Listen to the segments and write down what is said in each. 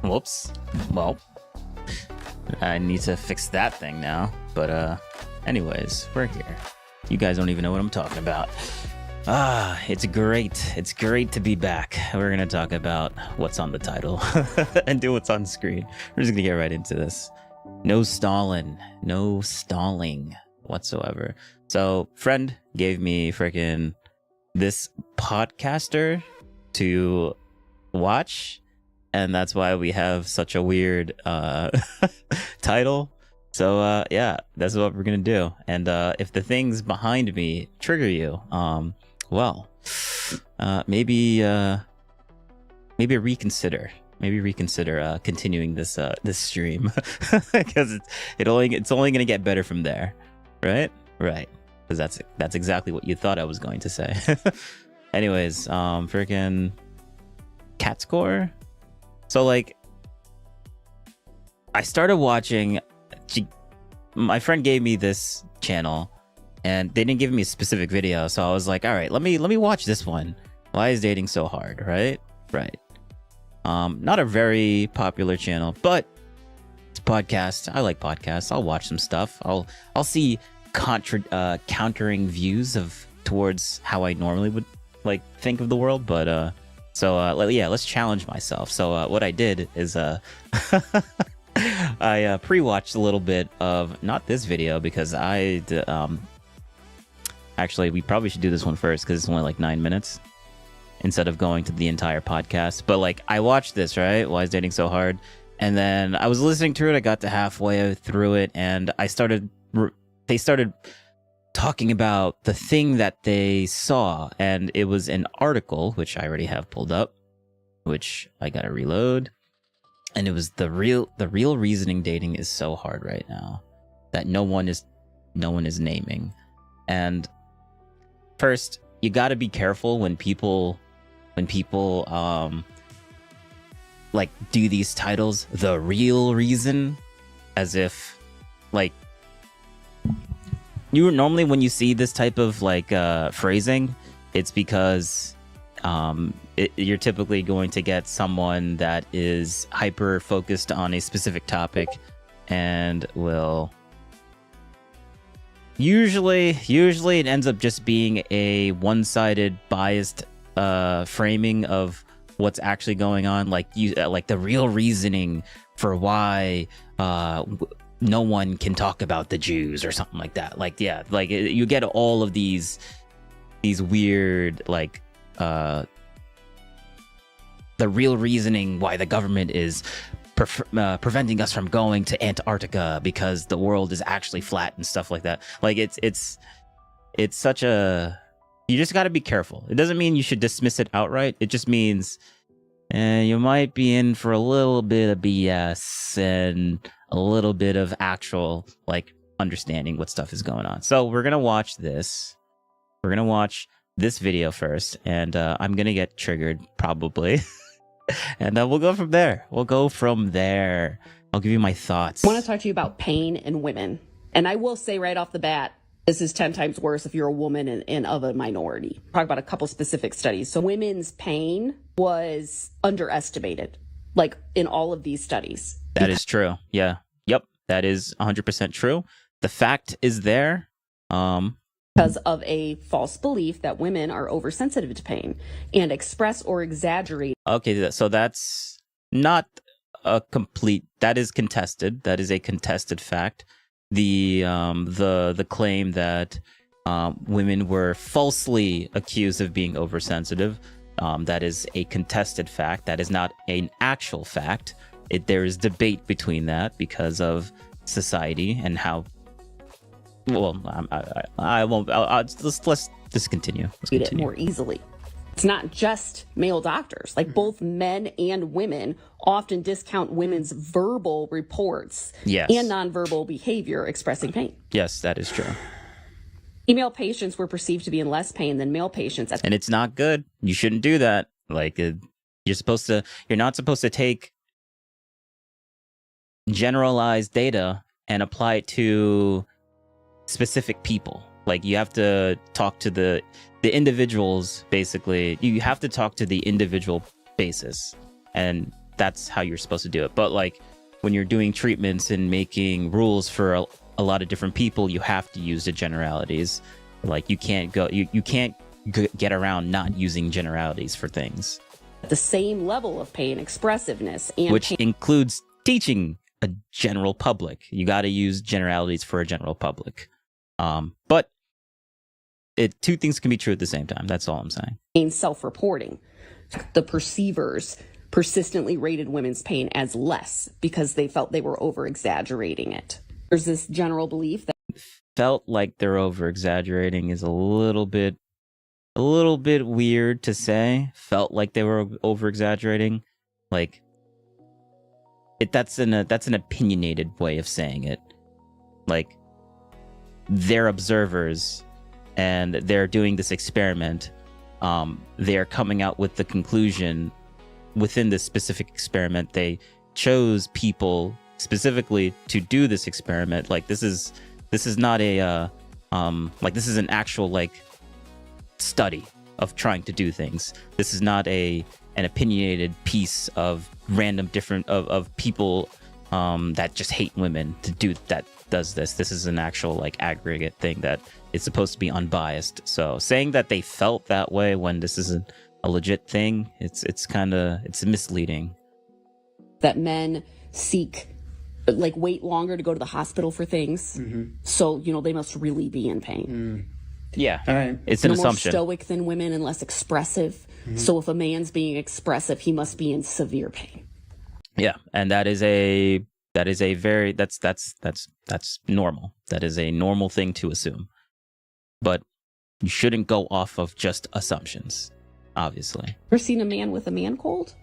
Whoops. Well, I need to fix that thing now. But anyways, we're here. You guys don't even know what I'm talking about. It's great. It's great to be back. We're gonna talk about what's on the title and do what's on screen. We're just gonna get right into this. No stalling whatsoever. So, friend gave me freaking this podcaster to watch, and that's why we have such a weird title. So yeah, that's what we're gonna do. And if the things behind me trigger you, well, maybe reconsider continuing this stream because it's only gonna get better from there, right? Because that's exactly what you thought I was going to say. Anyways, freaking cat score. So like, I started watching. My friend gave me this channel, and they didn't give me a specific video, so I was like, all right, let me watch this one. Why is dating so hard? Right. Not a very popular channel, but it's a podcast. I like podcasts. I'll watch some stuff. I'll see countering views towards how I normally would like think of the world. But yeah, let's challenge myself. So what I did is I pre-watched a little bit of, not this video because actually we probably should do this one first because it's only like 9 minutes instead of going to the entire podcast. But like, I watched this, right? Why is dating so hard? And then I was listening to it. I got to halfway through it, and they started talking about the thing that they saw, and it was an article which I already have pulled up, which I gotta reload. And it was the real reasoning dating is so hard right now that no one is naming. And first, you got to be careful when people like do these titles, the real reason, as if like normally when you see this type of like phrasing, it's because you're typically going to get someone that is hyper focused on a specific topic and will usually it ends up just being a one-sided biased framing of what's actually going on, like the real reasoning for why no one can talk about the Jews or something like that. Like, yeah, like you get all of these weird like the real reasoning why the government is preventing us from going to Antarctica because the world is actually flat and stuff like that. Like it's such a, you just got to be careful. It doesn't mean you should dismiss it outright. It just means you might be in for a little bit of BS and a little bit of actual like understanding what stuff is going on. So we're gonna watch this. We're gonna watch this video first, and I'm gonna get triggered probably. And we'll go from there. I'll give you my thoughts. I want to talk to you about pain in women. And I will say right off the bat, this is 10 times worse if you're a woman and of a minority. Talk about a couple specific studies. So women's pain was underestimated, like in all of these studies. That is true. Yeah. Yep. That is 100% true. The fact is there. Because of a false belief that women are oversensitive to pain and express or exaggerate. Okay, so that's not a complete, that is contested. That is a contested fact. The claim that women were falsely accused of being oversensitive, that is a contested fact. That is not an actual fact. There is debate between that because of society and how. Well, I won't. Let's just continue. It more easily. It's not just male doctors. Like both men and women often discount women's verbal reports and nonverbal behavior expressing pain. Yes, that is true. Female patients were perceived to be in less pain than male patients. And it's not good. You shouldn't do that. Like you're not supposed to take generalized data and apply it to specific people. Like you have to talk to the individuals. Basically, you have to talk to the individual basis, and that's how you're supposed to do it. But like when you're doing treatments and making rules for a lot of different people, you have to use the generalities. Like you can't get around not using generalities for things. The same level of pain expressive,ness and which includes teaching a general public. You got to use generalities for a general public. But two things can be true at the same time. That's all I'm saying. pain self-reporting. The perceivers persistently rated women's pain as less because they felt they were over-exaggerating it. There's this general belief that felt like they're over-exaggerating is a little bit weird to say. Felt like they were over-exaggerating. Like that's an opinionated way of saying it. Like they're observers and they're doing this experiment. They're coming out with the conclusion within this specific experiment. They chose people specifically to do this experiment. Like this is not a like this is an actual like study of trying to do things. This is not an opinionated piece of random different of people that just hate women to do that does this. This is an actual like aggregate thing that is supposed to be unbiased. So saying that they felt that way when this isn't a legit thing, it's misleading. That men seek like wait longer to go to the hospital for things. Mm-hmm. So, they must really be in pain. Yeah. All right. It's an assumption. More stoic than women and less expressive. Mm-hmm. So if a man's being expressive, he must be in severe pain. Yeah, and that's normal. That is a normal thing to assume. But you shouldn't go off of just assumptions, obviously. Ever seen a man with a man cold?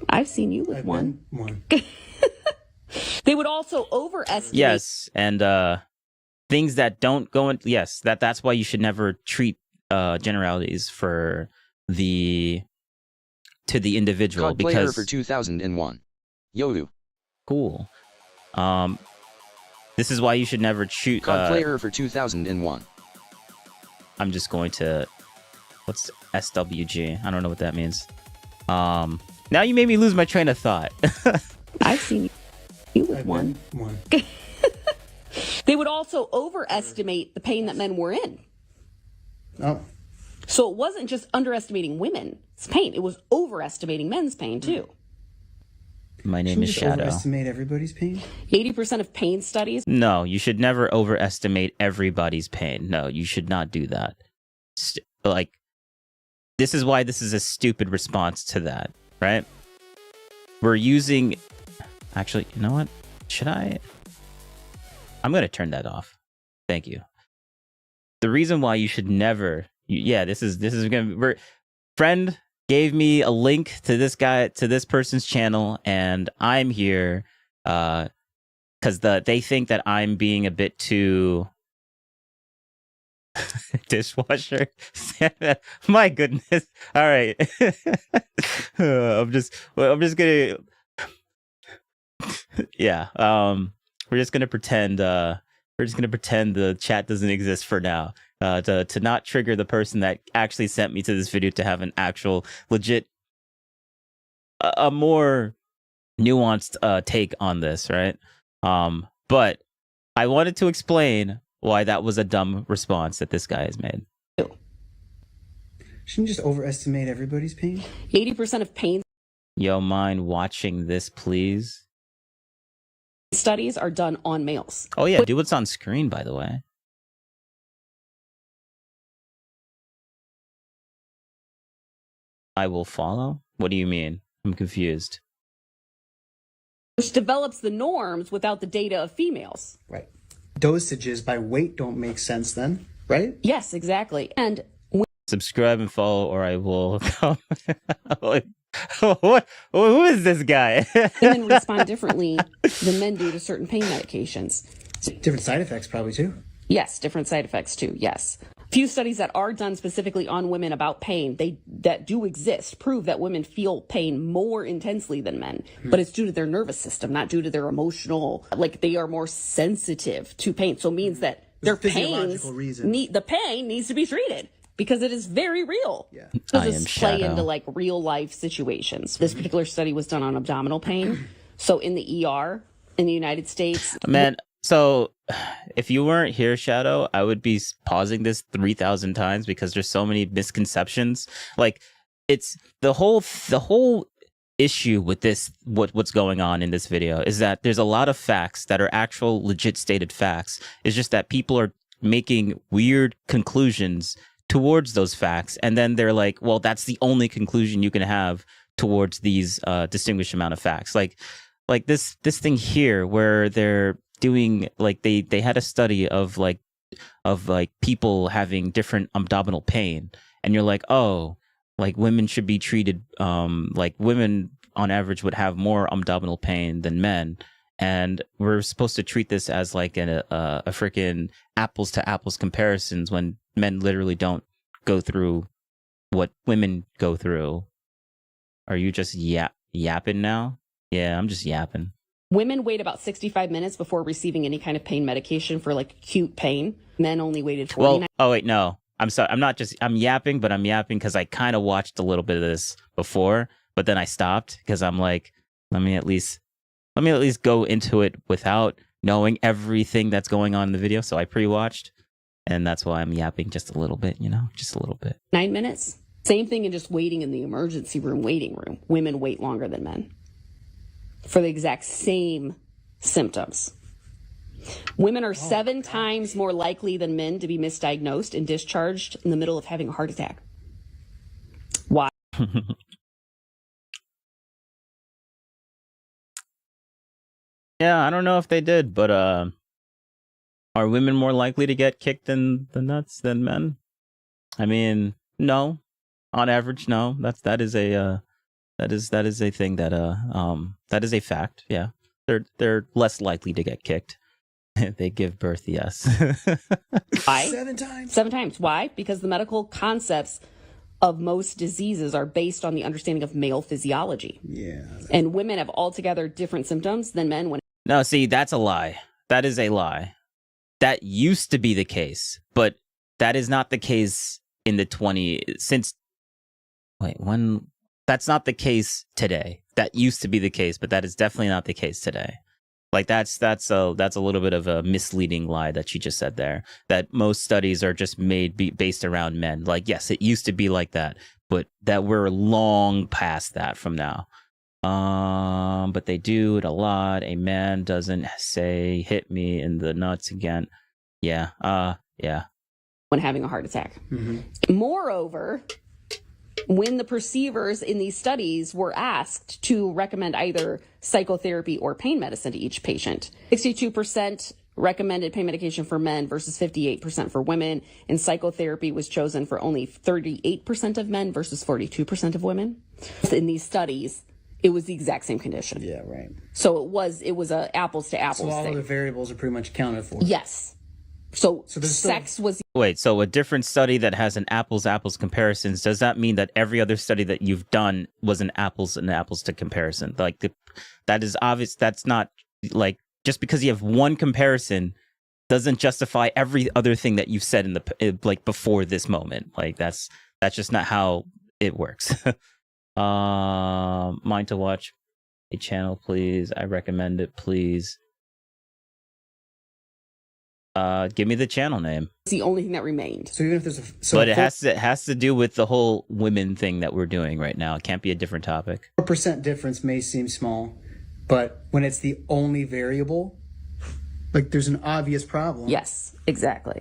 I've seen you with I've one. been one. They would also overestimate. Yes, and things that don't go in. Yes, that's why you should never treat generalities to the individual. COD because player for 2001. Yoru. Cool. This is why you should never shoot. COD player for 2001. I'm just going to. What's SWG? I don't know what that means. Now you made me lose my train of thought. I've seen you with one. They would also overestimate the pain that men were in. Oh. So it wasn't just underestimating women's pain. It was overestimating men's pain, too. My name is Just Shadow. overestimate everybody's pain? 80% of pain studies. No, you should never overestimate everybody's pain. No, you should not do that. This is why this is a stupid response to that, right? We're using... Actually, you know what? Should I... I'm going to turn that off. Thank you. The reason why you should never... Yeah, this is going to... Friend gave me a link to this person's channel, and I'm here because they think that I'm being a bit too dishwasher. My goodness. All right. I'm just gonna yeah. We're just gonna pretend the chat doesn't exist for now. To not trigger the person that actually sent me to this video to have an actual legit, a more nuanced take on this, right? But I wanted to explain why that was a dumb response that this guy has made. Shouldn't you just overestimate everybody's pain? 80% of pain Yo, mind watching this, please? studies are done on males. Oh yeah, do what's on screen, by the way. I will follow? What do you mean? I'm confused. Which develops the norms without the data of females. Right. Dosages by weight don't make sense then, right? Yes, exactly. And Subscribe and follow, or I will come. Who is this guy? women respond differently than men do to certain pain medications. Different side effects probably too. Yes, different side effects too, yes. Few studies that are done specifically on women about pain, that do exist, prove that women feel pain more intensely than men. But it's due to their nervous system, not due to their emotional, like they are more sensitive to pain. So it means that their pains, physiological reason. the pain needs to be treated because it is very real. Yeah. Does I this am play Shadow. into like real life situations? This particular study was done on abdominal pain. So in the ER in the United States, Man, so if you weren't here, Shadow, I would be pausing this 3,000 times because there's so many misconceptions. Like, it's the whole issue with this, what's going on in this video is that there's a lot of facts that are actual legit stated facts. It's just that people are making weird conclusions towards those facts, and then they're like, well, that's the only conclusion you can have towards these distinguished amount of facts. Like this thing here where they're doing, like, they had a study of people having different abdominal pain, and you're like, oh, like women should be treated like women on average would have more abdominal pain than men, and we're supposed to treat this as like a freaking apples to apples comparisons when men literally don't go through what women go through. Are you just yapping now? Yeah, I'm just yapping. women wait about 65 minutes before receiving any kind of pain medication for like acute pain. Men only waited 49. Well, oh wait, no. I'm sorry. I'm yapping, but I'm yapping because I kind of watched a little bit of this before, but then I stopped because I'm like, let me at least go into it without knowing everything that's going on in the video. So I pre-watched, and that's why I'm yapping just a little bit, just a little bit. 9 minutes. Same thing in just waiting in the emergency room, waiting room. Women wait longer than men for the exact same symptoms. Women are 7 times more likely than men to be misdiagnosed and discharged in the middle of having a heart attack. Why? Yeah, I don't know if they did, but are women more likely to get kicked in the nuts than men? I mean, no. On average, no. That is a thing that is a fact. Yeah, they're less likely to get kicked. They give birth, yes. Why? 7 times. 7 times. Why? Because the medical concepts of most diseases are based on the understanding of male physiology. Yeah. And women have altogether different symptoms than men when No, see, that's a lie. That is a lie. That used to be the case, but that is not the case in the that's not the case today. That used to be the case, but that is definitely not the case today. Like that's a little bit of a misleading lie that you just said there. That most studies are just made based around men. Like, yes, it used to be like that, but that we're long past that from now. But they do it a lot. A man doesn't say "hit me in the nuts" again. Yeah. Yeah. when having a heart attack. Mm-hmm. Moreover, when the perceivers in these studies were asked to recommend either psychotherapy or pain medicine to each patient, 62% recommended pain medication for men versus 58% for women, and psychotherapy was chosen for only 38% of men versus 42% of women. In these studies, it was the exact same condition. Yeah, right. So it was a apples to apples So all thing. of the variables are pretty much accounted for. Yes. So there's sex was Wait, so a different study that has an apples comparisons, does that mean that every other study that you've done was an apples to comparison? Like that is obvious. That's not like, just because you have one comparison doesn't justify every other thing that you've said in the like before this moment. Like that's just not how it works. Mine to watch a channel, please. I recommend it, please. Give me the channel name. the only thing that remained. So even if there's But it has to do with the whole women thing that we're doing right now. It can't be a different topic. 4% difference may seem small, but when it's the only variable, like there's an obvious problem. Yes, exactly.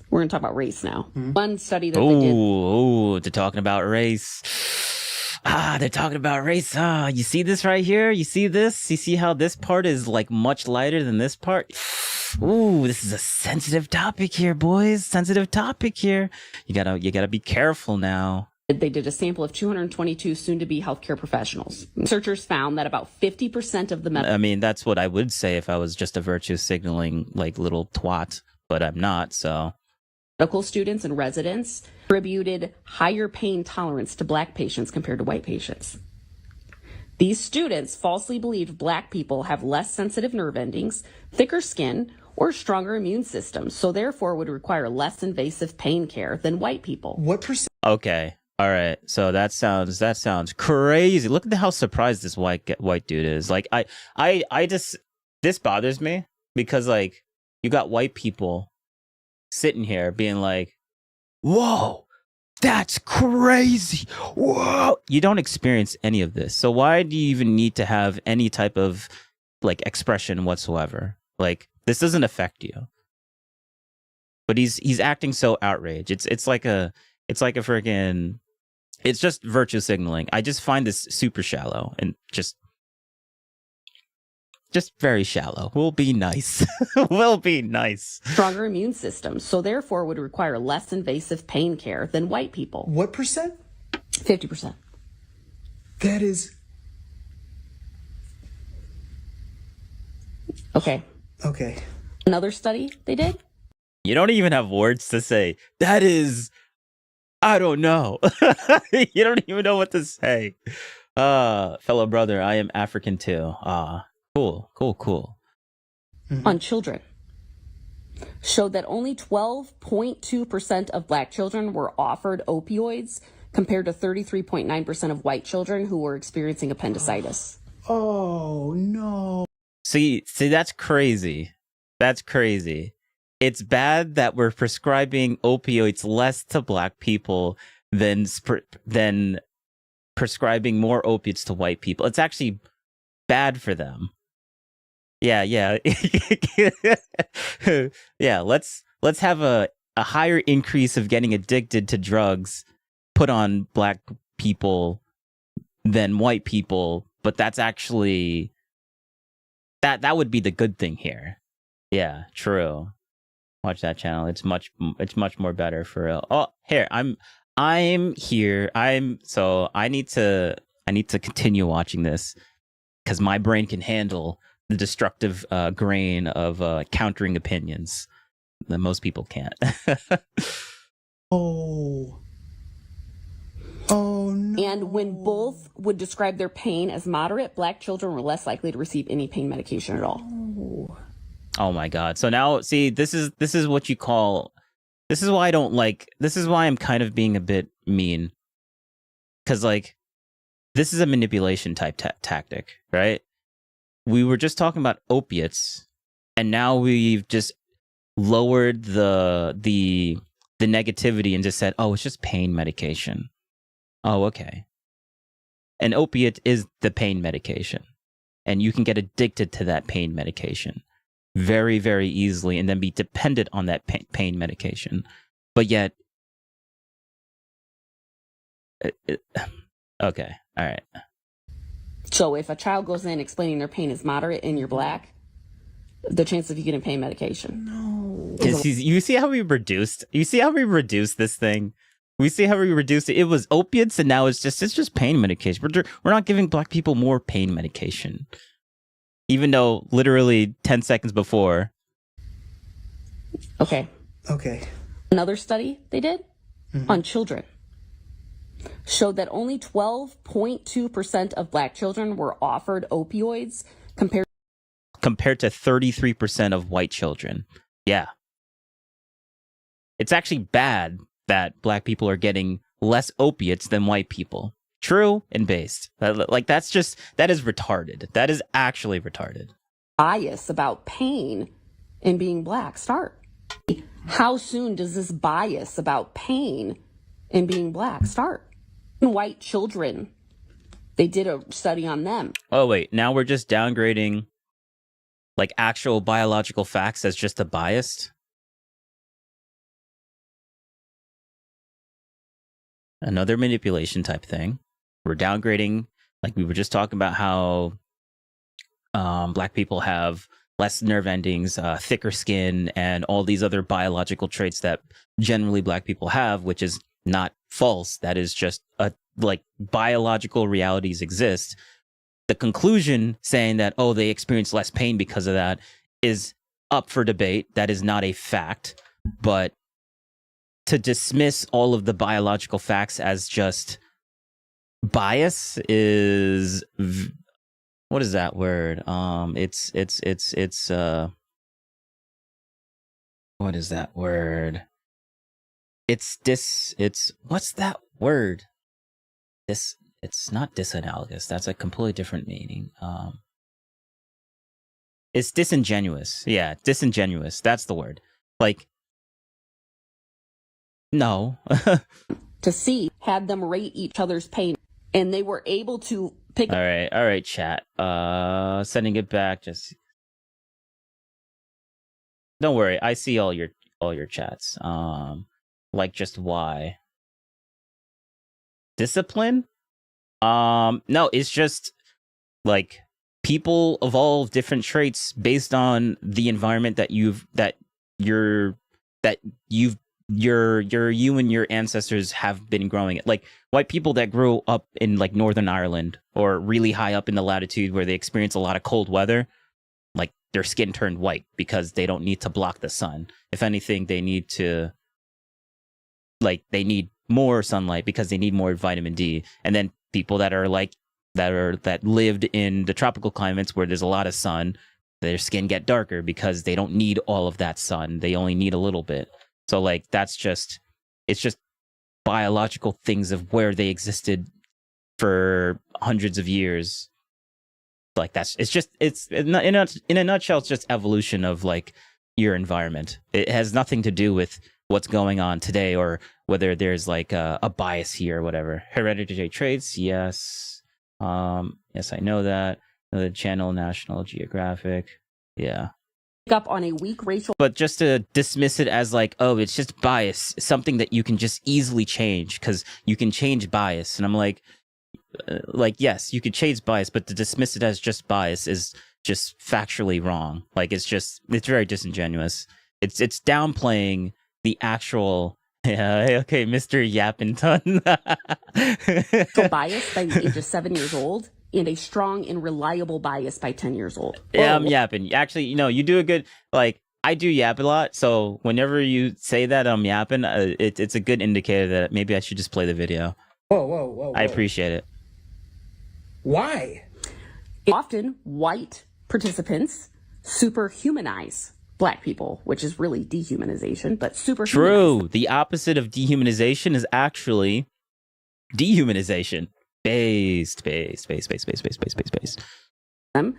We're going to talk about race now. One study that they did. Oh, they're talking about race. They're talking about race. You see this right here? You see this? You see how this part is like much lighter than this part? Ooh, this is a sensitive topic here, boys. Sensitive topic here. You gotta be careful now. They did a sample of 222 soon-to-be healthcare professionals. Researchers found that about 50% of the I mean, that's what I would say if I was just a virtue signaling like little twat, but I'm not, so. medical students and residents attributed higher pain tolerance to Black patients compared to white patients. These students falsely believed Black people have less sensitive nerve endings, thicker skin, or stronger immune systems, so therefore would require less invasive pain care than white people. What percent? Okay. All right. So that sounds crazy. Look at how surprised this white dude is. Like I just, this bothers me because like you got white people sitting here being like, "Whoa, that's crazy. Whoa." You don't experience any of this. So why do you even need to have any type of like expression whatsoever? Like this doesn't affect you. But he's acting so outraged. It's like a freaking, it's just virtue signaling. I just find this super shallow and just very shallow. We'll be nice. We'll be nice. Stronger immune systems, so therefore would require less invasive pain care than white people. What percent? 50%. That is Okay. okay. Another study they did? You don't even have words to say. That is, I don't know. You don't even know what to say. Fellow brother, I am African too. Cool. Mm-hmm. On children showed that only 12.2% of black children were offered opioids compared to 33.9% of white children who were experiencing appendicitis. Oh no. See, that's crazy. That's crazy. It's bad that we're prescribing opioids less to black people than prescribing more opiates to white people. It's actually bad for them. Yeah. Yeah, let's have a higher increase of getting addicted to drugs put on black people than white people, but that's actually that would be the good thing here. Yeah, true. Watch that channel. It's much more better for real. Oh, here, I'm here. I need to continue watching this because my brain can handle the destructive grain of countering opinions that most people can't. Oh no. And when both would describe their pain as moderate, black children were less likely to receive any pain medication at all. Oh my God. So now, see, this is what you call, this is why I don't like, this is why I'm kind of being a bit mean. Because, like, this is a manipulation type tactic, right? We were just talking about opiates, and now we've just lowered the negativity and just said, oh, it's just pain medication. Oh, okay. An opiate is the pain medication, and you can get addicted to that pain medication very, very easily and then be dependent on that pain medication. But yet, okay, all right. So if a child goes in explaining their pain is moderate and you're black, the chance of you getting pain medication. No. You see how we reduced? You see how we reduced this thing? We see how we reduced it. It was opiates, and now it's just pain medication. We're not giving black people more pain medication, even though literally 10 seconds before. Okay. Another study they did on children showed that only 12.2% of black children were offered opioids compared to 33% of white children. Yeah. It's actually bad that black people are getting less opiates than white people. True and based. That is retarded. That is actually retarded. bias about pain in being black start? How soon does this bias about pain in being black start? White children, they did a study on them. Oh, wait. Now we're just downgrading like actual biological facts as just a biased? Another manipulation type thing. We're downgrading, like we were just talking about how black people have less nerve endings, thicker skin, and all these other biological traits that generally black people have, which is not false. That is just like biological realities exist. The conclusion saying that, oh, they experience less pain because of that is up for debate. That is not a fact. But to dismiss all of the biological facts as just bias is, what is that word? It's What is that word? It's what's that word? It's not disanalogous. That's a completely different meaning. It's disingenuous. Yeah, disingenuous. That's the word. Like, no. To see, had them rate each other's pain, and they were able to pick. All right, chat. Sending it back. Just don't worry. I see all your chats. Like, just why? Discipline? No, it's just like people evolve different traits based on the environment that you and your ancestors have been growing it. Like white people that grew up in like Northern Ireland or really high up in the latitude where they experience a lot of cold weather, like their skin turned white because they don't need to block the sun. If anything, they need more sunlight because they need more vitamin D. And then people that lived in the tropical climates where there's a lot of sun, their skin get darker because they don't need all of that sun. They only need a little bit. So like it's just biological things of where they existed for hundreds of years. Like it's in a nutshell, it's just evolution of like your environment. It has nothing to do with what's going on today or whether there's like a bias here or whatever. Hereditary traits, yes. Yes, I know that. The channel National Geographic. Yeah. Up on a weak racial. But just to dismiss it as like, oh, it's just bias, something that you can just easily change because you can change bias. And I'm like, yes, you could change bias, but to dismiss it as just bias is just factually wrong. Like it's very disingenuous. It's downplaying the actual. Yeah, okay, Mr. Yappington. So bias by the age of 7 years old and a strong and reliable bias by 10 years old. Yeah, I'm yapping. Actually, you do a good, like, I do yap a lot. So whenever you say that I'm yapping, it's a good indicator that maybe I should just play the video. Whoa. I appreciate it. Why? Often white participants superhumanize Black people, which is really dehumanization, but superhumanize. True. The opposite of dehumanization is actually dehumanization. Based. Them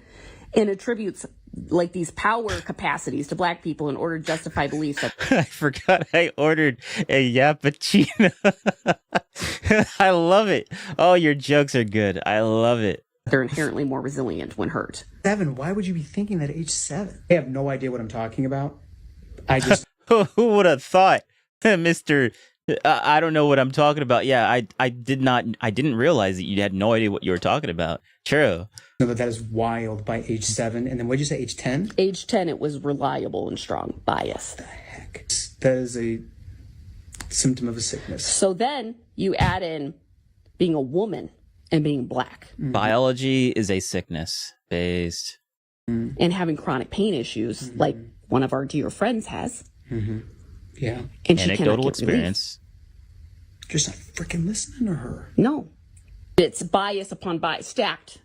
and attributes like these power capacities to Black people in order to justify beliefs that I forgot I ordered a yappuccino. I love it. Oh, your jokes are good. I love it. they're inherently more resilient when hurt. 7? Why would you be thinking that at age 7? I have no idea what I'm talking about. I just Who would have thought, Mr. I don't know what I'm talking about. Yeah, I didn't realize that you had no idea what you were talking about. True. know that is wild by age 7. And then what did you say, age 10? Age 10, it was reliable and strong bias. What the heck? That is a symptom of a sickness. So then you add in being a woman and being Black. Mm-hmm. Biology is a sickness based. And having chronic pain issues like one of our dear friends has. Yeah. And she cannot Anecdotal get experience. Just not freaking listening to her. relief. No. It's bias upon bias. Stacked.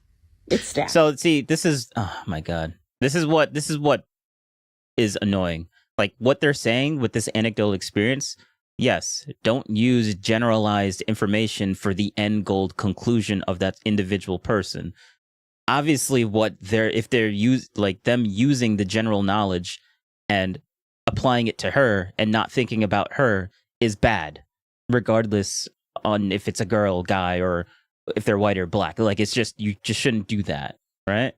It's stacked. So see, this is, oh my God. This is what is annoying. Like what they're saying with this anecdotal experience. Yes, don't use generalized information for the end goal conclusion of that individual person. Obviously, if they're using the general knowledge and applying it to her and not thinking about her is bad, regardless on if it's a girl, guy, or if they're white or Black. Like it's just, you just shouldn't do that, right?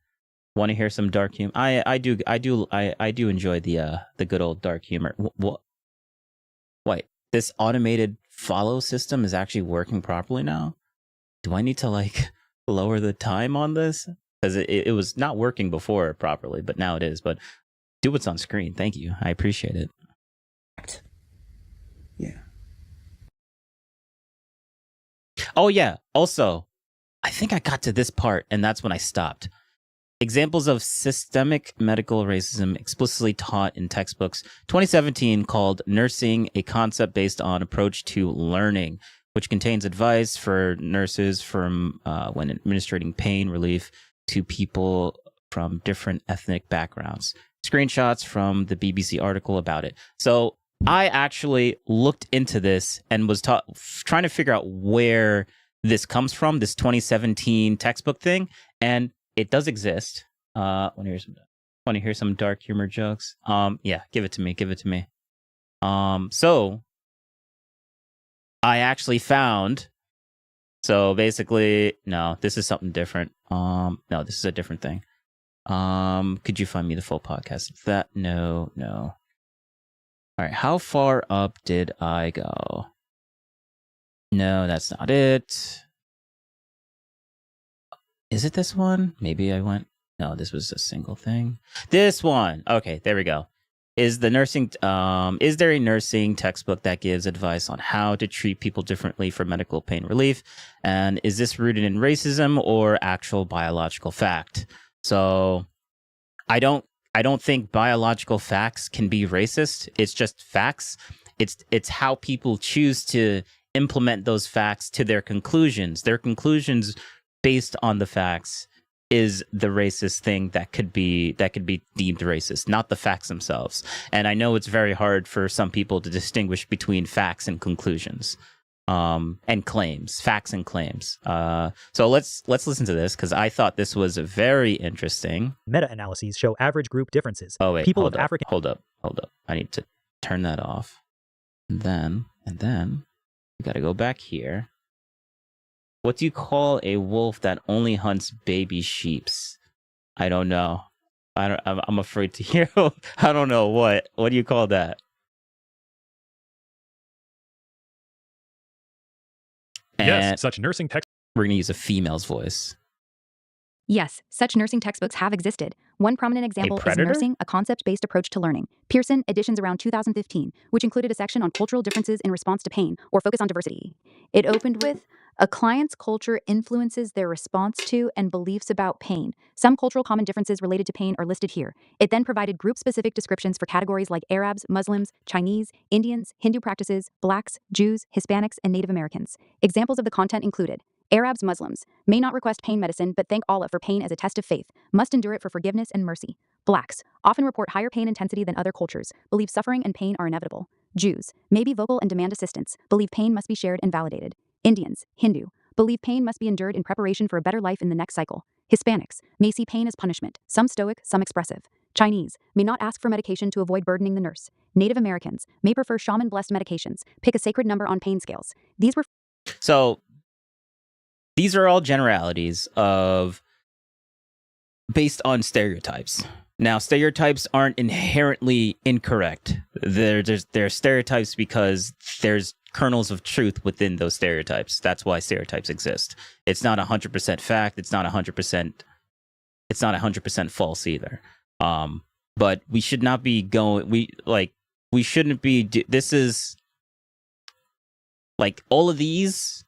Want to hear some dark humor? I do enjoy the good old dark humor. What? Wait, this automated follow system is actually working properly now? Do I need to lower the time on this? Because it was not working before properly, but now it is. But do what's on screen. Thank you. I appreciate it. Yeah. Oh, yeah. Also, I think I got to this part, and that's when I stopped. Examples of systemic medical racism explicitly taught in textbooks. 2017 called Nursing, a Concept Based on Approach to Learning, which contains advice for nurses from when administering pain relief to people from different ethnic backgrounds. screenshots from the BBC article about it. So I actually looked into this and was trying to figure out where this comes from, this 2017 textbook thing, and it does exist. Want to hear some dark humor jokes? Yeah, give it to me. So I actually found. So basically, no, this is something different. No, this is a different thing. Could you find me the full podcast of that? No. All right, how far up did I go? No, that's not it. Is it this one? Maybe I went. No, this was a single thing. This one. Okay, there we go. Is there a nursing textbook that gives advice on how to treat people differently for medical pain relief? And is this rooted in racism or actual biological fact? So I don't think biological facts can be racist. It's just facts. It's how people choose to implement those facts to their conclusions. Their conclusions based on the facts is the racist thing that could be deemed racist, not the facts themselves. And I know it's very hard for some people to distinguish between facts and conclusions, and claims, facts and claims. So let's listen to this because I thought this was very interesting. Meta-analyses show average group differences. Oh wait, people hold of up, African. hold up. I need to turn that off, and then we got to go back here. What do you call a wolf that only hunts baby sheeps? I don't know. I'm afraid to hear. I don't know what do you call that? And Yes, such nursing textbooks. we're gonna use a female's voice. Yes, such nursing textbooks have existed. One prominent example is predator? Nursing, a concept-based approach to learning. Pearson, editions around 2015, which included a section on cultural differences in response to pain, or focus on diversity. It opened with, a client's culture influences their response to and beliefs about pain. Some cultural common differences related to pain are listed here. It then provided group-specific descriptions for categories like Arabs, Muslims, Chinese, Indians, Hindu practices, Blacks, Jews, Hispanics, and Native Americans. Examples of the content included, Arabs, Muslims, may not request pain medicine but thank Allah for pain as a test of faith, must endure it for forgiveness and mercy. Blacks, often report higher pain intensity than other cultures, believe suffering and pain are inevitable. Jews, may be vocal and demand assistance, believe pain must be shared and validated. Indians, Hindu, believe pain must be endured in preparation for a better life in the next cycle. Hispanics, may see pain as punishment, some stoic, some expressive. Chinese, may not ask for medication to avoid burdening the nurse. Native Americans, may prefer shaman-blessed medications, pick a sacred number on pain scales. These were So these are all generalities based on stereotypes. Now, stereotypes aren't inherently incorrect. They're stereotypes because there's kernels of truth within those stereotypes. That's why stereotypes exist. It's not 100% fact. It's not 100%. It's not 100% false either. But we should not be going. We shouldn't be. This is like all of these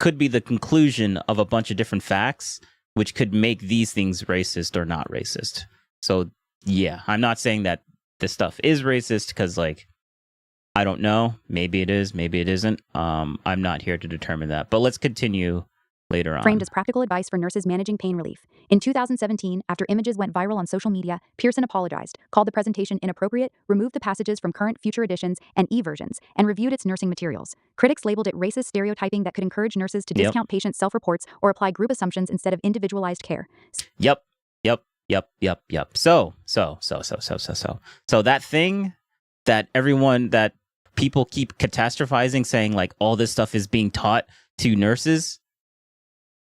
could be the conclusion of a bunch of different facts, which could make these things racist or not racist. So yeah, I'm not saying that this stuff is racist because I don't know. Maybe it is, maybe it isn't. I'm not here to determine that. But let's continue later on. framed as practical advice for nurses managing pain relief. In 2017, after images went viral on social media, Pearson apologized, called the presentation inappropriate, removed the passages from current future editions and e-versions, and reviewed its nursing materials. Critics labeled it racist stereotyping that could encourage nurses to discount patients' self-reports or apply group assumptions instead of individualized care. Yep. So that thing that people keep catastrophizing, saying all this stuff is being taught to nurses.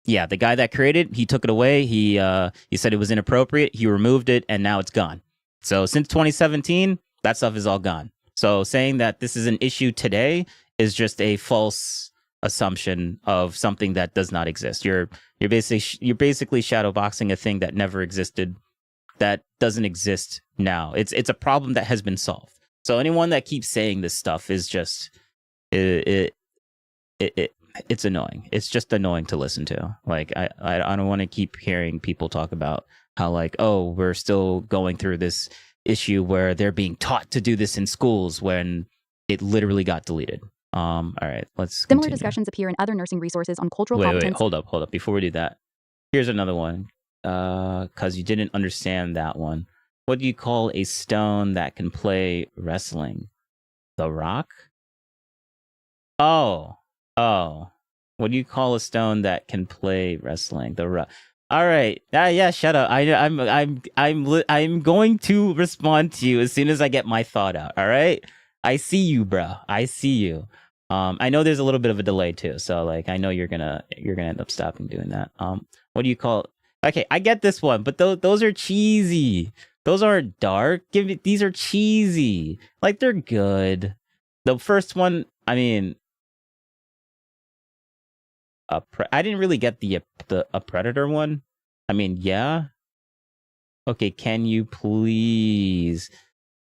Yeah, the guy that created, he took it away. He said it was inappropriate. He removed it, and now it's gone. So since 2017, that stuff is all gone. So saying that this is an issue today is just a false assumption of something that does not exist. You're basically shadowboxing a thing that never existed, that doesn't exist now. It's a problem that has been solved. So anyone that keeps saying this stuff is just it's annoying. It's just annoying to listen to. I don't want to keep hearing people talk about how we're still going through this issue where they're being taught to do this in schools when it literally got deleted. All right, let's Similar continue. discussions appear in other nursing resources on cultural Wait, competence. hold up. Before we do that, here's another one. Because you didn't understand that one. What do you call a stone that can play wrestling? The Rock? Oh. What do you call a stone that can play wrestling? The Rock. All right. Yeah. Shut up. I'm going to respond to you as soon as I get my thought out. All right. I see you, bro. I see you. I know there's a little bit of a delay too, so like I know you're gonna end up stopping doing that. What do you call? Okay, I get this one, but those are cheesy. Those aren't dark. These are cheesy. Like they're good. The first one, I mean, I didn't really get a Predator one. I mean, yeah. Okay, can you please?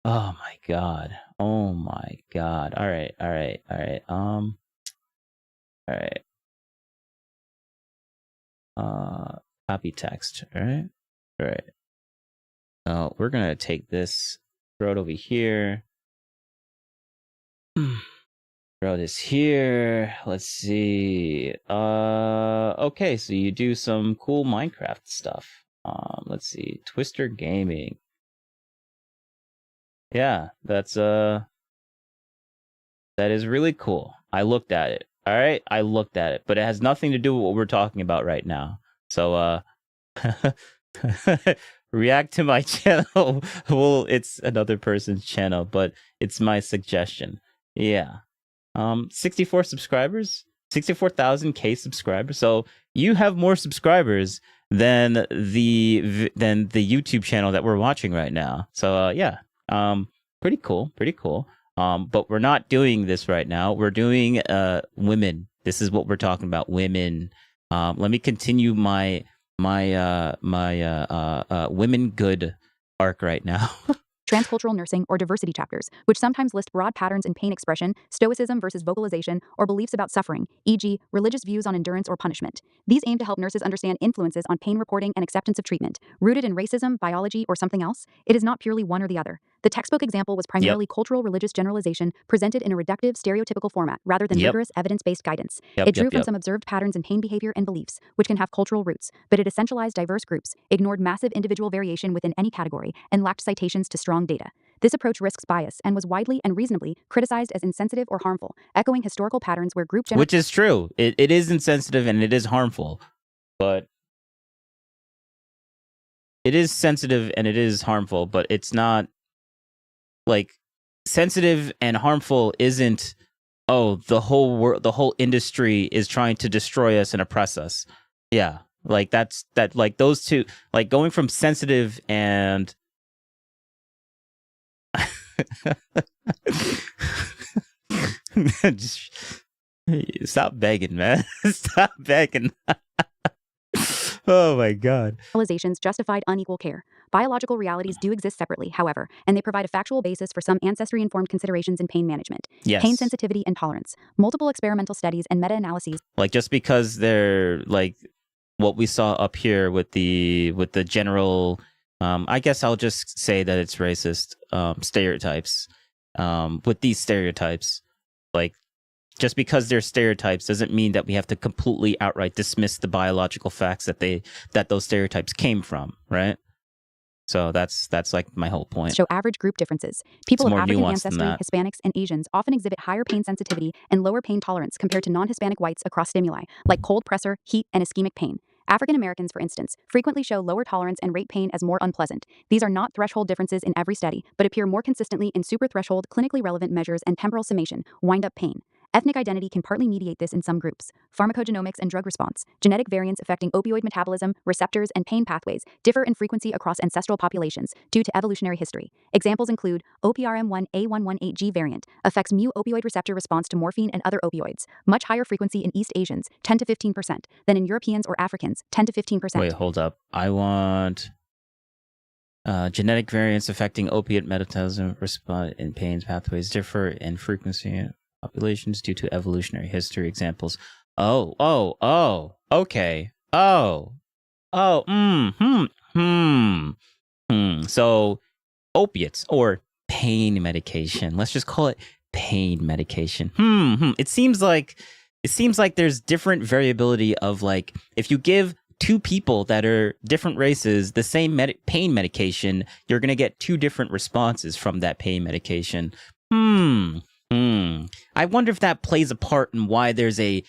Oh my god. Oh my god. All right. All right. Copy text. All right. We're gonna take this, throw it over here. Throw this here. Let's see. Okay, so you do some cool Minecraft stuff. Let's see. Twister Gaming. Yeah, that is really cool. I looked at it. All right, I looked at it, but it has nothing to do with what we're talking about right now. So, react to my channel. Well, it's another person's channel, but it's my suggestion. Yeah. 64 subscribers, 64,000 subscribers. So you have more subscribers than the YouTube channel that we're watching right now. So yeah, pretty cool. But we're not doing this right now. We're doing women. This is what we're talking about, women. Let me continue my women good arc right now. Transcultural nursing or diversity chapters, which sometimes list broad patterns in pain expression, stoicism versus vocalization, or beliefs about suffering, e.g., religious views on endurance or punishment. These aim to help nurses understand influences on pain reporting and acceptance of treatment. Rooted in racism, biology, or something else, it is not purely one or the other. The textbook example was primarily cultural religious generalization presented in a reductive, stereotypical format rather than rigorous, evidence-based guidance. It drew from some observed patterns in pain behavior and beliefs, which can have cultural roots, but it essentialized diverse groups, ignored massive individual variation within any category, and lacked citations to strong data. This approach risks bias and was widely and reasonably criticized as insensitive or harmful, echoing historical patterns where group Which is true. It is insensitive and it is harmful, but it is sensitive and it is harmful, but it's not like sensitive and harmful isn't, oh, the whole world, the whole industry is trying to destroy us and oppress us. Yeah. Like like those two, like going from sensitive and stop begging, man. Stop begging. Oh my god. Generalizations justified unequal care. Biological realities do exist separately, however, and they provide a factual basis for some ancestry-informed considerations in pain management. Yes. Pain sensitivity and tolerance. Multiple experimental studies and meta-analyses. Like just because they're like what we saw up here with the general, I guess I'll just say that it's racist stereotypes. With these stereotypes, like just because they're stereotypes doesn't mean that we have to completely outright dismiss the biological facts that those stereotypes came from, right? So that's like my whole point. Show average group differences. People of African ancestry, Hispanics, and Asians often exhibit higher pain sensitivity and lower pain tolerance compared to non-Hispanic whites across stimuli, like cold pressor, heat, and ischemic pain. African Americans, for instance, frequently show lower tolerance and rate pain as more unpleasant. These are not threshold differences in every study, but appear more consistently in superthreshold, clinically relevant measures and temporal summation, wind-up pain. Ethnic identity can partly mediate this in some groups. Pharmacogenomics and drug response. Genetic variants affecting opioid metabolism, receptors, and pain pathways differ in frequency across ancestral populations due to evolutionary history. Examples include OPRM1A118G variant affects mu opioid receptor response to morphine and other opioids. Much higher frequency in East Asians, 10 to 15%, than in Europeans or Africans, 10 to 15%. Wait, hold up. I want genetic variants affecting opiate metabolism response in pain pathways differ in frequency populations due to evolutionary history. Examples. Okay. So opiates or pain medication. Let's just call it pain medication. It seems like there's different variability of like if you give two people that are different races, the same pain medication, you're going to get two different responses from that pain medication. I wonder if that plays a part in why there's a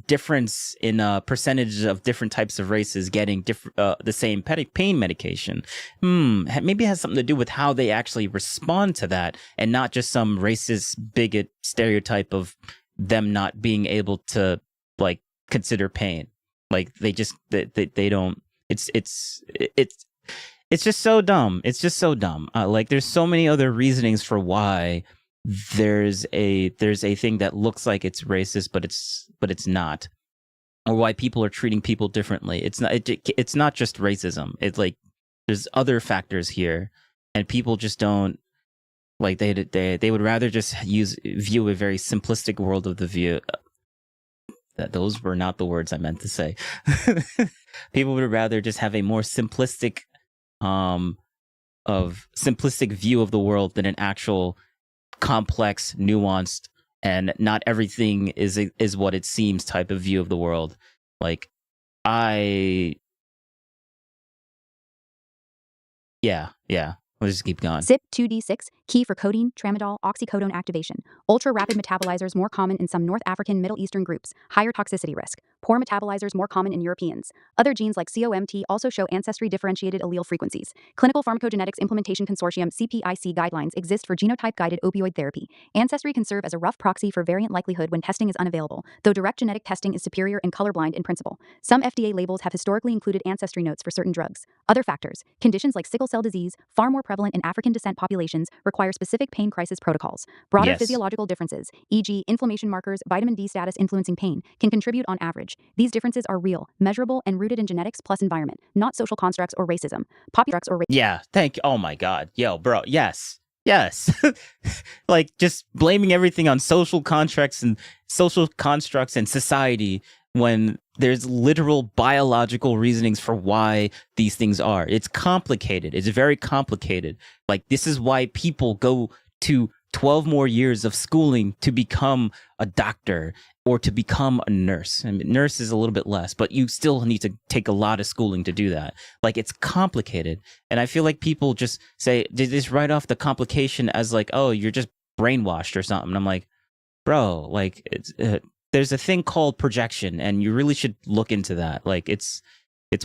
difference in percentage of different types of races getting the same pain medication. Maybe it has something to do with how they actually respond to that, and not just some racist bigot stereotype of them not being able to like consider pain. Like they don't. It's just so dumb. It's just so dumb. Like there's so many other reasonings for why there's a thing that looks like it's racist, but it's not, or why people are treating people differently. It's not just racism. It's like there's other factors here, and people just don't like they would rather just view a very simplistic world of the view. Those were not the words I meant to say. People would rather just have a more simplistic view of the world than an actual complex, nuanced, and not everything is what it seems type of view of the world. Like let's just keep going. CYP2D6, key for codeine, tramadol, oxycodone activation. Ultra-rapid metabolizers more common in some North African Middle Eastern groups. Higher toxicity risk. Poor metabolizers more common in Europeans. Other genes like COMT also show ancestry-differentiated allele frequencies. Clinical Pharmacogenetics Implementation Consortium CPIC guidelines exist for genotype-guided opioid therapy. Ancestry can serve as a rough proxy for variant likelihood when testing is unavailable, though direct genetic testing is superior and colorblind in principle. Some FDA labels have historically included ancestry notes for certain drugs. Other factors, conditions like sickle cell disease, far more prevalent in African descent populations, require specific pain crisis protocols. Broader Yes. physiological differences, e.g., inflammation markers, vitamin D status influencing pain, can contribute on average. These differences are real, measurable, and rooted in genetics plus environment, not social constructs or racism. Yeah, oh my God. Yo, bro, yes. Like just blaming everything on social constructs and society when there's literal biological reasonings for why these things are. It's complicated. It's very complicated. Like this is why people go to 12 more years of schooling to become a doctor or to become a nurse. I mean, nurse is a little bit less, but you still need to take a lot of schooling to do that. Like it's complicated. And I feel like people just write off the complication as like, oh, you're just brainwashed or something. And I'm like, bro, like there's a thing called projection, and you really should look into that. Like it's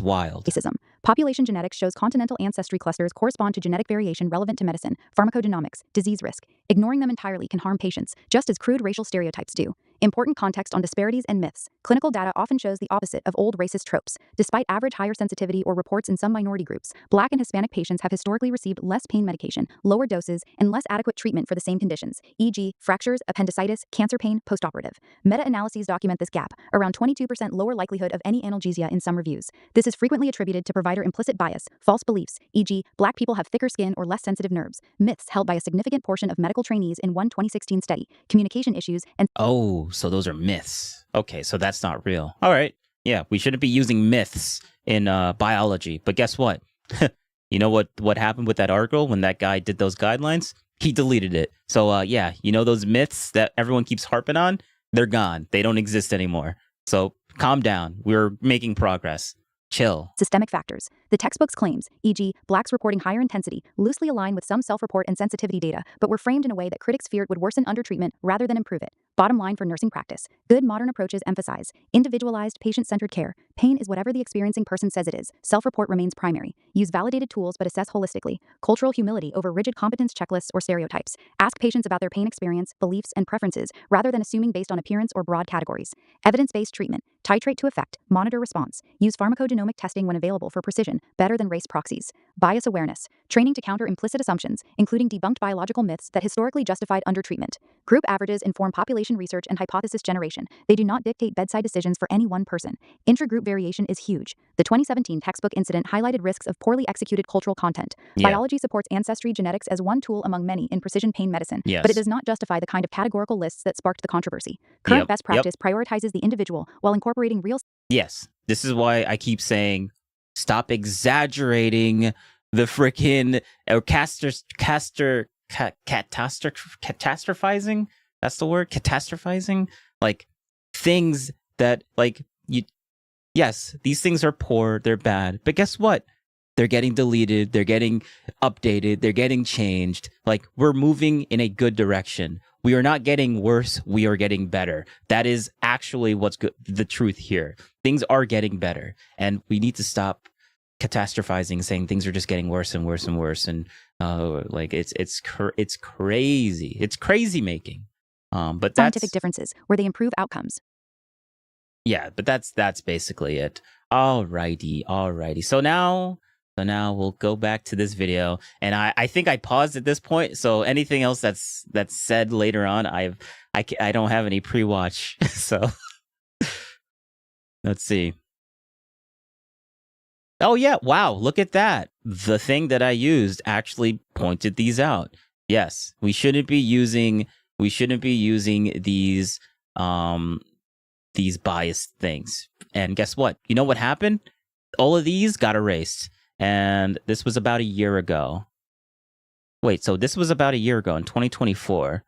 wild. Racism. Population genetics shows continental ancestry clusters correspond to genetic variation relevant to medicine, pharmacogenomics, disease risk. Ignoring them entirely can harm patients, just as crude racial stereotypes do. Important context on disparities and myths. Clinical data often shows the opposite of old racist tropes. Despite average higher sensitivity or reports in some minority groups, Black and Hispanic patients have historically received less pain medication, lower doses, and less adequate treatment for the same conditions, e.g., fractures, appendicitis, cancer pain, postoperative. Meta-analyses document this gap, around 22% lower likelihood of any analgesia in some reviews. This is frequently attributed to provider implicit bias, false beliefs, e.g., Black people have thicker skin or less sensitive nerves, myths held by a significant portion of medical trainees in one 2016 study, communication issues, and So those are myths. Okay, so that's not real. All right. Yeah, we shouldn't be using myths in biology. But guess what? You know what happened with that article when that guy did those guidelines? He deleted it. So yeah, you know those myths that everyone keeps harping on? They're gone. They don't exist anymore. So calm down. We're making progress. Chill. systemic factors. The textbook's claims, e.g., Blacks reporting higher intensity, loosely align with some self-report and sensitivity data, but were framed in a way that critics feared would worsen undertreatment rather than improve it. Bottom line for nursing practice. Good modern approaches emphasize individualized, patient-centered care. Pain is whatever the experiencing person says it is. Self-report remains primary. Use validated tools but assess holistically. Cultural humility over rigid competence checklists or stereotypes. Ask patients about their pain experience, beliefs, and preferences rather than assuming based on appearance or broad categories. Evidence-based treatment. Titrate to effect. Monitor response. Use pharmacogenomic testing when available for precision, better than race proxies. Bias awareness. Training to counter implicit assumptions, including debunked biological myths that historically justified undertreatment. Group averages inform population research and hypothesis generation. They do not dictate bedside decisions for any one person. Intragroup variation is huge. The 2017 textbook incident highlighted risks of poorly executed cultural content. Yeah. Biology supports ancestry genetics as one tool among many in precision pain medicine, Yes. but it does not justify the kind of categorical lists that sparked the controversy. Current best practice prioritizes the individual while incorporating real. Yes. This is why I keep saying stop exaggerating the freaking catastrophizing. That's the word, catastrophizing. Like things that like you yes, these things are poor, they're bad, but guess what? They're getting deleted, they're getting updated, they're getting changed. Like, we're moving in a good direction. We are not getting worse, we are getting better. That is actually what's good, the truth here. Things are getting better, and we need to stop catastrophizing, saying things are just getting worse and worse and worse. And like, it's crazy. It's crazy making. But Scientific that's differences where they improve outcomes. yeah, but that's basically it. Alrighty. So now we'll go back to this video, and I think I paused at this point. So anything else that's said later on, I don't have any pre-watch. So let's see. Oh yeah, wow, look at that. The thing that I used actually pointed these out. Yes, we shouldn't be using these biased things. And guess what? You know what happened? All of these got erased. And this was about a year ago. Wait, so this was about a year ago in 2024.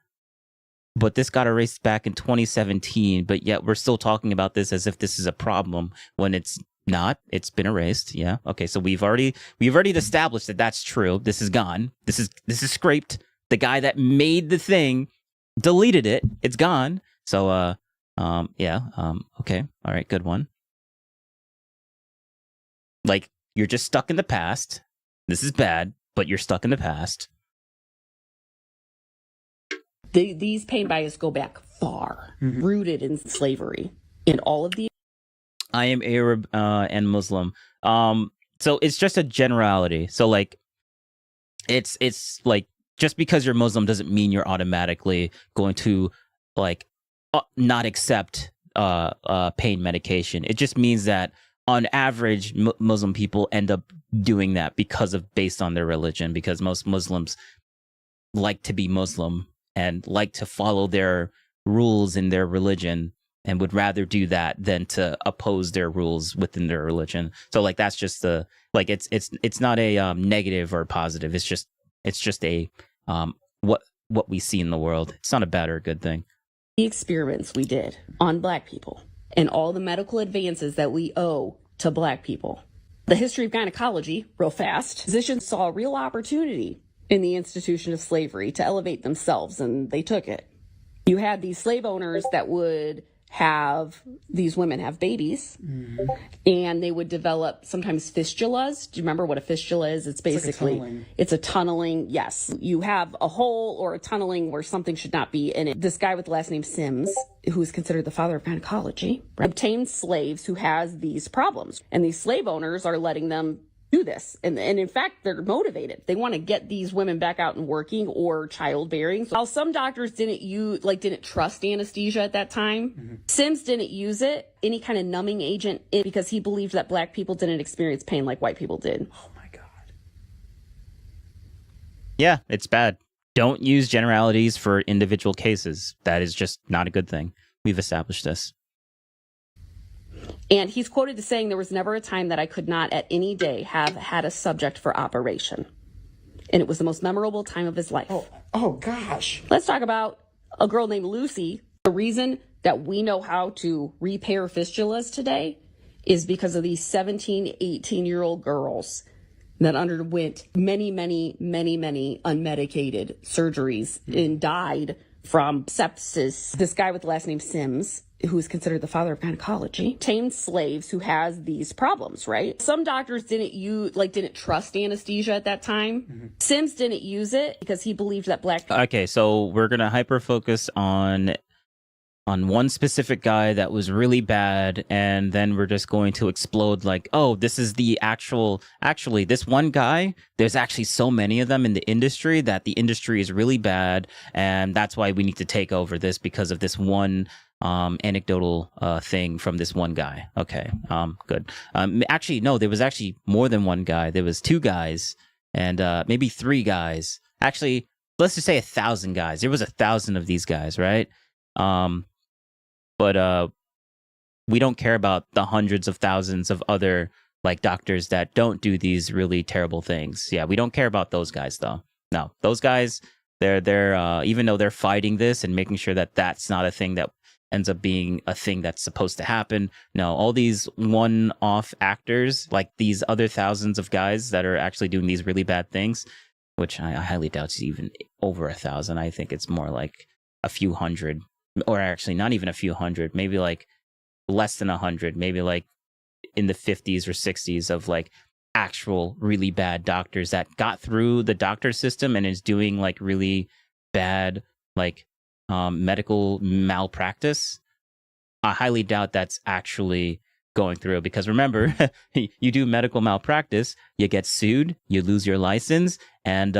But this got erased back in 2017, but yet we're still talking about this as if this is a problem when it's not. It's been erased. Yeah. Okay, so we've already established that that's true. This is gone. This is scraped. The guy that made the thing deleted it. It's gone. So yeah. Okay. All right, good one. Like, you're just stuck in the past. This is bad, but you're stuck in the past. These pain bias go back far, rooted in slavery. In all of the I am Arab and Muslim. So it's just a generality. So like, it's like, just because you're Muslim doesn't mean you're automatically going to like not accept pain medication. It just means that on average, Muslim people end up doing that based on their religion, because most Muslims like to be Muslim and like to follow their rules in their religion, and would rather do that than to oppose their rules within their religion. So like, that's just it's not a negative or positive. It's just a what we see in the world. It's not a bad or a good thing. The experiments we did on Black people and all the medical advances that we owe to Black people. The history of gynecology, real fast. Physicians saw a real opportunity in the institution of slavery to elevate themselves, and they took it. You had these slave owners that would have these women have babies, and they would develop sometimes fistulas. Do you remember what a fistula is? It's basically, it's a tunneling. Yes. You have a hole or a tunneling where something should not be in it. This guy with the last name Sims, who is considered the father of gynecology, obtained slaves who has these problems. And these slave owners are letting them do this. And in fact, they're motivated. They want to get these women back out and working or childbearing. So while some doctors didn't trust anesthesia at that time, Sims didn't use it, any kind of numbing agent, because he believed that Black people didn't experience pain like white people did. Oh my God. Yeah, it's bad. Don't use generalities for individual cases. That is just not a good thing. We've established this. And he's quoted as saying, there was never a time that I could not at any day have had a subject for operation. And it was the most memorable time of his life. Oh gosh. Let's talk about a girl named Lucy. The reason that we know how to repair fistulas today is because of these 17, 18-year-old girls that underwent many, many, many, many unmedicated surgeries and died from sepsis. This guy with the last name Sims, who is considered the father of gynecology, tamed slaves who has these problems, right? Some doctors didn't trust anesthesia at that time. Sims didn't use it because he believed that Black people... Okay, so we're going to hyper focus on one specific guy that was really bad, and then we're just going to explode like, oh, this is the actually this one guy, there's actually so many of them in the industry that the industry is really bad, and that's why we need to take over this because of this one anecdotal thing from this one guy. Okay, good. Actually, no, there was actually more than one guy. There was two guys and maybe three guys. Actually, let's just say 1,000 guys. There was 1,000 of these guys, right? But we don't care about the hundreds of thousands of other like doctors that don't do these really terrible things. Yeah, we don't care about those guys though. No, those guys, they're even though they're fighting this and making sure that that's not a thing that ends up being a thing that's supposed to happen. No, all these one-off actors, like these other thousands of guys that are actually doing these really bad things, which I highly doubt it's even over 1,000. I think it's more like a few hundred, or actually not even a few hundred, maybe like less than 100, maybe like in the 50s or 60s of like actual really bad doctors that got through the doctor system and is doing like really bad like medical malpractice. I highly doubt that's actually going through, because remember, you do medical malpractice, you get sued, you lose your license, and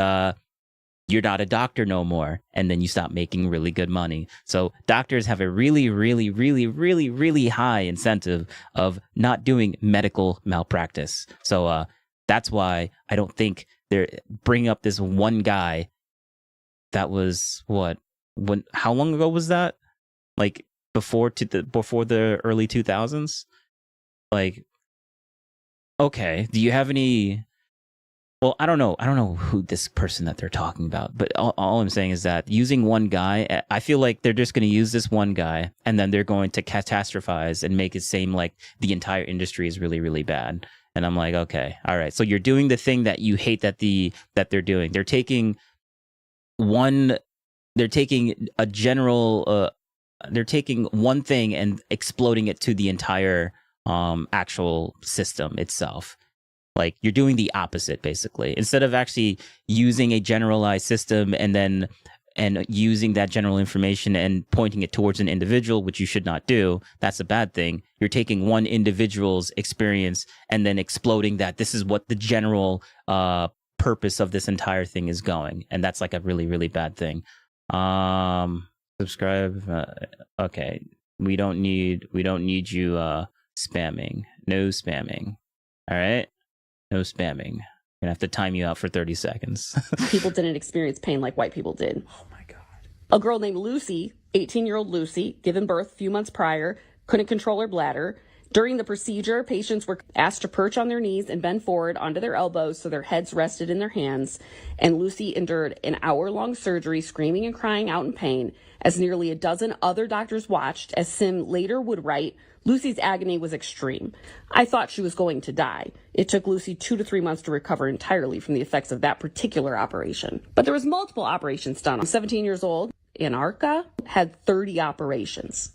you're not a doctor no more, and then you stop making really good money. So doctors have a really, really, really, really, really high incentive of not doing medical malpractice. So that's why I don't think they're bringing up this one guy that was how long ago was that? Like before the early 2000s? Like, okay, do you have any? Well, I don't know who this person that they're talking about, but all I'm saying is that using one guy, I feel like they're just going to use this one guy, and then they're going to catastrophize and make it seem like the entire industry is really, really bad. And I'm like, okay, all right. So you're doing the thing that you hate that they're doing. They're taking a general, they're taking one thing and exploding it to the entire actual system itself. Like, you're doing the opposite, basically. Instead of actually using a generalized system and using that general information and pointing it towards an individual, which you should not do, that's a bad thing. You're taking one individual's experience and then exploding that. This is what the general purpose of this entire thing is going. And that's like a really, really bad thing. Subscribe. Okay. We don't need you spamming. No spamming. All right. No spamming. I'm gonna have to time you out for 30 seconds. People didn't experience pain like white people did. Oh my God. A girl named Lucy, 18-year-old Lucy, given birth a few months prior, couldn't control her bladder. During the procedure, patients were asked to perch on their knees and bend forward onto their elbows so their heads rested in their hands. And Lucy endured an hour-long surgery, screaming and crying out in pain, as nearly a dozen other doctors watched. As Sim later would write, Lucy's agony was extreme. I thought she was going to die. It took Lucy 2 to 3 months to recover entirely from the effects of that particular operation. But there was multiple operations done. 17 years old, Anarka had 30 operations.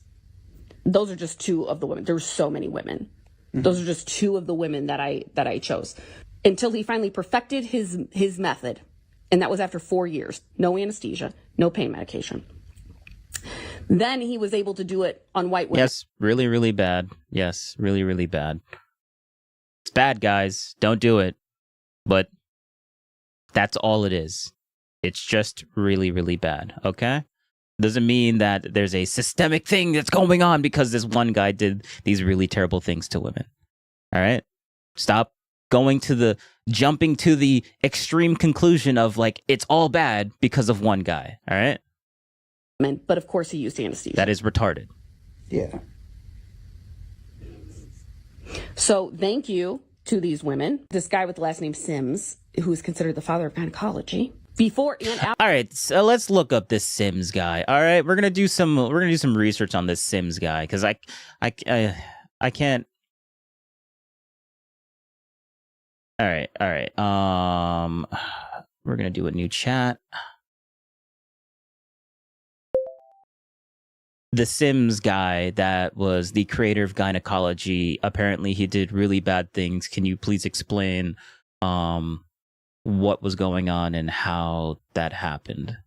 Those are just two of the women. There were so many women. Mm-hmm. Those are just two of the women that I chose. Until he finally perfected his method. And that was after 4 years. No anesthesia, no pain medication. Then he was able to do it on white women. Yes, really, really bad. Yes, really, really bad. It's bad, guys. Don't do it. But that's all it is. It's just really, really bad. Okay? Doesn't mean that there's a systemic thing that's going on because this one guy did these really terrible things to women. All right? Stop jumping to the extreme conclusion of like, it's all bad because of one guy. All right? But of course he used anesthesia. That is retarded. Yeah. So thank you to these women. This guy with the last name Sims, who is considered the father of gynecology. Before and after. All right, so let's look up this Sims guy. All right, we're gonna do some research on this Sims guy because I can't. All right. We're gonna do a new chat. The Sims guy that was the creator of gynecology, apparently he did really bad things. Can you please explain what was going on and how that happened?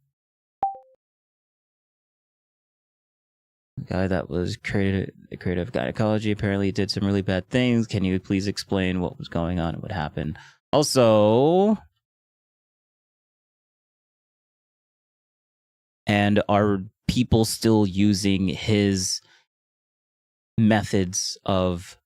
The guy that was creator of gynecology apparently did some really bad things. Can you please explain what was going on and what happened? Also, and are people still using his methods of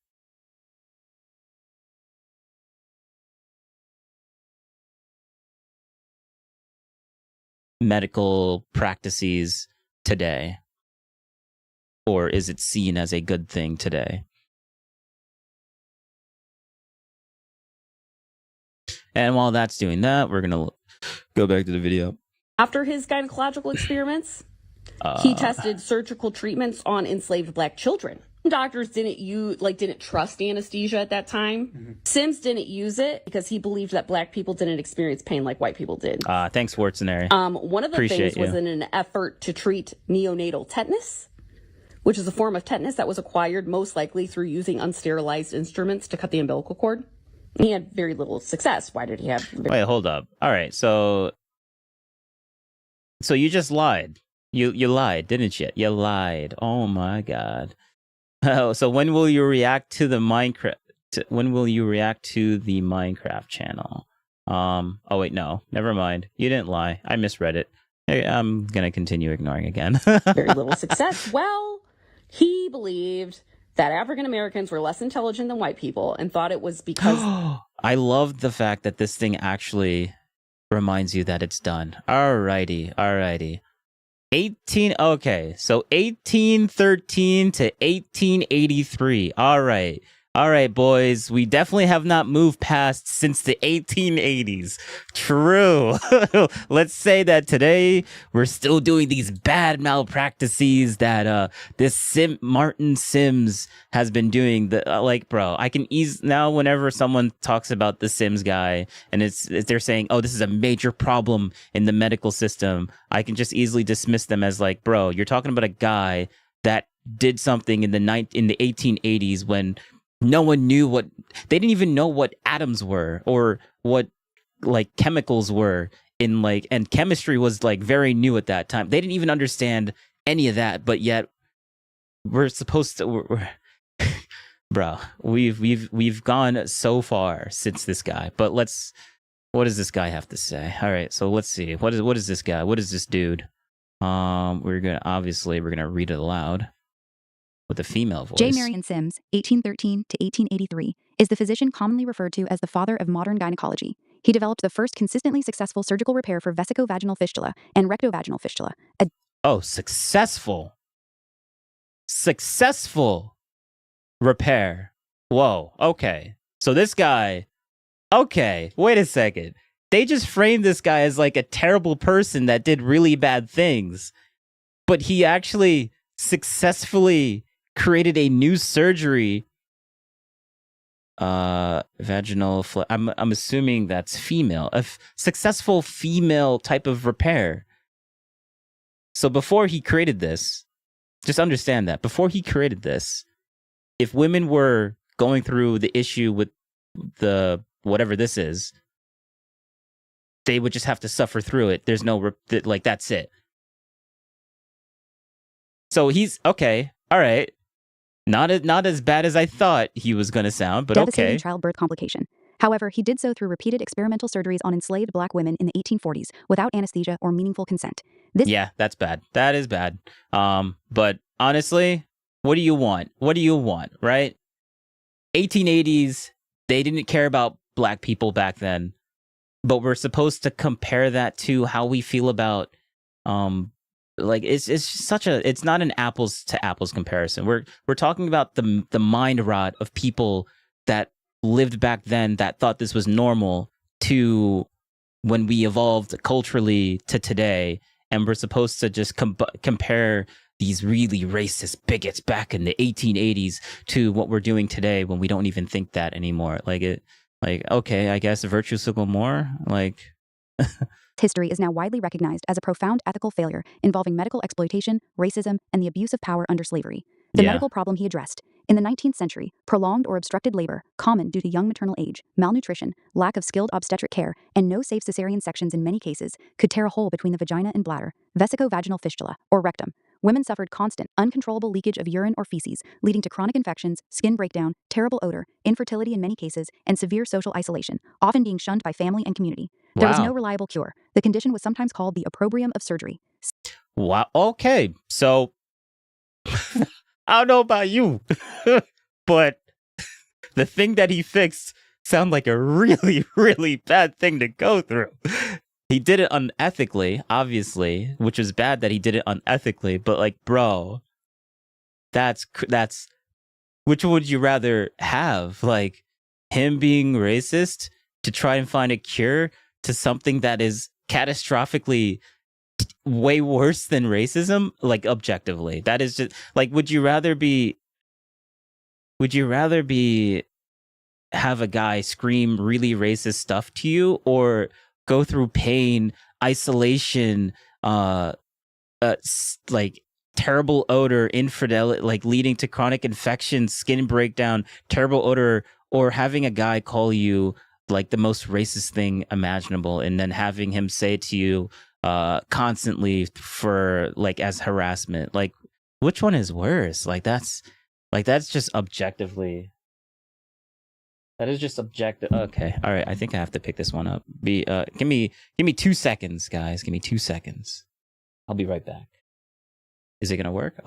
medical practices today? Or is it seen as a good thing today? And while that's doing that, we're going to go back to the video. After his gynecological experiments, He tested surgical treatments on enslaved black children. Doctors didn't trust anesthesia at that time. Sims didn't use it because he believed that black people didn't experience pain like white people did. Thanks, Schwarzenegger. One of the things was in an effort to treat neonatal tetanus, which is a form of tetanus that was acquired most likely through using unsterilized instruments to cut the umbilical cord. He had very little success. Why did he have... Wait, hold up. All right, so you just lied. You lied, didn't you? You lied. Oh my God. Oh, so when will you react to the Minecraft? When will you react to the Minecraft channel? Oh wait, no, never mind. You didn't lie. I misread it. I'm gonna continue ignoring again. Very little success. Well, he believed that African Americans were less intelligent than white people and thought it was because... I love the fact that this thing actually reminds you that it's done. Alrighty. 1813 to 1883. All right, boys. We definitely have not moved past since the 1880s. True. Let's say that today we're still doing these bad malpractices that this Martin Sims has been doing. Bro, I can now whenever someone talks about the Sims guy and they're saying, oh, this is a major problem in the medical system, I can just easily dismiss them as like, bro, you're talking about a guy that did something in the 1880s when no one knew they didn't even know what atoms were or what like chemicals were and chemistry was like very new at that time. They didn't even understand any of that, but yet we're supposed to, bro, we've gone so far since this guy, but what does this guy have to say? All right. So let's see. What is this guy? What is this dude? We're going to read it aloud. With a female voice. J. Marion Sims, 1813 to 1883, is the physician commonly referred to as the father of modern gynecology. He developed the first consistently successful surgical repair for vesicovaginal fistula and rectovaginal fistula. Successful repair. Whoa, okay. So this guy, okay, wait a second. They just framed this guy as like a terrible person that did really bad things. But he actually successfully created a new surgery, vaginal. I'm assuming that's female, a successful female type of repair. So before he created this, just understand that before he created this, if women were going through the issue with the whatever this is, they would just have to suffer through it. There's no that's it. So he's okay. All right. Not as bad as I thought he was going to sound, but devastating okay. childbirth complication. However, he did so through repeated experimental surgeries on enslaved black women in the 1840s without anesthesia or meaningful consent. Yeah, that's bad. That is bad. But honestly, what do you want? Right? 1880s, they didn't care about black people back then, but we're supposed to compare that to how we feel about it's not an apples to apples comparison. We're talking about the mind rot of people that lived back then that thought this was normal to when we evolved culturally to today, and we're supposed to just compare these really racist bigots back in the 1880s to what we're doing today when we don't even think that anymore. Okay, I guess virtue signal more History is now widely recognized as a profound ethical failure involving medical exploitation, racism, and the abuse of power under slavery. The medical problem he addressed. In the 19th century, prolonged or obstructed labor, common due to young maternal age, malnutrition, lack of skilled obstetric care, and no safe cesarean sections in many cases, could tear a hole between the vagina and bladder, vesicovaginal fistula, or rectum. Women suffered constant, uncontrollable leakage of urine or feces, leading to chronic infections, skin breakdown, terrible odor, infertility in many cases, and severe social isolation, often being shunned by family and community. There was no reliable cure. The condition was sometimes called the opprobrium of surgery. Wow. Okay. So, I don't know about you, but the thing that he fixed sounded like a really, really bad thing to go through. He did it unethically, obviously, which is bad that he did it unethically, but bro, that's which would you rather have? Him being racist to try and find a cure to something that is catastrophically way worse than racism, like objectively. That is just like, would you rather be have a guy scream really racist stuff to you, or go through pain, isolation, like terrible odor, infidelity, like leading to chronic infection, skin breakdown, terrible odor, or having a guy call you like the most racist thing imaginable, and then having him say to you constantly for like as harassment? Like, which one is worse? That's just objectively. That is just objective. Okay, all right. I think I have to pick this one up. Give me 2 seconds, guys. Give me 2 seconds. I'll be right back. Is it gonna work?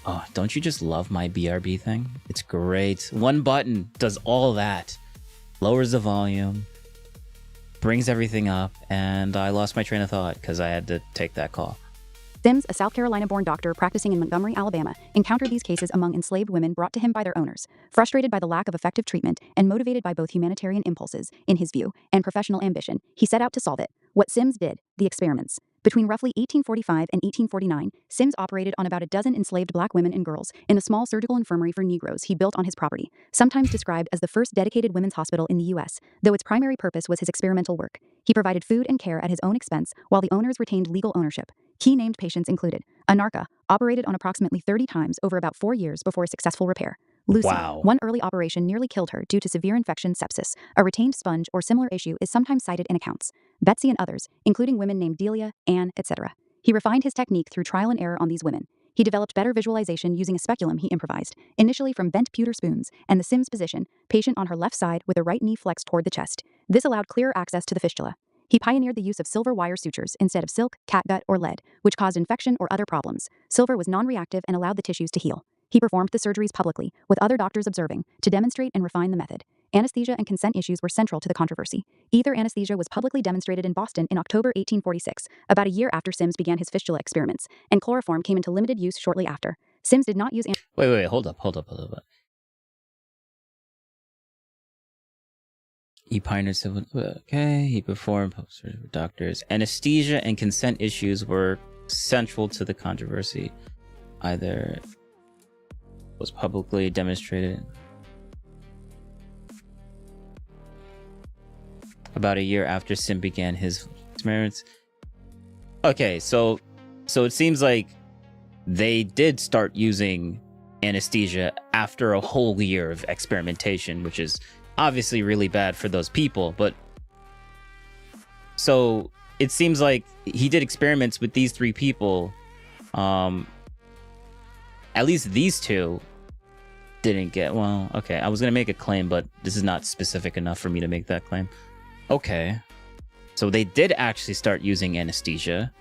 Oh, don't you just love my BRB thing? It's great. One button does all that. Lowers the volume, brings everything up, and I lost my train of thought because I had to take that call. Sims, a South Carolina-born doctor practicing in Montgomery, Alabama, encountered these cases among enslaved women brought to him by their owners. Frustrated by the lack of effective treatment and motivated by both humanitarian impulses, in his view, and professional ambition, he set out to solve it. What Sims did, the experiments. Between roughly 1845 and 1849, Sims operated on about a dozen enslaved black women and girls in a small surgical infirmary for Negroes he built on his property, sometimes described as the first dedicated women's hospital in the U.S., though its primary purpose was his experimental work. He provided food and care at his own expense, while the owners retained legal ownership. Key named patients included Anarcha, operated on approximately 30 times over about 4 years before a successful repair. Lucy, one early operation nearly killed her due to severe infection sepsis. A retained sponge or similar issue is sometimes cited in accounts. Betsy and others, including women named Delia, Anne, etc. He refined his technique through trial and error on these women. He developed better visualization using a speculum he improvised, initially from bent pewter spoons, and the Sims position, patient on her left side with her right knee flexed toward the chest. This allowed clearer access to the fistula. He pioneered the use of silver wire sutures instead of silk, catgut, or lead, which caused infection or other problems. Silver was non-reactive and allowed the tissues to heal. He performed the surgeries publicly, with other doctors observing, to demonstrate and refine the method. Anesthesia and consent issues were central to the controversy. Ether anesthesia was publicly demonstrated in Boston in October 1846, about a year after Sims began his fistula experiments, and chloroform came into limited use shortly after. Sims did not use... Wait, hold up. He pioneered civil... Okay, he performed post-surgery with doctors. Anesthesia and consent issues were central to the controversy. Either was publicly demonstrated about a year after Sim began his experiments. Okay, so it seems like they did start using anesthesia after a whole year of experimentation, which is obviously really bad for those people. But so it seems like he did experiments with these 3 people. At least these 2 didn't get... Well, okay, I was gonna make a claim, but this is not specific enough for me to make that claim. Okay, so they did actually start using anesthesia.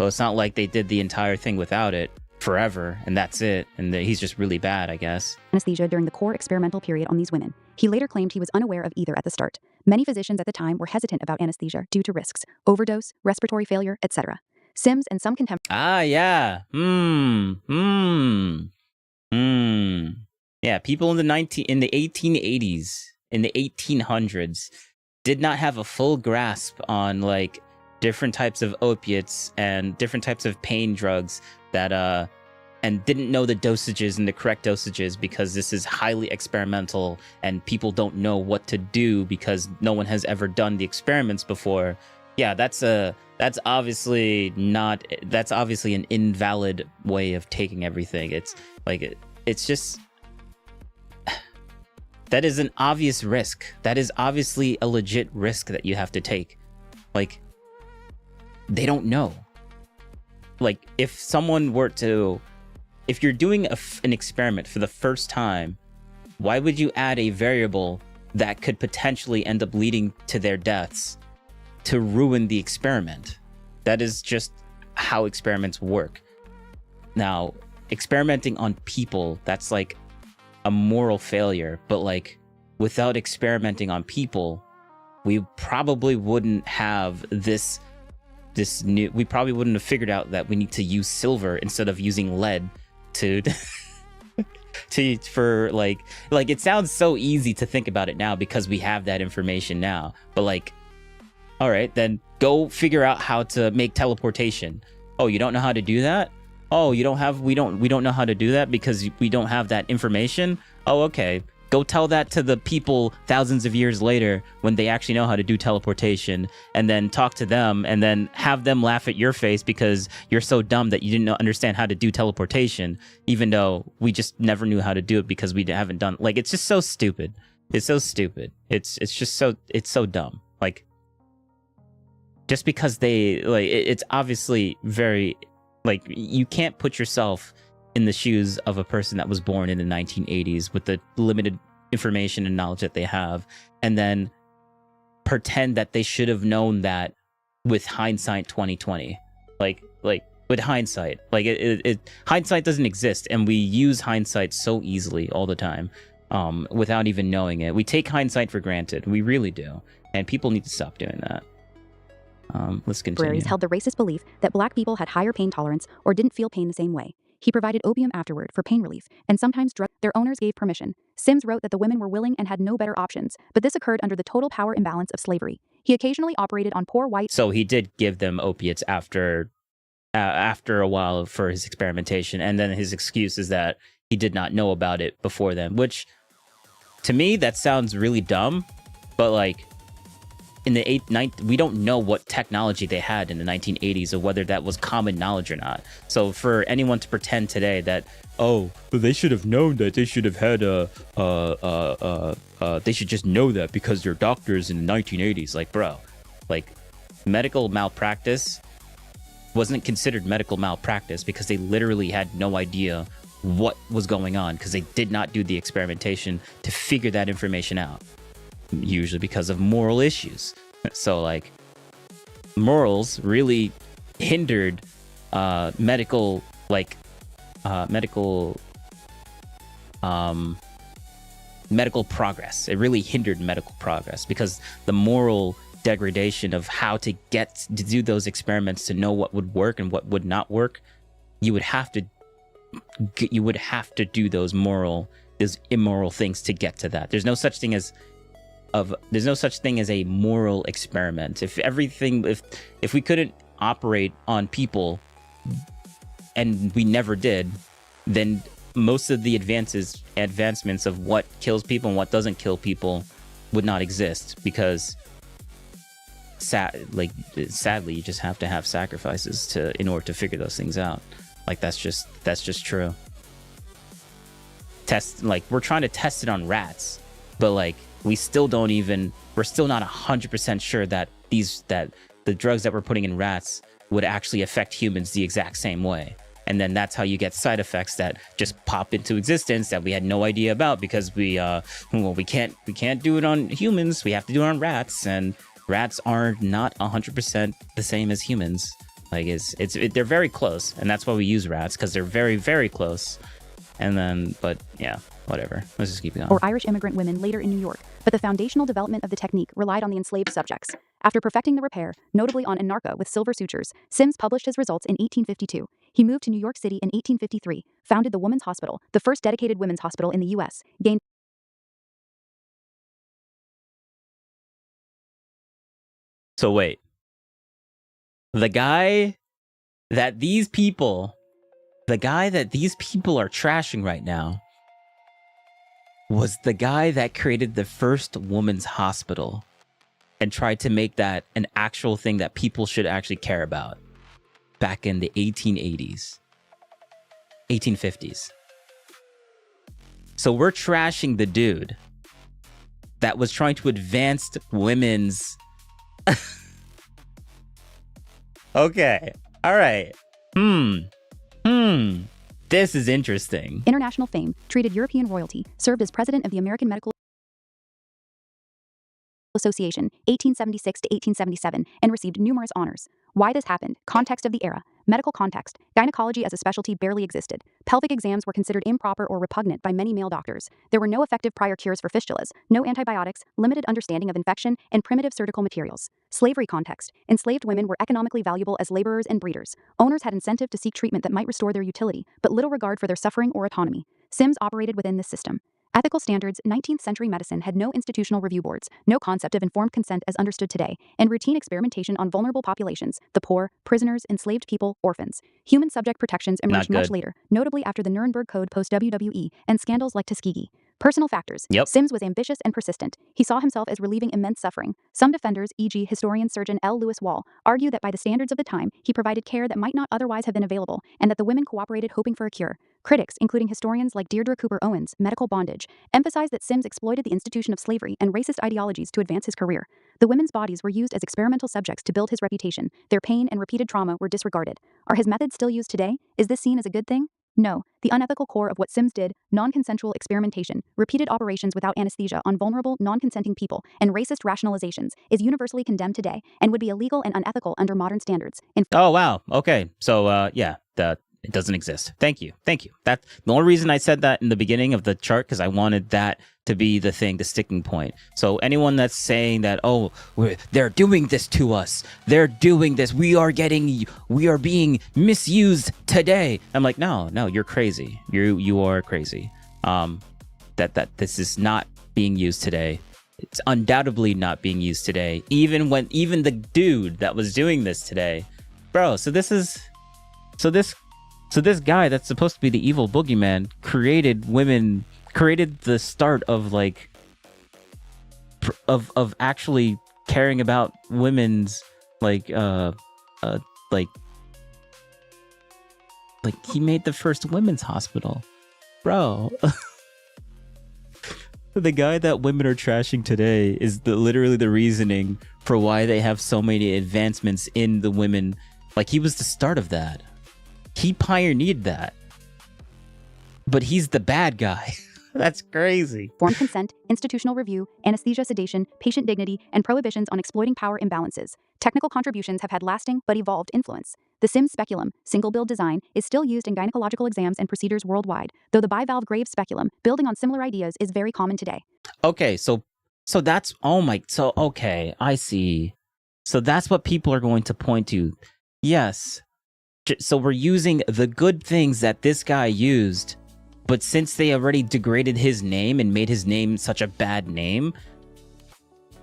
So it's not like they did the entire thing without it forever and that's it, and he's just really bad, I guess. Anesthesia during the core experimental period on these women. He later claimed he was unaware of either at the start. Many physicians at the time were hesitant about anesthesia due to risks, overdose, respiratory failure, etc. Sims and some contemporaries. Yeah. Yeah, people in the 1880s, in the 1800s, did not have a full grasp on like different types of opiates and different types of pain drugs that and didn't know the dosages and the correct dosages, because this is highly experimental and people don't know what to do because no one has ever done the experiments before. Yeah, that's obviously an invalid way of taking everything. It's like it's just that is an obvious risk. That is obviously a legit risk that you have to take. Like, they don't know. Like, if you're doing an experiment for the first time, why would you add a variable that could potentially end up leading to their deaths to ruin the experiment? That is just how experiments work. Now, experimenting on people, that's like a moral failure, but like without experimenting on people, we probably wouldn't have we probably wouldn't have figured out that we need to use silver instead of using lead to for like it sounds so easy to think about it now because we have that information now, but like, all right, then go figure out how to make teleportation. Oh, you don't know how to do that? Oh, we don't know how to do that because we don't have that information? Oh, okay. Go tell that to the people thousands of years later when they actually know how to do teleportation, and then talk to them and then have them laugh at your face because you're so dumb that you didn't understand how to do teleportation, even though we just never knew how to do it because we haven't done, like, it's just so stupid. It's so stupid. It's so dumb. Like, just because it's obviously very, like, you can't put yourself in the shoes of a person that was born in the 1980s with the limited information and knowledge that they have, and then pretend that they should have known that with hindsight 2020. Like with hindsight, like hindsight doesn't exist, and we use hindsight so easily all the time, without even knowing it. We take hindsight for granted. We really do, and people need to stop doing that. Let's continue. Held the racist belief that black people had higher pain tolerance or didn't feel pain the same way. He provided opium afterward for pain relief, and sometimes their owners gave permission. Sims wrote that the women were willing and had no better options, but this occurred under the total power imbalance of slavery. He occasionally operated on poor white... So he did give them opiates after a while for his experimentation, and then his excuse is that he did not know about it before then, which, to me, that sounds really dumb, but like, in the we don't know what technology they had in the 1980s or whether that was common knowledge or not. So for anyone to pretend today that, oh, but they should have known that, they should have had they should just know that because they're doctors in the 1980s. Like, bro, like, medical malpractice wasn't considered medical malpractice because they literally had no idea what was going on because they did not do the experimentation to figure that information out. Usually because of moral issues. So like, morals really hindered medical progress. It really hindered medical progress because the moral degradation of how to get to do those experiments to know what would work and what would not work, you would have to do those immoral things to get to that. There's no such thing as a moral experiment. If we couldn't operate on people, and we never did, then most of the advancements of what kills people and what doesn't kill people would not exist, because sadly you just have to have sacrifices in order to figure those things out. Like, that's just true. We're trying to test it on rats, but like, we're still not 100% sure that the drugs that we're putting in rats would actually affect humans the exact same way. And then that's how you get side effects that just pop into existence that we had no idea about because we can't do it on humans. We have to do it on rats, and rats are not 100% the same as humans. Like they're very close, and that's why we use rats, because they're very, very close. And then, but yeah, whatever. Let's just keep going. Or Irish immigrant women later in New York, but the foundational development of the technique relied on the enslaved subjects. After perfecting the repair, notably on Anarcha with silver sutures, Sims published his results in 1852. He moved to New York City in 1853, founded the Women's Hospital, the first dedicated women's hospital in the U.S., gained So wait. The guy that these people are trashing right now was the guy that created the first women's hospital and tried to make that an actual thing that people should actually care about back in the 1880s, 1850s. So we're trashing the dude that was trying to advance women's... Okay. All right. This is interesting. international fame, treated European royalty, served as president of the American Medical Association, 1876 to 1877, and received numerous honors. Why this happened, context of the era, medical context, gynecology as a specialty barely existed. Pelvic exams were considered improper or repugnant by many male doctors. There were no effective prior cures for fistulas, no antibiotics, limited understanding of infection, and primitive surgical materials. Slavery context, enslaved women were economically valuable as laborers and breeders. Owners had incentive to seek treatment that might restore their utility, but little regard for their suffering or autonomy. Sims operated within this system. Ethical standards, 19th century medicine had no institutional review boards, no concept of informed consent as understood today, and routine experimentation on vulnerable populations, the poor, prisoners, enslaved people, orphans. Human subject protections emerged much later, notably after the Nuremberg Code post-WWE and scandals like Tuskegee. Personal factors. Yep. Sims was ambitious and persistent. He saw himself as relieving immense suffering. Some defenders, e.g. historian surgeon L. Lewis Wall, argue that by the standards of the time, he provided care that might not otherwise have been available, and that the women cooperated hoping for a cure. Critics, including historians like Deirdre Cooper Owens, Medical Bondage, emphasize that Sims exploited the institution of slavery and racist ideologies to advance his career. The women's bodies were used as experimental subjects to build his reputation. Their pain and repeated trauma were disregarded. Are his methods still used today? Is this seen as a good thing? No, the unethical core of what Sims did, non-consensual experimentation, repeated operations without anesthesia on vulnerable, non-consenting people, and racist rationalizations, is universally condemned today and would be illegal and unethical under modern standards. Oh, wow. Okay. So, yeah, it doesn't exist. Thank you. That's the only reason I said that in the beginning of the chart, because I wanted that to be the thing, the sticking point. So anyone that's saying that, oh, they're doing this to us, they're doing this, we are being misused today. I'm like, no, you're crazy. You are crazy. That this is not being used today. It's undoubtedly not being used today. Even the dude that was doing this today, bro. So this guy that's supposed to be the evil boogeyman created the start of of actually caring about women's like he made the first women's hospital, bro. The guy that women are trashing today is literally the reasoning for why they have so many advancements in the women. Like, he was the start of that. He pioneered that. But he's the bad guy. That's crazy. Informed consent, institutional review, anesthesia sedation, patient dignity, and prohibitions on exploiting power imbalances. Technical contributions have had lasting but evolved influence. The Sims speculum, single build design, is still used in gynecological exams and procedures worldwide, though the bivalve Graves speculum, building on similar ideas, is very common today. Okay, so that's, okay, I see. So that's what people are going to point to. Yes. So we're using the good things that this guy used, but since they already degraded his name and made his name such a bad name,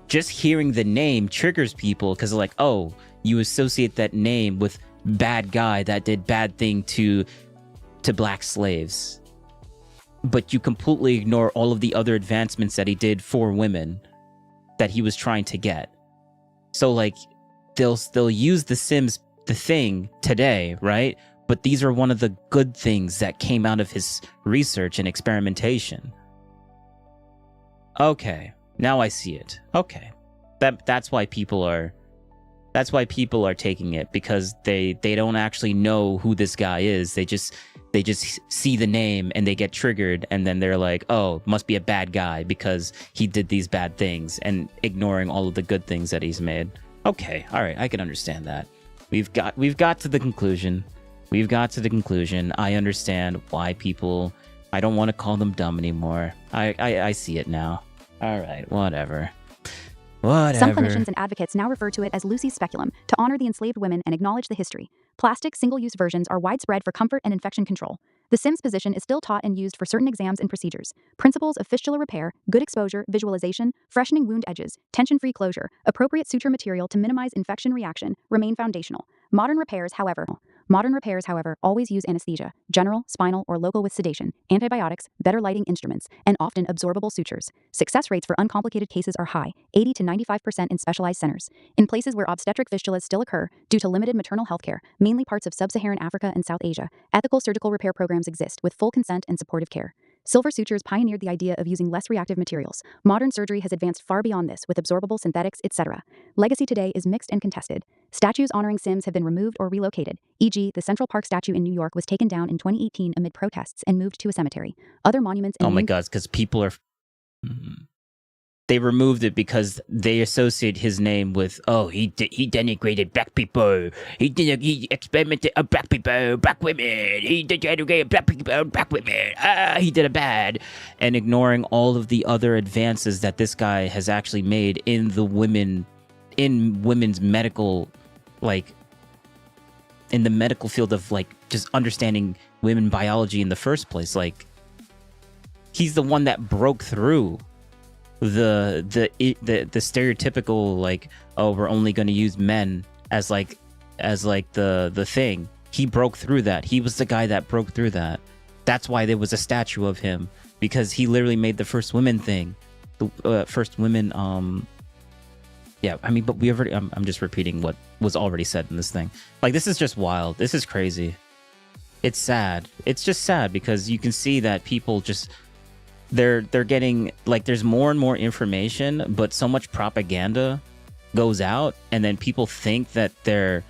just hearing the name triggers people because they're like, oh, you associate that name with bad guy that did bad thing to black slaves. But you completely ignore all of the other advancements that he did for women that he was trying to get. So like they'll use the Sims the thing today, right? But these are one of the good things that came out of his research and experimentation. Okay, now I see it. Okay. That's why people are taking it, because they don't actually know who this guy is. They just see the name and they get triggered, and then they're like, oh, must be a bad guy because he did these bad things, and ignoring all of the good things that he's made. Okay, all right, I can understand that. we've got to the conclusion. We've got to the conclusion. I understand why people. I don't want to call them dumb anymore. I see it now. All right, whatever. Some clinicians and advocates now refer to it as Lucy's speculum to honor the enslaved women and acknowledge the history. Plastic, single-use versions are widespread for comfort and infection control. The Sims position is still taught and used for certain exams and procedures. Principles of fistula repair, good exposure, visualization, freshening wound edges, tension-free closure, appropriate suture material to minimize infection reaction remain foundational. Modern repairs, however, always use anesthesia, general, spinal, or local with sedation, antibiotics, better lighting instruments, and often absorbable sutures. Success rates for uncomplicated cases are high, 80 to 95% in specialized centers. In places where obstetric fistulas still occur due to limited maternal health care, mainly parts of sub-Saharan Africa and South Asia, ethical surgical repair programs exist with full consent and supportive care. Silver sutures pioneered the idea of using less reactive materials. Modern surgery has advanced far beyond this with absorbable synthetics, etc. Legacy today is mixed and contested. Statues honoring Sims have been removed or relocated. E.g., the Central Park statue in New York was taken down in 2018 amid protests and moved to a cemetery. Other monuments in oh my god, because people are. They removed it because they associate his name with, oh, he denigrated black people. He experimented on black people, black women. He denigrated black people, black women. He did a bad. And ignoring all of the other advances that this guy has actually made in women's medical, like, in the medical field of, like, just understanding women biology in the first place. Like, he's the one that broke through the stereotypical, like, oh, we're only going to use men as the thing. He broke through that. He was the guy that broke through that. That's why there was a statue of him, because he literally made the first women thing, the first women. Yeah, I mean, but we already. I'm just repeating what was already said in this thing. Like, this is just wild. This is crazy. It's sad. It's just sad because you can see that people just. They're getting, like, there's more and more information, but so much propaganda goes out, and then people think that they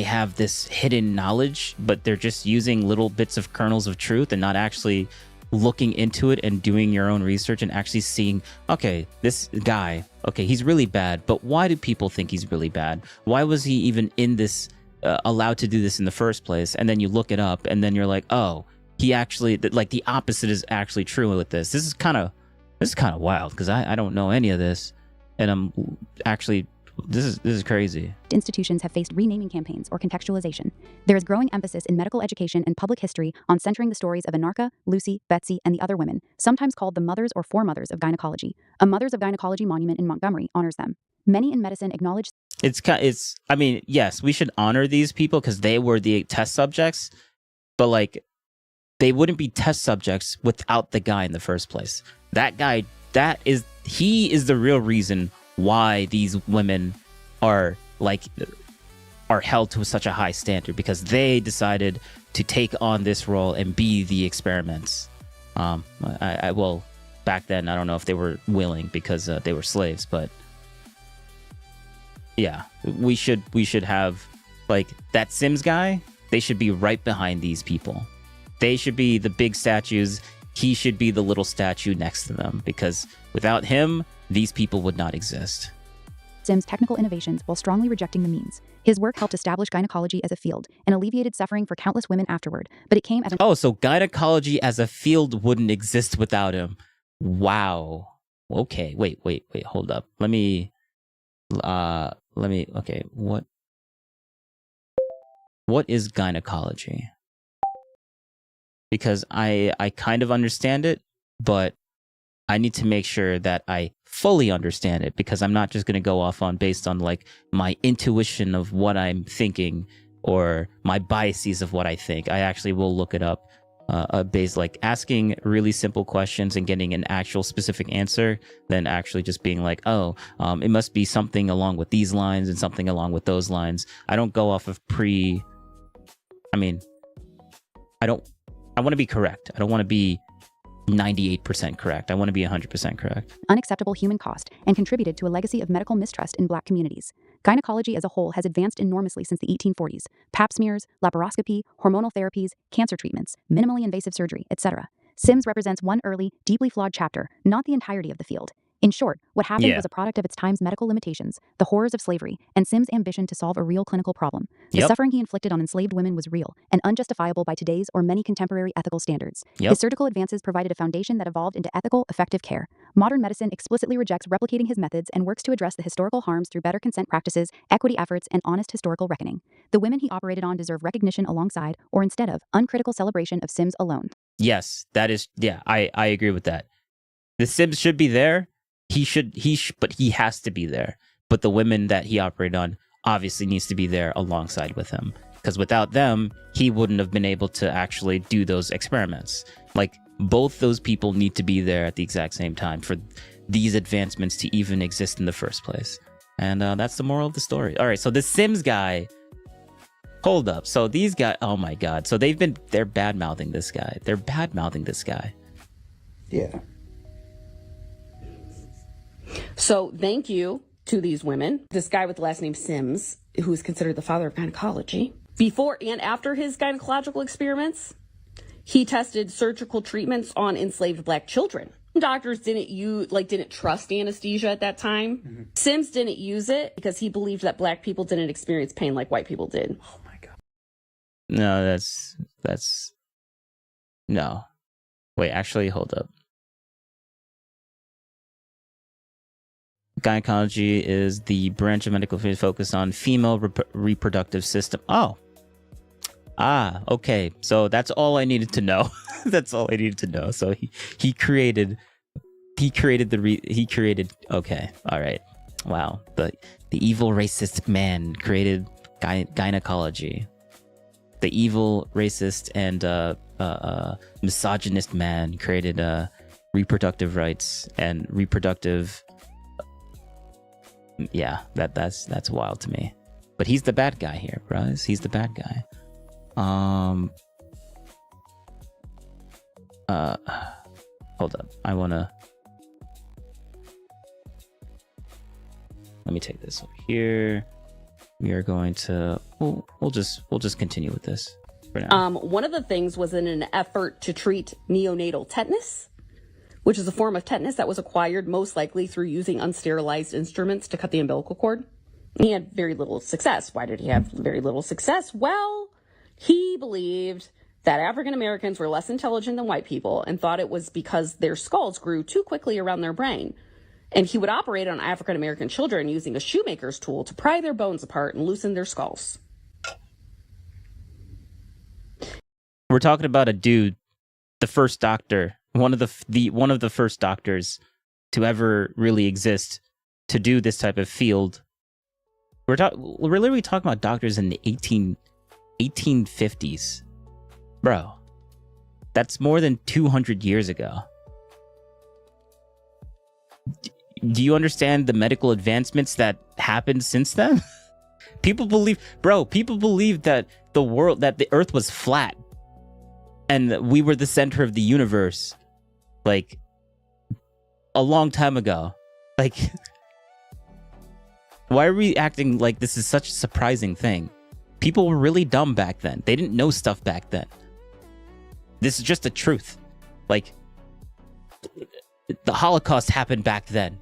have this hidden knowledge, but they're just using little bits of kernels of truth and not actually looking into it and doing your own research and actually seeing, okay, this guy, okay, he's really bad, but why do people think he's really bad? Why was he even in this, allowed to do this in the first place? And then you look it up, and then you're like, oh, he actually, like, the opposite is actually true with this. This is kind of wild because I don't know any of this, and I'm actually, this is crazy. Institutions have faced renaming campaigns or contextualization. There is growing emphasis in medical education and public history on centering the stories of Anarcha, Lucy, Betsy, and the other women, sometimes called the mothers or foremothers of gynecology. A Mothers of Gynecology monument in Montgomery honors them. Many in medicine acknowledge. I mean, yes, we should honor these people because they were the test subjects, but, like, they wouldn't be test subjects without the guy in the first place. That guy, he is the real reason why these women are held to such a high standard, because they decided to take on this role and be the experiments. Well, back then, I don't know if they were willing because they were slaves, but yeah, we should have, like, that Sims guy. They should be right behind these people. They should be the big statues. He should be the little statue next to them, because without him, these people would not exist. Sims' technical innovations while strongly rejecting the means. His work helped establish gynecology as a field and alleviated suffering for countless women afterward, but it came at an... Oh, so gynecology as a field wouldn't exist without him. Wow. Okay, wait, hold up. Let me, okay, what is gynecology? Because I kind of understand it, but I need to make sure that I fully understand it, because I'm not just going to go off based on, like, my intuition of what I'm thinking or my biases of what I think. I actually will look it up, based, like, asking really simple questions and getting an actual specific answer, than actually just being like, oh, it must be something along with these lines and something along with those lines. I don't go off of I want to be correct. I don't want to be 98% correct. I want to be 100% correct. Unacceptable human cost and contributed to a legacy of medical mistrust in Black communities. Gynecology as a whole has advanced enormously since the 1840s. Pap smears, laparoscopy, hormonal therapies, cancer treatments, minimally invasive surgery, etc. Sims represents one early, deeply flawed chapter, not the entirety of the field. In short, what happened Yeah. was a product of its time's medical limitations, the horrors of slavery, and Sim's ambition to solve a real clinical problem. The Yep. suffering he inflicted on enslaved women was real and unjustifiable by today's or many contemporary ethical standards. Yep. His surgical advances provided a foundation that evolved into ethical, effective care. Modern medicine explicitly rejects replicating his methods and works to address the historical harms through better consent practices, equity efforts, and honest historical reckoning. The women he operated on deserve recognition alongside, or instead of, uncritical celebration of Sims alone. Yes, that is. Yeah, I agree with that. The Sims should be there. But he has to be there. But the women that he operated on obviously needs to be there alongside with him, because without them, he wouldn't have been able to actually do those experiments. Like, both those people need to be there at the exact same time for these advancements to even exist in the first place. And that's the moral of the story. All right, so the Sims guy. Hold up. So these guys, oh my God. So they're bad-mouthing this guy. They're bad-mouthing this guy. Yeah. So thank you to these women. This guy with the last name Sims, who is considered the father of gynecology. Before and after his gynecological experiments, he tested surgical treatments on enslaved black children. Doctors didn't trust anesthesia at that time. Mm-hmm. Sims didn't use it because he believed that black people didn't experience pain like white people did. Oh my God. No, that's no. Wait, actually, hold up. Gynecology is the branch of medical field focused on female reproductive system. Okay. So that's all I needed to know. That's all I needed to know. So he created. Okay. All right. Wow. The evil racist man created gynecology. The evil racist and misogynist man created reproductive rights and reproductive. Yeah, that's wild to me. But he's the bad guy here, bros. He's the bad guy. Hold up. Let me take this over here. We are going to we'll just continue with this for now. One of the things was in an effort to treat neonatal tetanus, which is a form of tetanus that was acquired most likely through using unsterilized instruments to cut the umbilical cord. He had very little success. Why did he have very little success? Well, he believed that African Americans were less intelligent than white people and thought it was because their skulls grew too quickly around their brain. And he would operate on African American children using a shoemaker's tool to pry their bones apart and loosen their skulls. We're talking about a dude, the first doctor, one of the first doctors to ever really exist to do this type of field. We're literally talking about doctors in the 1850s. Bro, that's more than 200 years ago. Do you understand the medical advancements that happened since then? People believe that the earth was flat and that we were the center of the universe, like, a long time ago. Like, why are we acting like this is such a surprising thing? People were really dumb back then. They didn't know stuff back then. This is just the truth. Like, the Holocaust happened back then.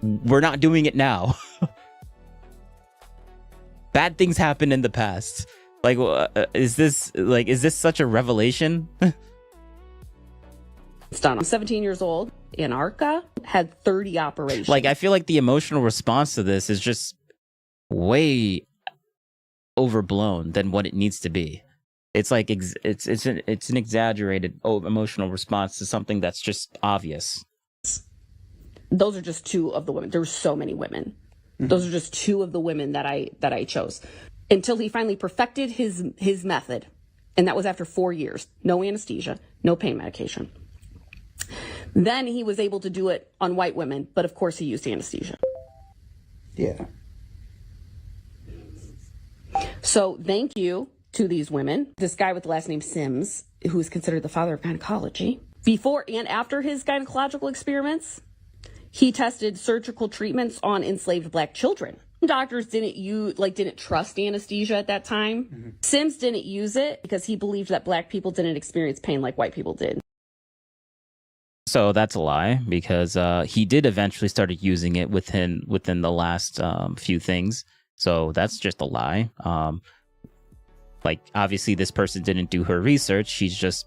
We're not doing it now. Bad things happened in the past. Like, is this such a revelation? It's done. I'm 17 years old. Anarcha had 30 operations. Like, I feel like the emotional response to this is just way overblown than what it needs to be. It's like it's an exaggerated emotional response to something that's just obvious. Those are just two of the women. There's so many women. Mm-hmm. Those are just two of the women that I chose. Until he finally perfected his method. And that was after 4 years. No anesthesia, no pain medication. Then he was able to do it on white women, but of course he used anesthesia. Yeah. So thank you to these women. This guy with the last name Sims, who is considered the father of gynecology. Before and after his gynecological experiments, he tested surgical treatments on enslaved black children. Doctors didn't trust anesthesia at that time. Mm-hmm. Sims didn't use it because he believed that black people didn't experience pain like white people did. So that's a lie, because he did eventually started using it within the last few things. So that's just a lie. Like, obviously this person didn't do her research. She's just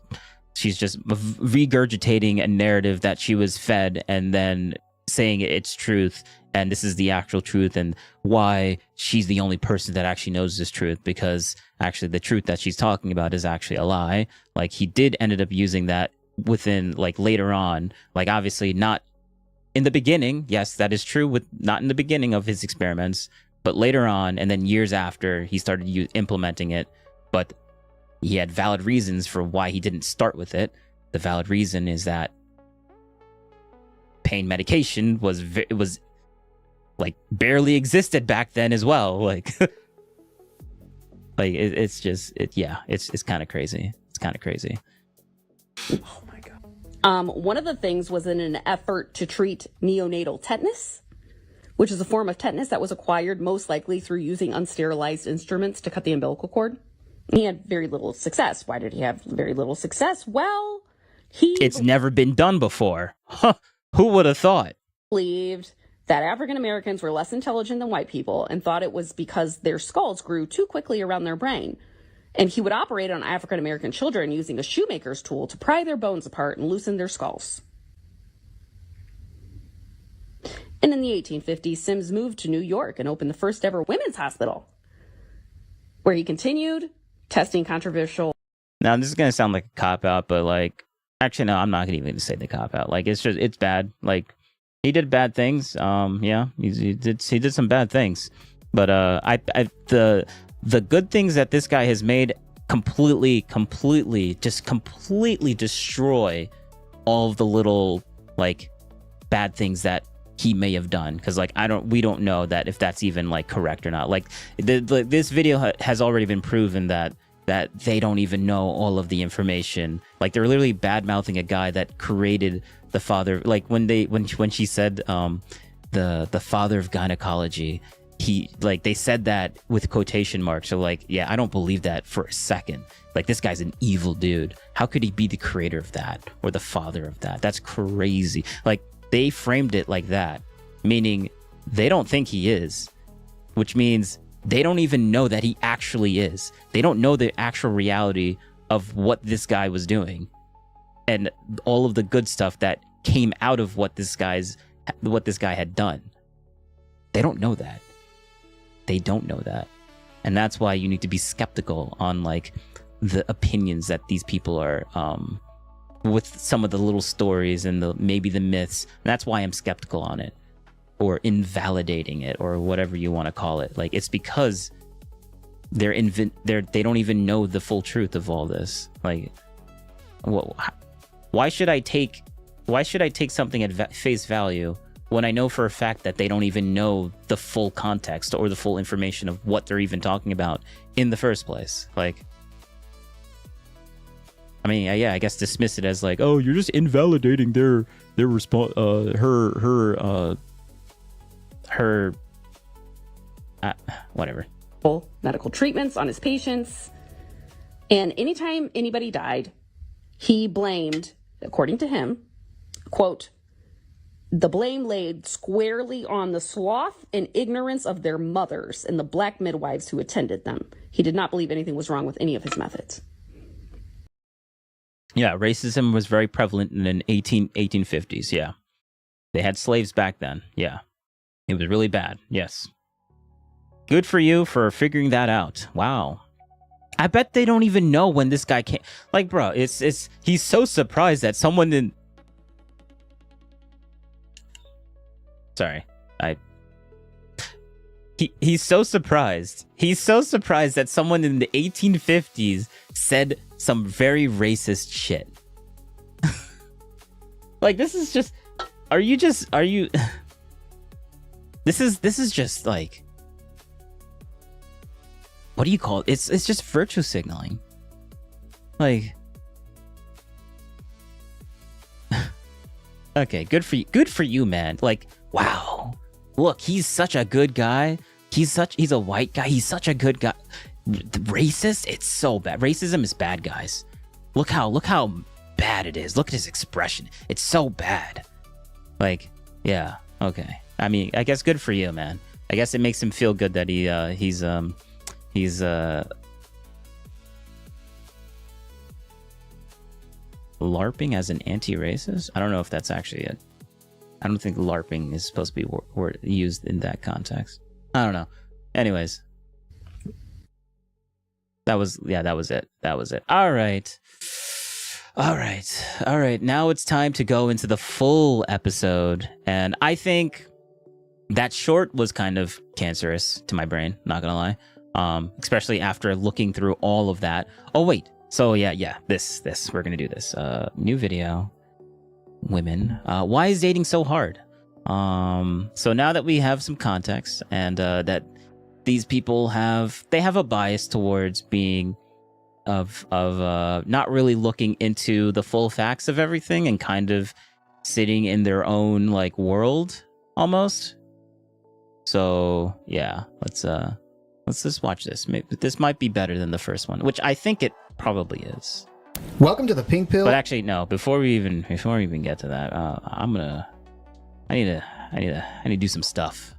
regurgitating a narrative that she was fed and then saying it's truth, and this is the actual truth, and why she's the only person that actually knows this truth, because actually the truth that she's talking about is actually a lie. Like, he did ended up using that within, like, later on, like, obviously not in the beginning. Yes, that is true, with not in the beginning of his experiments, but later on, and then years after he started implementing it. But he had valid reasons for why he didn't start with it. The valid reason is that pain medication was like barely existed back then as well. Like, it's kind of crazy. It's kind of crazy. Oh my God. One of the things was in an effort to treat neonatal tetanus, which is a form of tetanus that was acquired most likely through using unsterilized instruments to cut the umbilical cord. He had very little success. Why did he have very little success? Well, it's never been done before. Huh. Who would have thought? Believed that African Americans were less intelligent than white people and thought it was because their skulls grew too quickly around their brain. And he would operate on African American children using a shoemaker's tool to pry their bones apart and loosen their skulls. And in the 1850s, Sims moved to New York and opened the first ever women's hospital, where he continued testing controversial. Now, this is going to sound like a cop-out, but, like, actually, no, I'm not even going to say the cop-out. Like, it's bad. Like, he did bad things. Yeah, he did some bad things. But the good things that this guy has made completely destroy all of the little, like, bad things that he may have done, because, like, we don't know that if that's even, like, correct or not. Like, this video has already been proven that they don't even know all of the information. Like, they're literally bad mouthing a guy that created the father. Like, when she said the father of gynecology, they said that with quotation marks. So, like, yeah, I don't believe that for a second. Like, this guy's an evil dude. How could he be the creator of that or the father of that? That's crazy. Like, they framed it like that, meaning they don't think he is, which means they don't even know that he actually is. They don't know the actual reality of what this guy was doing and all of the good stuff that came out of what this guy had done. They don't know that. They don't know that. And that's why you need to be skeptical on, like, the opinions that these people are, with some of the little stories and maybe the myths. And that's why I'm skeptical on it, or invalidating it, or whatever you want to call it. Like, it's because they don't even know the full truth of all this. Like, why should I take something at face value when I know for a fact that they don't even know the full context or the full information of what they're even talking about in the first place? Like, I mean, yeah, I guess dismiss it as like, oh, you're just invalidating their response, whatever. Medical treatments on his patients. And anytime anybody died, he blamed, according to him, quote, the blame laid squarely on the sloth and ignorance of their mothers and the black midwives who attended them. He did not believe anything was wrong with any of his methods. Yeah, racism was very prevalent in the 1850s, yeah. They had slaves back then, yeah. It was really bad, yes. Good for you for figuring that out. Wow. I bet they don't even know when this guy came. Like, bro, he's so surprised that someone in... Sorry, He's so surprised. He's so surprised that someone in the 1850s said some very racist shit. Like, this is just... This is just like... What do you call it? It's just virtue signaling. Like... Okay, good for you, man. Like, wow. Look, he's such a good guy. He's a white guy. He's such a good guy. Racist? It's so bad. Racism is bad, guys. Look how bad it is. Look at his expression. It's so bad. Like, yeah, okay. I mean, I guess good for you, man. I guess it makes him feel good that he's LARPing as an anti-racist. I don't know if that's actually it. I don't think LARPing is supposed to be used in that context. I don't know. Anyways, that was it. All right. Now it's time to go into the full episode, and I think that short was kind of cancerous to my brain, not gonna lie. Especially after looking through all of that. Oh wait, so yeah, this we're gonna do this. New video, women. Why is dating so hard? So now that we have some context, and that these people have a bias towards being of not really looking into the full facts of everything and kind of sitting in their own like world almost. So yeah, let's just watch this. Maybe this might be better than the first one, which I think it probably is. Welcome to the Pink Pill. But actually, no. Before we even get to that, I need to do some stuff.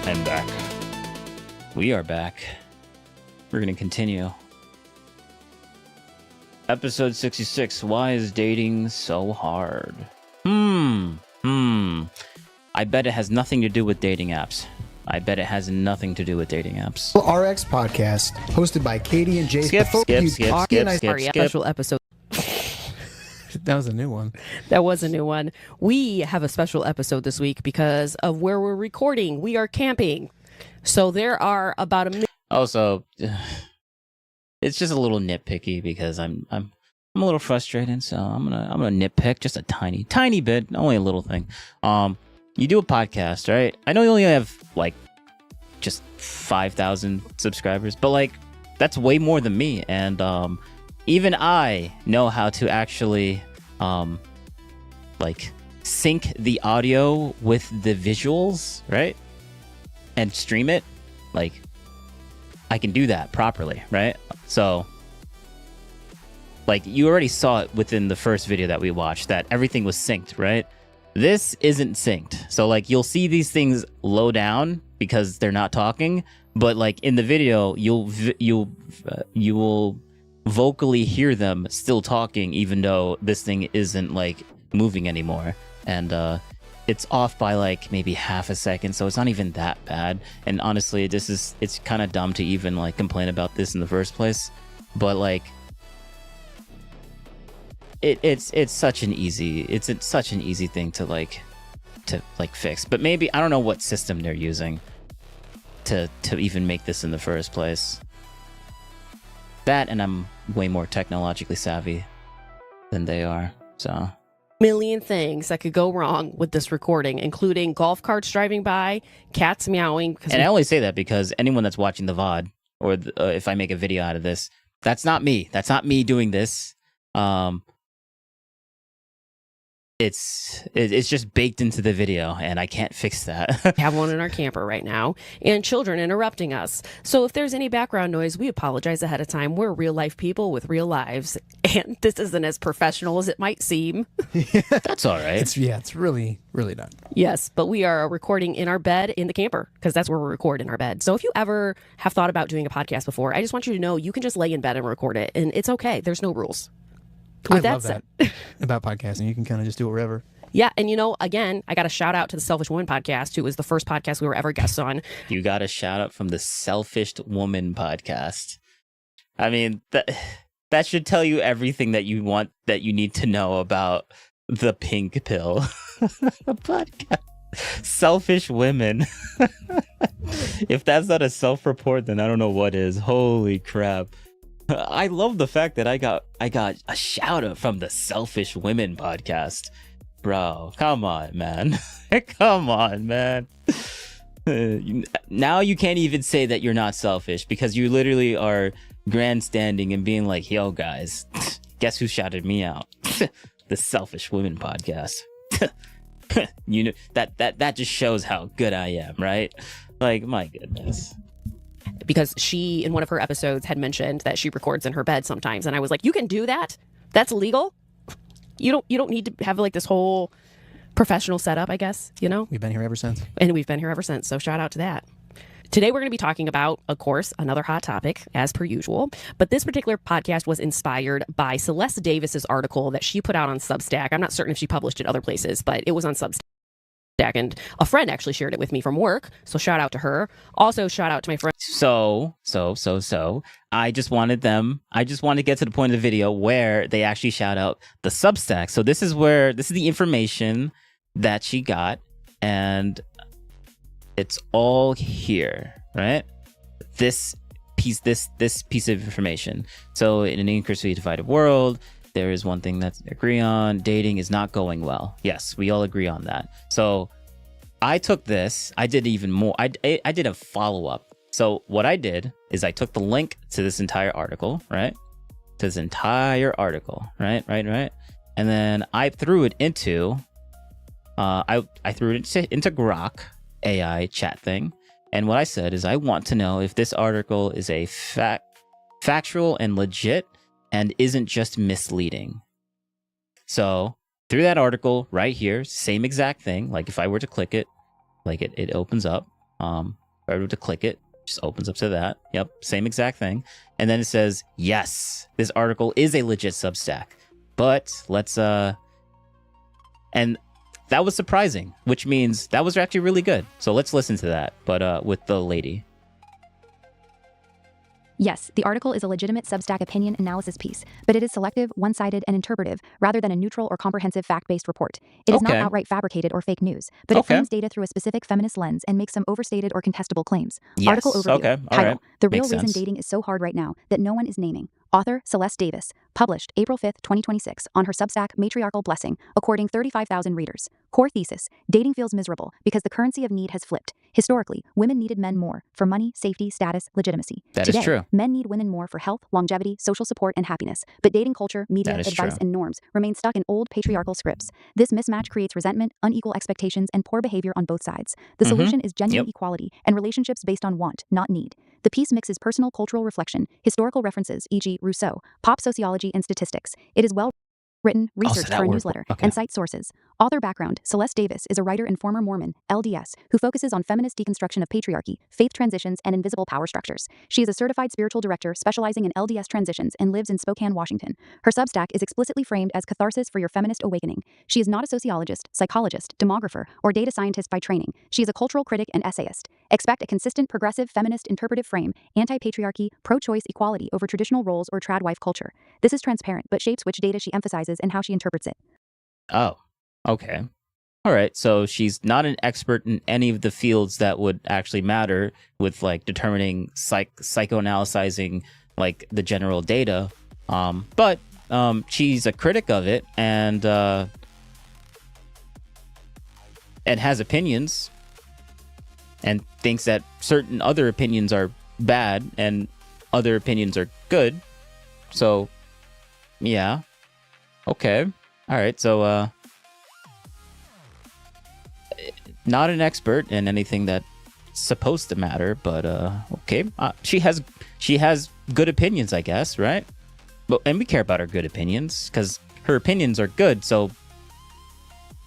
I'm back. We are back. We're going to continue. Episode 66. Why is dating so hard? I bet it has nothing to do with dating apps. I bet it has nothing to do with dating apps. RX podcast hosted by Katie and Jay. Skip. Special episode. That was a new one. That was a new one. We have a special episode this week because of where we're recording. We are camping. So there are about a million. Also, it's just a little nitpicky because I'm a little frustrated, so I'm gonna nitpick just a tiny bit, only a little thing. You do a podcast, right? I know you only have like just 5,000 subscribers, but like that's way more than me, and even I know how to actually like sync the audio with the visuals, right? And stream it. Like I can do that properly, right? So like you already saw it within the first video that we watched that everything was synced, right? This isn't synced. So like you'll see these things low down because they're not talking, but like in the video you will vocally hear them still talking even though this thing isn't like moving anymore, and it's off by like maybe half a second, so it's not even that bad. And honestly, it's kind of dumb to even like complain about this in the first place, but like it's such an easy thing to fix. But maybe I don't know what system they're using to even make this in the first place. That, and I'm way more technologically savvy than they are, so Million things that could go wrong with this recording, including golf carts driving by, cats meowing. And I only say that because anyone that's watching the VOD, or if I make a video out of this, that's not me. That's not me doing this. It's just baked into the video, and I can't fix that. We have one in our camper right now, and children interrupting us. So if there's any background noise, we apologize ahead of time. We're real life people with real lives, and this isn't as professional as it might seem. That's all right. It's really, really not. Yes, but we are recording in our bed in the camper because that's where we record, in our bed. So if you ever have thought about doing a podcast before, I just want you to know you can just lay in bed and record it, and it's okay. There's no rules. I love that about podcasting. You can kind of just do it wherever. Yeah, and again, I got a shout out to the Selfish Woman podcast, who was the first podcast we were ever guests on. You got a shout out from the Selfish Woman podcast. I mean, that should tell you everything that you need to know about the Pinkpill podcast. Selfish women. If that's not a self-report, then I don't know what is. Holy crap. I love the fact that I got a shout out from the Selfish Women podcast. Bro, come on, man. Come on, man. Now you can't even say that you're not selfish because you literally are grandstanding and being like, yo, guys, guess who shouted me out? The Selfish Women podcast. You know, that just shows how good I am, right? Like, my goodness. Because she, in one of her episodes, had mentioned that she records in her bed sometimes, and I was like, you can do that? That's illegal? You don't need to have like this whole professional setup, I guess, We've been here ever since. And we've been here ever since, so shout out to that. Today we're going to be talking about, of course, another hot topic, as per usual. But this particular podcast was inspired by Celeste Davis's article that she put out on Substack. I'm not certain if she published it other places, but it was on Substack. And a friend actually shared it with me from work, so shout out to her. Also, shout out to my friend. So, I just wanted to get to the point of the video where they actually shout out the Substack. So this is the information that she got, and it's all here, right? This piece of information. So in an increasingly divided world, there is one thing that agree on: dating is not going well. Yes, we all agree on that. So I took this, I did even more. I did a follow-up. So what I did is I took the link to this entire article, right? To this entire article, right? And then I threw it into, I threw it into Grok AI chat thing. And what I said is I want to know if this article is a factual and legit and isn't just misleading. So through that article right here, same exact thing. Like if I were to click it, like it opens up, If I were to click it, just opens up to that. Yep, same exact thing. And then it says, yes, this article is a legit Substack. But let's and that was surprising, which means that was actually really good. So let's listen to that, but with the lady. Yes, the article is a legitimate Substack opinion analysis piece, but it is selective, one-sided, and interpretive, rather than a neutral or comprehensive fact-based report. It is not outright fabricated or fake news, but it frames data through a specific feminist lens and makes some overstated or contestable claims. Yes. Article overview. Okay. All Title. right. The real Makes reason sense. dating is so hard right now that no one is naming. Author Celeste Davis. Published April 5th, 2026 on her Substack Matriarchal Blessing, according 35,000 readers. Core thesis. Dating feels miserable because the currency of need has flipped. Historically, women needed men more for money, safety, status, legitimacy. That is Today, true. men need women more for health, longevity, social support, and happiness. But dating culture, media, That is advice, true. and norms remain stuck in old patriarchal scripts. This mismatch creates resentment, unequal expectations, and poor behavior on both sides. The solution is genuine equality and relationships based on want, not need. The piece mixes personal cultural reflection, historical references, e.g., Rousseau, pop sociology, and statistics. It is well written, researched that for a worked. newsletter, Okay. and cite sources. Author background. Celeste Davis is a writer and former Mormon, LDS, who focuses on feminist deconstruction of patriarchy, faith transitions, and invisible power structures. She is a certified spiritual director specializing in LDS transitions and lives in Spokane, Washington. Her Substack is explicitly framed as catharsis for your feminist awakening. She is not a sociologist, psychologist, demographer, or data scientist by training. She is a cultural critic and essayist. Expect a consistent, progressive, feminist, interpretive frame, anti-patriarchy, pro-choice equality over traditional roles or trad wife culture. This is transparent, but shapes which data she emphasizes and how she interprets it. Oh, okay. All right. So she's not an expert in any of the fields that would actually matter with like determining psychoanalyzing like the general data. But she's a critic of it and has opinions and thinks that certain other opinions are bad and other opinions are good. So, yeah. Okay. All right. So, not an expert in anything that's supposed to matter, but okay. She has good opinions, I guess, right? But and we care about her good opinions because her opinions are good. So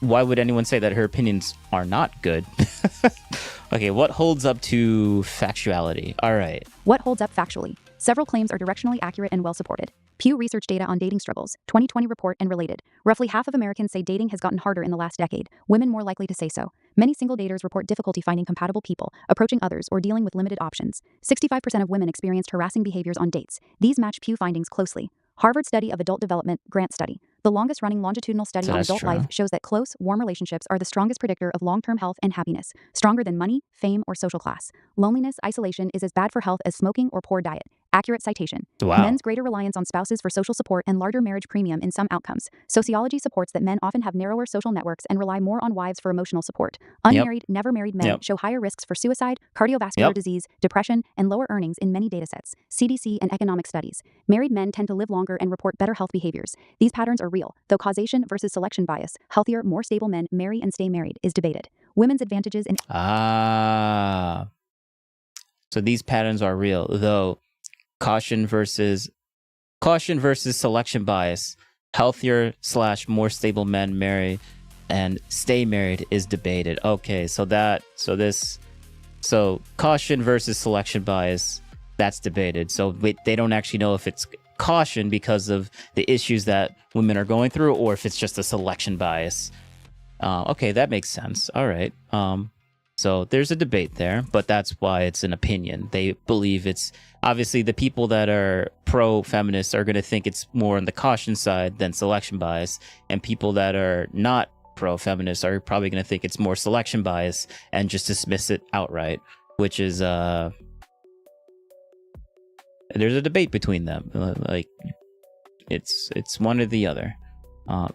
why would anyone say that her opinions are not good? Okay, what holds up to factuality? All right. What holds up factually? Several claims are directionally accurate and well supported. Pew Research data on dating struggles, 2020 report and related. Roughly half of Americans say dating has gotten harder in the last decade, women more likely to say so. Many single daters report difficulty finding compatible people, approaching others, or dealing with limited options. 65% of women experienced harassing behaviors on dates. These match Pew findings closely. Harvard Study of Adult Development, Grant Study. The longest-running longitudinal study So on that's adult true. life shows that close, warm relationships are the strongest predictor of long-term health and happiness, stronger than money, fame, or social class. Loneliness, isolation is as bad for health as smoking or poor diet. Accurate citation. Wow. Men's greater reliance on spouses for social support and larger marriage premium in some outcomes. Sociology supports that men often have narrower social networks and rely more on wives for emotional support. Unmarried, never married men show higher risks for suicide, cardiovascular disease, depression, and lower earnings in many datasets. CDC and economic studies. Married men tend to live longer and report better health behaviors. These patterns are real, though causation versus selection bias, healthier, more stable men marry and stay married, is debated. Women's advantages in So these patterns are real, though caution versus selection bias, healthier / more stable men marry and stay married is debated. Okay, so caution versus selection bias, that's debated. So they don't actually know if it's caution because of the issues that women are going through or if it's just a selection bias. Okay, that makes sense. All right. So there's a debate there, but that's why it's an opinion. They believe it's obviously the people that are pro-feminist are going to think it's more on the caution side than selection bias, and people that are not pro-feminist are probably going to think it's more selection bias and just dismiss it outright, which is there's a debate between them. Like it's one or the other.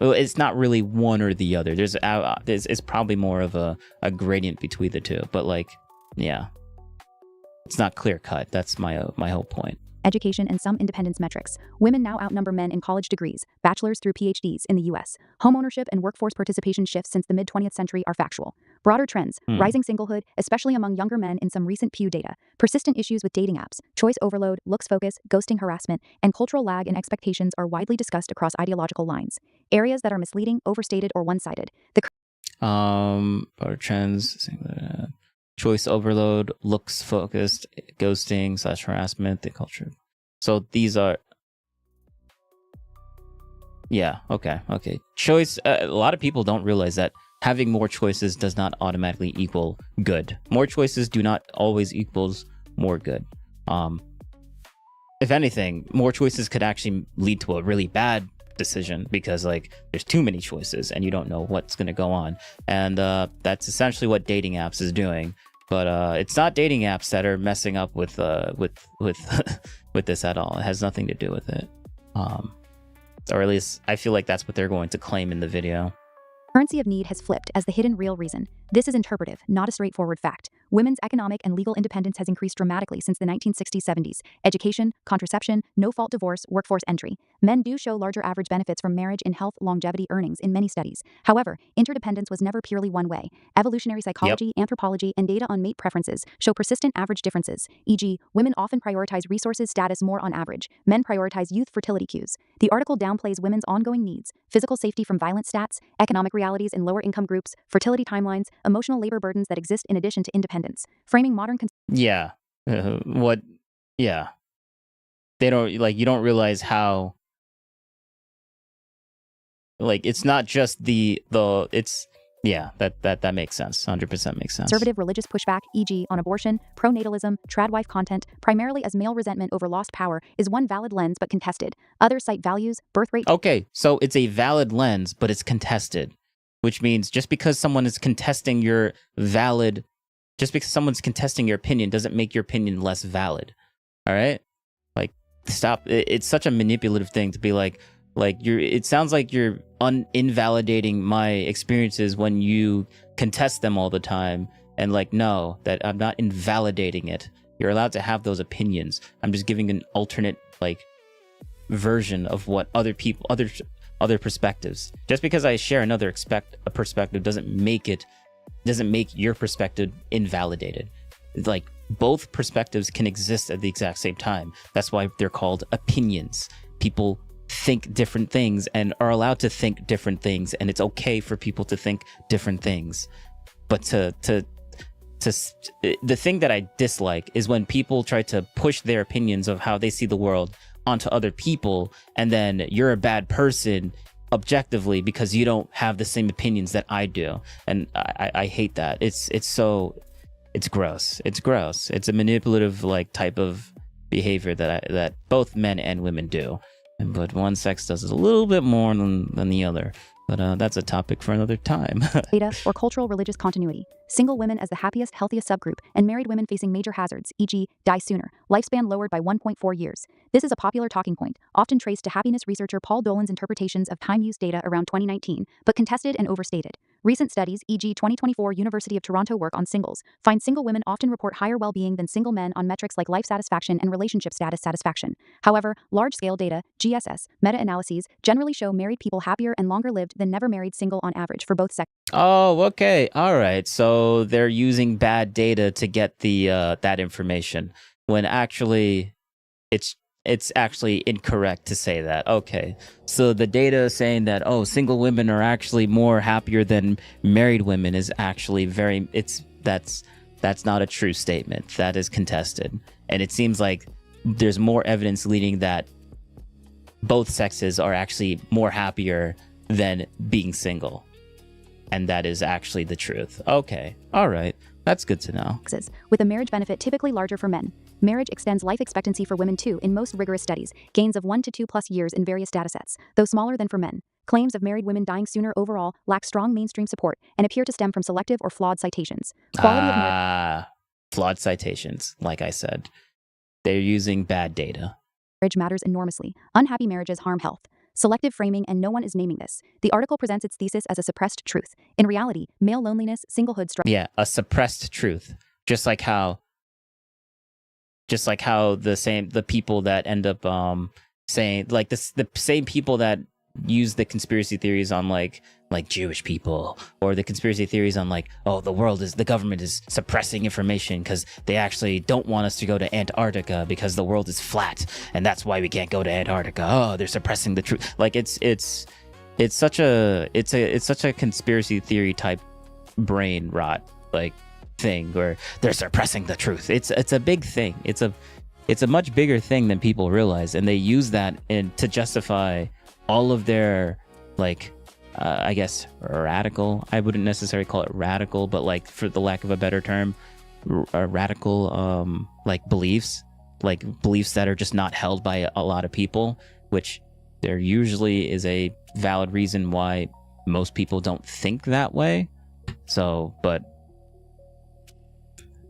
It's not really one or the other. It's probably more of a gradient between the two. But like, yeah, it's not clear cut. That's my whole point. education and some independence metrics. Women now outnumber men in college degrees, bachelor's through PhDs in the U.S. Homeownership and workforce participation shifts since the mid-20th century are factual. Broader trends, rising singlehood, especially among younger men in some recent Pew data, persistent issues with dating apps, choice overload, looks focus, ghosting harassment, and cultural lag in expectations are widely discussed across ideological lines. Areas that are misleading, overstated, or one-sided. Broader trends, choice overload, looks focused, ghosting / harassment, the culture. So these are, yeah, okay. Choice, a lot of people don't realize that having more choices does not automatically equal good. More choices do not always equals more good. If anything, more choices could actually lead to a really bad decision because like there's too many choices and you don't know what's going to go on. And that's essentially what dating apps is doing. But it's not dating apps that are messing up with with this at all. It has nothing to do with it. Or at least I feel like that's what they're going to claim in the video. Currency of need has flipped as the hidden real reason. This is interpretive, not a straightforward fact. Women's economic and legal independence has increased dramatically since the 1960s-70s. Education, contraception, no-fault divorce, workforce entry. Men do show larger average benefits from marriage in health, longevity, earnings in many studies. However, interdependence was never purely one way. Evolutionary psychology, anthropology, and data on mate preferences show persistent average differences, e.g., women often prioritize resources status more on average. Men prioritize youth fertility cues. The article downplays women's ongoing needs, physical safety from violent stats, economic realities in lower income groups, fertility timelines, emotional labor burdens that exist in addition to independence, framing modern Yeah. Yeah. They don't, like, you don't realize how, like, it's not just it's, yeah, that makes sense. 100% makes sense. conservative religious pushback, e.g., on abortion, pronatalism, tradwife content, primarily as male resentment over lost power, is one valid lens but contested. Others cite values, birth rate. Okay, so it's a valid lens, but it's contested, which means just because someone's contesting your opinion doesn't make your opinion less valid. All right? Like, stop. It's such a manipulative thing to be like it sounds like you're invalidating my experiences when you contest them all the time. And like, no, that I'm not invalidating it. You're allowed to have those opinions. I'm just giving an alternate, like, version of what other people, other perspectives. Just because I share another perspective doesn't make your perspective invalidated. It's like, both perspectives can exist at the exact same time. That's why they're called opinions. People think different things and are allowed to think different things, and it's okay for people to think different things. But the thing that I dislike is when people try to push their opinions of how they see the world onto other people, and then you're a bad person objectively because you don't have the same opinions that I do. And I hate that. It's gross. It's gross. It's a manipulative, like, type of behavior that both men and women do. But one sex does it a little bit more than the other. But that's a topic for another time. Data or cultural religious continuity. Single women as the happiest, healthiest subgroup, and married women facing major hazards, e.g., die sooner, lifespan lowered by 1.4 years. This is a popular talking point, often traced to happiness researcher Paul Dolan's interpretations of time-use data around 2019, but contested and overstated. Recent studies, e.g., 2024 University of Toronto work on singles, find single women often report higher well-being than single men on metrics like life satisfaction and relationship status satisfaction. However, large-scale data, GSS, meta-analyses, generally show married people happier and longer lived than never married single on average for both sexes. Oh, okay. All right. So they're using bad data to get the that information, when actually it's actually incorrect to say that. Okay. So the data is saying that, oh, single women are actually more happier than married women is actually that's not a true statement. That is contested. And it seems like there's more evidence leading that both sexes are actually more happier than being single. And that is actually the truth. Okay. All right. That's good to know. With a marriage benefit typically larger for men. Marriage extends life expectancy for women too in most rigorous studies, gains of 1 to 2+ years in various datasets, though smaller than for men. Claims of married women dying sooner overall lack strong mainstream support and appear to stem from selective or flawed citations. Flawed citations, like I said. They're using bad data. Marriage matters enormously. Unhappy marriages harm health. Selective framing, and no one is naming this. The article presents its thesis as a suppressed truth. In reality, male loneliness, singlehood Yeah, a suppressed truth. Just like how the people that end up saying, like, the same people that use the conspiracy theories on like Jewish people, or the conspiracy theories on like, oh, the government is suppressing information because they actually don't want us to go to Antarctica because the world is flat and that's why we can't go to Antarctica. Oh, they're suppressing the truth. Like, it's such a conspiracy theory type brain rot like thing, or they're suppressing the truth. It's a big thing. It's a much bigger thing than people realize, and they use that to justify all of their, like, I guess radical. I wouldn't necessarily call it radical, but like, for the lack of a better term, radical like beliefs that are just not held by a lot of people, which there usually is a valid reason why most people don't think that way. So, but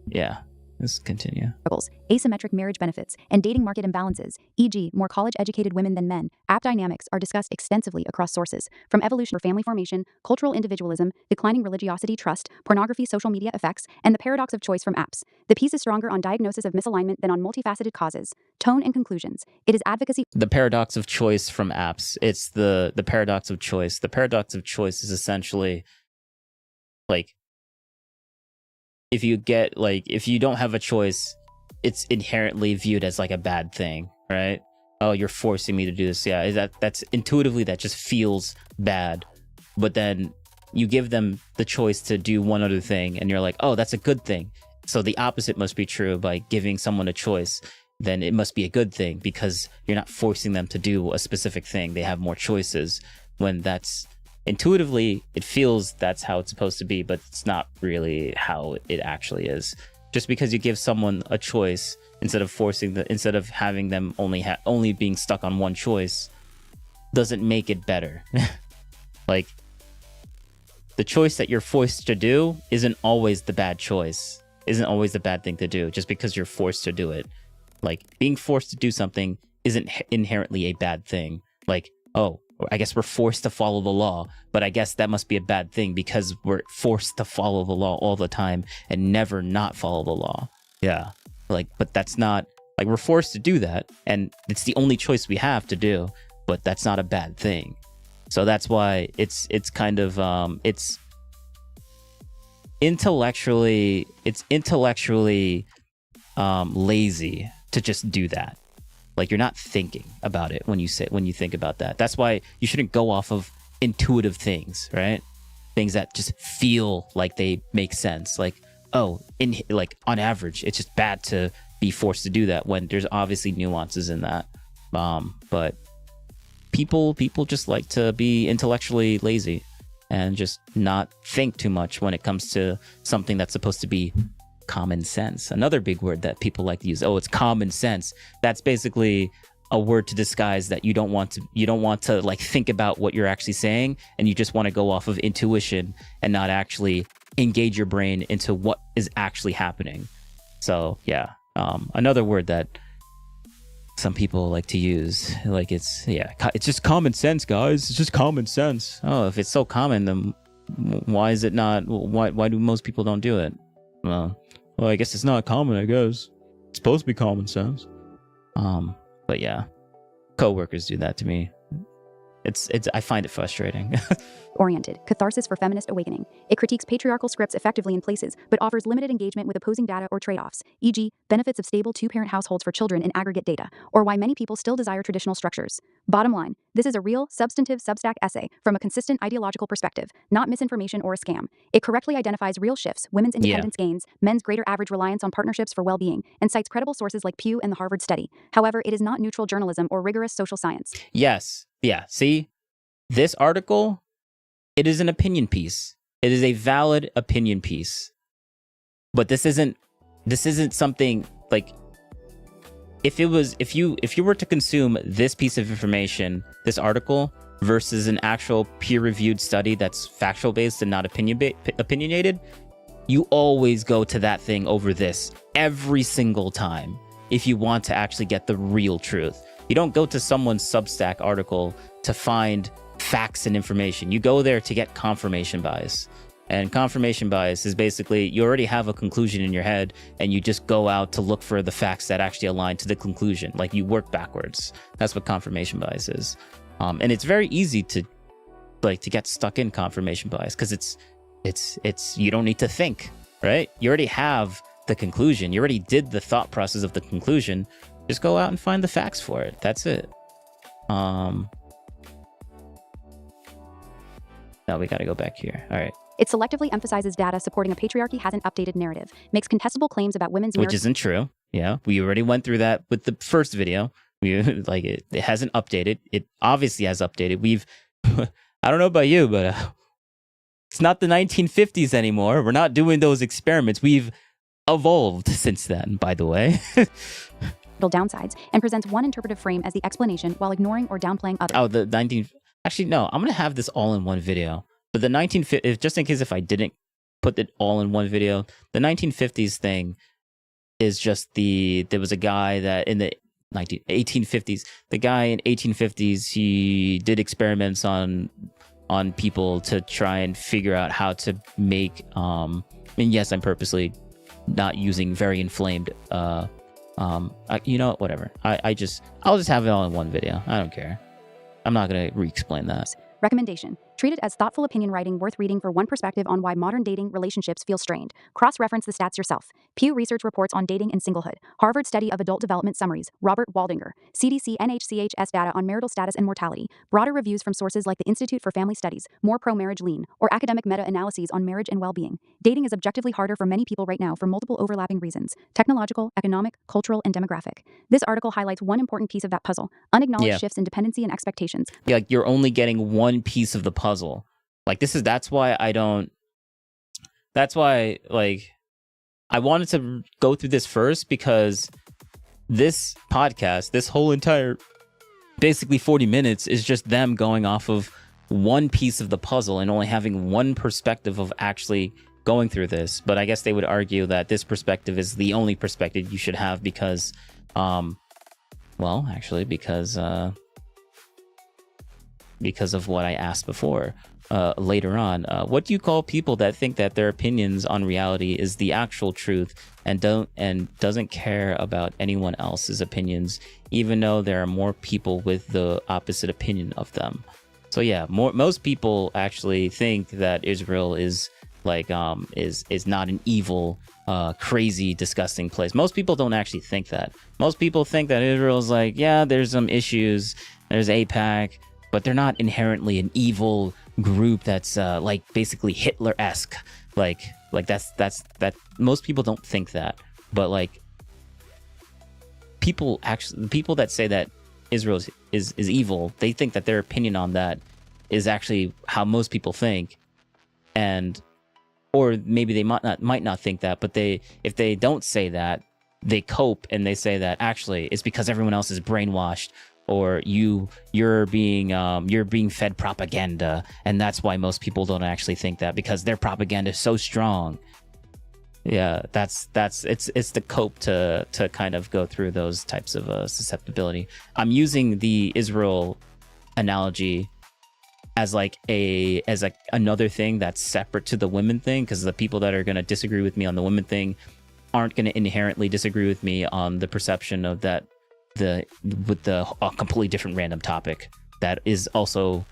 yeah, let's continue. Struggles, asymmetric marriage benefits, and dating market imbalances, e.g., more college-educated women than men, app dynamics are discussed extensively across sources, from evolution for family formation, cultural individualism, declining religiosity, trust, pornography, social media effects, and the paradox of choice from apps. The piece is stronger on diagnosis of misalignment than on multifaceted causes. Tone and conclusions. It is advocacy. The paradox of choice from apps. It's the paradox of choice. The paradox of choice is essentially, like, if you don't have a choice, it's inherently viewed as like a bad thing, right? Oh, you're forcing me to do this. Yeah, that's intuitively, that just feels bad. But then you give them the choice to do one other thing, and you're like, oh, that's a good thing. So the opposite must be true. By giving someone a choice, then it must be a good thing, because you're not forcing them to do a specific thing. They have more choices, when that's intuitively, it feels that's how it's supposed to be, but it's not really how it actually is. Just because you give someone a choice instead of having them only being stuck on one choice, doesn't make it better. Like, the choice that you're forced to do isn't always the bad choice, isn't always the bad thing to do, just because you're forced to do it. Like, being forced to do something isn't inherently a bad thing. Like, oh, I guess we're forced to follow the law, but I guess that must be a bad thing because we're forced to follow the law all the time and never not follow the law. Yeah. Like, but that's not, like, we're forced to do that, and it's the only choice we have to do, but that's not a bad thing. So that's why it's kind of, it's intellectually lazy to just do that. Like, you're not thinking about it when you think about that. That's why you shouldn't go off of intuitive things, right? Things that just feel like they make sense. Like, oh, on average, it's just bad to be forced to do that, when there's obviously nuances in that. But people just like to be intellectually lazy and just not think too much when it comes to something that's supposed to be common sense. Another big word that people like to use. Oh, it's common sense. That's basically a word to disguise that you don't want to like think about what you're actually saying, and you just want to go off of intuition and not actually engage your brain into what is actually happening. So yeah, another word that some people like to use, like, it's just common sense, guys. It's just common sense. Oh, if it's so common, then why is it not? Why do most people don't do it? Well, I guess it's not common, I guess. It's supposed to be common sense. But yeah, coworkers do that to me. I find it frustrating. Oriented, catharsis for feminist awakening. It critiques patriarchal scripts effectively in places, but offers limited engagement with opposing data or trade-offs, e.g., benefits of stable two-parent households for children in aggregate data, or why many people still desire traditional structures. Bottom line, this is a real, substantive Substack essay from a consistent ideological perspective, not misinformation or a scam. It correctly identifies real shifts, women's independence gains, men's greater average reliance on partnerships for well-being, and cites credible sources like Pew and the Harvard study. However, it is not neutral journalism or rigorous social science. Yes. Yeah. See, this article, it is an opinion piece. It is a valid opinion piece. But this isn't something like, if you were to consume this piece of information, this article, versus an actual peer-reviewed study that's factual based and not opinionated, you always go to that thing over this every single time if you want to actually get the real truth. You don't go to someone's Substack article to find facts and information. You go there to get confirmation bias. And confirmation bias is basically, you already have a conclusion in your head and you just go out to look for the facts that actually align to the conclusion. Like, you work backwards. That's what confirmation bias is. And it's very easy to get stuck in confirmation bias, because it's you don't need to think, right? You already have the conclusion. You already did the thought process of the conclusion. Just go out and find the facts for it. That's it. Now we got to go back here. All right. It selectively emphasizes data supporting a patriarchy hasn't updated narrative, makes contestable claims about women's Which isn't true. Yeah, we already went through that with the first video. We like it hasn't updated. It obviously has updated. We've I don't know about you, but it's not the 1950s anymore. We're not doing those experiments. We've evolved since then, by the way. downsides and presents one interpretive frame as the explanation while ignoring or downplaying others. Oh, the 19... Actually, no. I'm going to have this all in one video. But the 1950s, just in case if I didn't put it all in one video, the 1950s thing is just there was a guy that in the 1850s, the guy in 1850s, he did experiments on people to try and figure out how to make, and yes, I'm purposely not using very inflamed, you know, whatever. I'll just have it all in one video. I don't care. I'm not going to re-explain that. Recommendation. Treat it as thoughtful opinion writing worth reading for one perspective on why modern dating relationships feel strained. Cross-reference the stats yourself. Pew Research reports on dating and singlehood. Harvard Study of Adult Development Summaries. Robert Waldinger. CDC NHCHS data on marital status and mortality. Broader reviews from sources like the Institute for Family Studies, More Pro-Marriage Lean, or academic meta-analyses on marriage and well-being. Dating is objectively harder for many people right now for multiple overlapping reasons: technological, economic, cultural, and demographic. This article highlights one important piece of that puzzle: unacknowledged shifts in dependency and expectations. Yeah, like you're only getting one piece of the puzzle. Like that's why like I wanted to go through this first, because this podcast, this whole entire basically 40 minutes is just them going off of one piece of the puzzle and only having one perspective of actually going through this. But I guess they would argue that this perspective is the only perspective you should have because because of what I asked before later on. What do you call people that think that their opinions on reality is the actual truth and doesn't care about anyone else's opinions, even though there are more people with the opposite opinion of them? So yeah, most people actually think that Israel is like is not an evil, crazy, disgusting place. Most people don't actually think that. Most people think that Israel is like, yeah, there's some issues, there's AIPAC, but they're not inherently an evil group that's like basically Hitler-esque. Like that's most people don't think that. But like people that say that Israel is evil, they think that their opinion on that is actually how most people think. And or maybe they might not think that, but if they don't say that, they cope and they say that actually it's because everyone else is brainwashed, or you're being fed propaganda, and that's why most people don't actually think that, because their propaganda is so strong. Yeah, it's the cope to kind of go through those types of susceptibility. I'm using the Israel analogy as another thing that's separate to the women thing, because the people that are going to disagree with me on the women thing aren't going to inherently disagree with me on the perception of that with a completely different random topic that is also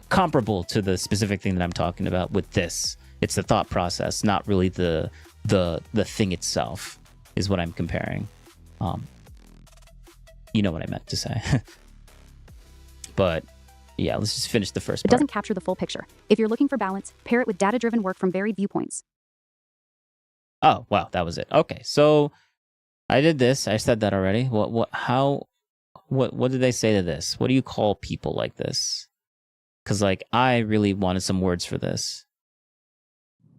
comparable to the specific thing that I'm talking about with this. It's the thought process, not really the thing itself, is what I'm comparing. You know what I meant to say. But yeah, let's just finish the first part. It doesn't capture the full picture. If you're looking for balance, pair it with data-driven work from varied viewpoints. Oh, wow, that was it. Okay, so I did this. I said that already. What did they say to this? What do you call people like this? Because like I really wanted some words for this.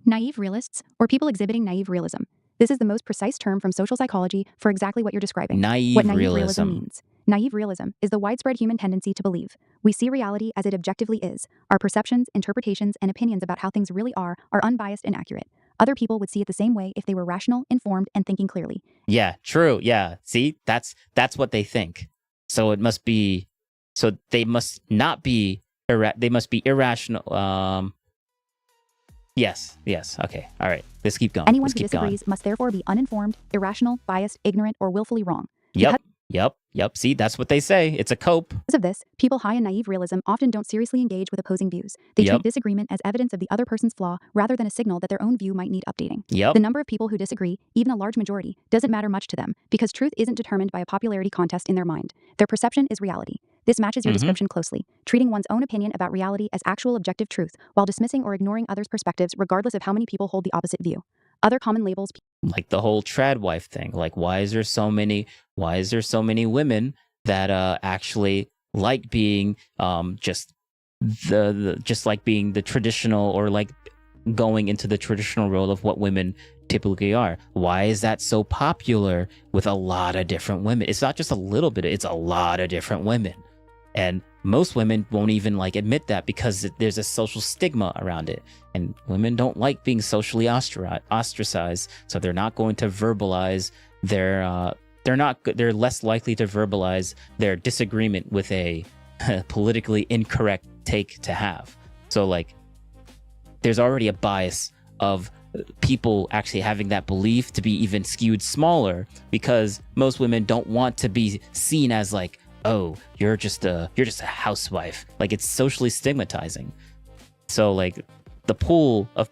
Naive realists, or people exhibiting naive realism. This is the most precise term from social psychology for exactly what you're describing. Naive realism means. Naive realism is the widespread human tendency to believe. We see reality as it objectively is. Our perceptions, interpretations, and opinions about how things really are unbiased and accurate. Other people would see it the same way if they were rational, informed, and thinking clearly. Yeah, true. Yeah. See, that's what they think. So it must be, so they must not be, they must be irrational. Yes. Okay. All right. Let's keep going. Anyone who disagrees must therefore be uninformed, irrational, biased, ignorant, or willfully wrong. Yep. See, that's what they say. It's a cope. Because of this, people high in naive realism often don't seriously engage with opposing views. They treat disagreement as evidence of the other person's flaw rather than a signal that their own view might need updating. The number of people who disagree, even a large majority, doesn't matter much to them because truth isn't determined by a popularity contest in their mind. Their perception is reality. This matches your Mhm. description closely, treating one's own opinion about reality as actual objective truth while dismissing or ignoring others' perspectives regardless of how many people hold the opposite view. Other common labels Like the whole trad wife thing. Like, why is there so many women that actually like being just just like being the traditional, or like going into the traditional role of what women typically are? Why is that so popular with a lot of different women? It's not just a little bit, it's a lot of different women. And most women won't even like admit that because there's a social stigma around it. And women don't like being socially ostracized, so they're not going to verbalize they're less likely to verbalize their disagreement with a politically incorrect take to have. So like, there's already a bias of people actually having that belief to be even skewed smaller, because most women don't want to be seen as like, oh, you're just a housewife. Like, it's socially stigmatizing. So like, the pool of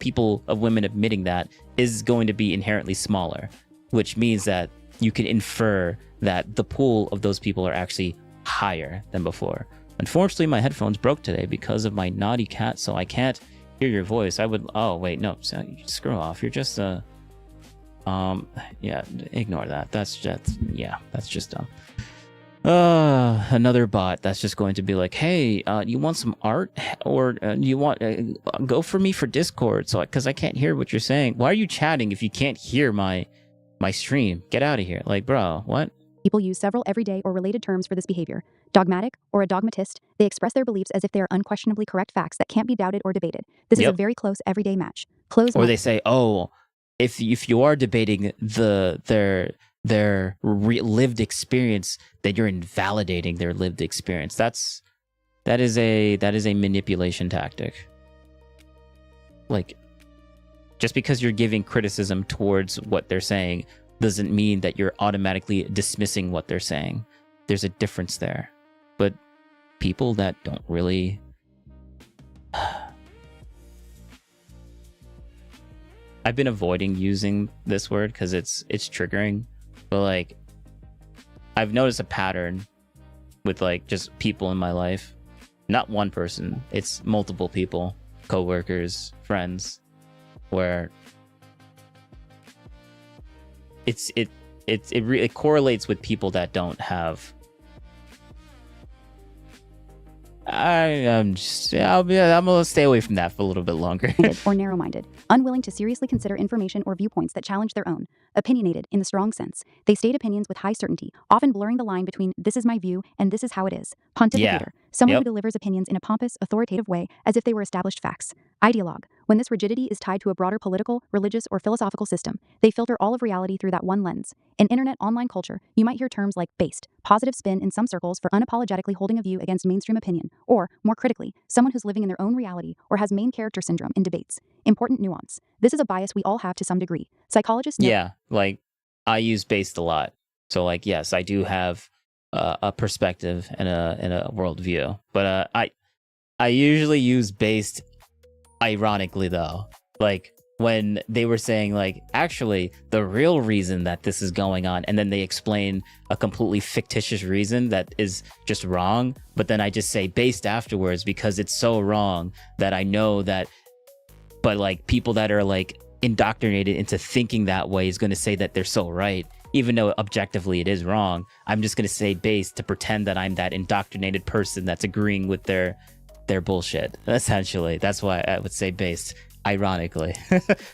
women admitting that is going to be inherently smaller, which means that you can infer that the pool of those people are actually higher than before. Unfortunately, my headphones broke today because of my naughty cat, so I can't hear your voice. Oh wait, no, screw off. You're just yeah, ignore that. That's just dumb. Another bot that's just going to be like, hey, you want some art, or you want go for me for Discord, so because I can't hear what you're saying. Why are you chatting if you can't hear my stream? Get out of here. Like, bro, what? people use several everyday or related terms for this behavior. Dogmatic, or a dogmatist, they express their beliefs as if they are unquestionably correct facts that can't be doubted or debated. This is a very close everyday match. Or they say, oh, if you are debating their lived experience, then you're invalidating their lived experience. That is a manipulation tactic. Like, just because you're giving criticism towards what they're saying doesn't mean that you're automatically dismissing what they're saying. There's a difference there. But people that don't really I've been avoiding using this word because it's triggering, but like, I've noticed a pattern with like just people in my life. Not one person, it's multiple people, coworkers, friends, where it really correlates with people that don't have. I'm gonna stay away from that for a little bit longer. Or narrow-minded, unwilling to seriously consider information or viewpoints that challenge their own. Opinionated in the strong sense. They state opinions with high certainty, often blurring the line between this is my view and this is how it is. Pontificator, someone who delivers opinions in a pompous, authoritative way as if they were established facts. Ideologue, when this rigidity is tied to a broader political, religious, or philosophical system, they filter all of reality through that one lens. In internet online culture, you might hear terms like based, positive spin in some circles for unapologetically holding a view against mainstream opinion, or, more critically, someone who's living in their own reality or has main character syndrome in debates. Important nuance. This is a bias we all have to some degree. Psychologists know. Yeah, like, I use based a lot. So like, yes, I do have a perspective and a worldview, but I usually use based ironically though. Like, when they were saying like, actually the real reason that this is going on, and then they explain a completely fictitious reason that is just wrong, but then I just say based afterwards because it's so wrong that I know that. But like, people that are like indoctrinated into thinking that way is going to say that they're so right, even though objectively it is wrong. I'm just going to say based to pretend that I'm that indoctrinated person that's agreeing with their bullshit. Essentially, that's why I would say based ironically,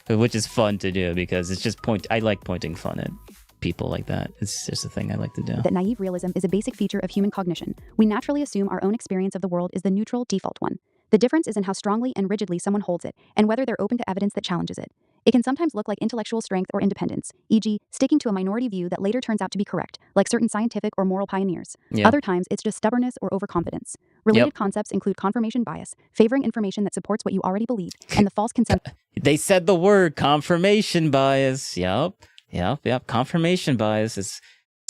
which is fun to do because it's just I like pointing fun at people like that. It's just a thing I like to do. That naive realism is a basic feature of human cognition. We naturally assume our own experience of the world is the neutral default one. The difference is in how strongly and rigidly someone holds it, and whether they're open to evidence that challenges it. It can sometimes look like intellectual strength or independence, e.g., sticking to a minority view that later turns out to be correct, like certain scientific or moral pioneers. Other times, it's just stubbornness or overconfidence. Related concepts include confirmation bias, favoring information that supports what you already believe, and the false consent. They said the word confirmation bias. Yep. Confirmation bias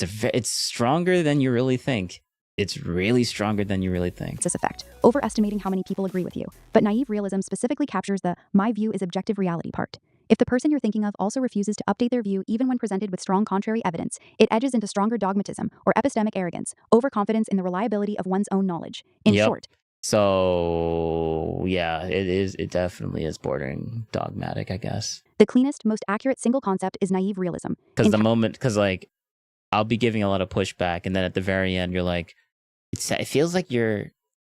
it's stronger than you really think. It's really stronger than you really think. This effect, overestimating how many people agree with you. But naive realism specifically captures the my view is objective reality part. If the person you're thinking of also refuses to update their view even when presented with strong contrary evidence, it edges into stronger dogmatism or epistemic arrogance, overconfidence in the reliability of one's own knowledge. In Yep. short, So yeah, it definitely is bordering dogmatic, I guess. the cleanest, most accurate single concept is naive realism. Because like I'll be giving a lot of pushback, and then at the very end you're like, it feels like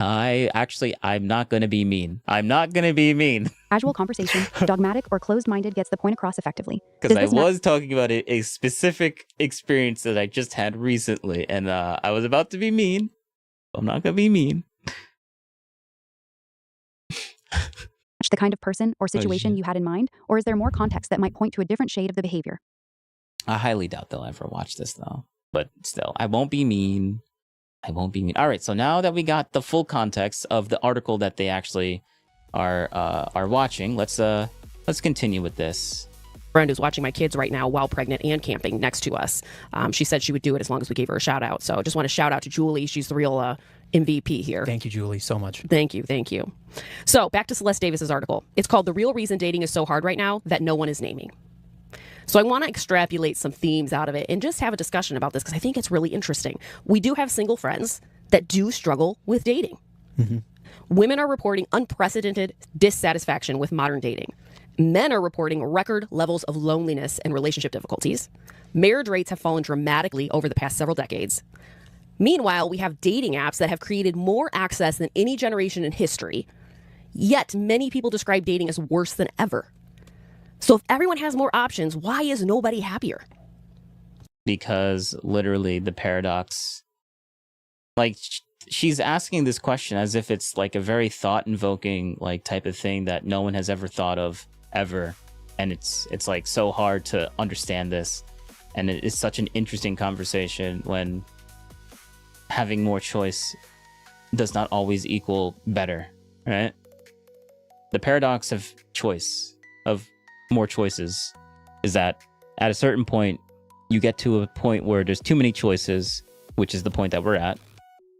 I'm not going to be mean. I'm not going to be mean. Casual conversation, dogmatic or closed-minded gets the point across effectively. Because Does I this ma- was talking about a specific experience that I just had recently, and I was about to be mean. I'm not going to be mean. the kind of person or situation shit. you had in mind, or is there more context that might point to a different shade of the behavior? I highly doubt they'll ever watch this, though. But still, I won't be mean. I won't be mean. All right, so now that we got the full context of the article that they actually are watching, let's continue with this. Friend who's watching my kids right now while pregnant and camping next to us. She said she would do it as long as we gave her a shout out. So I just want to shout out to Julie. She's the real MVP here. Thank you, Julie, so much. Thank you. So back to Celeste Davis's article. It's called "The Real Reason Dating Is So Hard Right Now That No One Is Naming." So I want to extrapolate some themes out of it and just have a discussion about this because I think it's really interesting. We do have single friends that do struggle with dating. Mm-hmm. Women are reporting unprecedented dissatisfaction with modern dating. Men are reporting record levels of loneliness and relationship difficulties. Marriage rates have fallen dramatically over the past several decades. Meanwhile, we have dating apps that have created more access than any generation in history. Yet many people describe dating as worse than ever. So if everyone has more options, why is nobody happier? Because literally the paradox, like she's asking this question as if it's like a very thought-invoking like type of thing that no one has ever thought of ever, and it's like so hard to understand this, and it is such an interesting conversation when having more choice does not always equal better, right? The paradox of choice, of more choices, is that at a certain point you get to a point where there's too many choices, which is the point that we're at,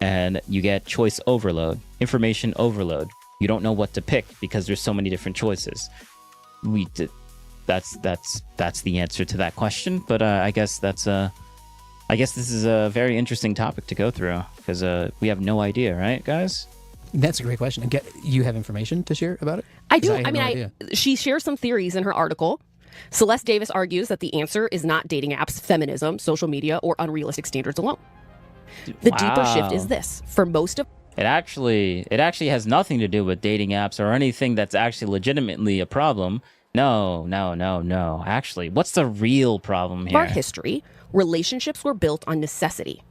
and you get choice overload, information overload. You don't know what to pick because there's so many different choices. That's the answer to that question. But I guess this is a very interesting topic to go through because we have no idea, right, guys? That's a great question. You have information to share about it? I do. 'Cause I had She shares some theories in her article. Celeste Davis argues that the answer is not dating apps, feminism, social media, or unrealistic standards alone. The deeper shift is this. For most of It actually has nothing to do with dating apps or anything that's actually legitimately a problem. No. Actually, what's the real problem here? our history, relationships were built on necessity.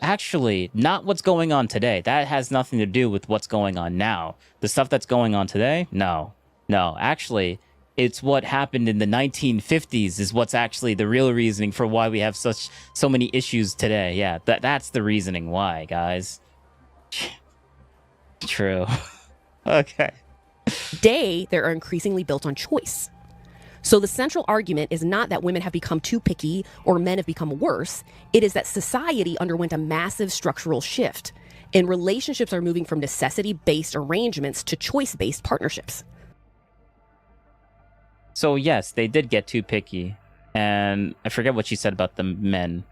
Actually, not what's going on today. That has nothing to do with what's going on now. The stuff that's going on today? No. Actually, it's what happened in the 1950s is what's actually the real reasoning for why we have so many issues today. Yeah, that's the reasoning why, guys. True. Okay. Today, they are increasingly built on choice. So the central argument is not that women have become too picky or men have become worse. It is that society underwent a massive structural shift, and relationships are moving from necessity-based arrangements to choice-based partnerships. So yes, they did get too picky, and I forget what she said about the men.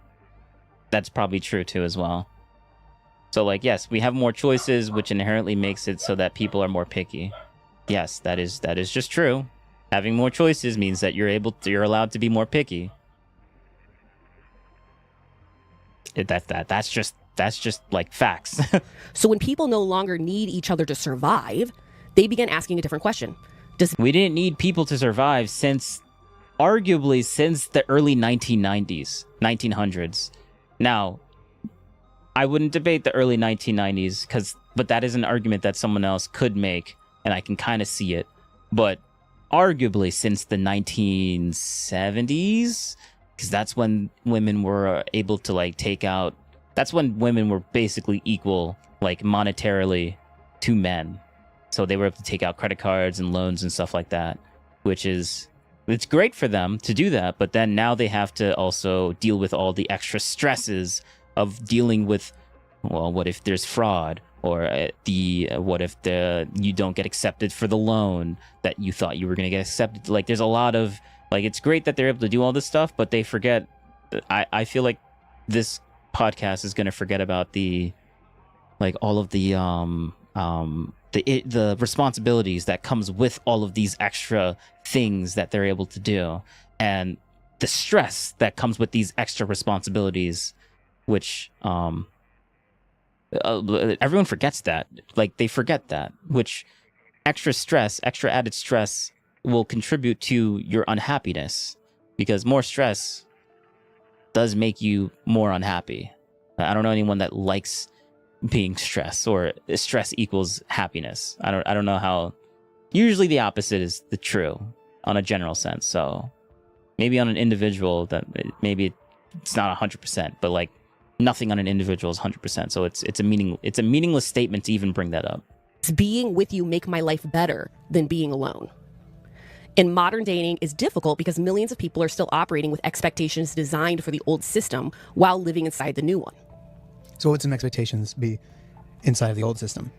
That's probably true too as well. So like, yes, we have more choices, which inherently makes it so that people are more picky. Yes, that is just true. Having more choices means that you're allowed to be more picky. That's just like facts. So when people no longer need each other to survive, they began asking a different question. We didn't need people to survive arguably since the early 1900s. Now, I wouldn't debate the early 1990s but that is an argument that someone else could make, and I can kind of see it. But arguably since the 1970s, because that's when women were able to that's when women were basically equal, like monetarily, to men. So they were able to take out credit cards and loans and stuff like that, it's great for them to do that. But then now they have to also deal with all the extra stresses of dealing with, well, what if there's fraud? or what if you don't get accepted for the loan that you thought you were going to get accepted. Like, there's a lot of, like, it's great that they're able to do all this stuff, but they forget. I feel like this podcast is going to forget about all of the responsibilities that comes with all of these extra things that they're able to do, and the stress that comes with these extra responsibilities, which everyone forgets that. Like, they forget that, which extra added stress will contribute to your unhappiness, because more stress does make you more unhappy. I don't know anyone that likes being stressed, or stress equals happiness. I don't know how. Usually the opposite is the true on a general sense. So maybe on an individual, that maybe it's not 100%, but like nothing on an individual is 100%. So it's a meaningless statement to even bring that up. Being with you make my life better than being alone. And modern dating is difficult because millions of people are still operating with expectations designed for the old system while living inside the new one. So would some expectations be inside of the old system?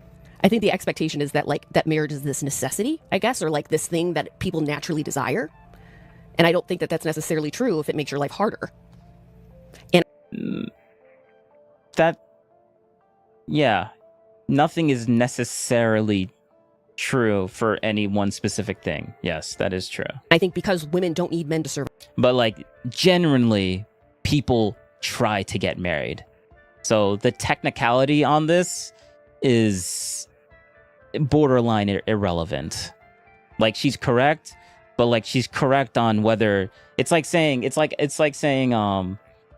I think the expectation is that that marriage is this necessity, I guess, or like this thing that people naturally desire. And I don't think that that's necessarily true if it makes your life harder. And nothing is necessarily true for any one specific thing. Yes, that is true. I think because women don't need men to survive. But like, generally, people try to get married. So the technicality on this is borderline irrelevant. Like, she's correct, but like, she's correct on whether it's like saying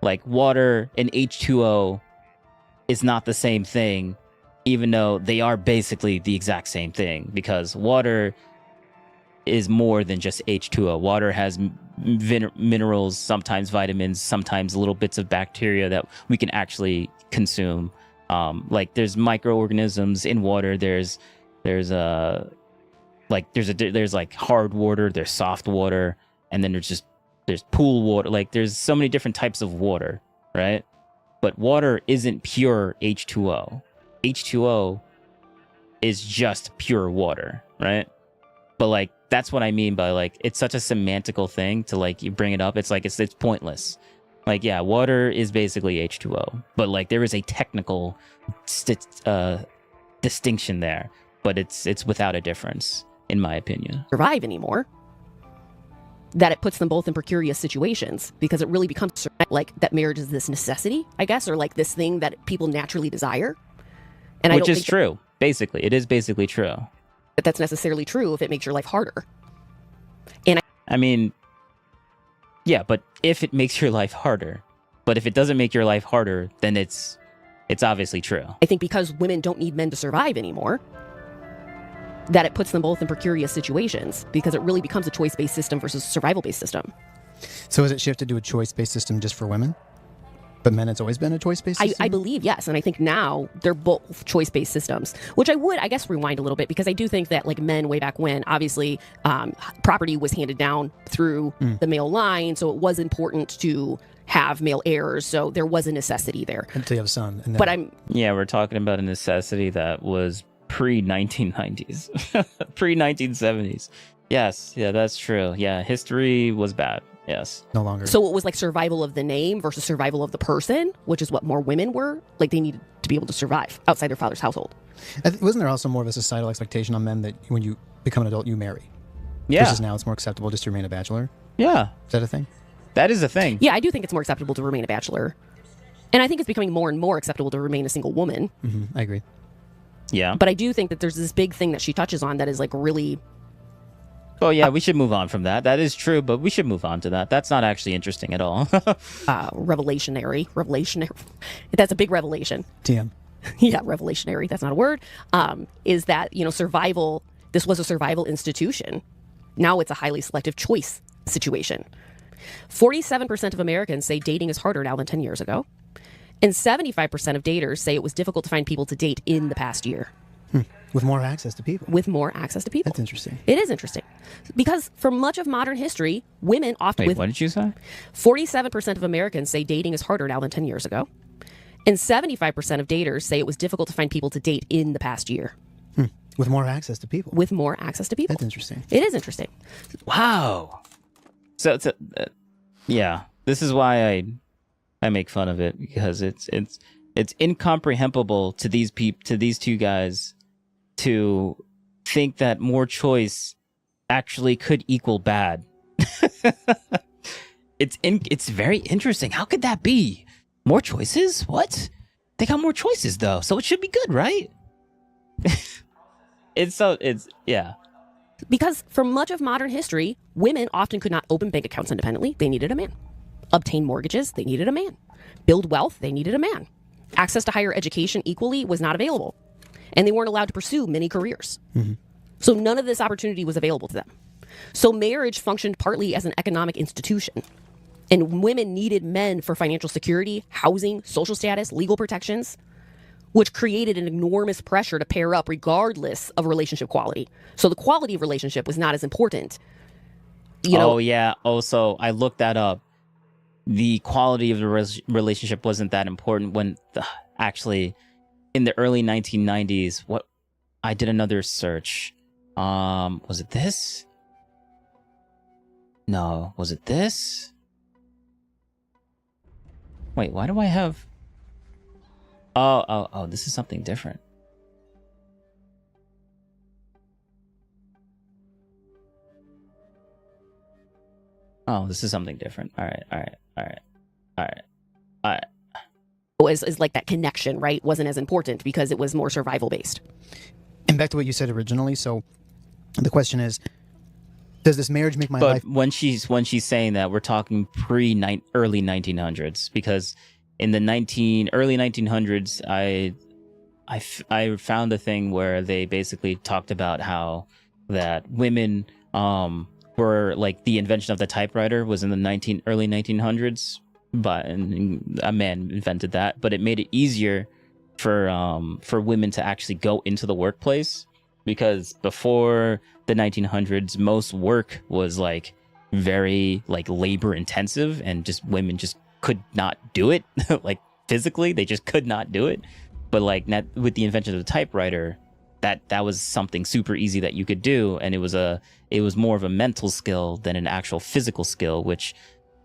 like water and H2O is not the same thing, even though they are basically the exact same thing, because water is more than just H2O. Water has minerals, sometimes vitamins, sometimes little bits of bacteria that we can actually consume. Like, there's microorganisms in water. There's like hard water, there's soft water, and then there's pool water. Like, there's so many different types of water, right? But water isn't pure H2O. H2O is just pure water, right? But like, that's what I mean by like, it's such a semantical thing to like, you bring it up. It's like, it's pointless. Like, yeah, water is basically H2O, but like, there is a technical distinction there, but it's without a difference, in my opinion. Survive anymore. That it puts them both in precarious situations, because it really becomes like that marriage is this necessity, I guess, or like this thing that people naturally desire. And which is true. Basically, it is basically true. But that's necessarily true if it makes your life harder. And I mean, yeah, but if it makes your life harder, but if it doesn't make your life harder, then it's obviously true. I think because women don't need men to survive anymore, that it puts them both in precarious situations, because it really becomes a choice-based system versus a survival-based system. So is it shifted to a choice-based system just for women? But men, it's always been a choice-based system? I believe, yes. And I think now they're both choice-based systems, which I would, I guess, rewind a little bit, because I do think that like men way back when, obviously, property was handed down through the male line. So it was important to have male heirs. So there was a necessity there. Until you have a son. And then... But we're talking about a necessity that was pre-1990s, pre-1970s. Yes, yeah, that's true. Yeah, history was bad. Yes. No longer. So it was like survival of the name versus survival of the person, which is what more women were. Like, they needed to be able to survive outside their father's household. Wasn't there also more of a societal expectation on men that when you become an adult, you marry? Yeah. Versus now it's more acceptable just to remain a bachelor? Yeah. Is that a thing? That is a thing. Yeah, I do think it's more acceptable to remain a bachelor. And I think it's becoming more and more acceptable to remain a single woman. Mm-hmm. I agree. Yeah. But I do think that there's this big thing that she touches on that is like really... Oh, yeah, we should move on from that. That is true, but we should move on to that. That's not actually interesting at all. Revelationary. That's a big revelation. TM. Yeah, revelationary. That's not a word. Is that, survival, this was a survival institution. Now it's a highly selective choice situation. 47% of Americans say dating is harder now than 10 years ago. And 75% of daters say it was difficult to find people to date in the past year. With more access to people. With more access to people. That's interesting. It is interesting. Because for much of modern history, women often... Wait, what did you say? 47% of Americans say dating is harder now than 10 years ago. And 75% of daters say it was difficult to find people to date in the past year. With more access to people. With more access to people. That's interesting. It is interesting. Wow. So it's yeah. This is why I make fun of it, because it's incomprehensible to these two guys to think that more choice actually could equal bad. It's very interesting. How could that be? More choices? What? They got more choices though, so it should be good, right? Yeah. Because for much of modern history, women often could not open bank accounts independently. They needed a man. Obtain mortgages, they needed a man. Build wealth, they needed a man. Access to higher education equally was not available. And they weren't allowed to pursue many careers. So none of this opportunity was available to them. So marriage functioned partly as an economic institution. And women needed men for financial security, housing, social status, legal protections, which created an enormous pressure to pair up regardless of relationship quality. So the quality of relationship was not as important. Oh, yeah. Also, I looked that up. The quality of the relationship wasn't that important when actually in the early 1990s, I did another search. Was it this? No, was it this? Wait, why do I have... Oh, this is something different. Oh, this is something different. All right. Is like that connection, right? Wasn't as important because it was more survival based. And back to what you said originally. So the question is, does this marriage make my life? But when she's saying that, we're talking early 1900s, because in the early 1900s, I found a thing where they basically talked about how that women were like, the invention of the typewriter was in the early 1900s, but and a man invented that, but it made it easier for women to actually go into the workplace, because before the 1900s, most work was like very like labor intensive, and just women just could not do it. Like physically, they just could not do it. But like with the invention of the typewriter, that was something super easy that you could do, and it was more of a mental skill than an actual physical skill, which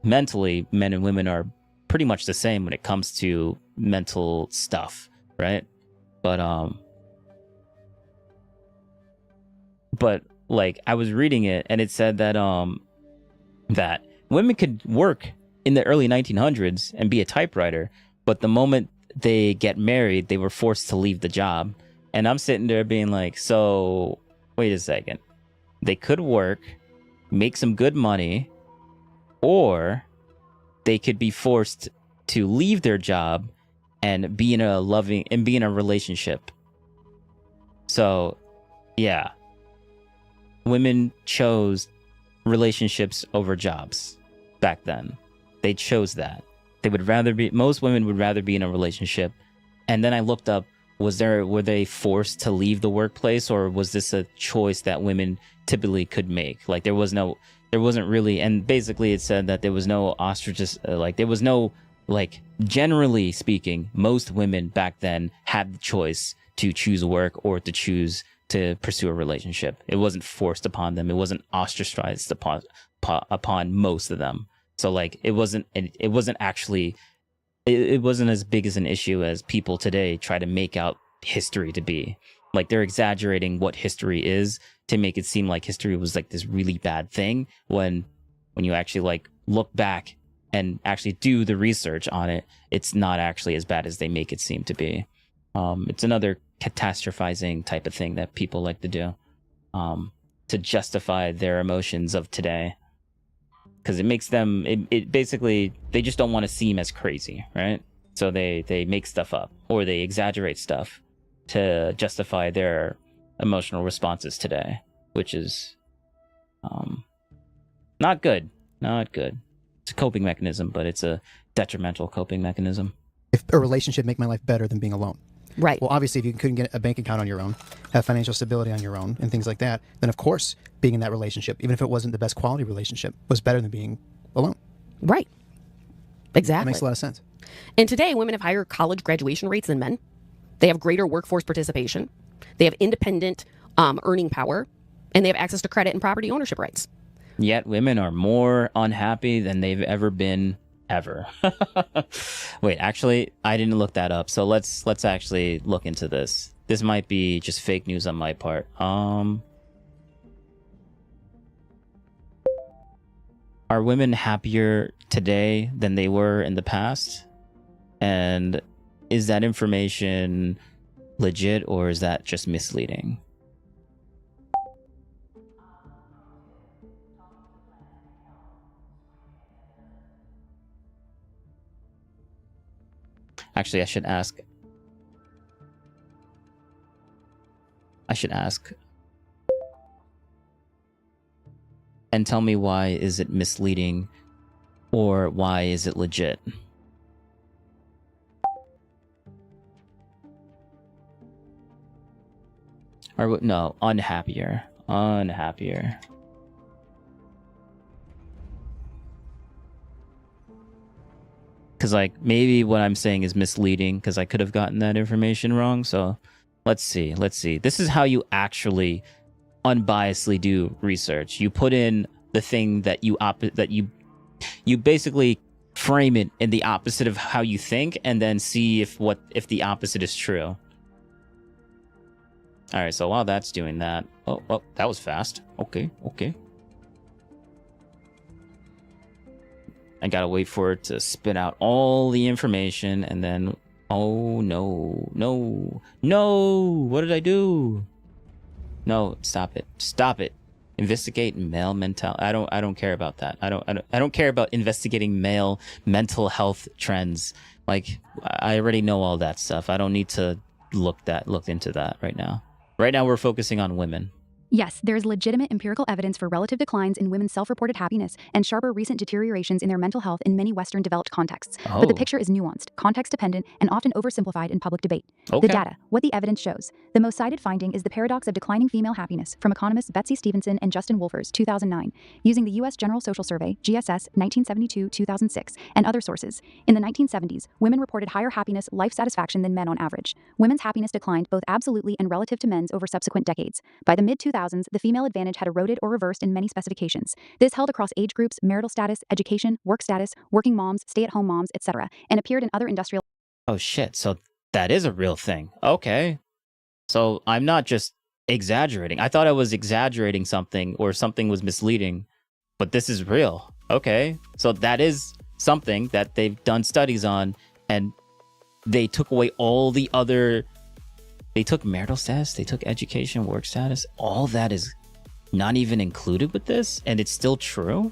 mentally men and women are pretty much the same when it comes to mental stuff, right? But like I was reading it, and it said that that women could work in the early 1900s and be a typewriter, but the moment they get married, they were forced to leave the job. And I'm sitting there being like, so wait a second. They could work, make some good money, or they could be forced to leave their job and be in a relationship. So, yeah. Women chose relationships over jobs back then. They chose that. Most women would rather be in a relationship. And then I looked up, were they forced to leave the workplace, or was this a choice that women typically could make? Like there wasn't really, and basically it said that there was no generally speaking, most women back then had the choice to choose work or to choose to pursue a relationship. It wasn't forced upon them. It wasn't ostracized upon most of them. So like it wasn't as big as an issue as people today try to make out history to be. Like they're exaggerating what history is to make it seem like history was like this really bad thing, when you actually like look back and actually do the research on it, it's not actually as bad as they make it seem to be. It's another catastrophizing type of thing that people like to do to justify their emotions of today. Because it makes them, it basically, they just don't want to seem as crazy, right? So they make stuff up, or they exaggerate stuff to justify their emotional responses today, which is not good. Not good. It's a coping mechanism, but it's a detrimental coping mechanism. If a relationship make my life better than being alone. Right. Well, obviously, if you couldn't get a bank account on your own, have financial stability on your own, and things like that, then of course, being in that relationship, even if it wasn't the best quality relationship, was better than being alone. Right. Exactly. That makes a lot of sense. And today, women have higher college graduation rates than men. They have greater workforce participation. They have independent earning power, and they have access to credit and property ownership rights. Yet women are more unhappy than they've ever been, ever. Wait, actually, I didn't look that up. So let's actually look into this. This might be just fake news on my part. Are women happier today than they were in the past? And is that information legit, or is that just misleading? Actually, I should ask. And tell me, why is it misleading, or why is it legit? Or no, unhappier. Because like maybe what I'm saying is misleading, because I could have gotten that information wrong. So let's see. This is how you actually unbiasedly do research. You put in the thing that you basically frame it in the opposite of how you think, and then see if the opposite is true. All right, so while that's doing that, oh, that was fast. Okay. I gotta wait for it to spit out all the information, and then, oh no, what did I do? No, stop it. Investigate male mental. I don't care about that. I don't care about investigating male mental health trends. Like, I already know all that stuff. I don't need to look into that right now. Right now, we're focusing on women. Yes, there is legitimate empirical evidence for relative declines in women's self-reported happiness and sharper recent deteriorations in their mental health in many Western developed contexts. But the picture is nuanced, context-dependent, and often oversimplified in public debate. Okay. The data, what the evidence shows. The most cited finding is the paradox of declining female happiness from economists Betsy Stevenson and Justin Wolfers, 2009, using the U.S. General Social Survey, GSS, 1972-2006, and other sources. In the 1970s, women reported higher happiness, life satisfaction than men on average. Women's happiness declined both absolutely and relative to men's over subsequent decades. By the mid-2000s, the female advantage had eroded or reversed in many specifications. This held across age groups, marital status, education, work status, working moms, stay-at-home moms, etc., and appeared in other industrial... Oh shit, so that is a real thing. Okay. So I'm not just exaggerating. I thought I was exaggerating something, or something was misleading, but this is real. Okay. So that is something that they've done studies on, and they took away all the other... They took marital status, they took education, work status. All that is not even included with this, and it's still true?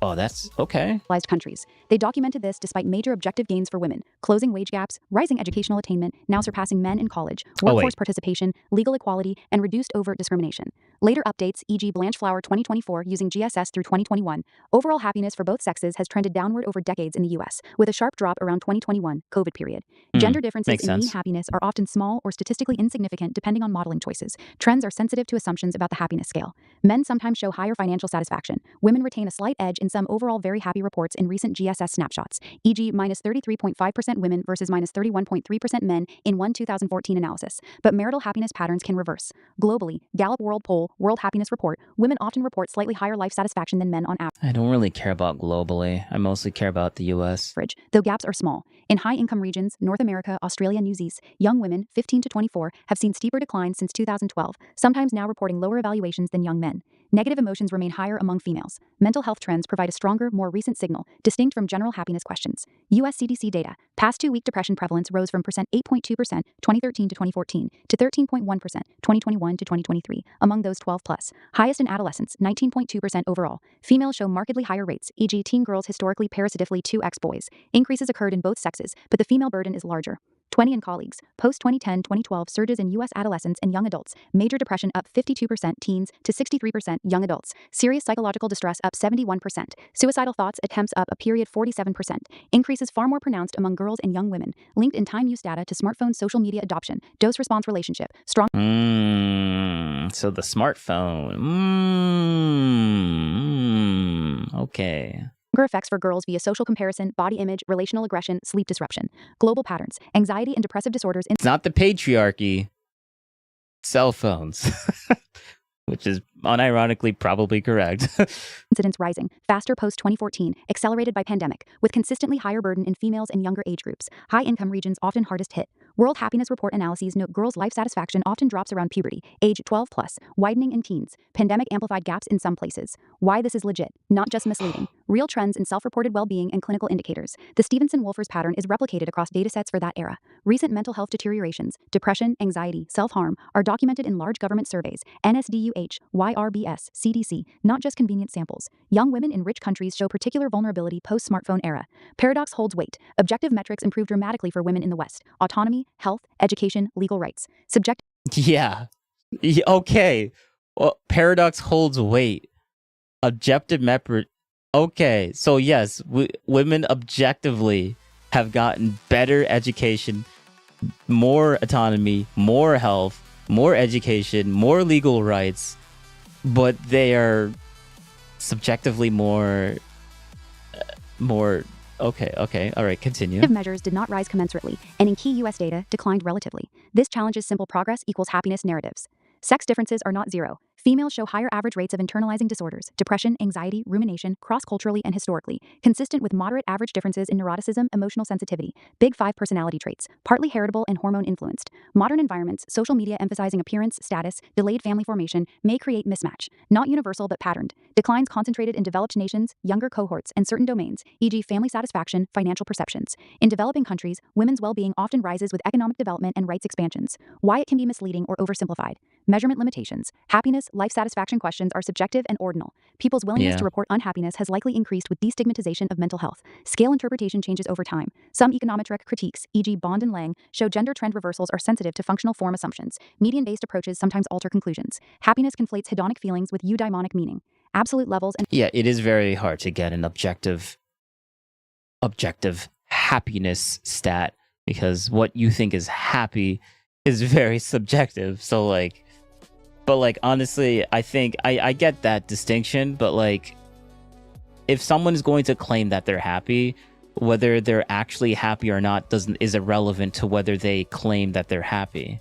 Oh, that's okay. Countries. They documented this despite major objective gains for women, closing wage gaps, rising educational attainment, now surpassing men in college, workforce participation, legal equality, and reduced overt discrimination. Later updates, e.g. Blanche Flower 2024 using GSS through 2021, overall happiness for both sexes has trended downward over decades in the U.S., with a sharp drop around 2021, COVID period. Gender differences in mean happiness are often small or statistically insignificant depending on modeling choices. Trends are sensitive to assumptions about the happiness scale. Men sometimes show higher financial satisfaction. Women retain a slight edge in some overall very happy reports in recent GSS snapshots, e.g. minus 33.5% women versus minus 31.3% men in one 2014 analysis. But marital happiness patterns can reverse. Globally, Gallup World Poll, World Happiness Report, women often report slightly higher life satisfaction than men on average. I don't really care about globally. I mostly care about the US. Though gaps are small. In high-income regions, North America, Australia, New Zealand, young women, 15 to 24, have seen steeper declines since 2012, sometimes now reporting lower evaluations than young men. Negative emotions remain higher among females. Mental health trends provide a stronger, more recent signal, distinct from general happiness questions. U.S. CDC data. Past 2-week depression prevalence rose from 8.2% 2013 to 2014 to 13.1% 2021 to 2023 among those 12 plus. Highest in adolescents, 19.2% overall. Females show markedly higher rates, e.g. teen girls historically parasitically 2x boys. Increases occurred in both sexes, but the female burden is larger. 20 and colleagues. Post-2010-2012 surges in U.S. adolescents and young adults. Major depression up 52% teens to 63% young adults. Serious psychological distress up 71%. Suicidal thoughts attempts up a period 47%. Increases far more pronounced among girls and young women. Linked in time use data to smartphone social media adoption. Dose-response relationship. Strong... So the smartphone. Okay. Deeper effects for girls via social comparison, body image, relational aggression, sleep disruption. Global patterns, anxiety and depressive disorders. It's not the patriarchy. Cell phones. Which is unironically probably correct. Incidence rising, faster post-2014, accelerated by pandemic, with consistently higher burden in females and younger age groups. High-income regions often hardest hit. World Happiness Report analyses note girls' life satisfaction often drops around puberty, age 12+, widening in teens. Pandemic amplified gaps in some places. Why this is legit, not just misleading. Real trends in self-reported well-being and clinical indicators. The Stevenson-Wolfers pattern is replicated across datasets for that era. Recent mental health deteriorations, depression, anxiety, self-harm, are documented in large government surveys, NSDUH, YRBS, CDC, not just convenient samples. Young women in rich countries show particular vulnerability post-smartphone era. Paradox holds weight. Objective metrics improve dramatically for women in the West. Autonomy, health, education, legal rights. Subjective. Yeah. Okay. Well, paradox holds weight. Objective metric. Okay. So yes, women objectively have gotten better education, more autonomy, more health, more education, more legal rights, but they are subjectively more okay, all right, continue. Measures did not rise commensurately, and in key U.S. data, declined relatively. This challenges simple progress equals happiness narratives. Sex differences are not zero. Females show higher average rates of internalizing disorders, depression, anxiety, rumination, cross-culturally and historically, consistent with moderate average differences in neuroticism, emotional sensitivity, big five personality traits, partly heritable and hormone-influenced. Modern environments, social media emphasizing appearance, status, delayed family formation, may create mismatch. Not universal but patterned. Declines concentrated in developed nations, younger cohorts, and certain domains, e.g. family satisfaction, financial perceptions. In developing countries, women's well-being often rises with economic development and rights expansions. Why it can be misleading or oversimplified. Measurement limitations. Happiness, life satisfaction questions are subjective and ordinal. People's willingness to report unhappiness has likely increased with destigmatization of mental health. Scale interpretation changes over time. Some econometric critiques, e.g. Bond and Lang, show gender trend reversals are sensitive to functional form assumptions. Median-based approaches sometimes alter conclusions. Happiness conflates hedonic feelings with eudaimonic meaning. Absolute levels and yeah, it is very hard to get an objective happiness stat because what you think is happy is very subjective. So like, but like honestly, I think I get that distinction, but like if someone is going to claim that they're happy, whether they're actually happy or not is irrelevant to whether they claim that they're happy.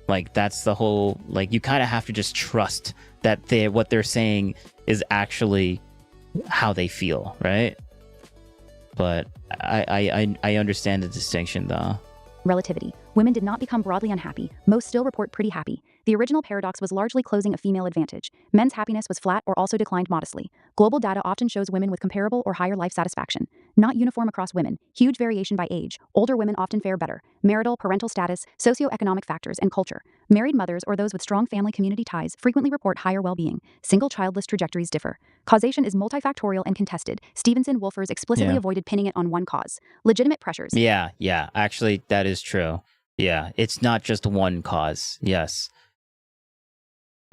Like that's the whole, like you kind of have to just trust that what they're saying is actually how they feel, right? But I understand the distinction though. relativity. Women did not become broadly unhappy. Most still report pretty happy. The original paradox was largely closing a female advantage. Men's happiness was flat or also declined modestly. Global data often shows women with comparable or higher life satisfaction. Not uniform across women. Huge variation by age. Older women often fare better. Marital, parental status, socioeconomic factors, and culture. Married mothers or those with strong family community ties frequently report higher well-being. Single childless trajectories differ. Causation is multifactorial and contested. Stevenson-Wolfers explicitly avoided pinning it on one cause. Legitimate pressures. Yeah. Actually, that is true. Yeah, it's not just one cause. Yes.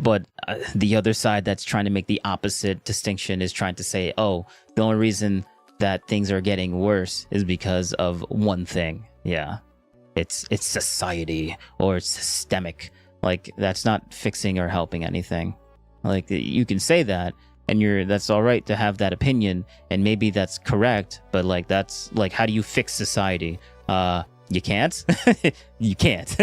But the other side that's trying to make the opposite distinction is trying to say, oh, the only reason that things are getting worse is because of one thing. Yeah. It's society or it's systemic. Like, that's not fixing or helping anything. Like, you can say that and that's all right to have that opinion and maybe that's correct, but like that's like, how do you fix society? You can't. You can't.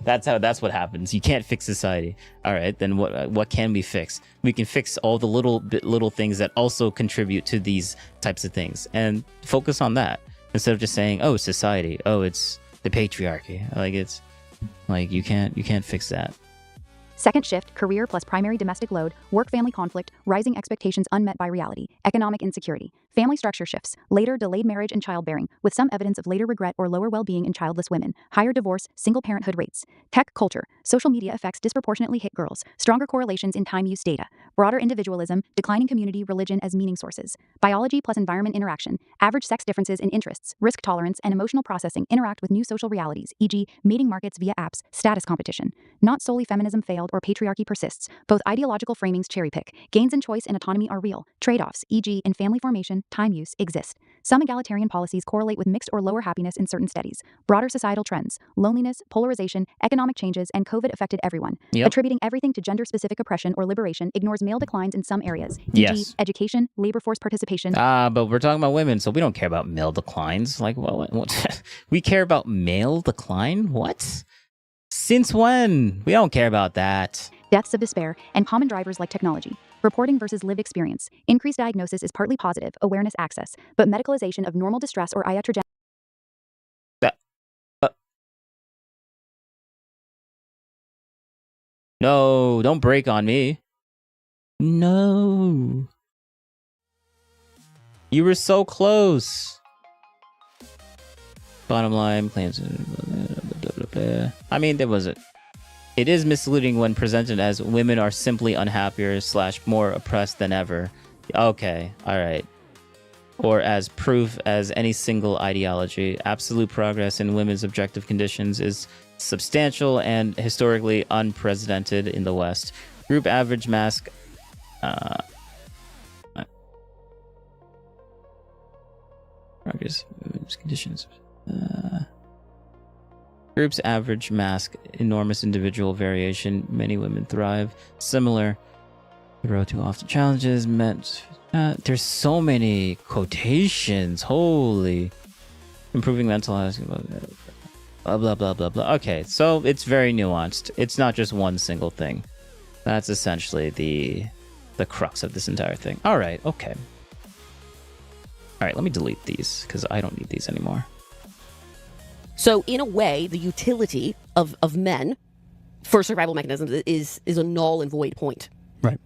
That's what happens. You can't fix society. All right, then what can we fix? We can fix all the little things that also contribute to these types of things and focus on that instead of just saying, oh, society, oh, it's the patriarchy. Like, it's like you can't fix that. Second shift, career plus primary domestic load, work-family conflict, rising expectations unmet by reality, economic insecurity, family structure shifts, later delayed marriage and childbearing, with some evidence of later regret or lower well-being in childless women, higher divorce, single parenthood rates, tech culture, social media effects disproportionately hit girls, stronger correlations in time use data, broader individualism, declining community, religion as meaning sources, biology plus environment interaction, average sex differences in interests, risk tolerance, and emotional processing interact with new social realities, e.g., mating markets via apps, status competition. Not solely feminism failed, or patriarchy persists. Both ideological framings cherry pick. Gains in choice and autonomy are real. Trade-offs, e.g., in family formation, time use, exist. Some egalitarian policies correlate with mixed or lower happiness in certain studies. Broader societal trends, loneliness, polarization, economic changes, and COVID affected everyone. Yep. Attributing everything to gender-specific oppression or liberation ignores male declines in some areas, e.g., Yes. education, labor force participation. But we're talking about women, so we don't care about male declines. Like, what? We care about male decline? What? Since when? We don't care about that. Deaths of despair, and common drivers like technology. Reporting versus lived experience. Increased diagnosis is partly positive, awareness access, but medicalization of normal distress or iatrogenic. That, no, don't break on me. No. You were so close. Bottom line, claims. Blah, blah, blah. I mean, there was it. It is misleading when presented as women are simply unhappier / more oppressed than ever. Okay, all right. Or as proof as any single ideology. Absolute progress in women's objective conditions is substantial and historically unprecedented in the West. Group average mask. Progress women's conditions. Groups average mask enormous individual variation. Many women thrive. Similar. The road to often challenges meant. There's so many quotations. Holy. Improving mental health. Blah, blah, blah, blah, blah. Okay, so it's very nuanced. It's not just one single thing. That's essentially the crux of this entire thing. All right, okay. All right, let me delete these because I don't need these anymore. So in a way, the utility of men for survival mechanisms is a null and void point. Right.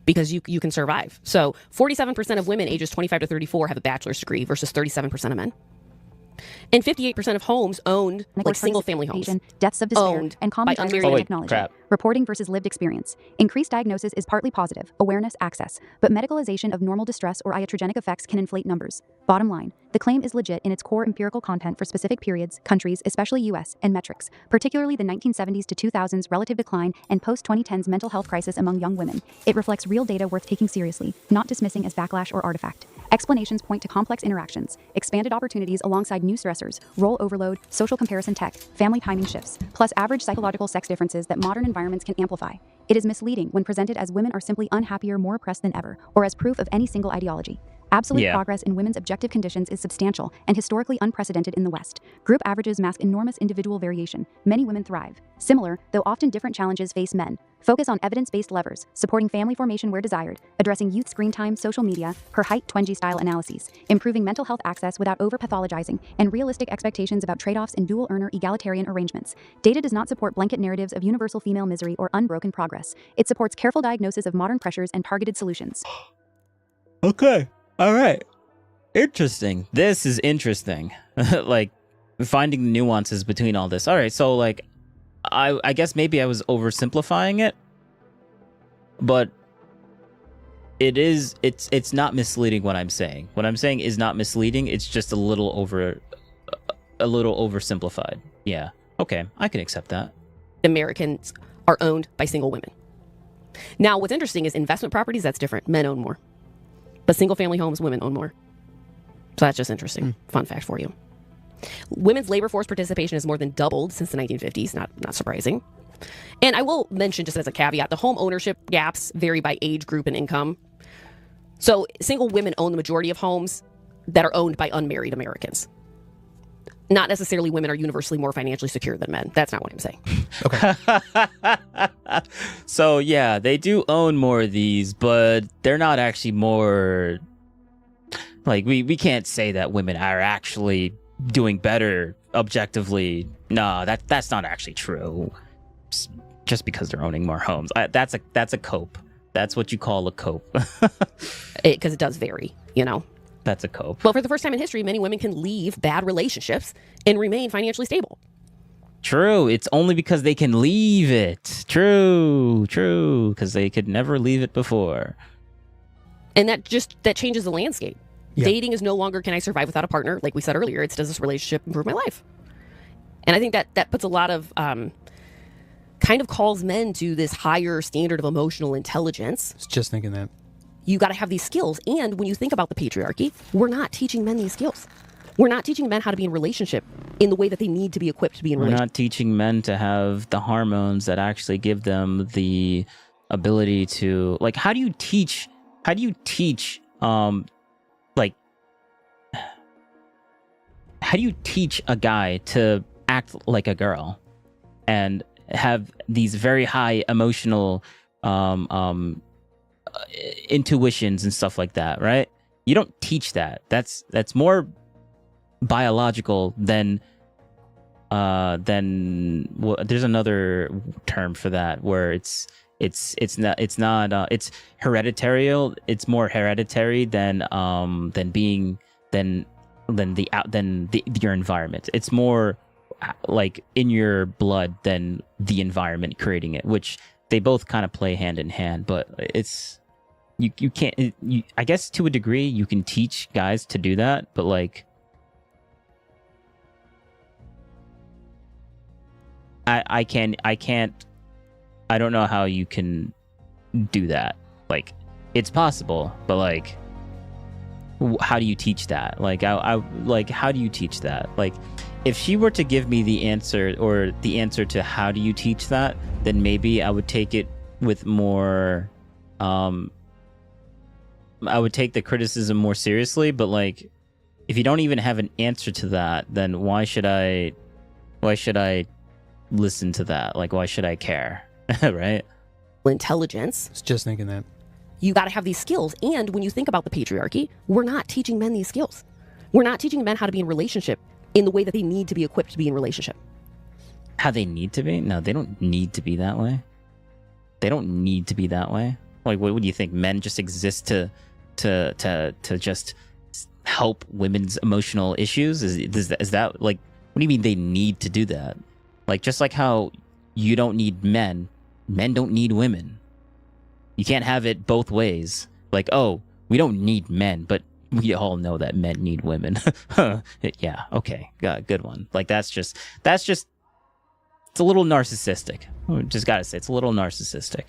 Because you can survive. So 47% of women ages 25 to 34 have a bachelor's degree versus 37% of men. And 58% of homes owned, like single-family homes, deaths of despair, owned and by common drivers unmarried like wait, technology. crap. Reporting versus lived experience. Increased diagnosis is partly positive, awareness access, but medicalization of normal distress or iatrogenic effects can inflate numbers. Bottom line, the claim is legit in its core empirical content for specific periods, countries, especially US, and metrics, particularly the 1970s to 2000s relative decline and post-2010s mental health crisis among young women. It reflects real data worth taking seriously, not dismissing as backlash or artifact. Explanations point to complex interactions, expanded opportunities alongside new stressors, role overload, social comparison tech, family timing shifts, plus average psychological sex differences that modern environments can amplify. It is misleading when presented as women are simply unhappier, more oppressed than ever, or as proof of any single ideology. Absolute progress in women's objective conditions is substantial and historically unprecedented in the West. Group averages mask enormous individual variation. Many women thrive. Similar, though often different challenges face men. Focus on evidence-based levers, supporting family formation where desired, addressing youth screen time, social media, per height Twenji-style analyses, improving mental health access without over-pathologizing, and realistic expectations about trade-offs in dual-earner egalitarian arrangements. Data does not support blanket narratives of universal female misery or unbroken progress. It supports careful diagnosis of modern pressures and targeted solutions. Okay. All right. Interesting. This is interesting. Like, finding the nuances between all this. All right, so, like, I guess maybe I was oversimplifying it, but it's not misleading what I'm saying. What I'm saying is not misleading. It's just a little oversimplified. Yeah. Okay, I can accept that. Americans are owned by single women. Now, what's interesting is investment properties, that's different. Men own more. But single-family homes, women own more. So that's just interesting. Fun fact for you. Women's labor force participation has more than doubled since the 1950s. Not surprising. And I will mention, just as a caveat, the home ownership gaps vary by age group and income. So single women own the majority of homes that are owned by unmarried Americans. Not necessarily women are universally more financially secure than men. That's not what I'm saying. Okay. So, yeah, they do own more of these, but they're not actually more... Like, we can't say that women are actually doing better objectively. No, that's not actually true. Just because they're owning more homes. That's a cope. That's what you call a cope. Because it does vary, you know? That's a cope. Well, for the first time in history, many women can leave bad relationships and remain financially stable. True. It's only because they can leave it. True. Because they could never leave it before. And that changes the landscape. Yeah. Dating is no longer, can I survive without a partner? Like we said earlier, it's, does this relationship improve my life? And I think that puts a lot of kind kind of calls men to this higher standard of emotional intelligence. I was just thinking that. You got to have these skills. And when you think about the patriarchy, we're not teaching men these skills. We're not teaching men how to be in relationship in the way that they need to be equipped to be in We're relationship. not teaching men to have the hormones that actually give them the ability to, like, how do you teach a guy to act like a girl and have these very high emotional intuitions and stuff like that, right? You don't teach that. That's more biological than well, there's another term for that where it's hereditary. It's more hereditary than your environment. It's more like in your blood than the environment creating it, which they both kind of play hand in hand. But it's you can't. I guess to a degree you can teach guys to do that, but like I can't. I don't know how you can do that. Like, it's possible, but like, how do you teach that? Like, how do you teach that? Like, if she were to give me the answer or the answer to how do you teach that, then maybe I would take it with more. I would take the criticism more seriously. But like, if you don't even have an answer to that, then why should I listen to that? Like, why should I care? Right? Intelligence. I was just thinking that. You got to have these skills. And when you think about the patriarchy, we're not teaching men these skills. We're not teaching men how to be in relationship in the way that they need to be equipped to be in relationship. How they need to be? No, they don't need to be that way. They don't need to be that way. Like, what do you think? Men just exist to just help women's emotional issues? Is that like? What do you mean they need to do that? Like, just like how you don't need men don't need women. You can't have it both ways. Like, oh, we don't need men, but we all know that men need women. Yeah, okay, good one. Like, that's just it's a little narcissistic. Just gotta say, it's a little narcissistic.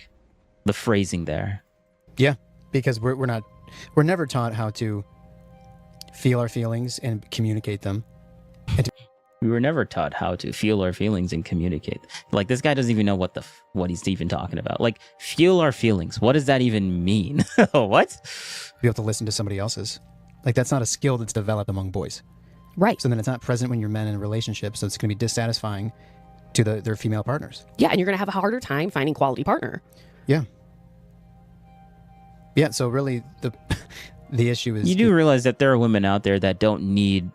The phrasing there. Yeah, because we're never taught how to feel our feelings and communicate them. We were never taught how to feel our feelings and communicate. Like, this guy doesn't even know what he's even talking about. Like, feel our feelings. What does that even mean? What? Be able to listen to somebody else's. Like, that's not a skill that's developed among boys. Right. So then it's not present when you're men in a relationship, so it's going to be dissatisfying to their female partners. Yeah, and you're going to have a harder time finding quality partner. Yeah. Yeah, so really the issue is... You do realize that there are women out there that don't need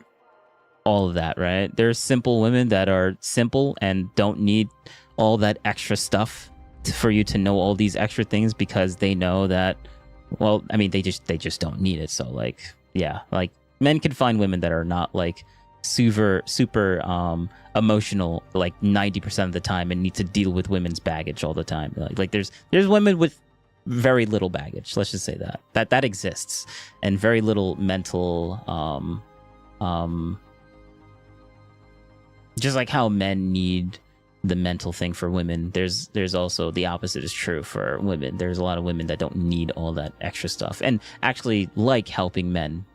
all of that, right? There's simple women that are simple and don't need all that extra stuff for you to know all these extra things because they know that, well, I mean, they just don't need it. So like, yeah, like men can find women that are not like super emotional like 90% of the time and need to deal with women's baggage all the time. Like there's women with very little baggage. Let's just say that exists, and very little mental just like how men need the mental thing for women, there's also the opposite is true for women. There's a lot of women that don't need all that extra stuff and actually like helping men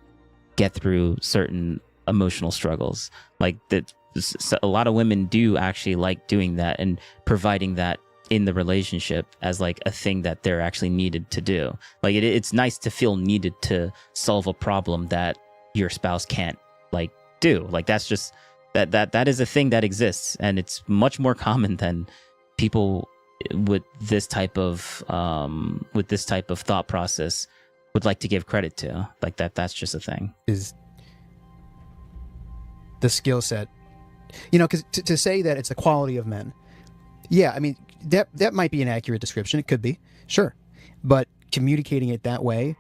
get through certain emotional struggles. Like that, a lot of women do actually like doing that and providing that in the relationship as like a thing that they're actually needed to do. Like it's nice to feel needed to solve a problem that your spouse can't like do. Like that's just that is a thing that exists, and it's much more common than people with this type of thought process would like to give credit to. Like that's just a thing. Is the skill set, because to say that it's a quality of men, yeah, I mean that might be an accurate description. It could be, sure, but communicating it that way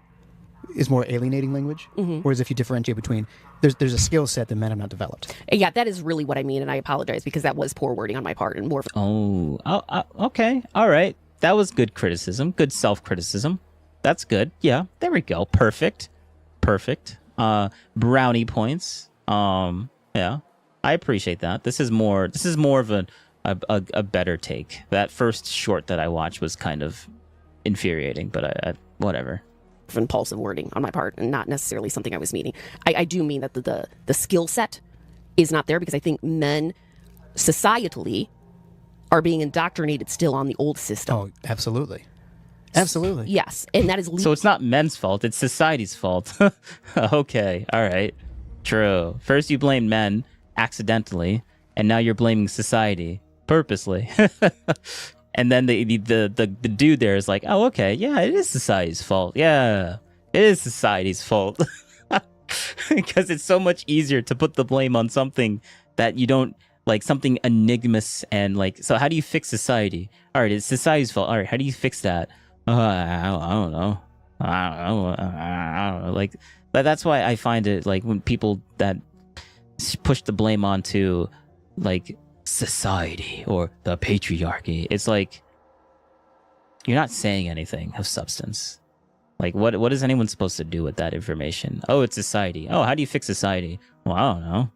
is more alienating language. Mm-hmm. Whereas if you differentiate between, there's a skill set that men have not developed. Yeah, that is really what I mean, and I apologize because that was poor wording on my part and more. Okay, all right, that was good criticism, good self-criticism. That's good. Yeah, there we go. Perfect. Brownie points. Yeah, I appreciate that. This is more of a better take. That first short that I watched was kind of infuriating, but I whatever. Impulsive wording on my part and not necessarily something I was meaning. I do mean that the skill set is not there because I think men societally are being indoctrinated still on the old system. Oh, absolutely. Absolutely. Yes, and that is So it's not men's fault, it's society's fault. Okay, all right. True. First you blame men accidentally, and now you're blaming society purposely. And then the dude there is like, oh, okay, yeah, it is society's fault. Yeah, it is society's fault. Because it's so much easier to put the blame on something that you don't, like something enigmatic and like, so how do you fix society? All right, it's society's fault. All right, how do you fix that? I don't know. I don't know. Like, that's why I find it like when people that push the blame onto like society or the patriarchy, it's like you're not saying anything of substance. Like what is anyone supposed to do with that information? Oh, it's society. Oh, how do you fix society? Well, I don't know.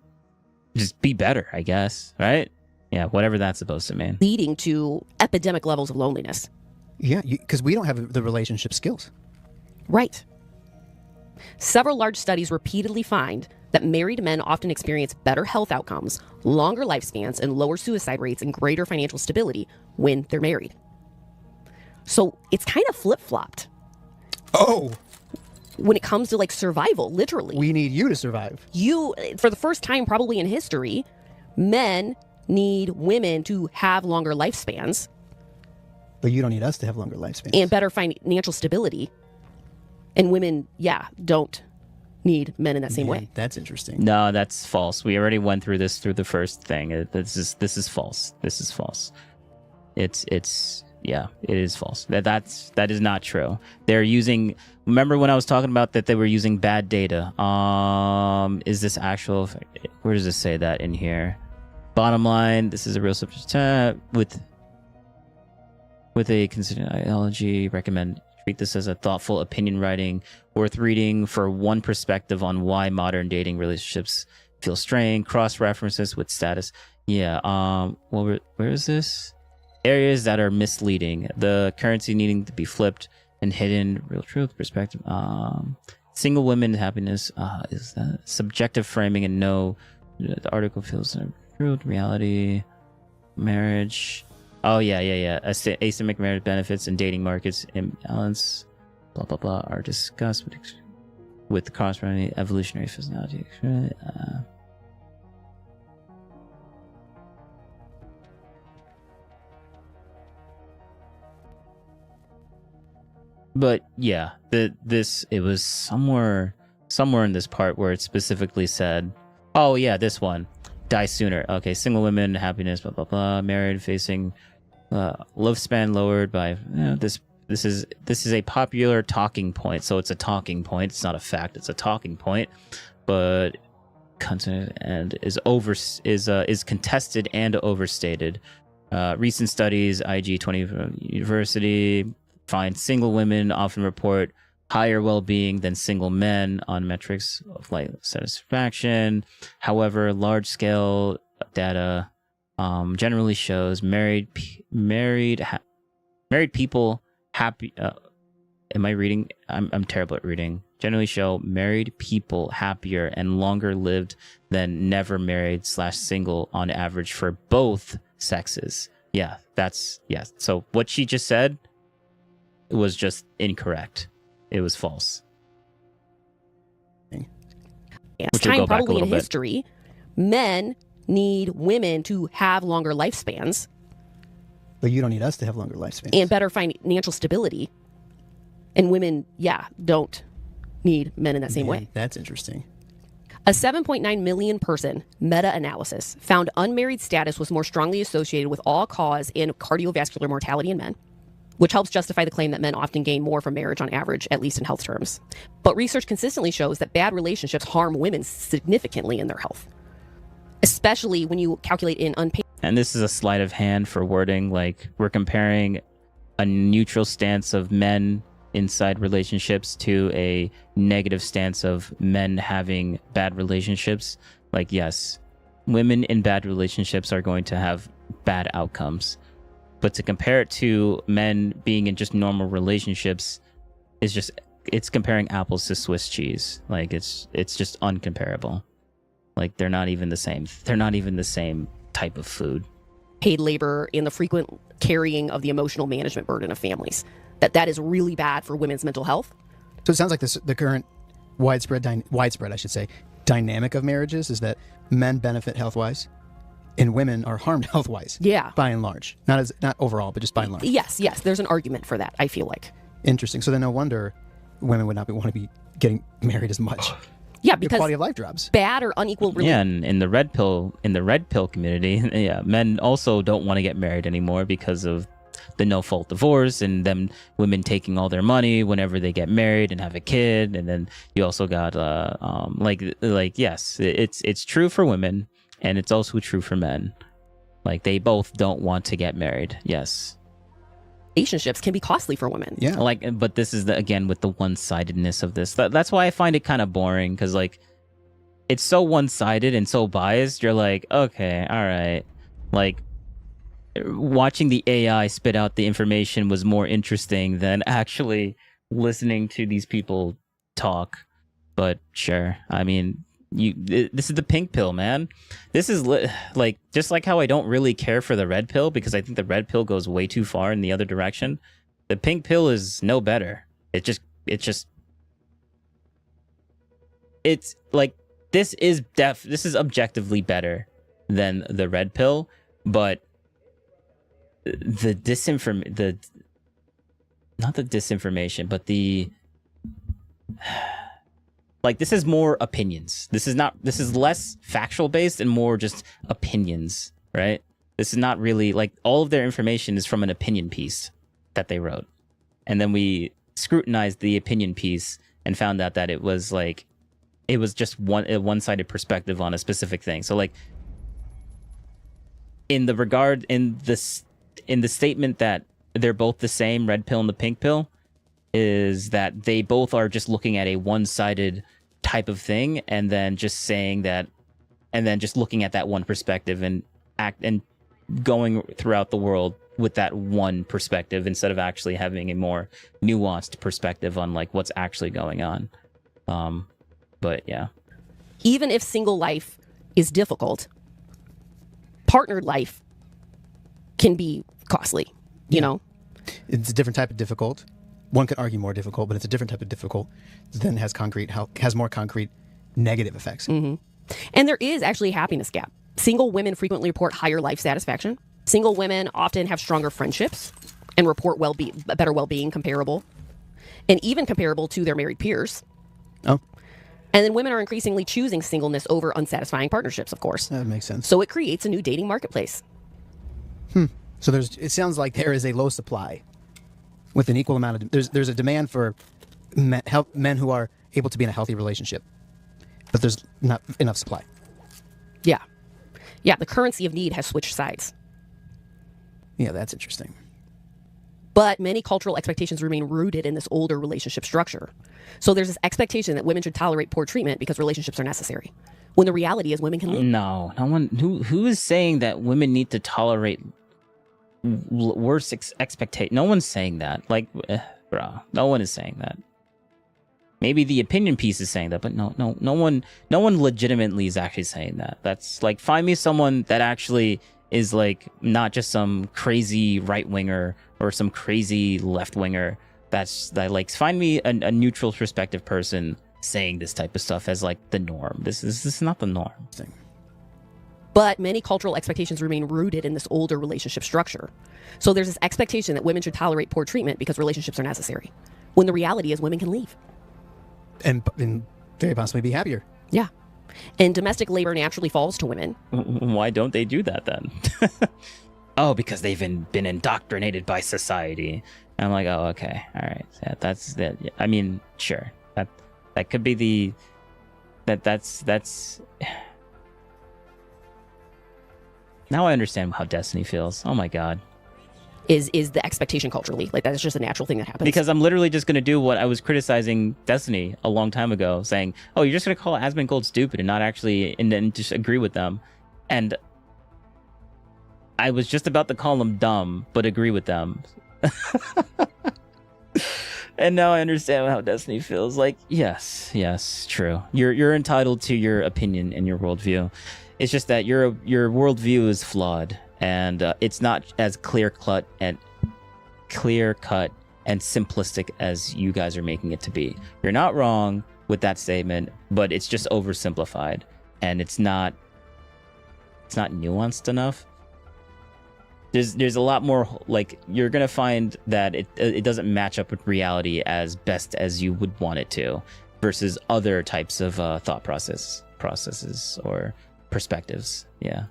Just be better, I guess, right? Yeah, whatever that's supposed to mean. Leading to epidemic levels of loneliness. Yeah, because we don't have the relationship skills. Right. Several large studies repeatedly find that married men often experience better health outcomes, longer lifespans, and lower suicide rates and greater financial stability when they're married. So it's kind of flip-flopped. Oh! When it comes to like survival, literally. We need you to survive. For the first time probably in history, men need women to have longer lifespans. But you don't need us to have longer lifespans. And better financial stability. And women, don't need men in that same way. That's interesting. No, that's false. We already went through this through the first thing. This is false. This is false. It is false. That is not true. They're using. Remember when I was talking about that they were using bad data? Is this actual? Where does it say that in here? Bottom line, this is a real subject with a considered ideology. Recommend treat this as a thoughtful opinion writing worth reading for one perspective on why modern dating relationships feel strained. Cross references with status. Yeah. Well, where is this? Areas that are misleading. The currency needing to be flipped and hidden. Real truth perspective. Single women happiness. Is that subjective framing and no? The article feels truth reality. Marriage. Oh yeah. Asymmetric marriage benefits and dating markets imbalance. Blah blah blah are discussed with cross-running evolutionary physiology. But yeah, it was somewhere in this part where it specifically said, oh yeah, this one, die sooner. Okay, single women, happiness, blah blah blah, married, facing love span lowered by this is a popular talking point. So it's a talking point. It's not a fact. It's a talking point, but and is contested and overstated. Recent studies, IG 20 University, find single women often report higher well-being than single men on metrics of life satisfaction. However, large-scale data generally shows married people happy. Am I reading? I'm terrible at reading. Generally show married people happier and longer lived than never married / single on average for both sexes. Yeah, So what she just said was just incorrect. It was false. It's time probably in history. Men need women to have longer lifespans. But you don't need us to have longer lifespans. And better financial stability. And women, don't need men in that same way. That's interesting. A 7.9 million person meta-analysis found unmarried status was more strongly associated with all-cause in cardiovascular mortality in men, which helps justify the claim that men often gain more from marriage on average, at least in health terms. But research consistently shows that bad relationships harm women significantly in their health, especially when you calculate in unpaid. And this is a sleight of hand for wording, like we're comparing a neutral stance of men inside relationships to a negative stance of men having bad relationships. Like, yes, women in bad relationships are going to have bad outcomes. But to compare it to men being in just normal relationships is just, it's comparing apples to Swiss cheese. Like it's just uncomparable. Like they're not even the same. They're not even the same type of food. Paid labor and the frequent carrying of the emotional management burden of families. That is really bad for women's mental health. So it sounds like the current widespread, I should say, dynamic of marriages is that men benefit health-wise and women are harmed health-wise. Yeah. By and large. Not overall, but just by and large. Yes. There's an argument for that, I feel like. Interesting. So then no wonder women would not want to be getting married as much. Yeah, The because quality of life drops. bad or unequal Yeah, and in the red pill community, yeah, men also don't want to get married anymore because of the no fault divorce and them women taking all their money whenever they get married and have a kid. And then you also got yes, it's true for women and it's also true for men. Like they both don't want to get married. Yes. relationships can be costly for women. Yeah. Like, but this is again with the one-sidedness of this. That's why I find it kind of boring, because like it's so one-sided and so biased. You're like, okay, all right. Like watching the AI spit out the information was more interesting than actually listening to these people talk. But sure, I mean, this is the pink pill, man. This is like just like how I don't really care for the red pill because I think the red pill goes way too far in the other direction. The pink pill is no better. It's like this is objectively better than the red pill, but not the disinformation, but the like this is more opinions. This is less factual based and more just opinions, right? This is not really like all of their information is from an opinion piece that they wrote. And then we scrutinized the opinion piece and found out that it was just a one-sided perspective on a specific thing. So like in the statement that they're both the same, red pill and the pink pill, is that they both are just looking at a one-sided type of thing and then just saying that, and then just looking at that one perspective and going throughout the world with that one perspective instead of actually having a more nuanced perspective on like what's actually going on. But yeah. Even if single life is difficult, partnered life can be costly, you know? It's a different type of difficult. One could argue more difficult, but it's a different type of difficult that has more concrete negative effects. Mm-hmm. And there is actually a happiness gap. Single women frequently report higher life satisfaction. Single women often have stronger friendships and report better well-being comparable to their married peers. Oh. And then women are increasingly choosing singleness over unsatisfying partnerships, of course. That makes sense. So it creates a new dating marketplace. So it sounds like there is a low supply with an equal amount of there's a demand for men who are able to be in a healthy relationship, but there's not enough supply. Yeah. The currency of need has switched sides. Yeah, that's interesting. But many cultural expectations remain rooted in this older relationship structure. So there's this expectation that women should tolerate poor treatment because relationships are necessary, when the reality is women can live. No one who is saying that women need to tolerate worse expectation. No one's saying that. Like, bro, no one is saying that. Maybe the opinion piece is saying that, but no one legitimately is actually saying that. That's like, find me someone that actually is like not just some crazy right winger or some crazy left winger. Find me a neutral perspective person saying this type of stuff as like the norm. This is not the norm. But many cultural expectations remain rooted in this older relationship structure. So there's this expectation that women should tolerate poor treatment because relationships are necessary, when the reality is women can leave. And very possibly be happier. Yeah. And domestic labor naturally falls to women. Why don't they do that then? Oh, because they've been indoctrinated by society. And I'm like, oh, okay, all right. Yeah, that's that. I mean, sure. That could be that's. Now I understand how Destiny feels. Oh my god. Is the expectation culturally. Like, that's just a natural thing that happens. Because I'm literally just going to do what I was criticizing Destiny a long time ago, saying, oh, you're just going to call Asmongold stupid and not actually, and then just agree with them. And I was just about to call them dumb, but agree with them. And now I understand how Destiny feels. Like, yes, true. You're entitled to your opinion and your worldview. It's just that your worldview is flawed, and it's not as clear cut and simplistic as you guys are making it to be. You're not wrong with that statement, but it's just oversimplified, and it's not nuanced enough. There's a lot more, like, you're gonna find that it doesn't match up with reality as best as you would want it to, versus other types of thought processes or perspectives. Yeah.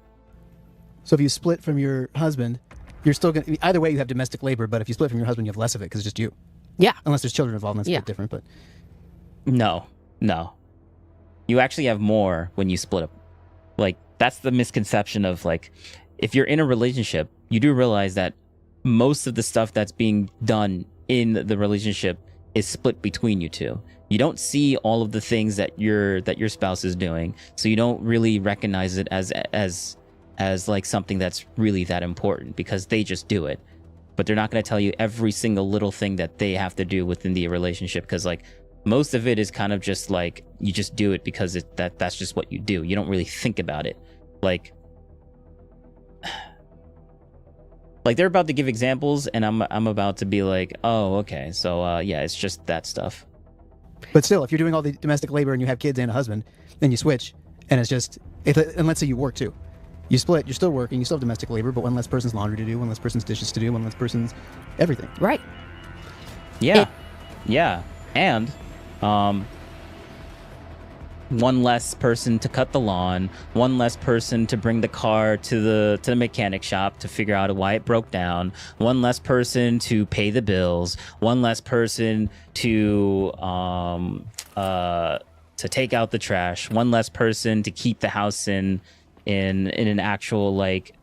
So if you split from your husband, you're still going to, either way you have domestic labor, but if you split from your husband, you have less of it because it's just you. Yeah. Unless there's children involved, that's a Yeah. bit different, but. No. You actually have more when you split up. Like, that's the misconception of, like, if you're in a relationship, you do realize that most of the stuff that's being done in the relationship is split between you two. You don't see all of the things that your spouse is doing, so you don't really recognize it as like something that's really that important because they just do it. But they're not going to tell you every single little thing that they have to do within the relationship, because, like, most of it is kind of just like you just do it because that's just what you do. You don't really think about it. Like they're about to give examples, and I'm about to be like, oh, okay, so yeah, it's just that stuff. But still, if you're doing all the domestic labor and you have kids and a husband, then you switch, and it's just, and let's say you work too. You split, you're still working, you still have domestic labor, but one less person's laundry to do, one less person's dishes to do, one less person's everything. Right. Yeah. And one less person to cut the lawn, one less person to bring the car to the mechanic shop to figure out why it broke down, one less person to pay the bills, one less person to take out the trash, one less person to keep the house in an actual, like,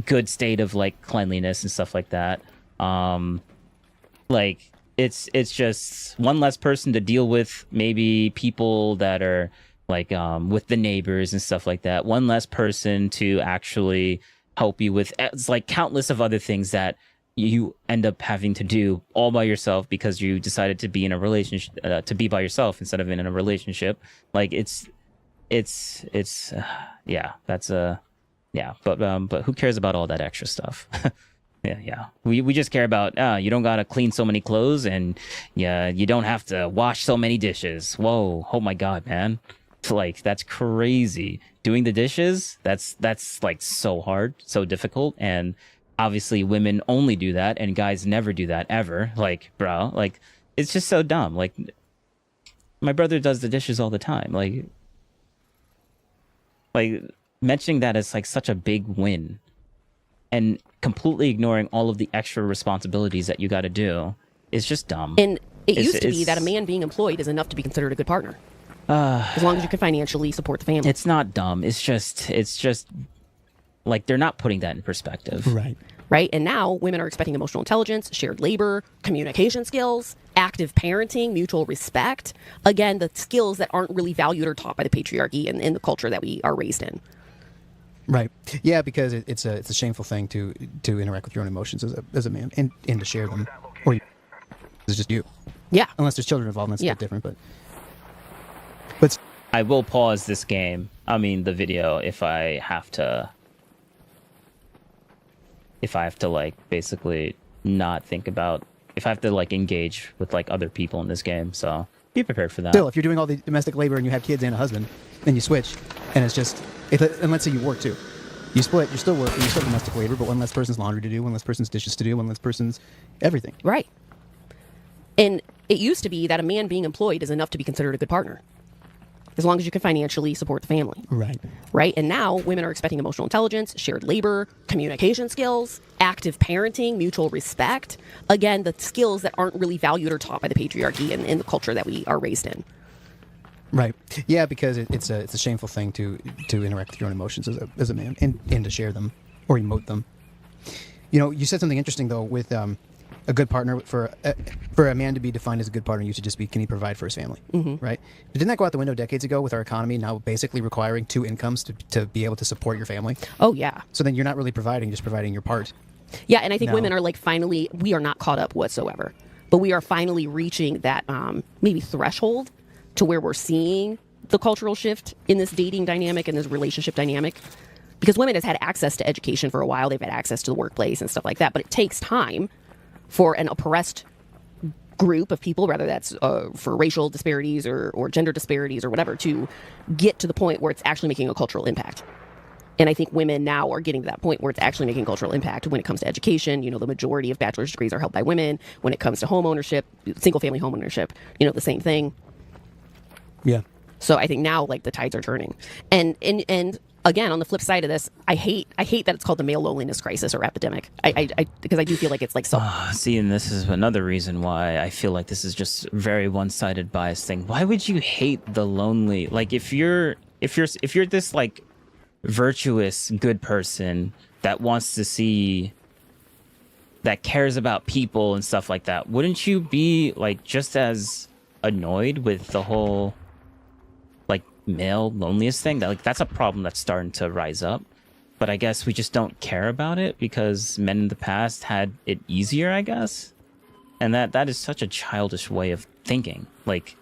good state of, like, cleanliness and stuff like that. Like, it's just one less person to deal with maybe people that are, like, with the neighbors and stuff like that. One less person to actually help you with, it's like countless of other things that you end up having to do all by yourself because you decided to be in a relationship, to be by yourself instead of in a relationship. Like, it's yeah, that's yeah, but who cares about all that extra stuff? Yeah. We just care about, you don't gotta clean so many clothes, and yeah, you don't have to wash so many dishes. Whoa, oh my god, man. Like, that's crazy. Doing the dishes, that's like so hard, so difficult, and obviously women only do that and guys never do that ever. Like, bro, like, it's just so dumb. Like, my brother does the dishes all the time. Like mentioning that is like such a big win, and completely ignoring all of the extra responsibilities that you got to do is just dumb. And it used to be that a man being employed is enough to be considered a good partner. As long as you can financially support the family. It's not dumb. It's just like, they're not putting that in perspective. Right. And now women are expecting emotional intelligence, shared labor, communication skills, active parenting, mutual respect. Again, the skills that aren't really valued or taught by the patriarchy and in the culture that we are raised in. Right. Yeah, because it's a shameful thing to interact with your own emotions as a man and to share them, or it's just you. Yeah. Unless there's children involved, that's a bit different. But I will pause this game. I mean, the video if I have to like basically not think about, if I have to like engage with like other people in this game. So be prepared for that. Still, if you're doing all the domestic labor and you have kids and a husband, then you switch, and it's just, and let's say you work too. You split, you're still working, you still have domestic labor, but one less person's laundry to do, one less person's dishes to do, one less person's everything. Right. And it used to be that a man being employed is enough to be considered a good partner, as long as you can financially support the family. Right. And now women are expecting emotional intelligence, shared labor, communication skills, active parenting, mutual respect. Again, the skills that aren't really valued or taught by the patriarchy and in the culture that we are raised in. Right. Yeah, because it's a shameful thing to interact with your own emotions as a man and to share them or emote them. You know, you said something interesting though with a good partner for a man to be defined as a good partner used to just be, can he provide for his family, right? But didn't that go out the window decades ago with our economy now basically requiring 2 incomes to be able to support your family? Oh yeah. So then you're not really providing, just providing your part. Yeah, and I think No. women are like finally, we are not caught up whatsoever, but we are finally reaching that maybe threshold to where we're seeing the cultural shift in this dating dynamic and this relationship dynamic. Because women has had access to education for a while, they've had access to the workplace and stuff like that, but it takes time for an oppressed group of people, whether that's for racial disparities or gender disparities or whatever, to get to the point where it's actually making a cultural impact. And I think women now are getting to that point where it's actually making cultural impact when it comes to education. You know, the majority of bachelor's degrees are held by women. When it comes to home ownership, single family home ownership, you know, the same thing. Yeah. So I think now like the tides are turning. And again, on the flip side of this, I hate that it's called the male loneliness crisis or epidemic. Because I do feel like it's like so. See, and this is another reason why I feel like this is just a very one-sided bias thing. Why would you hate the lonely? Like if you're this like virtuous good person that wants to see, that cares about people and stuff like that, wouldn't you be like just as annoyed with the whole like male loneliness thing? That like that's a problem that's starting to rise up, but I guess we just don't care about it because men in the past had it easier, I guess. And that is such a childish way of thinking. Like,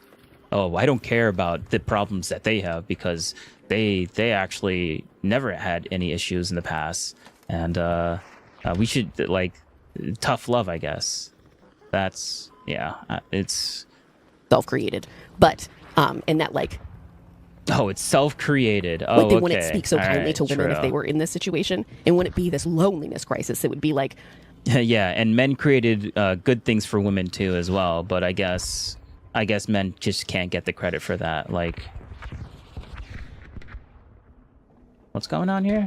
oh, I don't care about the problems that they have because they actually never had any issues in the past, and we should like tough love, I guess. That's it's self-created, but and that like, oh, it's self-created. Oh, like they okay. wouldn't speak so kindly to women if they were in this situation, and wouldn't be this loneliness crisis. It would be like, yeah, and men created good things for women too as well, but I guess men just can't get the credit for that. Like, what's going on here?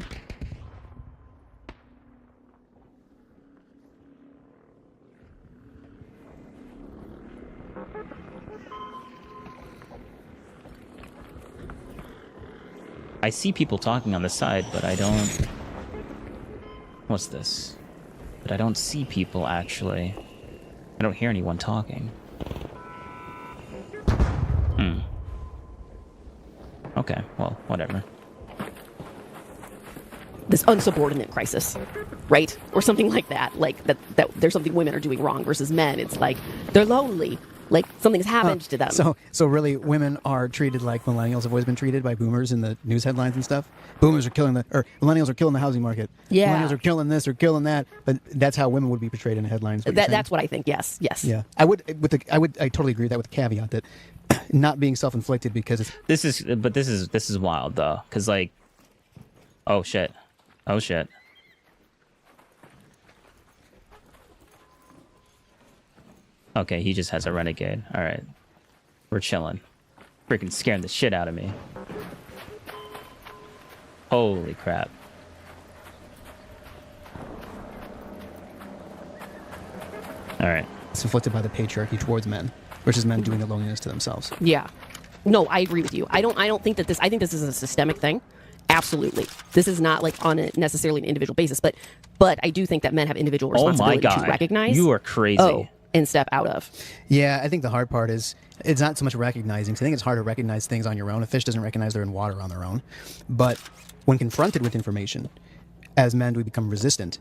I see people talking on the side, but I don't... What's this? But I don't see people, actually. I don't hear anyone talking. Okay, well, whatever. this unsubordinate crisis, right? Or something like that. Like that there's something women are doing wrong versus men. It's like they're lonely. Like something's happened to them. So really, women are treated like millennials have always been treated by boomers in the news headlines and stuff. Boomers are millennials are killing the housing market. Yeah. Millennials are killing this or killing that. But that's how women would be portrayed in the headlines. That's what I think. Yes. Yeah, I totally agree with that with the caveat that not being self-inflicted because it's... This is wild though, because like, oh shit. Okay, he just has a renegade. All right, we're chilling. Freaking scaring the shit out of me. Holy crap. All right. It's inflicted by the patriarchy towards men versus men doing the loneliness to themselves. Yeah. No, I agree with you. I don't think that this... I think this is a systemic thing. Absolutely. This is not like on a necessarily an individual basis, but I do think that men have individual responsibility to recognize. You are crazy. And step out of. Yeah, I think the hard part is it's not so much recognizing. 'Cause I think it's hard to recognize things on your own. A fish doesn't recognize they're in water on their own. But when confronted with information, as men, do we become resistant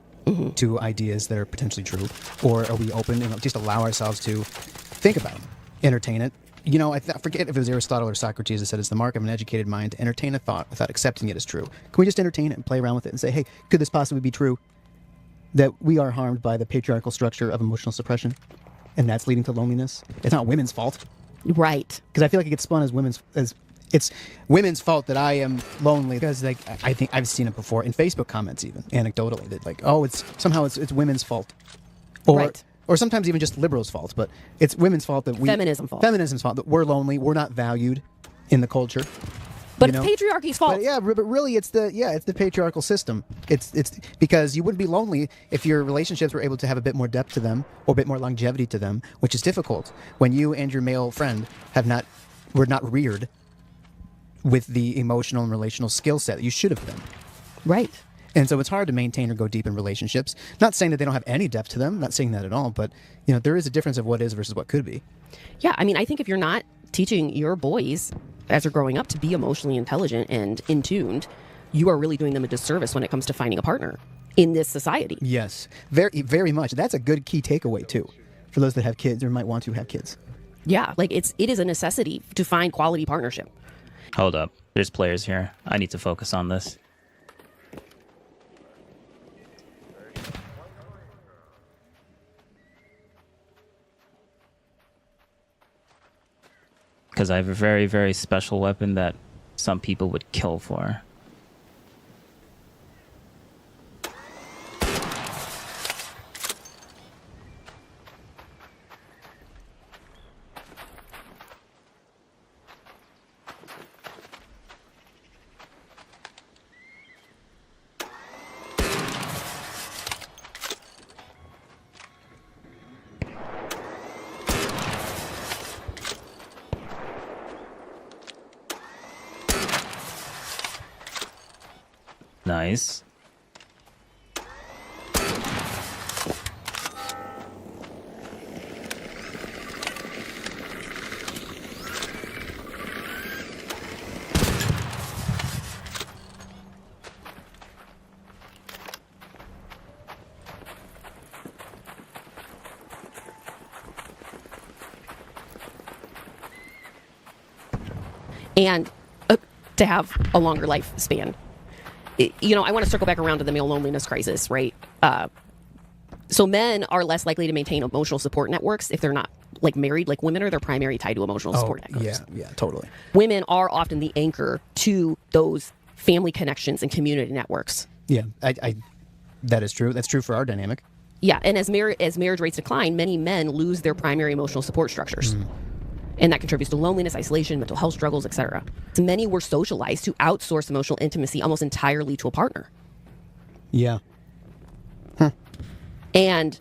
to ideas that are potentially true? Or are we open and just allow ourselves to think about them, entertain it? You know, I forget if it was Aristotle or Socrates that said it's the mark of an educated mind to entertain a thought without accepting it as true. Can we just entertain it and play around with it and say, hey, could this possibly be true? That we are harmed by the patriarchal structure of emotional suppression, and that's leading to loneliness. It's not women's fault, right? Because I feel like it gets spun as it's women's fault that I am lonely. Because like I think I've seen it before in Facebook comments, even anecdotally, that like, oh, it's women's fault, or sometimes even just liberals' fault. But it's women's fault that feminism's fault that we're lonely, we're not valued in the culture. But it's patriarchy's fault. But really, it's the patriarchal system. It's because you wouldn't be lonely if your relationships were able to have a bit more depth to them or a bit more longevity to them, which is difficult when you and your male friend were not reared with the emotional and relational skill set that you should have been. Right. And so it's hard to maintain or go deep in relationships. Not saying that they don't have any depth to them, not saying that at all, but there is a difference of what is versus what could be. Yeah, I mean, I think if you're not teaching your boys as they're growing up to be emotionally intelligent and in tuned, you are really doing them a disservice when it comes to finding a partner in this society. Yes, very, very much. That's a good key takeaway too, for those that have kids or might want to have kids. Yeah, like it is a necessity to find quality partnership. Hold up. There's players here. I need to focus on this. Because I have a very, very special weapon that some people would kill for. Nice. And to have a longer lifespan. I want to circle back around to the male loneliness crisis, right? So men are less likely to maintain emotional support networks if they're not married. Like women are their primary tied to emotional support networks. Yeah, totally. Women are often the anchor to those family connections and community networks. Yeah, I that is true. That's true for our dynamic. Yeah, and as marriage rates decline, many men lose their primary emotional support structures. And that contributes to loneliness, isolation, mental health struggles, etc. So many were socialized to outsource emotional intimacy almost entirely to a partner. Yeah. And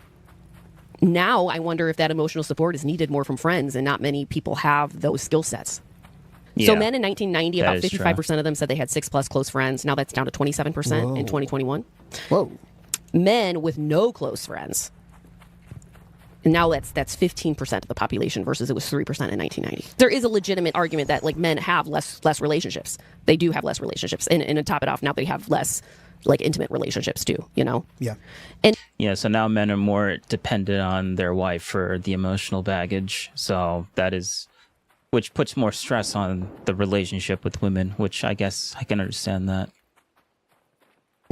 now I wonder if that emotional support is needed more from friends, and not many people have those skill sets. Yeah, so men in 1990, that about is 55% of them said they had 6+ close friends. Now that's down to 27% in 2021. Whoa. Men with no close friends. And now that's 15% of the population versus it was 3% in 1990. There is a legitimate argument that men have less relationships. They do have less relationships, and to top it off, now they have less intimate relationships too. Yeah. And Yeah, so now men are more dependent on their wife for the emotional baggage. So which puts more stress on the relationship with women, which I guess I can understand that.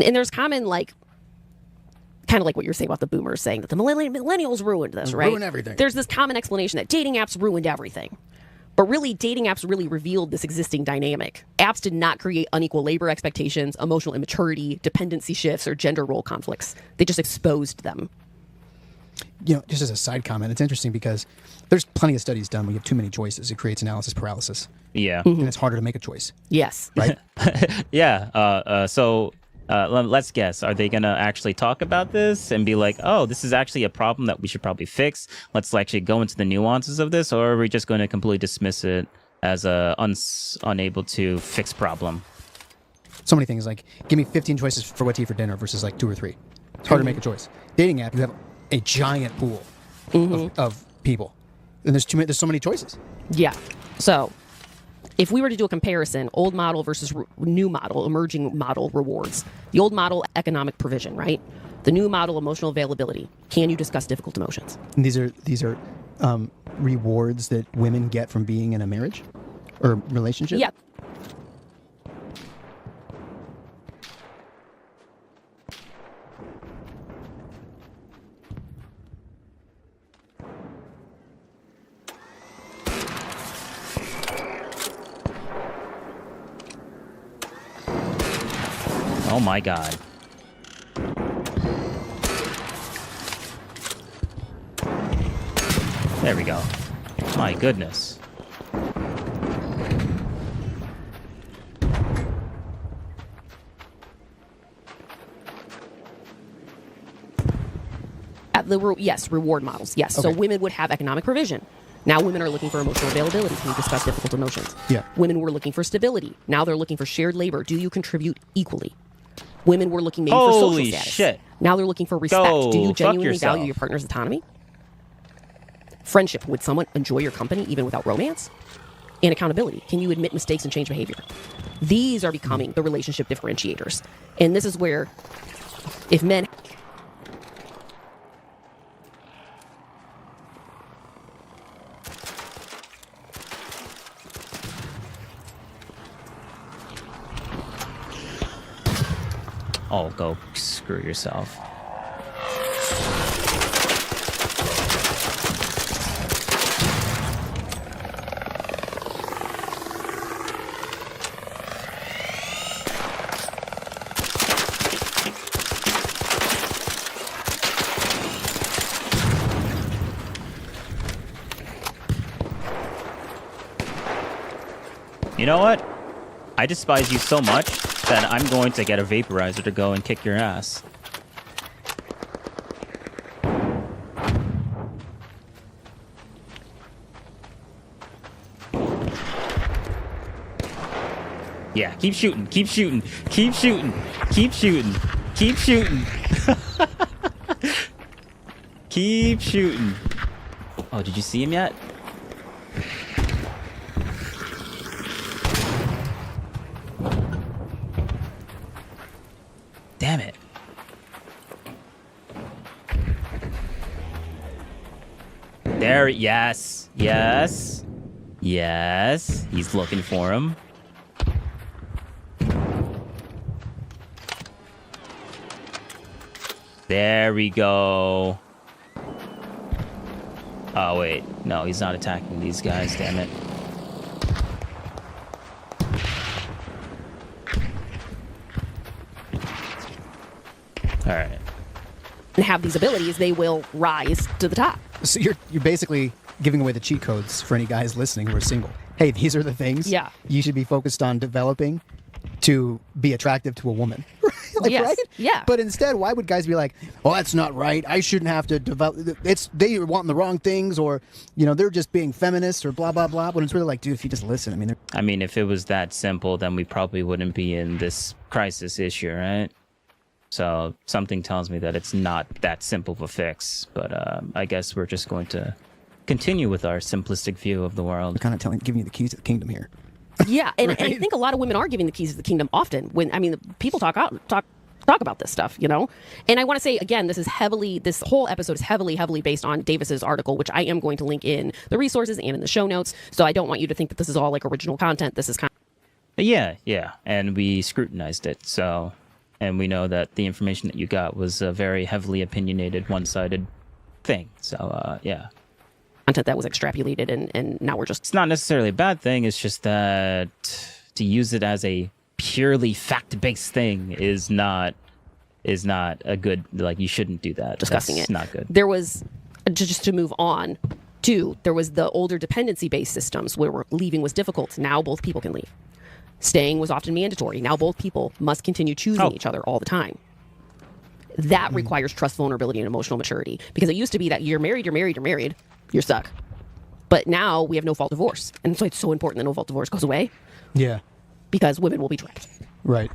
And there's common kind of like what you're saying about the boomers saying that the millennials ruined this, right? Ruined everything. There's this common explanation that dating apps ruined everything. But really, dating apps really revealed this existing dynamic. Apps did not create unequal labor expectations, emotional immaturity, dependency shifts, or gender role conflicts. They just exposed them. Just as a side comment, it's interesting because there's plenty of studies done when you have too many choices. It creates analysis paralysis. Yeah. And it's harder to make a choice. Yes. Right? Yeah. So let's guess. Are they going to actually talk about this and be like, oh, this is actually a problem that we should probably fix? Let's actually go into the nuances of this, or are we just going to completely dismiss it as a unable to fix problem? So many things give me 15 choices for what to eat for dinner versus 2 or 3. It's hard to make a choice. Dating app, you have a giant pool of people, and there's so many choices. Yeah. So if we were to do a comparison, old model versus new model, emerging model rewards. The old model, economic provision, right? The new model, emotional availability. Can you discuss difficult emotions? And these are rewards that women get from being in a marriage or relationship? Yeah. Oh my God. There we go. My goodness. Yes, reward models. Yes. So Okay. women would have economic provision. Now women are looking for emotional availability. Can you discuss difficult emotions? Yeah. Women were looking for stability. Now they're looking for shared labor. Do you contribute equally? Women were looking maybe for social Holy status. shit. Now they're looking for respect. Go Do you fuck genuinely yourself. value your partner's autonomy? Friendship. Would someone enjoy your company even without romance? And accountability. Can you admit mistakes and change behavior? These are becoming the relationship differentiators. And this is where, if men... Oh, go screw yourself. You know what? I despise you so much that I'm going to get a vaporizer to go and kick your ass. Yeah, keep shooting, keep shooting, keep shooting, keep shooting, keep shooting. Keep shooting. Oh, did you see him yet? Damn it. There, yes, yes, yes. He's looking for him. There we go. Oh, wait. No, he's not attacking these guys, damn it. All right. and have these abilities, they will rise to the top. So you're basically giving away the cheat codes for any guys listening who are single. Hey, these are the things you should be focused on developing to be attractive to a woman. Like, yes. right? Yeah. But instead, why would guys be like, "Oh, that's not right. I shouldn't have to develop. They want the wrong things, or they're just being feminist, or blah blah blah." When it's really like, dude, if you just listen, I mean, if it was that simple, then we probably wouldn't be in this crisis issue, right? So something tells me that it's not that simple of a fix. But I guess we're just going to continue with our simplistic view of the world. We're kind of giving you the keys to the kingdom here. Yeah, and, Right? and I think a lot of women are giving the keys to the kingdom often. When people talk about this stuff, And I want to say again, this whole episode is heavily based on Davis's article, which I am going to link in the resources and in the show notes. So I don't want you to think that this is all like original content. This is kind of... Yeah, and we scrutinized it. So, and we know that the information that you got was a very heavily opinionated, one-sided thing. So, yeah. content that was extrapolated, and now we're just... It's not necessarily a bad thing. It's just that to use it as a purely fact-based thing is not a good, you shouldn't do that. Discussing That's it. Not good. There was, just to move on there was the older dependency-based systems where leaving was difficult. Now both people can leave. Staying was often mandatory. Now both people must continue choosing each other all the time. That requires trust, vulnerability, and emotional maturity. Because it used to be that you're married, you're stuck. But now we have no-fault divorce. And so it's so important that no-fault divorce goes away. Yeah. Because women will be trapped. Right.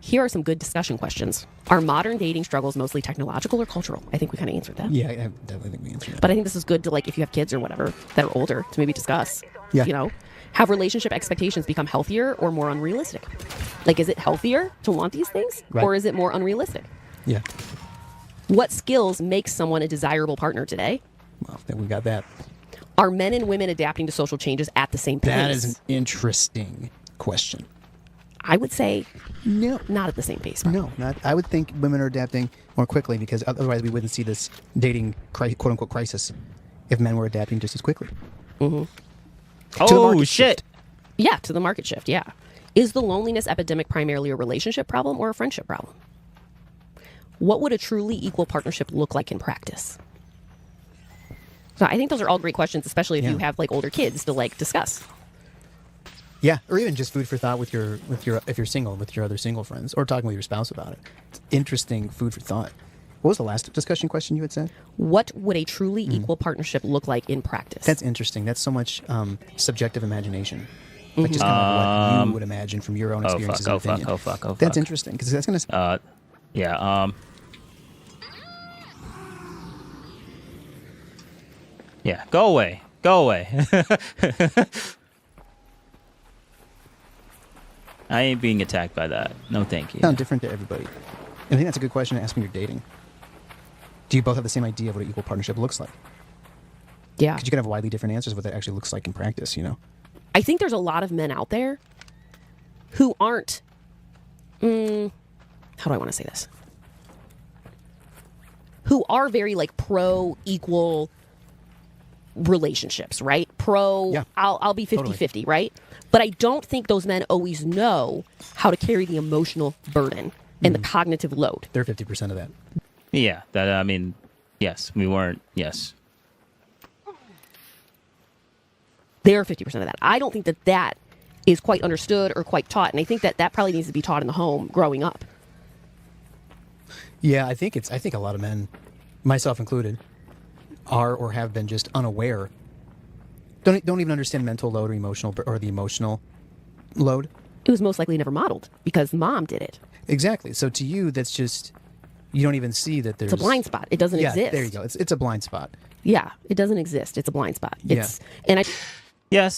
Here are some good discussion questions. Are modern dating struggles mostly technological or cultural? I think we kind of answered that. Yeah, I definitely think we answered that. But I think this is good to, if you have kids or whatever that are older, to maybe discuss. Yeah. Have relationship expectations become healthier or more unrealistic? Is it healthier to want these things? Right. Or is it more unrealistic? Yeah. What skills make someone a desirable partner today? Well, then we got that. Are men and women adapting to social changes at the same pace? That is an interesting question. I would say No. not at the same pace. No, not. I would think women are adapting more quickly because otherwise we wouldn't see this dating quote unquote crisis if men were adapting just as quickly. Mm-hmm. Oh, shit. Yeah, to the market shift, yeah. Is the loneliness epidemic primarily a relationship problem or a friendship problem? What would a truly equal partnership look like in practice? So I think those are all great questions, especially if you have older kids to discuss. Yeah, or even just food for thought with your if you're single with your other single friends or talking with your spouse about it. It's interesting food for thought. What was the last discussion question you had said? What would a truly equal partnership look like in practice? That's interesting. That's so much subjective imagination. Like just kind of what you would imagine from your own experiences and opinion. Oh fuck. That's interesting because that's going to. Yeah. Yeah. Go away. I ain't being attacked by that. No, thank you. Sound different to everybody. And I think that's a good question to ask when you're dating. Do you both have the same idea of what an equal partnership looks like? Yeah. Because you can have widely different answers of what that actually looks like in practice, you know? I think there's a lot of men out there who aren't. How do I want to say this? Who are very like pro equal relationships, right? Yeah. I'll be 50-50, right? But I don't think those men always know how to carry the emotional burden and the cognitive load. They're 50% of that. Yeah. Yes, we weren't. Yes. They're 50% of that. I don't think that is quite understood or quite taught, and I think that probably needs to be taught in the home growing up. Yeah, I think a lot of men, myself included, are or have been just unaware. Don't even understand mental load or the emotional load. It was most likely never modeled because mom did it. Exactly. So to you, that's just, you don't even see that there's... It's a blind spot. It doesn't exist. There you go. It's a blind spot. Yeah, it doesn't exist. It's a blind spot. Yes,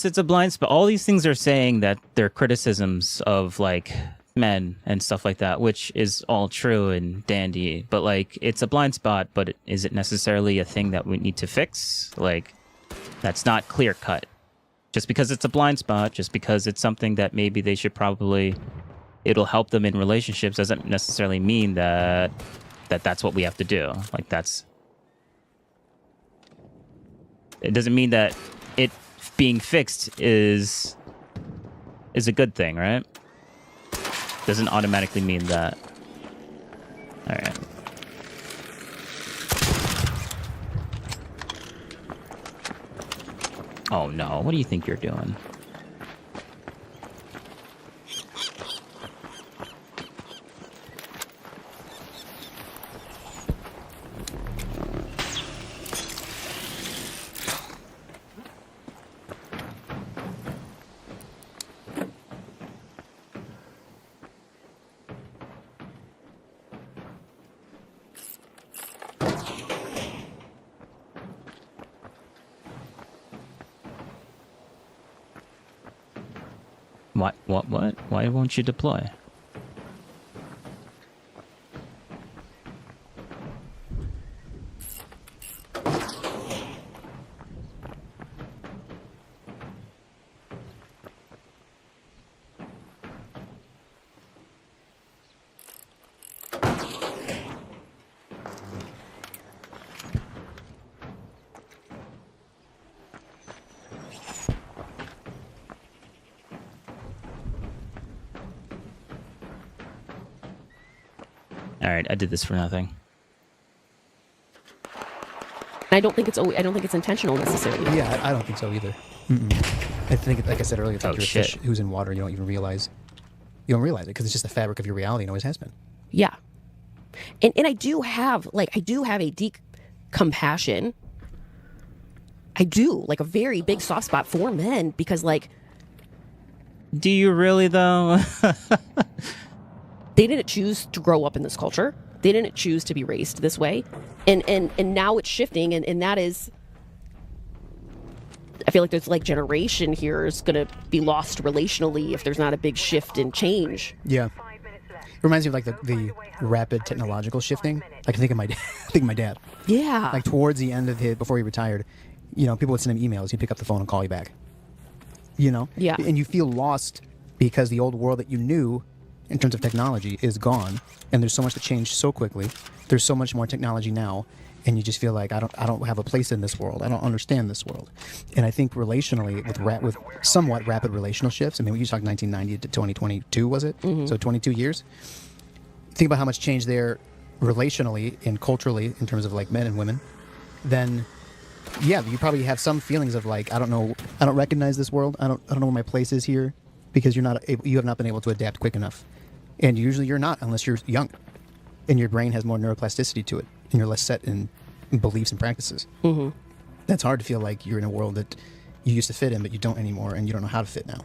it's a blind spot. All these things are saying that they're criticisms of like men and stuff like that, which is all true and dandy, but like it's a blind spot, but is it necessarily a thing that we need to fix? Like that's not clear cut. Just because it's a blind spot, just because it's something that maybe they should it'll help them in relationships doesn't necessarily mean that that's what we have to do. Like it doesn't mean that it being fixed is a good thing, right? Doesn't automatically mean that. All right. Oh no, what do you think you're doing? What? Why won't you deploy? All right, I did this for nothing. I don't think it's intentional necessarily. Yeah, I don't think so either. I think, like I said earlier, it's like you're a fish who's in water. You don't even realize. You don't realize it because it's just the fabric of your reality and always has been. Yeah, and I do have a deep compassion. I do like a very big soft spot for men because like. Do you really though? They didn't choose to grow up in this culture. They didn't choose to be raised this way. And now it's shifting and that is I feel like there's like generation here is gonna be lost relationally if there's not a big shift and change. Yeah. It reminds me of like the rapid technological shifting. I can think of my dad. Yeah. Like towards the end of before he retired, you know, people would send him emails, he'd pick up the phone and call you back. You know? Yeah. And you feel lost because the old world that you knew in terms of technology is gone, and there's so much that changed so quickly. There's so much more technology now, and you just feel like I don't have a place in this world. I don't understand this world. And I think relationally, with somewhat rapid relational shifts. I mean, you talked 1990 to 2022, was it? Mm-hmm. So 22 years. Think about how much change there, relationally and culturally, in terms of like men and women. Then, yeah, you probably have some feelings of like I don't recognize this world. I don't know where my place is here, because you have not been able to adapt quick enough. And usually you're not unless you're young and your brain has more neuroplasticity to it and you're less set in beliefs and practices. Mm-hmm. That's hard to feel like you're in a world that you used to fit in but you don't anymore and you don't know how to fit now.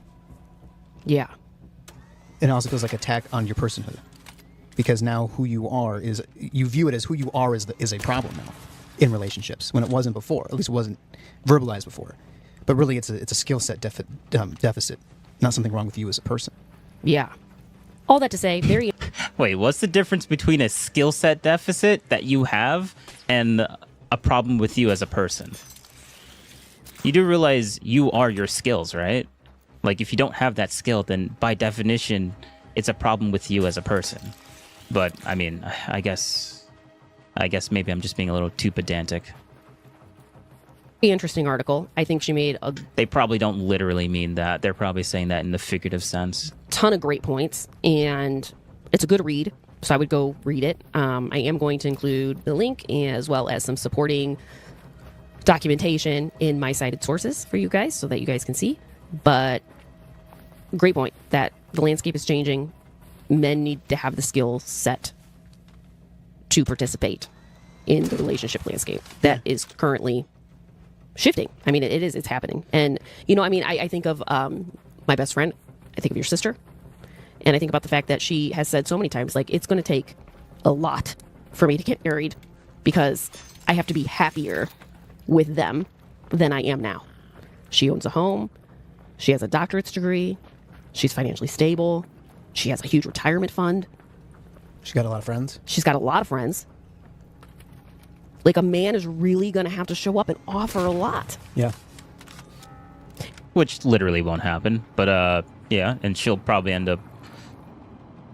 Yeah. And it also feels like attack on your personhood, because now who you are is, you view it as who you are is a problem now in relationships, when it wasn't before. At least it wasn't verbalized before. But really, it's a skill set deficit, not something wrong with you as a person. Yeah. All that to say, very. Wait, what's the difference between a skill set deficit that you have and a problem with you as a person? You do realize you are your skills, right? Like, if you don't have that skill, then by definition, it's a problem with you as a person. But, I mean, I guess maybe I'm just being a little too pedantic. Interesting article. I think she made a They probably don't literally mean that. They're probably saying that in the figurative sense. ton of great points, and it's a good read, so I would go read it. I am going to include the link as well as some supporting documentation in my cited sources for you guys so that you guys can see. But great point that the landscape is changing. Men need to have the skill set to participate in the relationship landscape that is currently shifting. I mean, it's happening. And, I think of my best friend. I think of your sister. And I think about the fact that she has said so many times, like, it's going to take a lot for me to get married because I have to be happier with them than I am now. She owns a home. She has a doctorate's degree. She's financially stable. She has a huge retirement fund. She's got a lot of friends. She's got a lot of friends. Like, a man is really going to have to show up and offer a lot. Yeah. Which literally won't happen. But, yeah, and she'll probably end up...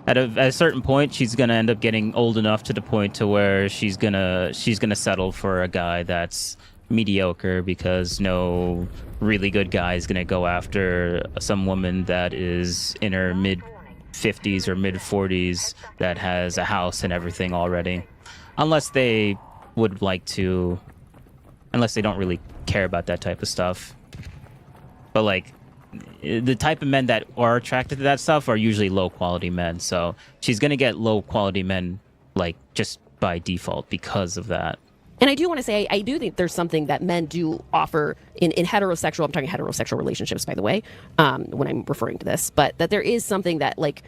At a certain point, she's going to end up getting old enough to the point to where she's gonna settle for a guy that's mediocre, because no really good guy is going to go after some woman that is in her mid-50s or mid-40s that has a house and everything already. Unless they would like to... Unless they don't really care about that type of stuff. But, like, the type of men that are attracted to that stuff are usually low-quality men. So she's going to get low-quality men, like, just by default because of that. And I do want to say, I do think there's something that men do offer in heterosexual, I'm talking heterosexual relationships, by the way, when I'm referring to this, but that there is something that, like,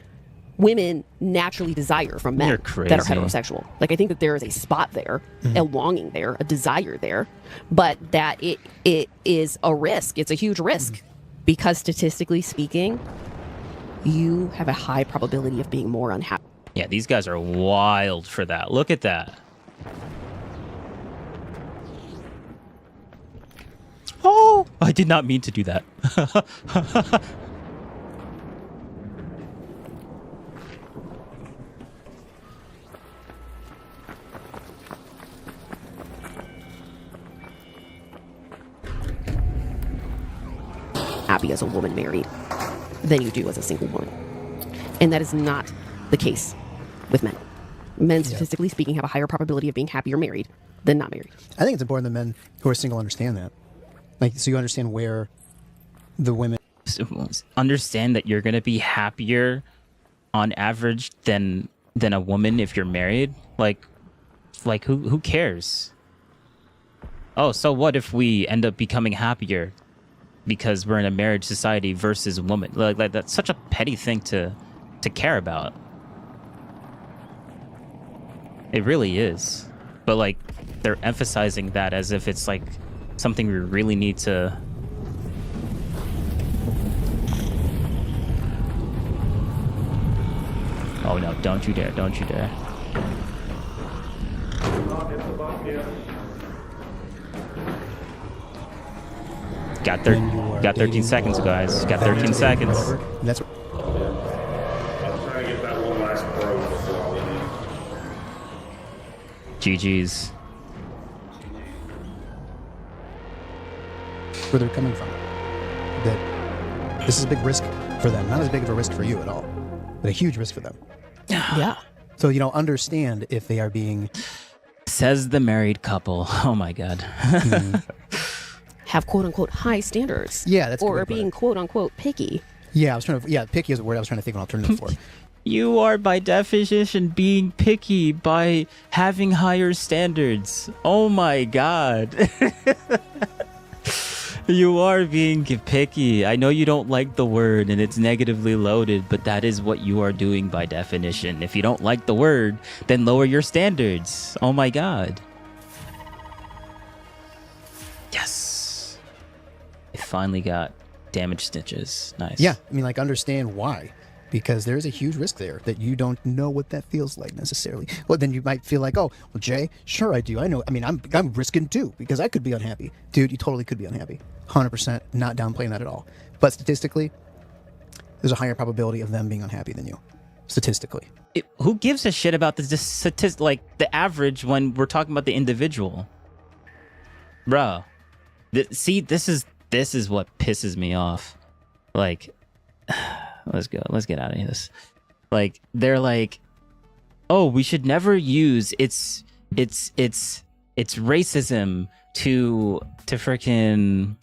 women naturally desire from men that are heterosexual. Like, I think that there is a spot there, a longing there, a desire there, but that it is a risk. It's a huge risk because, statistically speaking, you have a high probability of being more unhappy. Yeah, these guys are wild for that. Look at that. Oh, I did not mean to do that. Happy as a woman married than you do as a single woman. And that is not the case with men. Men, statistically speaking, have a higher probability of being happier married than not married. I think it's important that men who are single understand that. Like, so you understand where the women... Understand that you're going to be happier on average than a woman if you're married. Like who cares? Oh, so what if we end up becoming happier because we're in a marriage society versus a woman? Like that's such a petty thing to care about. It really is. But, like, they're emphasizing that as if it's, like, something we really need to... Oh, no, don't you dare, don't you dare. Got 13 seconds, guys. Got 13 seconds. And that's GG's. where they're coming from. That this is a big risk for them. Not as big of a risk for you at all, but a huge risk for them. Yeah. So, understand if they are being... Says the married couple. Oh, my God. Have quote-unquote high standards. Yeah, that's Or good are being quote-unquote picky. Yeah, picky is a word I was trying to think of an alternative for. You are, by definition, being picky by having higher standards. Oh my God. You are being picky. I know you don't like the word and it's negatively loaded, but that is what you are doing by definition. If you don't like the word, then lower your standards. Oh my god. Yes. I finally got damaged stitches. Nice. Yeah, I mean, like, understand why. Because there is a huge risk there that you don't know what that feels like necessarily. Well, then you might feel like, oh, well, Jay, sure I do. I know. I mean, I'm risking too because I could be unhappy. Dude, you totally could be unhappy. 100%, not downplaying that at all. But statistically, there's a higher probability of them being unhappy than you. Statistically. Who gives a shit about the statistic, like the average, when we're talking about the individual? Bro, see, this is what pisses me off. Like, let's get out of this. Like, they're like, oh, we should never use it's racism to freaking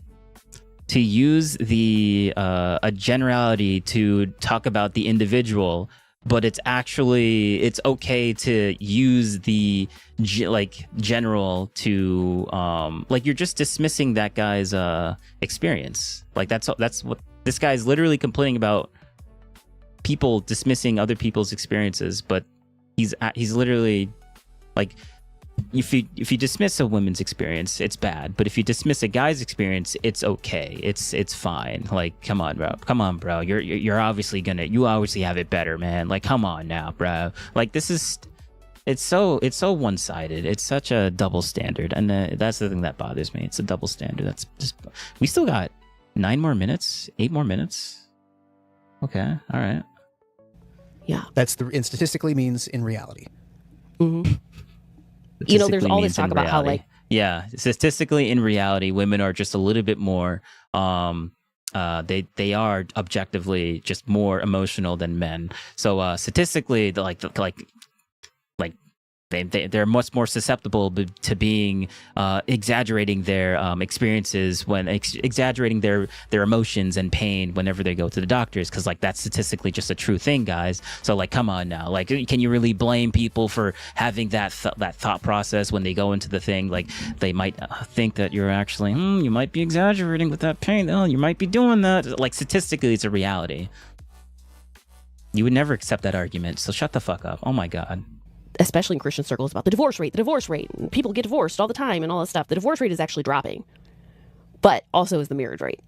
to use the a generality to talk about the individual, but it's okay to use the general to like, you're just dismissing that guy's experience. Like, that's what this guy's literally complaining about, people dismissing other people's experiences, but he's literally like, if you dismiss a woman's experience, it's bad, but if you dismiss a guy's experience, it's okay, it's fine. Like, come on bro, you're obviously you obviously have it better, man. Like, come on now, bro. Like, it's so one-sided. It's such a double standard, and that's the thing that bothers me. It's a double standard. That's just, we still got 8 more minutes. Okay, all right. Yeah. And statistically means in reality. Mm-hmm. You know, there's all this talk about how, like, yeah, statistically in reality, women are just a little bit more they are objectively just more emotional than men. So statistically, they're much more susceptible to being exaggerating their experiences, when exaggerating their emotions and pain whenever they go to the doctors, because like, that's statistically just a true thing, guys. So like, come on now, like, can you really blame people for having that thought process when they go into the thing? Like, they might think that you're actually you might be exaggerating with that pain. Oh, you might be doing that. Like, statistically, it's a reality. You would never accept that argument, so shut the fuck up. Oh my god. Especially in Christian circles, about the divorce rate. And people get divorced all the time and all this stuff. The divorce rate is actually dropping, but also is the marriage rate.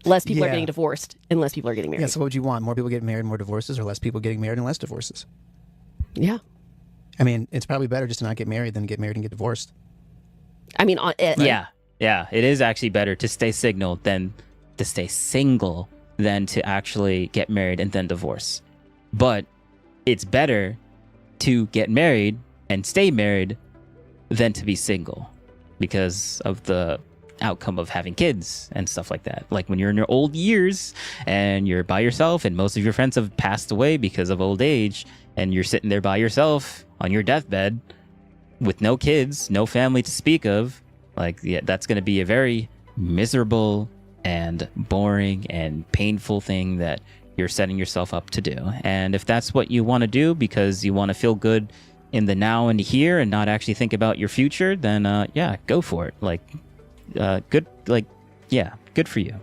Less people are getting divorced and less people are getting married. Yeah, so what would you want? More people getting married, more divorces, or less people getting married and less divorces? Yeah. I mean, it's probably better just to not get married than get married and get divorced. I mean, yeah, it is actually better to stay single than to actually get married and then divorce. But it's better to get married and stay married than to be single, because of the outcome of having kids and stuff like that. Like, when you're in your old years and you're by yourself and most of your friends have passed away because of old age, and you're sitting there by yourself on your deathbed with no kids, no family to speak of, like, yeah, that's going to be a very miserable and boring and painful thing that you're setting yourself up to do. And if that's what you want to do because you want to feel good in the now and here and not actually think about your future, then yeah, go for it. Like, good for you.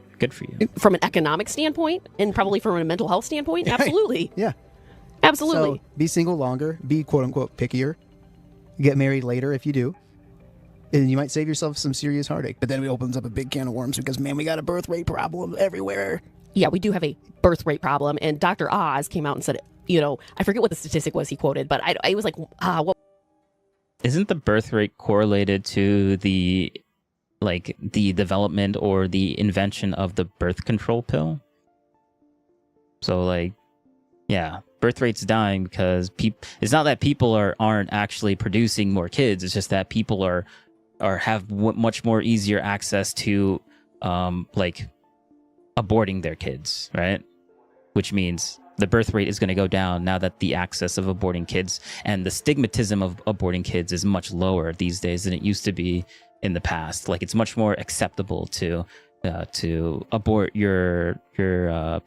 From an economic standpoint and probably from a mental health standpoint, absolutely. Yeah. Absolutely. So be single longer, be quote unquote pickier, get married later if you do, and you might save yourself some serious heartache. But then it opens up a big can of worms because, man, we got a birth rate problem everywhere. Yeah, we do have a birth rate problem, and Dr. Oz came out and said, you know, I forget what the statistic was he quoted, but I was like, what? Isn't the birth rate correlated to the development or the invention of the birth control pill? So, like, yeah, birth rate's dying because it's not that people aren't actually producing more kids. It's just that people have much more easier access to aborting their kids, right? Which means the birth rate is going to go down now that the access of aborting kids and the stigmatism of aborting kids is much lower these days than it used to be in the past. Like, it's much more acceptable to abort your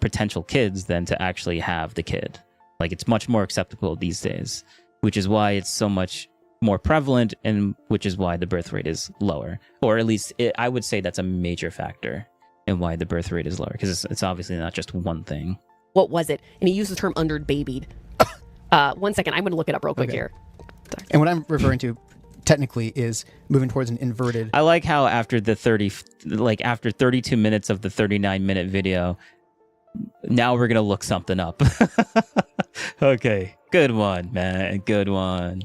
potential kids than to actually have the kid. Like, it's much more acceptable these days, which is why it's so much more prevalent, and which is why the birth rate is lower, or at least I would say that's a major factor in why the birth rate is lower, because it's obviously not just one thing. What was it? And he used the term underbabied. 1 second, I'm going to look it up real quick here. And what I'm referring to technically is moving towards an inverted. I like how after 32 minutes of the 39-minute video, now we're gonna look something up. Okay, good one, man, good one.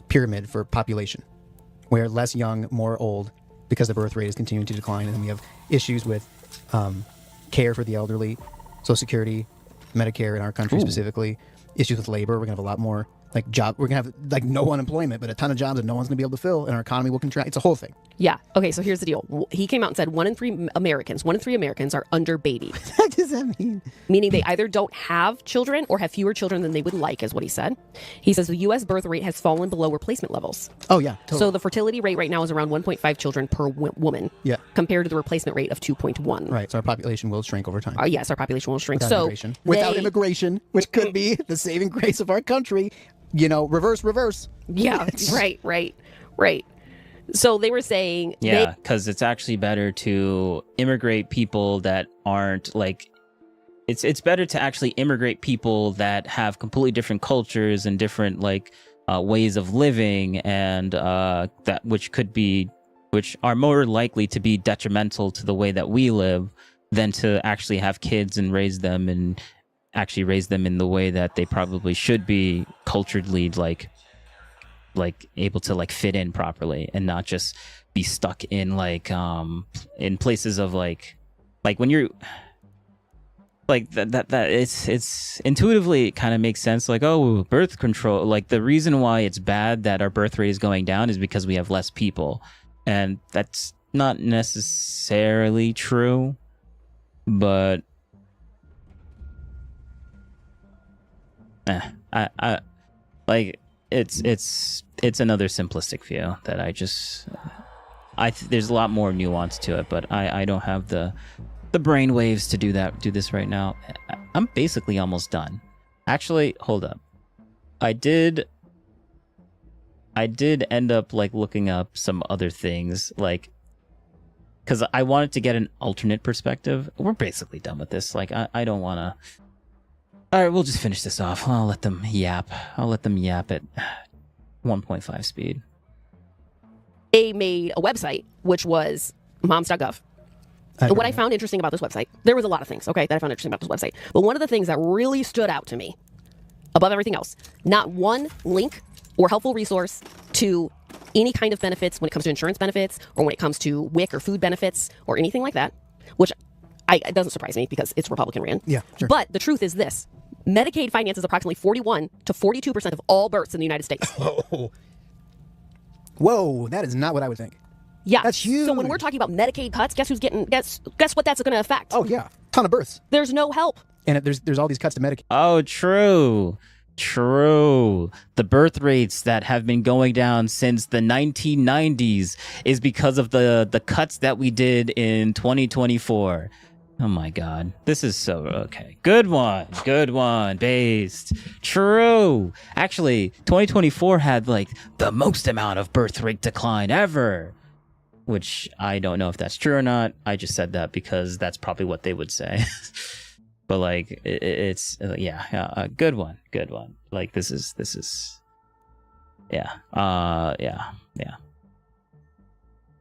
Pyramid for population, where less young, more old, because the birth rate is continuing to decline, and then we have issues with care for the elderly, Social Security, Medicare in our country specifically, issues with labor. We're gonna have a lot more like job. We're gonna have like no unemployment, but a ton of jobs that no one's gonna be able to fill, and our economy will contract. It's a whole thing. Yeah. Okay, so here's the deal. He came out and said 1 in 3 Americans are underbabied. What does that mean? Meaning they either don't have children or have fewer children than they would like, is what he said. He says the U.S. birth rate has fallen below replacement levels. Oh, yeah. Totally. So the fertility rate right now is around 1.5 children per woman. Yeah. Compared to the replacement rate of 2.1. Right. So our population will shrink over time. Yes, our population will shrink. Without immigration, which could be the saving grace of our country. You know, reverse. Yeah. Right. So they were saying... Yeah, because it's actually better to immigrate people that aren't like... It's better to actually immigrate people that have completely different cultures and different like ways of living, and which are more likely to be detrimental to the way that we live, than to actually have kids and raise them in the way that they probably should be culturally like able to like fit in properly, and not just be stuck in like in places of like when you're like that it's intuitively it kind of makes sense, like, oh, birth control, like the reason why it's bad that our birth rate is going down is because we have less people, and that's not necessarily true, but I like it's another simplistic view that there's a lot more nuance to it, but I don't have the brain waves to do this right now. I'm basically almost done. Actually, hold up. I did end up like looking up some other things, like, because I wanted to get an alternate perspective. We're basically done with this. Like, I don't want to. All right, we'll just finish this off. I'll let them yap at 1.5 speed. They made a website, which was moms.gov. And what I found interesting about this website, there was a lot of things, okay, that I found interesting about this website. But one of the things that really stood out to me, above everything else, not one link or helpful resource to any kind of benefits when it comes to insurance benefits, or when it comes to WIC or food benefits or anything like that, which it doesn't surprise me because it's Republican ran. Yeah, sure. But the truth is this. Medicaid finances approximately 41 to 42% of all births in the United States. Whoa, that is not what I would think. Yeah. That's huge. So when we're talking about Medicaid cuts, guess what that's going to affect? Oh, yeah. Ton of births. There's no help. And there's all these cuts to Medicaid. Oh, true. The birth rates that have been going down since the 1990s is because of the cuts that we did in 2024. Oh my God. This is so okay. Good one. Based. True. Actually, 2024 had like the most amount of birth rate decline ever, which I don't know if that's true or not. I just said that because that's probably what they would say. But like it's good one. Like this is yeah.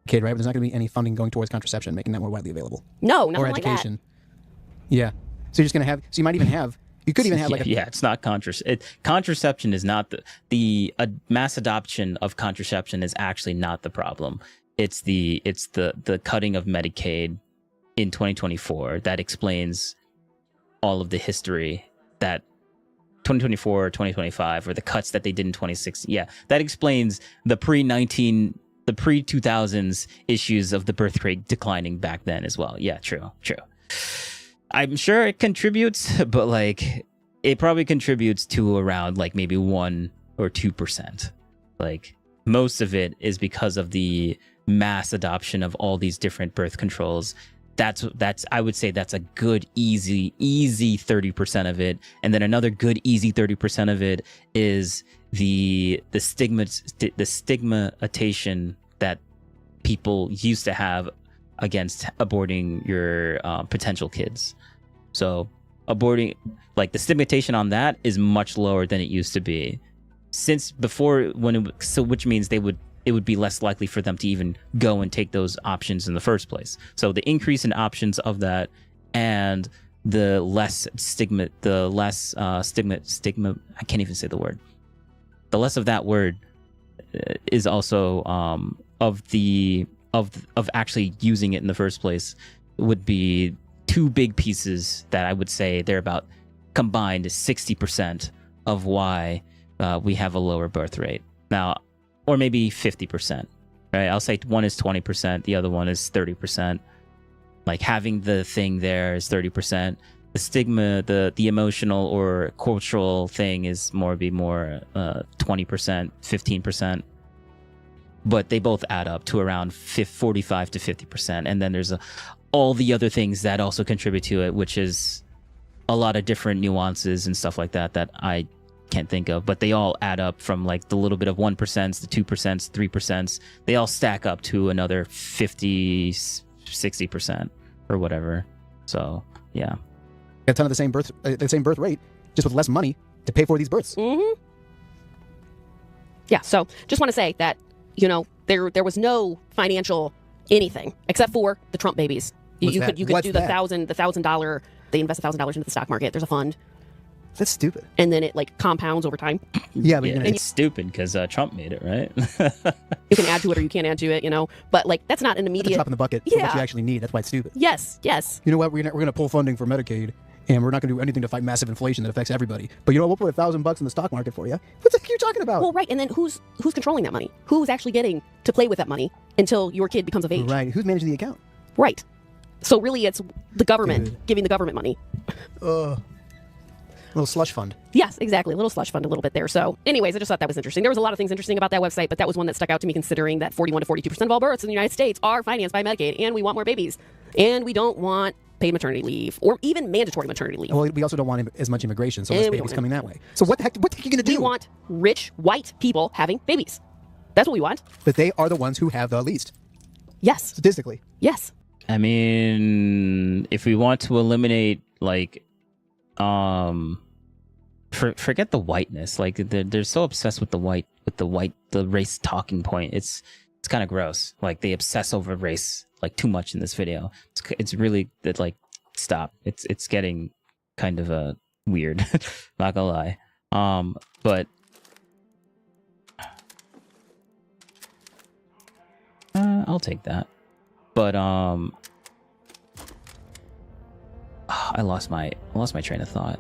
Kid, right? But there's not going to be any funding going towards contraception, making that more widely available. No, nothing or education. Like that. Yeah. So you're just going to have. So you might even have. You could even have like. It's not contraception is not the mass adoption of contraception is actually not the problem. It's the cutting of Medicaid in 2024 that explains all of the history that 2024, 2025, or the cuts that they did in 2016. Yeah, that explains the pre-2000s issues of the birth rate declining back then as well. Yeah, true. I'm sure it contributes, but like it probably contributes to around like maybe 1 or 2%. Like most of it is because of the mass adoption of all these different birth controls that's I would say that's a good easy 30% of it. And then another good easy 30% of it is the stigmatization that people used to have against aborting your potential kids. So aborting, like the stigmatization on that is much lower than it used to be. Since before, which means it would be less likely for them to even go and take those options in the first place. So the increase in options of that, and the less stigma, I can't even say the word. The less of that word is also of actually using it in the first place would be two big pieces that I would say they're about combined 60% of why we have a lower birth rate now, or maybe 50%, right? I'll say one is 20%, the other one is 30%. Like having the thing there is 30%. The stigma, the emotional or cultural thing is more 20%, 15%. But they both add up to around 45 to 50%. And then there's all the other things that also contribute to it, which is a lot of different nuances and stuff like that I can't think of. But they all add up from like the little bit of 1%, the 2%, 3%. They all stack up to another 50, 60% or whatever. So, yeah. A ton of the same birth rate, just with less money to pay for these births. Mm-hmm. Yeah, so just want to say that, you know, there was no financial anything except for the Trump babies. You could do the $1,000. They invest $1,000 into the stock market. There's a fund. That's stupid. And then it like compounds over time. Yeah, but it's stupid because Trump made it, right? You can add to it or you can't add to it, you know. But like that's not an immediate. That's a drop in the bucket for what you actually need. That's why it's stupid. Yes. You know what? We're gonna pull funding for Medicaid, and we're not gonna do anything to fight massive inflation that affects everybody. But you know what? We'll put $1,000 in the stock market for you. What the heck are you talking about? Well, right. And then who's controlling that money? Who's actually getting to play with that money until your kid becomes of age? Right. Who's managing the account? Right. So really, it's the government giving the government money. A little slush fund. Yes, exactly. A little slush fund, a little bit there. So anyways, I just thought that was interesting. There was a lot of things interesting about that website, but that was one that stuck out to me considering that 41 to 42% of all births in the United States are financed by Medicaid, and we want more babies. And we don't want paid maternity leave or even mandatory maternity leave. Well, we also don't want as much immigration, so less babies coming that way. So what the heck are you going to do? We want rich, white people having babies. That's what we want. But they are the ones who have the least. Yes. Statistically. Yes. I mean, if we want to eliminate, like, forget the whiteness. Like, they're so obsessed with the race talking point. It's kind of gross. Like, they obsess over race like too much in this video. It's really that, like, stop. It's getting kind of weird. Not gonna lie. But I'll take that. But I lost my train of thought.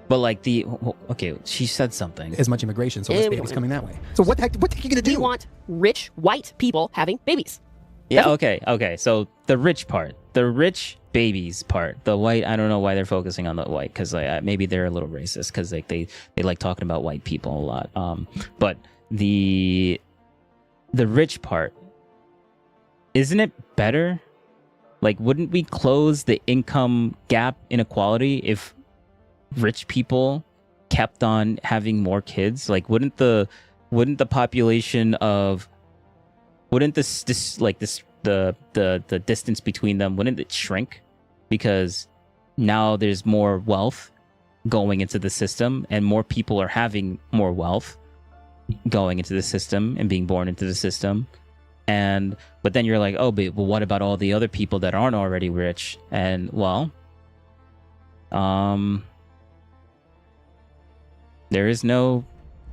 But like okay, she said something. As much immigration, so less babies coming that way. So what the heck are you gonna do? We want rich white people having babies. Yeah. Okay. So the rich part, the rich babies part, the white. I don't know why they're focusing on the white, because like maybe they're a little racist because like they like talking about white people a lot. But the rich part, isn't it better? Like, wouldn't we close the income gap inequality if rich people kept on having more kids? Like, wouldn't the population of the distance between them, wouldn't it shrink? Because now there's more wealth going into the system, and more people are having more wealth going into the system and being born into the system. But then you're like, oh, but what about all the other people that aren't already rich? And well, there is no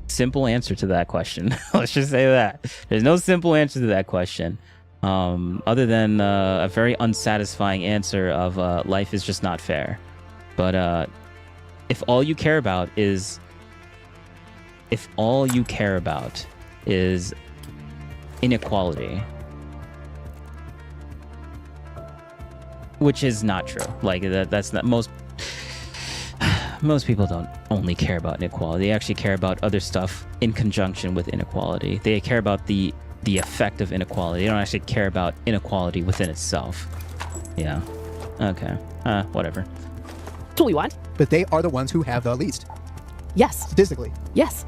simple answer to that question. Let's just say that there's no simple answer to that question, other than a very unsatisfying answer of life is just not fair. But if all you care about is inequality, which is not true. Like that's not most people don't only care about inequality. They actually care about other stuff in conjunction with inequality. They care about the the effect of inequality. They don't actually care about inequality within itself. Yeah. Okay. Whatever. That's what we want. But they are the ones who have the least, Yes. statistically. Yes.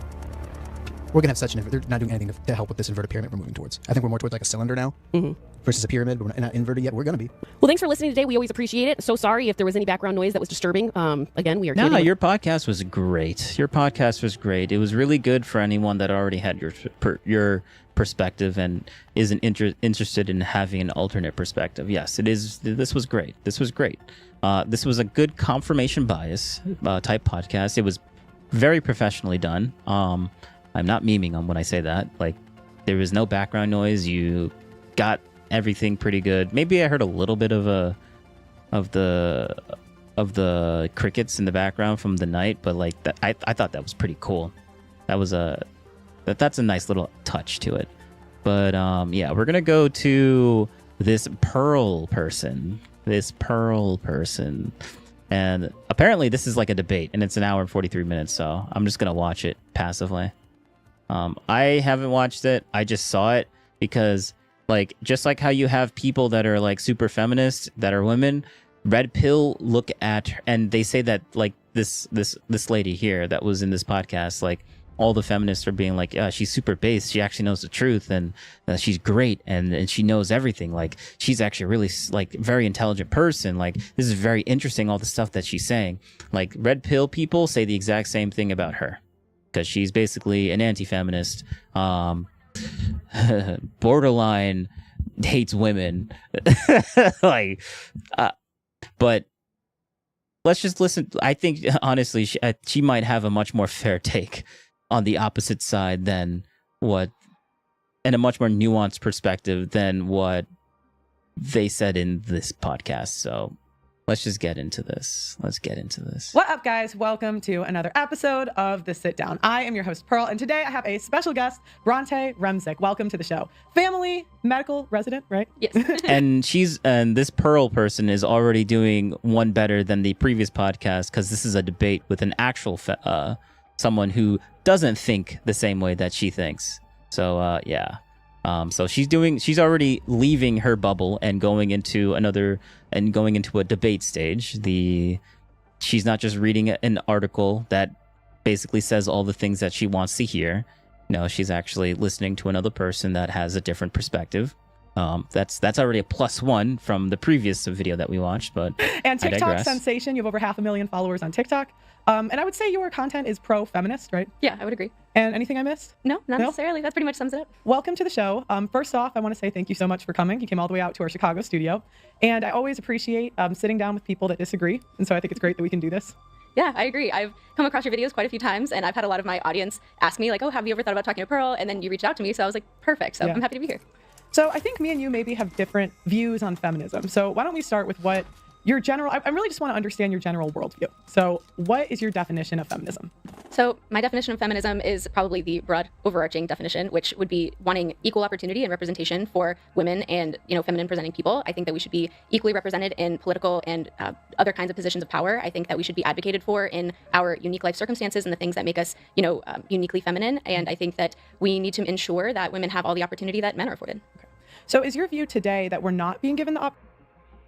We're going to have such an... They're not doing anything to help with this inverted pyramid we're moving towards. I think we're more towards like a cylinder now versus a pyramid. We're not inverted yet. We're going to be. Well, thanks for listening today. We always appreciate it. So sorry if there was any background noise that was disturbing. Again, we are No, kidding. your podcast was great. Your podcast was great. It was really good for anyone that already had your perspective and isn't interested in having an alternate perspective. Yes, it is. This was great. This was great. This was a good confirmation bias type podcast. It was very professionally done. I'm not memeing on when I say that. Like, there was no background noise. You got everything pretty good. Maybe I heard a little bit of the crickets in the background from the night, but like that, I thought that was pretty cool. That was that's a nice little touch to it. But yeah, we're gonna go to this Pearl person. And apparently this is like a debate, and it's an hour and 43 minutes, so I'm just gonna watch it passively. I haven't watched it. I just saw it because, like, just like how you have people that are like super feminist that are women, Red Pill look at her, and they say that like this lady here that was in this podcast, like all the feminists are being like, yeah, she's super base. She actually knows the truth, and she's great, and she knows everything. Like, she's actually really like very intelligent person. Like, this is very interesting, all the stuff that she's saying. Like, Red Pill people say the exact same thing about her, because she's basically an anti-feminist, borderline hates women. Like, but let's just listen. I think honestly, she might have a much more fair take on the opposite side than what, and a much more nuanced perspective than what they said in this podcast. So let's just get into this. What up, guys? Welcome to another episode of The Sit Down. I am your host, Pearl, and today I have a special guest, Bronte Remzik. Welcome to the show. Family medical resident, right? Yes. And this Pearl person is already doing one better than the previous podcast, because this is a debate with an actual someone who doesn't think the same way that she thinks. So yeah. So she's already leaving her bubble and going into a debate stage. She's not just reading an article that basically says all the things that she wants to hear. No, she's actually listening to another person that has a different perspective. That's already a +1 from the previous video that we watched, but and TikTok sensation. You have over 500,000 followers on TikTok. And I would say your content is pro-feminist, right? Yeah, I would agree. And anything I missed? No, not necessarily. That pretty much sums it up. Welcome to the show. First off, I want to say thank you so much for coming. You came all the way out to our Chicago studio. And I always appreciate sitting down with people that disagree. And so I think it's great that we can do this. Yeah, I agree. I've come across your videos quite a few times, and I've had a lot of my audience ask me, like, oh, have you ever thought about talking to Pearl? And then you reached out to me, so I was like, perfect. So yeah. I'm happy to be here. So I think me and you maybe have different views on feminism. So why don't we start with what your general, I really just want to understand your general worldview. So what is your definition of feminism? So my definition of feminism is probably the broad overarching definition, which would be wanting equal opportunity and representation for women and, feminine presenting people. I think that we should be equally represented in political and other kinds of positions of power. I think that we should be advocated for in our unique life circumstances and the things that make us, uniquely feminine. And I think that we need to ensure that women have all the opportunity that men are afforded. Okay. So is your view today that we're not being given the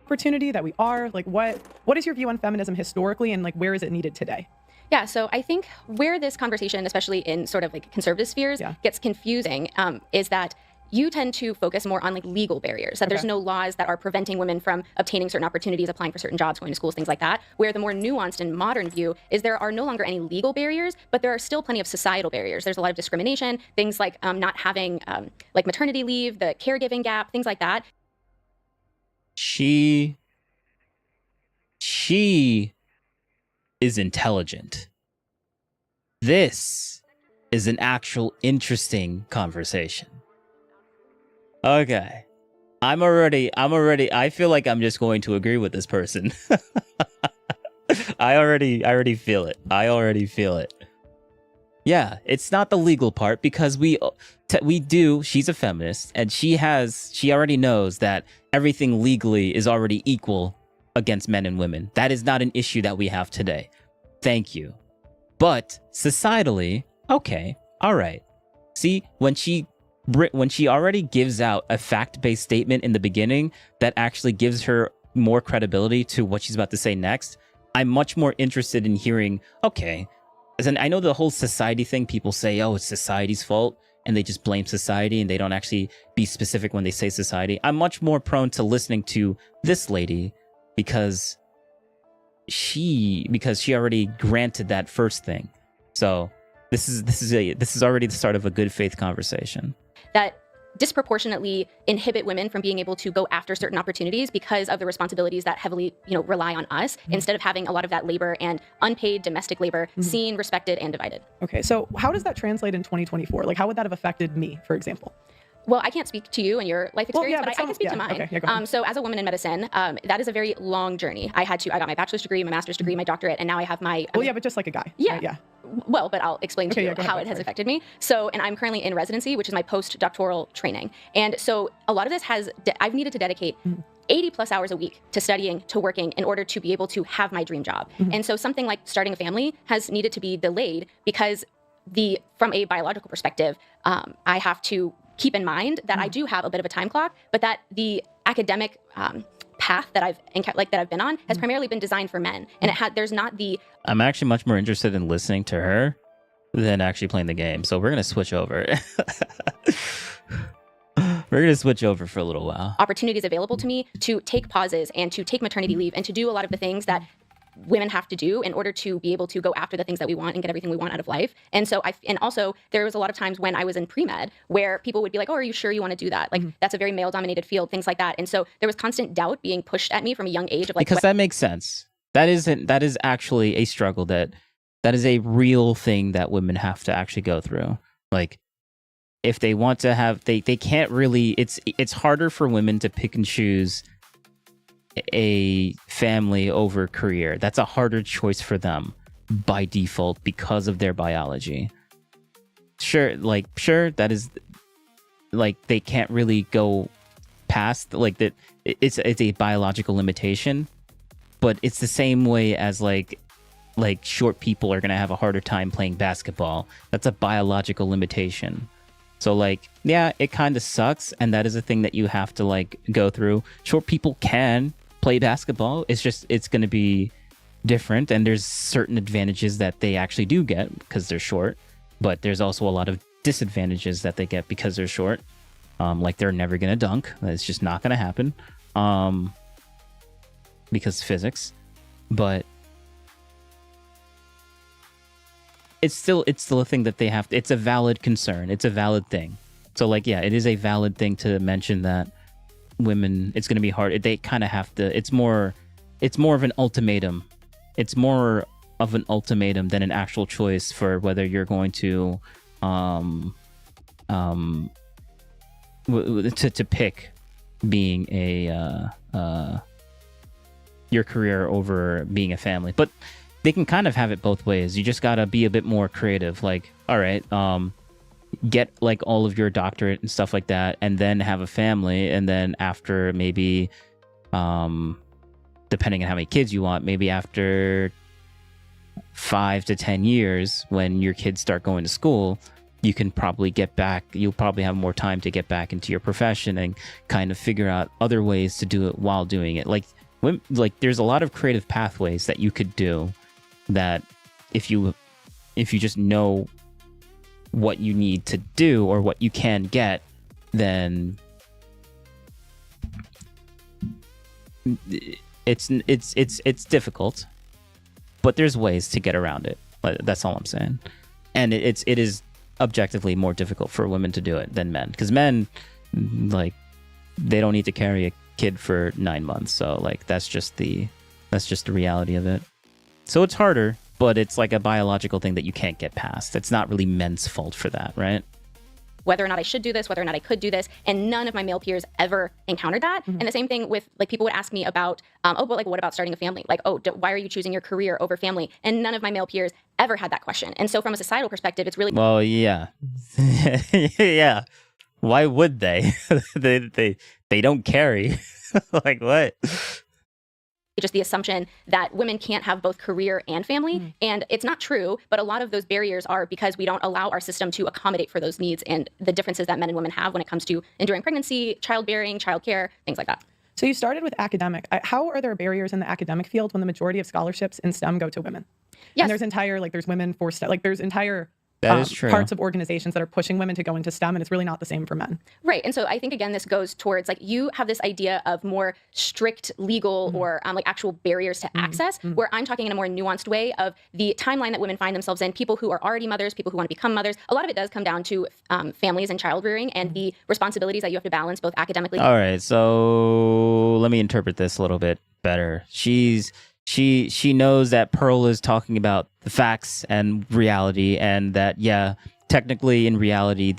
opportunity that we are? Like, what is your view on feminism historically, and like where is it needed today? Yeah, so I think where this conversation, especially in sort of like conservative spheres, gets confusing is that you tend to focus more on like legal barriers, that there's no laws that are preventing women from obtaining certain opportunities, applying for certain jobs, going to schools, things like that, where the more nuanced and modern view is there are no longer any legal barriers, but there are still plenty of societal barriers. There's a lot of discrimination, things like not having like maternity leave, the caregiving gap, things like that. She is intelligent. This is an actual interesting conversation. Okay. I feel like I'm just going to agree with this person. I already feel it. Yeah, it's not the legal part, because she's a feminist, and she already knows that everything legally is already equal against men and women. That is not an issue that we have today. Thank you. But societally, okay, all right. See, when she when she already gives out a fact-based statement in the beginning that actually gives her more credibility to what she's about to say next, I'm much more interested in hearing, okay, and I know the whole society thing, people say, oh, it's society's fault, and they just blame society, and they don't actually be specific when they say society. I'm much more prone to listening to this lady because she already granted that first thing. So this is already the start of a good faith conversation that disproportionately inhibit women from being able to go after certain opportunities because of the responsibilities that heavily, rely on us, instead of having a lot of that labor and unpaid domestic labor seen, respected, and divided. Okay, so how does that translate in 2024? Like, how would that have affected me, for example? Well, I can't speak to you and your life experience, but I can speak to mine. Okay, go ahead. So as a woman in medicine, that is a very long journey. I got my bachelor's degree, my master's degree, my doctorate, and now I have my... but just like a guy. Yeah. Right? Yeah. Well, but I'll explain to you how it has sorry. affected me. So, and I'm currently in residency, which is my postdoctoral training. And so a lot of this I've needed to dedicate 80 plus hours a week to studying, to working in order to be able to have my dream job. And so something like starting a family has needed to be delayed because from a biological perspective, I have to keep in mind that I do have a bit of a time clock, but that the academic path that I've been on has primarily been designed for men, and there's not the. I'm actually much more interested in listening to her than actually playing the game. So we're gonna switch over. We're gonna switch over for a little while. Opportunities available to me to take pauses and to take maternity leave and to do a lot of the things that women have to do in order to be able to go after the things that we want and get everything we want out of life. And so and also there was a lot of times when I was in pre-med where people would be like, oh, are you sure you want to do that? Like that's a very male dominated field, things like that. And so there was constant doubt being pushed at me from a young age of like, because that makes sense. That is actually a struggle that is a real thing that women have to actually go through. Like if they want to have, they can't really, it's harder for women to pick and choose a family over career. That's a harder choice for them by default because of their biology. Sure, that is like they can't really go past like that. It's a biological limitation, but it's the same way as like short people are gonna have a harder time playing basketball. That's a biological limitation. So like, yeah, it kind of sucks, and that is a thing that you have to like go through. Short people can play basketball. It's just, it's going to be different, and there's certain advantages that they actually do get because they're short, but there's also a lot of disadvantages that they get because they're short. Like they're never going to dunk. It's just not going to happen because physics. But it's still a thing that they have. It's a valid concern. It's a valid thing. So like, yeah, it is a valid thing to mention that women, it's going to be hard. They kind of have to, it's more of an ultimatum. It's more of an ultimatum than an actual choice for whether you're going to to pick being your career over being a family. But they can kind of have it both ways. You just got to be a bit more creative. Like, all right, get like all of your doctorate and stuff like that, and then have a family, and then after maybe depending on how many kids you want, maybe after 5 to 10 years when your kids start going to school, you can probably get back, you'll probably have more time to get back into your profession and kind of figure out other ways to do it while doing it. Like there's a lot of creative pathways that you could do that if you just know what you need to do or what you can get, then it's difficult, but there's ways to get around it. That's all I'm saying. And it is objectively more difficult for women to do it than men, because men, like, they don't need to carry a kid for 9 months. So like that's just the reality of it. So it's harder, but it's like a biological thing that you can't get past. It's not really men's fault for that, right? Whether or not I should do this, whether or not I could do this, and none of my male peers ever encountered that. And the same thing with, like, people would ask me about, but like, what about starting a family? Like, why are you choosing your career over family? And none of my male peers ever had that question. And so from a societal perspective, it's really... Well, yeah. Yeah. Why would they? They don't carry. Like, what? just the assumption that women can't have both career and family. And it's not true, but a lot of those barriers are because we don't allow our system to accommodate for those needs and the differences that men and women have when it comes to enduring pregnancy, childbearing, childcare, things like that. So you started with academic. How are there barriers in the academic field when the majority of scholarships in STEM go to women? Yes. And there's women for STEM, there's entire That is true. parts of organizations that are pushing women to go into STEM, and it's really not the same for men. Right. And so I think, again, this goes towards you have this idea of more strict legal or actual barriers to access, where I'm talking in a more nuanced way of the timeline that women find themselves in, people who are already mothers, people who want to become mothers. A lot of it does come down to families and child rearing and the responsibilities that you have to balance both academically. All right. So let me interpret this a little bit better. She knows that Pearl is talking about the facts and reality, and that technically in reality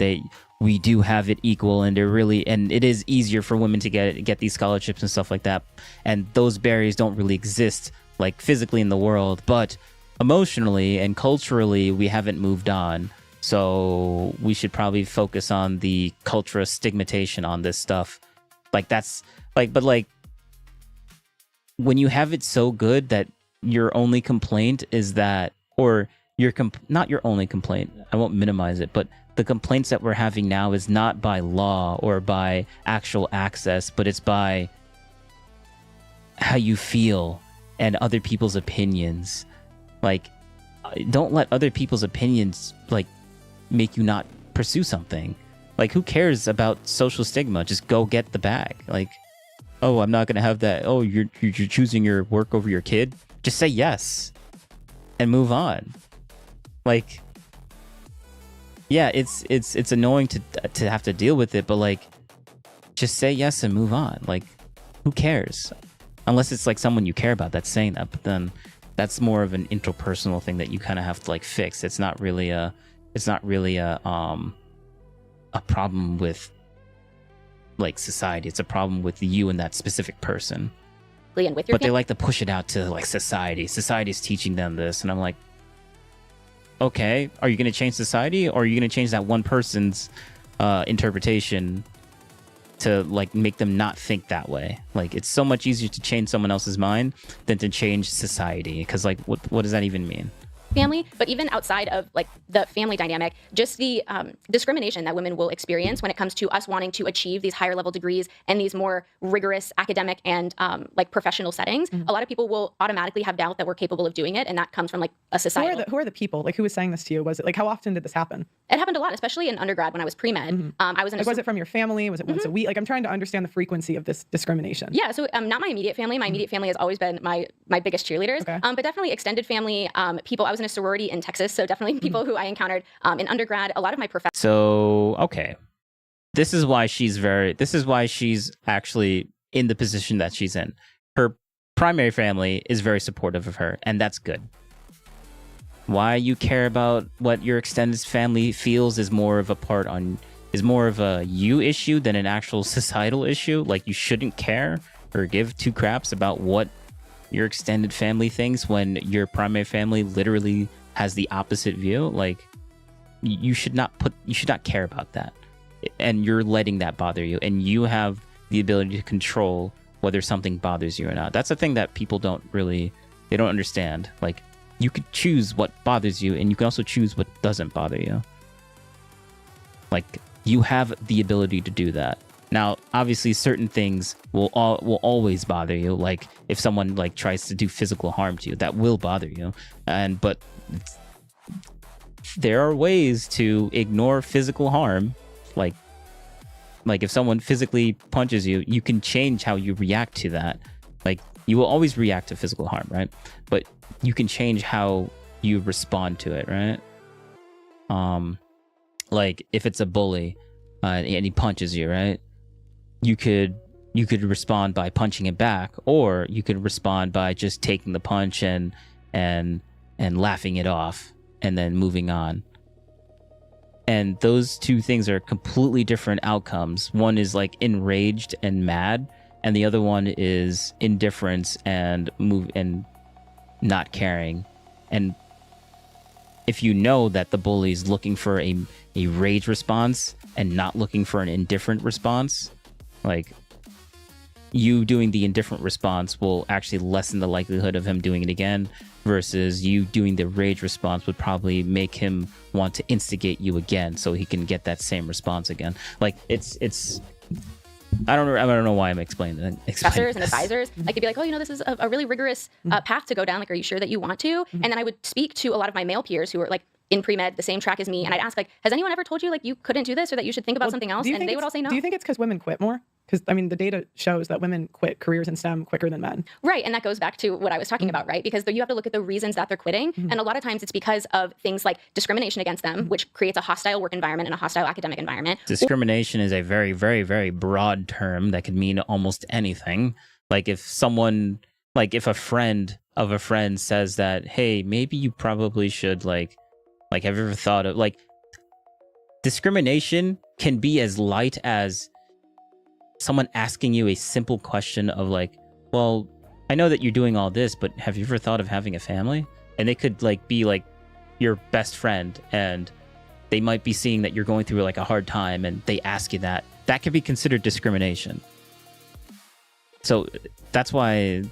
we do have it equal, and it is easier for women to get these scholarships and stuff like that, and those barriers don't really exist physically in the world, but emotionally and culturally we haven't moved on. So we should probably focus on the cultural stigmatization on this stuff. When you have it so good that your only complaint is that, or not your only complaint, I won't minimize it, but the complaints that we're having now is not by law or by actual access, but it's by how you feel and other people's opinions. Don't let other people's opinions make you not pursue something. Who cares about social stigma? Just go get the bag. Oh, I'm not gonna have that. Oh, you're choosing your work over your kid. Just say yes, and move on. It's annoying to have to deal with it, but just say yes and move on. Who cares? Unless it's someone you care about that's saying that, but then that's more of an interpersonal thing that you kind of have to fix. It's not really a problem with society. It's a problem with you and that specific person. And with your but they like to push it out to society. Society's teaching them this, and I'm like, okay, are you going to change society, or are you going to change that one person's interpretation to make them not think that way? It's so much easier to change someone else's mind than to change society, because what does that even mean? Family, but even outside of the family dynamic, just the discrimination that women will experience when it comes to us wanting to achieve these higher level degrees and these more rigorous academic and professional settings. A lot of people will automatically have doubt that we're capable of doing it, and that comes from a society. Who are the people? Who was saying this to you? Was it how often did this happen? It happened a lot, especially in undergrad when I was pre-med. I was in was it from your family? Was it once a week? I'm trying to understand the frequency of this discrimination. Yeah, so not my immediate family. My immediate family has always been my biggest cheerleaders. Okay. But definitely extended family, people. I was in a sorority in Texas, so definitely people who I encountered in undergrad. A lot of my professors. So okay, this is why she's actually in the position that she's in. Her primary family is very supportive of her, and that's good. Why you care about what your extended family feels is more of a you issue than an actual societal issue. You shouldn't care or give two craps about what your extended family thinks when your primary family literally has the opposite view. You should not care about that, and you're letting that bother you, and you have the ability to control whether something bothers you or not. That's the thing that people don't understand. You could choose what bothers you, and you can also choose what doesn't bother you. You have the ability to do that. Now, obviously, certain things will always bother you. If someone tries to do physical harm to you, that will bother you. But there are ways to ignore physical harm. If someone physically punches you, you can change how you react to that. You will always react to physical harm, right? But you can change how you respond to it, right? If it's a bully and he punches you, right? You could respond by punching it back, or you could respond by just taking the punch and laughing it off and then moving on. And those two things are completely different outcomes. One is enraged and mad, and the other one is indifference and not caring. And if you know that the bully is looking for a rage response and not looking for an indifferent response, you doing the indifferent response will actually lessen the likelihood of him doing it again, versus you doing the rage response would probably make him want to instigate you again so he can get that same response again. Like it's I don't know why I'm explaining professors and advisors, like they'd be like, oh, you know, this is a really rigorous path to go down. Like, are you sure that you want to? And then I would speak to a lot of my male peers who were like in pre-med, the same track as me. And I'd ask, like, has anyone ever told you like you couldn't do this or that you should think about something else? And they would all say no. Do you think it's because women quit more? Because, I mean, the data shows that women quit careers in STEM quicker than men. Right. And that goes back to what I was talking about, right? Because you have to look at the reasons that they're quitting. And a lot of times it's because of things like discrimination against them, which creates a hostile work environment and a hostile academic environment. Discrimination is a very, very, very broad term that could mean almost anything. Like if someone, like if a friend of a friend says that, hey, maybe you probably should like have you ever thought of like discrimination can be as light as someone asking you a simple question of like, well, I know that you're doing all this, but have you ever thought of having a family? And they could like be like your best friend and they might be seeing that you're going through like a hard time and they ask you that. That could be considered discrimination. So that's why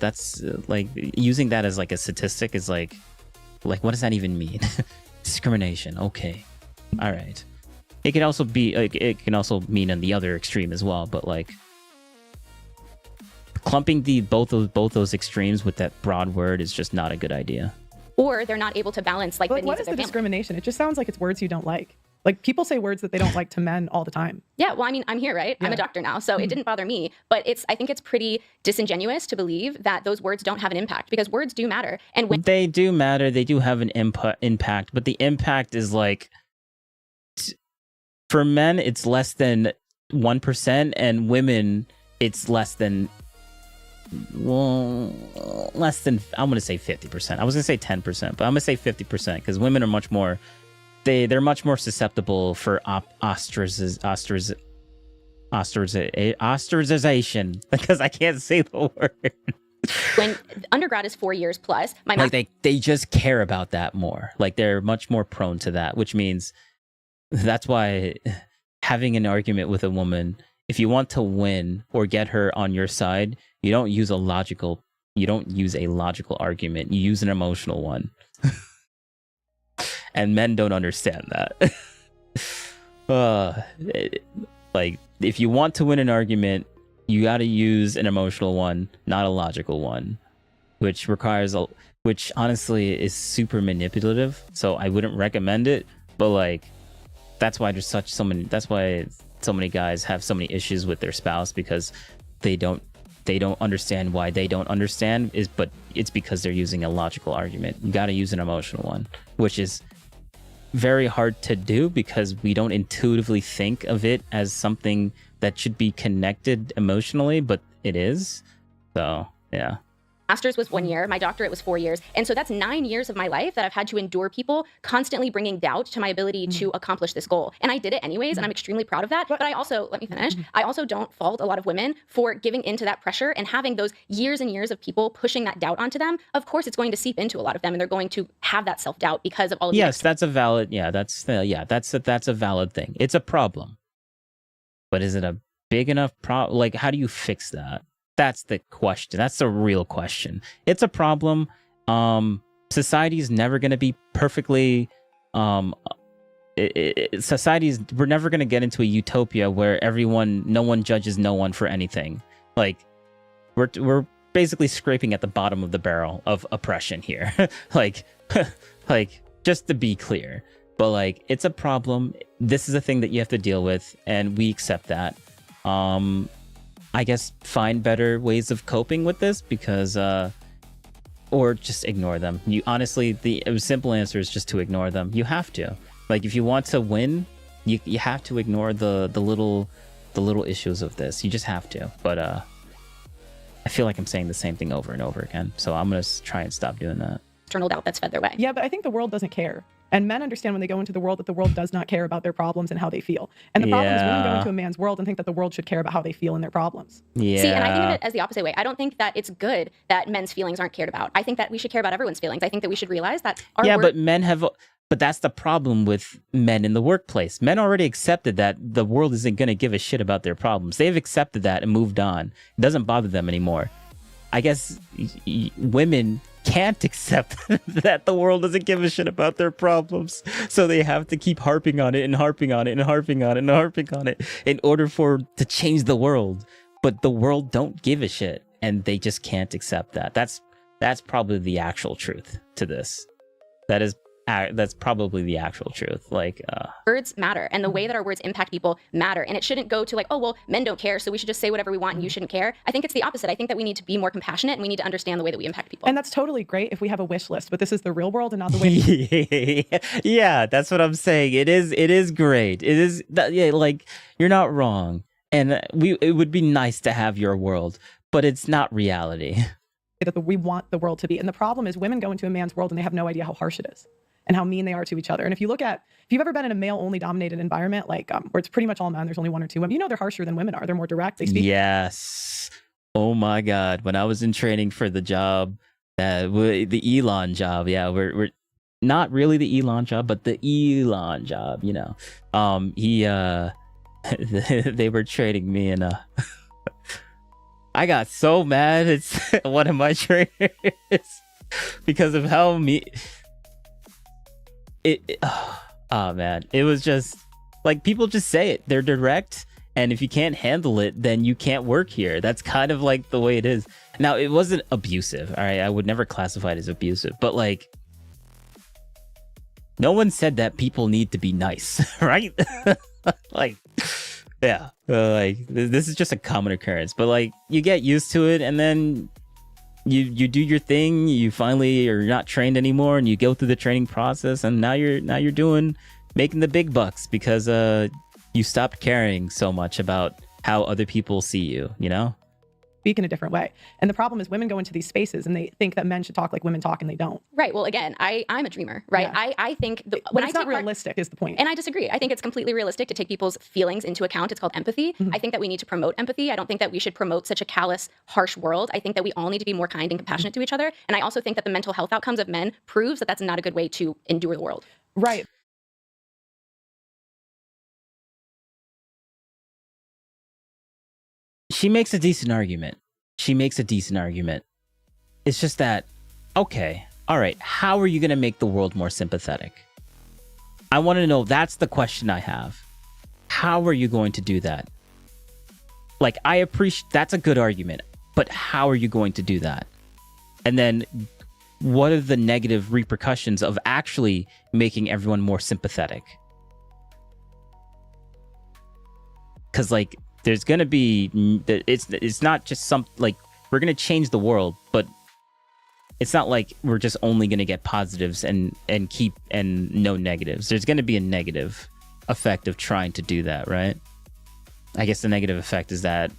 like using that as like a statistic is like what does that even mean? Discrimination. Okay. All right. It can also be like it can also mean on the other extreme as well, but like clumping both those extremes with that broad word is just not a good idea. Or they're not able to balance like the needs what of is their the family. discrimination? It just sounds like it's words you don't like. Like people say words that they don't like to men all the time. Yeah, well, I mean, I'm here, right? I'm a doctor now, so it didn't bother me. But I think it's pretty disingenuous to believe that those words don't have an impact, because words do matter. And when they do matter, they do have an impact, but the impact is like, for men, it's less than 1%, and women, it's less than, I'm going to say 50%. I was going to say 10%, but I'm going to say 50%, because women are much more, they're much more susceptible for ostracization, because I can't say the word. When undergrad is 4 years plus, like they just care about that more. Like they're much more prone to that, which means that's why having an argument with a woman, if you want to win or get her on your side, you don't use a logical argument. You use an emotional one. And men don't understand that. Like, if you want to win an argument, you got to use an emotional one, not a logical one, which honestly is super manipulative. So I wouldn't recommend it. But like, that's why so many guys have so many issues with their spouse, because they don't understand why they don't understand, but it's because they're using a logical argument. You got to use an emotional one, which is very hard to do because we don't intuitively think of it as something that should be connected emotionally, but it is. So, yeah. Master's was 1 year, my doctorate was 4 years. And so that's 9 years of my life that I've had to endure people constantly bringing doubt to my ability to accomplish this goal. And I did it anyways, and I'm extremely proud of that. But I also, let me finish, I also don't fault a lot of women for giving into that pressure and having those years and years of people pushing that doubt onto them. Of course, it's going to seep into a lot of them, and they're going to have that self-doubt because of all of Yes, that's a valid, that's a valid thing. It's a problem. But is it a big enough problem? Like, how do you fix that? That's the question. That's the real question. It's a problem. Society is never going to be perfectly. We're never going to get into a utopia where no one judges no one for anything. Like, we're basically scraping at the bottom of the barrel of oppression here. like, just to be clear. But like, it's a problem. This is a thing that you have to deal with, and we accept that. I guess find better ways of coping with this, because or just ignore them. You honestly, the simple answer is just to ignore them. You have to. Like, if you want to win, you have to ignore the little issues of this. You just have to. But I feel like I'm saying the same thing over and over again. So I'm gonna try and stop doing that. External doubt that's fed their way. Yeah, but I think the world doesn't care. And men understand when they go into the world that the world does not care about their problems and how they feel. And the problem is women go into a man's world and think that the world should care about how they feel and their problems. Yeah. See, and I think of it as the opposite way. I don't think that it's good that men's feelings aren't cared about. I think that we should care about everyone's feelings. I think that we should realize that our but men have, But that's the problem with men in the workplace. Men already accepted that the world isn't going to give a shit about their problems. They've accepted that and moved on. It doesn't bother them anymore. I guess women can't accept that the world doesn't give a shit about their problems. So they have to keep harping on it and harping on it and harping on it and harping on it in order to change the world. But the world don't give a shit, and they just can't accept that. That's probably the actual truth to this. That's probably the actual truth. Words matter, and the way that our words impact people matter. And it shouldn't go to like, oh, well, men don't care, so we should just say whatever we want and you shouldn't care. I think it's the opposite. I think that we need to be more compassionate and we need to understand the way that we impact people. And that's totally great if we have a wish list, but this is the real world and not the way. Yeah, that's what I'm saying. It is great. It is like, you're not wrong. And it would be nice to have your world, but it's not reality. That we want the world to be. And the problem is women go into a man's world and they have no idea how harsh it is and how mean they are to each other. And if you've ever been in a male only dominated environment, like where it's pretty much all men, there's only one or two women, they're harsher than women are. They're more direct. They speak. Yes. Oh my God. When I was in training for the job, the Elon job. Yeah. We're not really the Elon job, but the Elon job, they were training me and, I got so mad at one of my trainers because of how oh man, it was just like, people just say it. They're direct, and if you can't handle it, then you can't work here. That's kind of like the way it is. Now, it wasn't abusive, all right? I would never classify it as abusive, but like, no one said that people need to be nice, right? Like, yeah, like this is just a common occurrence, but like, you get used to it, and then you do your thing. You finally are not trained anymore, and you go through the training process, and now you're making the big bucks because you stopped caring so much about how other people see you, Speak in a different way. And the problem is women go into these spaces and they think that men should talk like women talk, and they don't. Right. Well, again, I'm a dreamer, right? Yeah. I think when it's not realistic is the point. And I disagree. I think it's completely realistic to take people's feelings into account. It's called empathy. Mm-hmm. I think that we need to promote empathy. I don't think that we should promote such a callous, harsh world. I think that we all need to be more kind and compassionate to each other. And I also think that the mental health outcomes of men proves that that's not a good way to endure the world. Right. She makes a decent argument. It's just that, okay, all right, how are you going to make the world more sympathetic? I want to know, that's the question I have. How are you going to do that? Like, I appreciate, that's a good argument, but how are you going to do that? And then what are the negative repercussions of actually making everyone more sympathetic? Because, like, there's going to be, it's not just like, we're going to change the world, but it's not like we're just only going to get positives and no negatives. There's going to be a negative effect of trying to do that, right? I guess the negative effect is that,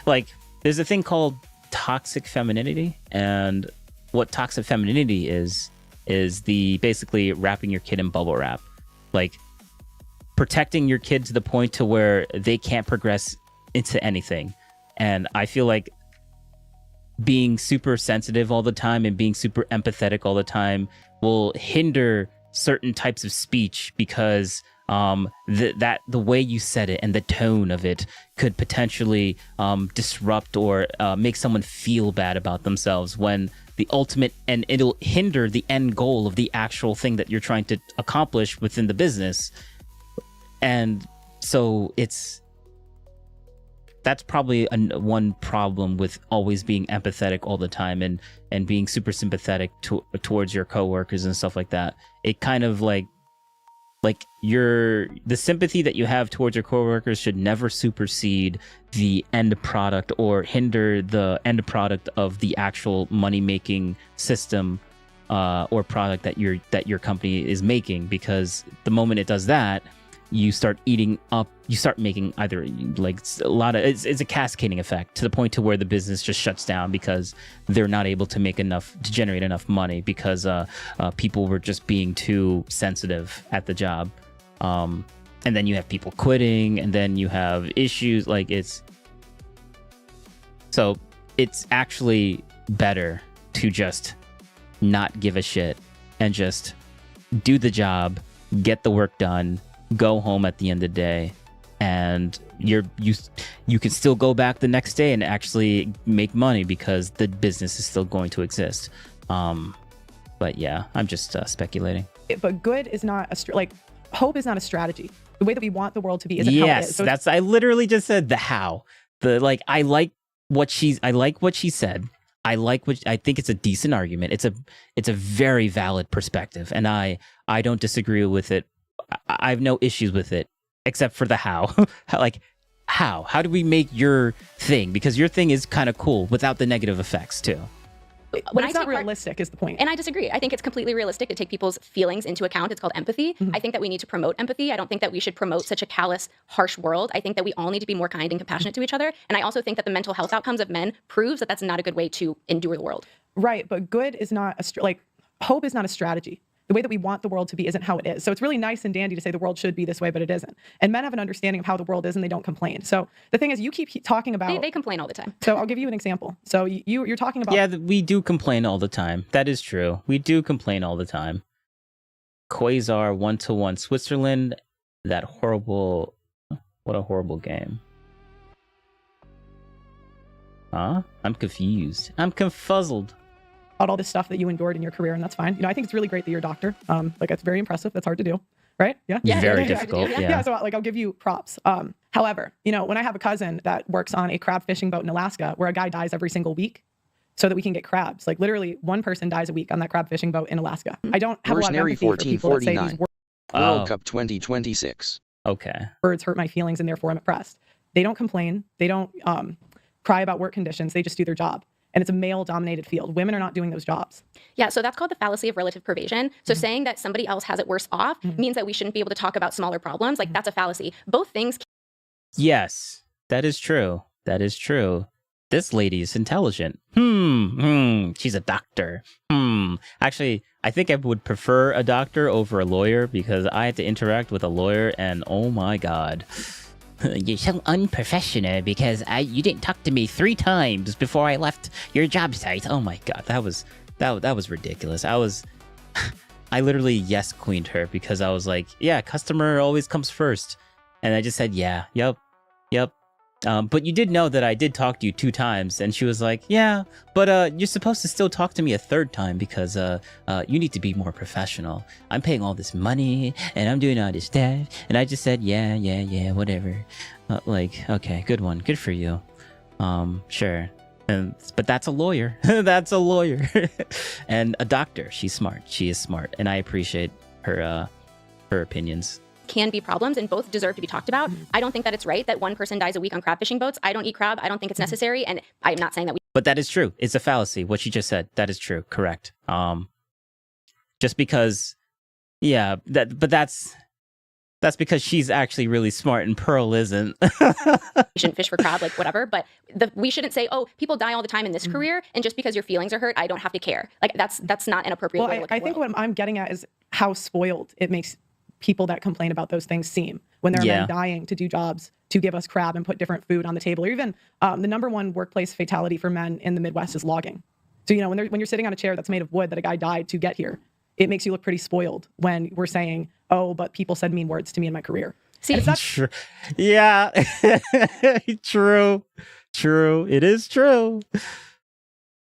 like, there's a thing called toxic femininity, and what toxic femininity is basically wrapping your kid in bubble wrap, like protecting your kid to the point to where they can't progress into anything. And I feel like being super sensitive all the time and being super empathetic all the time will hinder certain types of speech because the way you said it and the tone of it could potentially disrupt or make someone feel bad about themselves, when the ultimate, and it'll hinder the end goal of the actual thing that you're trying to accomplish within the business. And so that's probably one problem with always being empathetic all the time and being super sympathetic towards your coworkers and stuff like that. It kind of like the sympathy that you have towards your coworkers should never supersede the end product or hinder the end product of the actual money-making system or product that your company is making. Because the moment it does that, you start making either like a lot of, it's a cascading effect to the point to where the business just shuts down because they're not able to make enough to generate enough money because people were just being too sensitive at the job. And then you have people quitting, and then you have issues so it's actually better to just not give a shit and just do the job, get the work done, go home at the end of the day, and you can still go back the next day and actually make money because the business is still going to exist. But yeah, I'm just speculating. But good is not hope is not a strategy. The way that we want the world to be isn't how it is. So I literally just said the how. I like what she said. I think it's a decent argument. It's a very valid perspective, and I don't disagree with it. I have no issues with it, except for the how. How do we make your thing? Because your thing is kind of cool without the negative effects too. But it's not realistic is the point. And I disagree. I think it's completely realistic to take people's feelings into account. It's called empathy. I think that we need to promote empathy. I don't think that we should promote such a callous, harsh world. I think that we all need to be more kind and compassionate to each other. And I also think that the mental health outcomes of men proves that that's not a good way to endure the world. Right, but good is not hope is not a strategy. The way that we want the world to be isn't how it is. So it's really nice and dandy to say the world should be this way, but it isn't. And men have an understanding of how the world is, and they don't complain. So the thing is, you keep talking about... They complain all the time. So I'll give you an example. So you're talking about... Yeah, we do complain all the time. That is true. We do complain all the time. Quasar 1-1 Switzerland. That horrible... What a horrible game. Huh? I'm confused. I'm confuzzled. All this stuff that you endured in your career, and that's fine. I think it's really great that you're a doctor. It's very impressive. That's hard to do, right? Yeah. Very difficult. Yeah. So I'll give you props. However, when I have a cousin that works on a crab fishing boat in Alaska, where a guy dies every single week, so that we can get crabs. Literally, one person dies a week on that crab fishing boat in Alaska. I don't have a lot of empathy for people that say these World Cup 2026. Okay. Words hurt my feelings, and therefore I'm oppressed. They don't complain. They don't cry about work conditions. They just do their job. And it's a male-dominated field. Women are not doing those jobs. Yeah, so that's called the fallacy of relative pervasion. So saying that somebody else has it worse off means that we shouldn't be able to talk about smaller problems. That's a fallacy. Both things... Yes, that is true. That is true. This lady is intelligent. She's a doctor. Actually, I think I would prefer a doctor over a lawyer because I had to interact with a lawyer and oh my God. You're so unprofessional because you didn't talk to me 3 times before I left your job site. Oh my God, that was ridiculous. I literally yes queened her because I was like, yeah, customer always comes first, and I just said yeah, yep. But you did know that I did talk to you 2 times, and she was like, yeah, but you're supposed to still talk to me a 3rd time because you need to be more professional. I'm paying all this money, and I'm doing all this stuff, and I just said, yeah, whatever. Okay, good one, good for you. Sure. But that's a lawyer. That's a lawyer. And a doctor. She's smart. She is smart, and I appreciate her opinions. Can be problems and both deserve to be talked about. I don't think that it's right that one person dies a week on crab fishing boats. I don't eat crab. I don't think it's necessary. And I'm not saying that But that is true. It's a fallacy. What she just said. That is true. Correct. Just because, yeah, that's because she's actually really smart and Pearl isn't. we shouldn't fish for crab, whatever. But we shouldn't say, oh, people die all the time in this career, and just because your feelings are hurt, I don't have to care. That's not an appropriate way to look at the world. I think what I'm getting at is how spoiled it makes people that complain about those things seem when there are men dying to do jobs to give us crab and put different food on the table. Or even the #1 workplace fatality for men in the Midwest is logging. So when you're sitting on a chair that's made of wood that a guy died to get here, it makes you look pretty spoiled when we're saying, oh, but people said mean words to me in my career. See, it's not true. Yeah. True. It is true.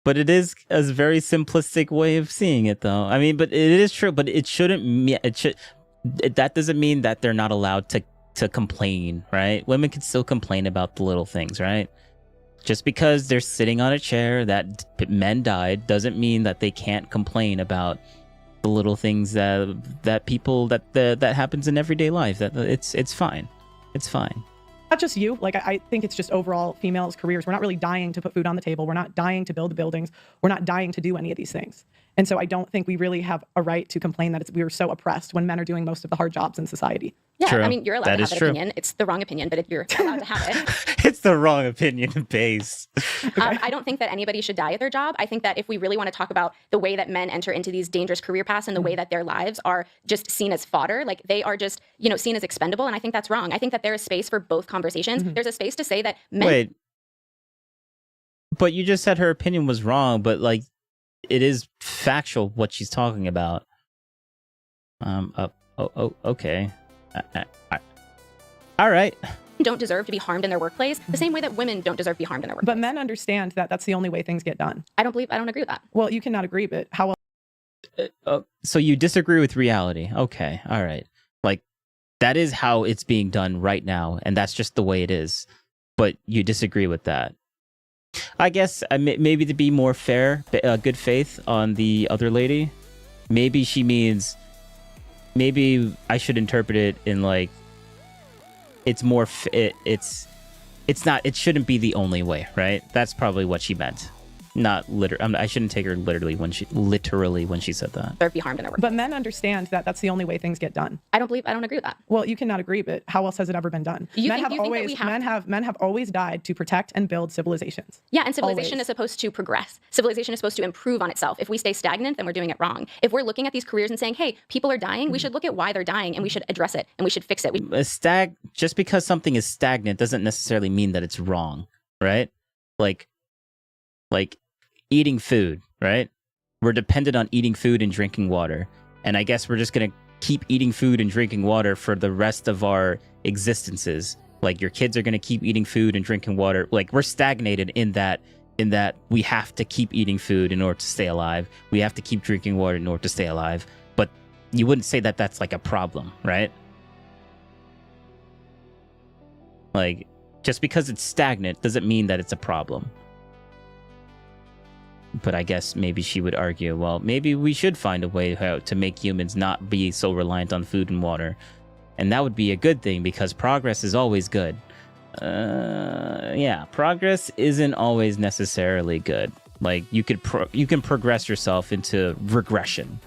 But it is a very simplistic way of seeing it, though. I mean, but it is true. But it shouldn't. That doesn't mean that they're not allowed to complain, right? Women can still complain about the little things, right? Just because they're sitting on a chair that men died doesn't mean that they can't complain about the little things that people that happens in everyday life. That it's fine. It's fine. Not just you. I think it's just overall females' careers. We're not really dying to put food on the table. We're not dying to build buildings. We're not dying to do any of these things. And so I don't think we really have a right to complain that we are so oppressed when men are doing most of the hard jobs in society. Yeah, true. I mean, you're allowed to have an opinion. It's the wrong opinion, but you're allowed to have it. It's the wrong opinion base. I don't think that anybody should die at their job. I think that if we really want to talk about the way that men enter into these dangerous career paths and the way that their lives are just seen as fodder, they are just, seen as expendable. And I think that's wrong. I think that there is space for both conversations. There's a space to say that men... Wait. But you just said her opinion was wrong, but it is factual what she's talking about. Okay. All right. Don't deserve to be harmed in their workplace the same way that women don't deserve to be harmed in their workplace. But men understand that that's the only way things get done. I don't agree with that. Well, you cannot agree, but how else? So you disagree with reality. Okay. All right. Like, that is how it's being done right now, and that's just the way it is. But you disagree with that. I guess maybe to be more fair, good faith on the other lady, maybe she means, maybe I should interpret it in like, it's more, it's not, it shouldn't be the only way, right? That's probably what she meant. Not literally. I shouldn't take her literally when she said that. Or be harmed in their work. But men understand that that's the only way things get done. I don't agree with that. Well, you cannot agree, but how else has it ever been done? Men have always died to protect and build civilizations. Yeah, and civilization is supposed to progress. Civilization is supposed to improve on itself. If we stay stagnant, then we're doing it wrong. If we're looking at these careers and saying, hey, people are dying, we should look at why they're dying and we should address it and we should fix it. Just because something is stagnant doesn't necessarily mean that it's wrong, right? Like eating food, right? We're dependent on eating food and drinking water. And I guess we're just going to keep eating food and drinking water for the rest of our existences. Like, your kids are going to keep eating food and drinking water. Like, we're stagnated in that we have to keep eating food in order to stay alive. We have to keep drinking water in order to stay alive. But you wouldn't say that that's like a problem, right? Like, just because it's stagnant doesn't mean that it's a problem. But I guess maybe she would argue, well, maybe we should find a way how to make humans not be so reliant on food and water. And that would be a good thing because progress is always good. Yeah, progress isn't always necessarily good. Like, you can progress yourself into regression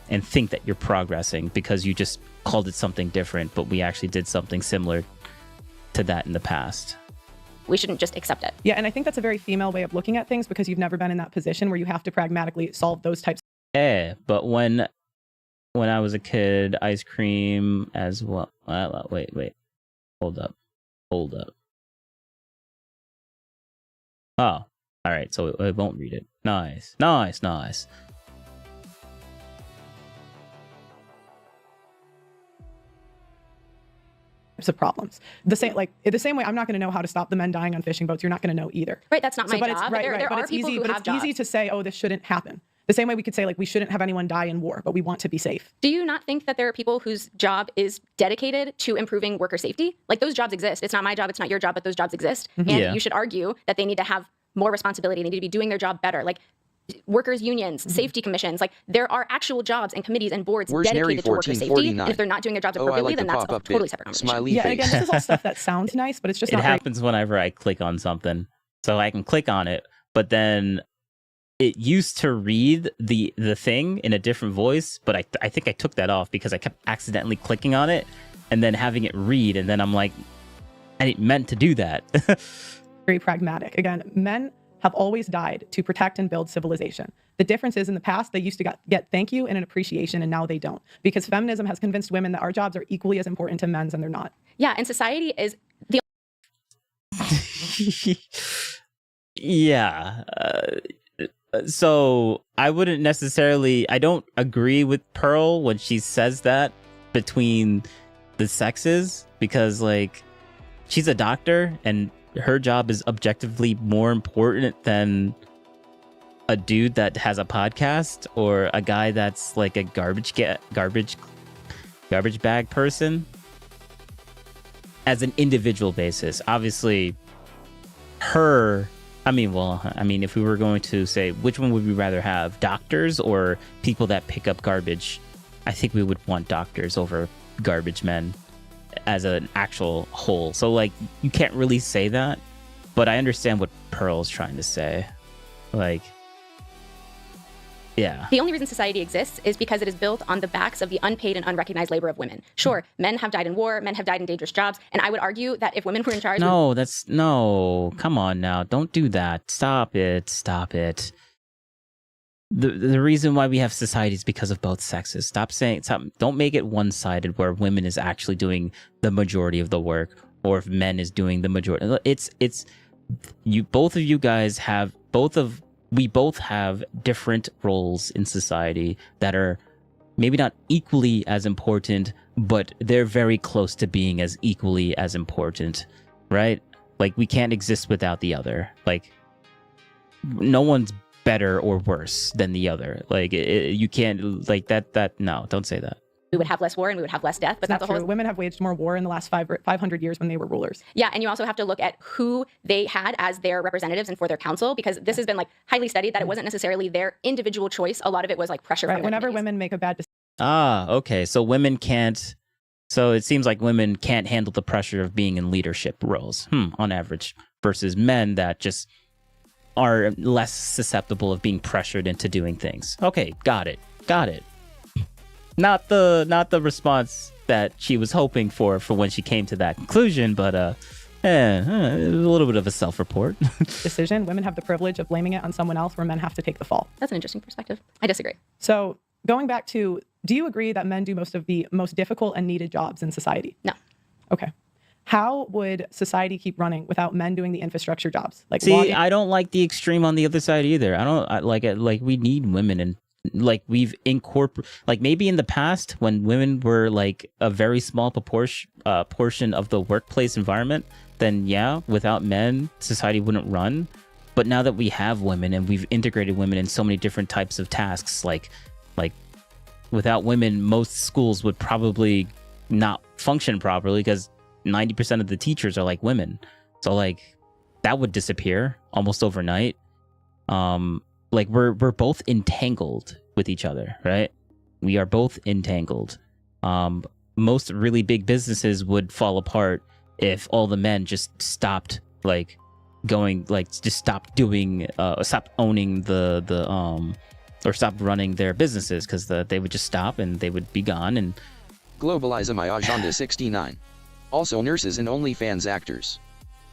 and think that you're progressing because you just called it something different, but we actually did something similar to that in the past. We shouldn't just accept it. Yeah, and I think that's a very female way of looking at things because you've never been in that position where you have to pragmatically solve those types. Yeah, but when I was a kid, ice cream as well. Wait. Hold up. Oh, all right, so it won't read it. Nice. Of problems. The same way, I'm not going to know how to stop the men dying on fishing boats. You're not going to know either. Right, that's not my job. But There are people who have jobs. It's easy to say, oh, this shouldn't happen. The same way we could say, like, we shouldn't have anyone die in war, but we want to be safe. Do you not think that there are people whose job is dedicated to improving worker safety? Like, those jobs exist. It's not my job, it's not your job, but those jobs exist. Mm-hmm. And you should argue that they need to have more responsibility. They need to be doing their job better. Like, workers' unions, safety commissions, like, there are actual jobs and committees and boards dedicated to worker safety. And if they're not doing their jobs appropriately, then that's a totally separate conversation. Yeah, and again, this is all stuff that sounds nice, but it's just it happens whenever I click on something. So I can click on it, but then it used to read the thing in a different voice, but I think I took that off because I kept accidentally clicking on it and then having it read, and then I'm like, I didn't meant to do that. Very pragmatic. Again, men have always died to protect and build civilization. The difference is in the past, they used to get thank you and an appreciation, and now they don't. Because feminism has convinced women that our jobs are equally as important to men's, and they're not. Yeah, and society is the... Yeah. So I wouldn't necessarily... I don't agree with Pearl when she says that between the sexes, because, like, she's a doctor, and her job is objectively more important than a dude that has a podcast or a guy that's like a garbage bag person. As an individual basis, obviously, if we were going to say which one would we rather have, doctors or people that pick up garbage, I think we would want doctors over garbage men as an actual whole. So, like, you can't really say that, but I understand what Pearl's trying to say. Like, yeah. The only reason society exists is because it is built on the backs of the unpaid and unrecognized labor of women. Sure, men have died in war, men have died in dangerous jobs, and I would argue that if women were in charge... No, come on now. Don't do that. Stop it. The reason why we have society is because of both sexes. Don't make it one-sided where women is actually doing the majority of the work, or if men is doing the majority. We both have different roles in society that are maybe not equally as important, but they're very close to being as equally as important, right? Like, we can't exist without the other. Like, no one's better or worse than the other. Like, you can't, like, no, don't say that. We would have less war and we would have less death, but That's that's not a true. whole... Women have waged more war in the last 500 years when they were rulers. Yeah, and you also have to look at who they had as their representatives and for their counsel, because this has been like highly studied that it wasn't necessarily their individual choice. A lot of it was like pressure Right. from Whenever committees. women make a bad decision. Okay. So women can't. So it seems like women can't handle the pressure of being in leadership roles, on average, versus men that just are less susceptible of being pressured into doing things. Okay, got it. Not the response that she was hoping for when she came to that conclusion, but it was a little bit of a self-report. Decision. Women have the privilege of blaming it on someone else, where men have to take the fall. That's an interesting perspective. I disagree. So going back to, do you agree that men do most of the most difficult and needed jobs in society? No. Okay. How would society keep running without men doing the infrastructure jobs? Like, see, I don't like the extreme on the other side either. I like we need women, and like we've incorporated, like maybe in the past when women were like a very small portion of the workplace environment, then yeah, without men, society wouldn't run. But now that we have women and we've integrated women in so many different types of tasks, like without women, most schools would probably not function properly because 90% of the teachers are like women. So like that would disappear almost overnight. Like we're both entangled with each other, right? We are both entangled. Most really big businesses would fall apart if all the men just stopped like going, like just stopped doing, stopped owning or stopped running their businesses, because they would just stop and they would be gone. And Globalism Agenda 69. Also nurses and OnlyFans actors.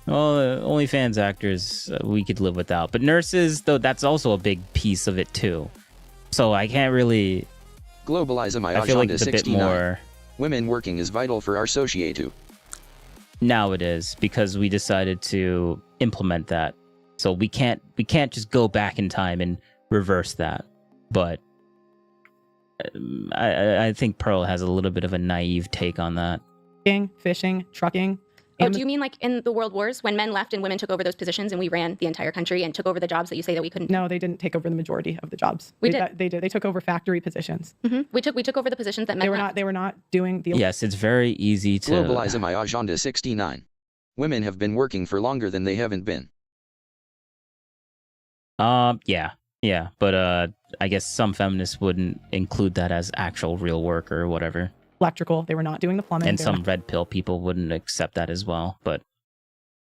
well, OnlyFans actors we could live without, but nurses though, that's also a big piece of it too. So I can't really. Globalism I feel like Agenda it's a bit 69. more. Women working is vital for our society. Now it is, because we decided to implement that. So we can't just go back in time and reverse that. But I think Pearl has a little bit of a naive take on that. Fishing, trucking. Oh, do you mean like in the world wars when men left and women took over those positions and we ran the entire country and took over the jobs that you say that we couldn't? No, they didn't take over the majority of the jobs. We did. They did. They took over factory positions. Mm-hmm. We took over the positions that men left. They were not doing the. Yes, it's very easy to. Globalism Agenda 69. Women have been working for longer than they haven't been. Yeah, but I guess some feminists wouldn't include that as actual real work or whatever. Electrical. They were not doing the plumbing. And some red pill people wouldn't accept that as well. But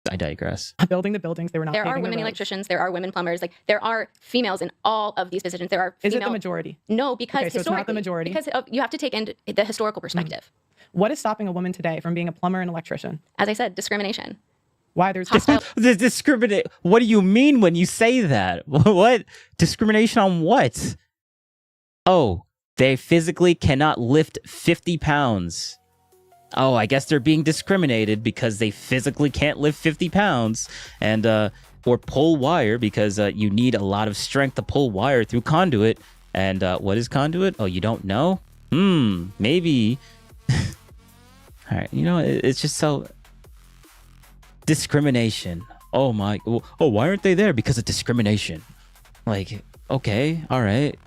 I digress. Building the buildings. They were not. There are paving the women roads. electricians. There are women plumbers. Like there are females in all of these positions. There are. Is it the majority? No, because Okay, so it's not the majority. Because you have to take in the historical perspective. What is stopping a woman today from being a plumber and electrician? As I said, discrimination. Why there's The discriminate. What do you mean when you say that? What discrimination on what? Oh, they physically cannot lift 50 pounds. Oh, I guess they're being discriminated because they physically can't lift 50 pounds, and or pull wire because you need a lot of strength to pull wire through conduit. And what is conduit? Oh, you don't know? Maybe. All right, it's just so. Discrimination. Oh my. Oh, why aren't they there? Because of discrimination. Like, okay, all right.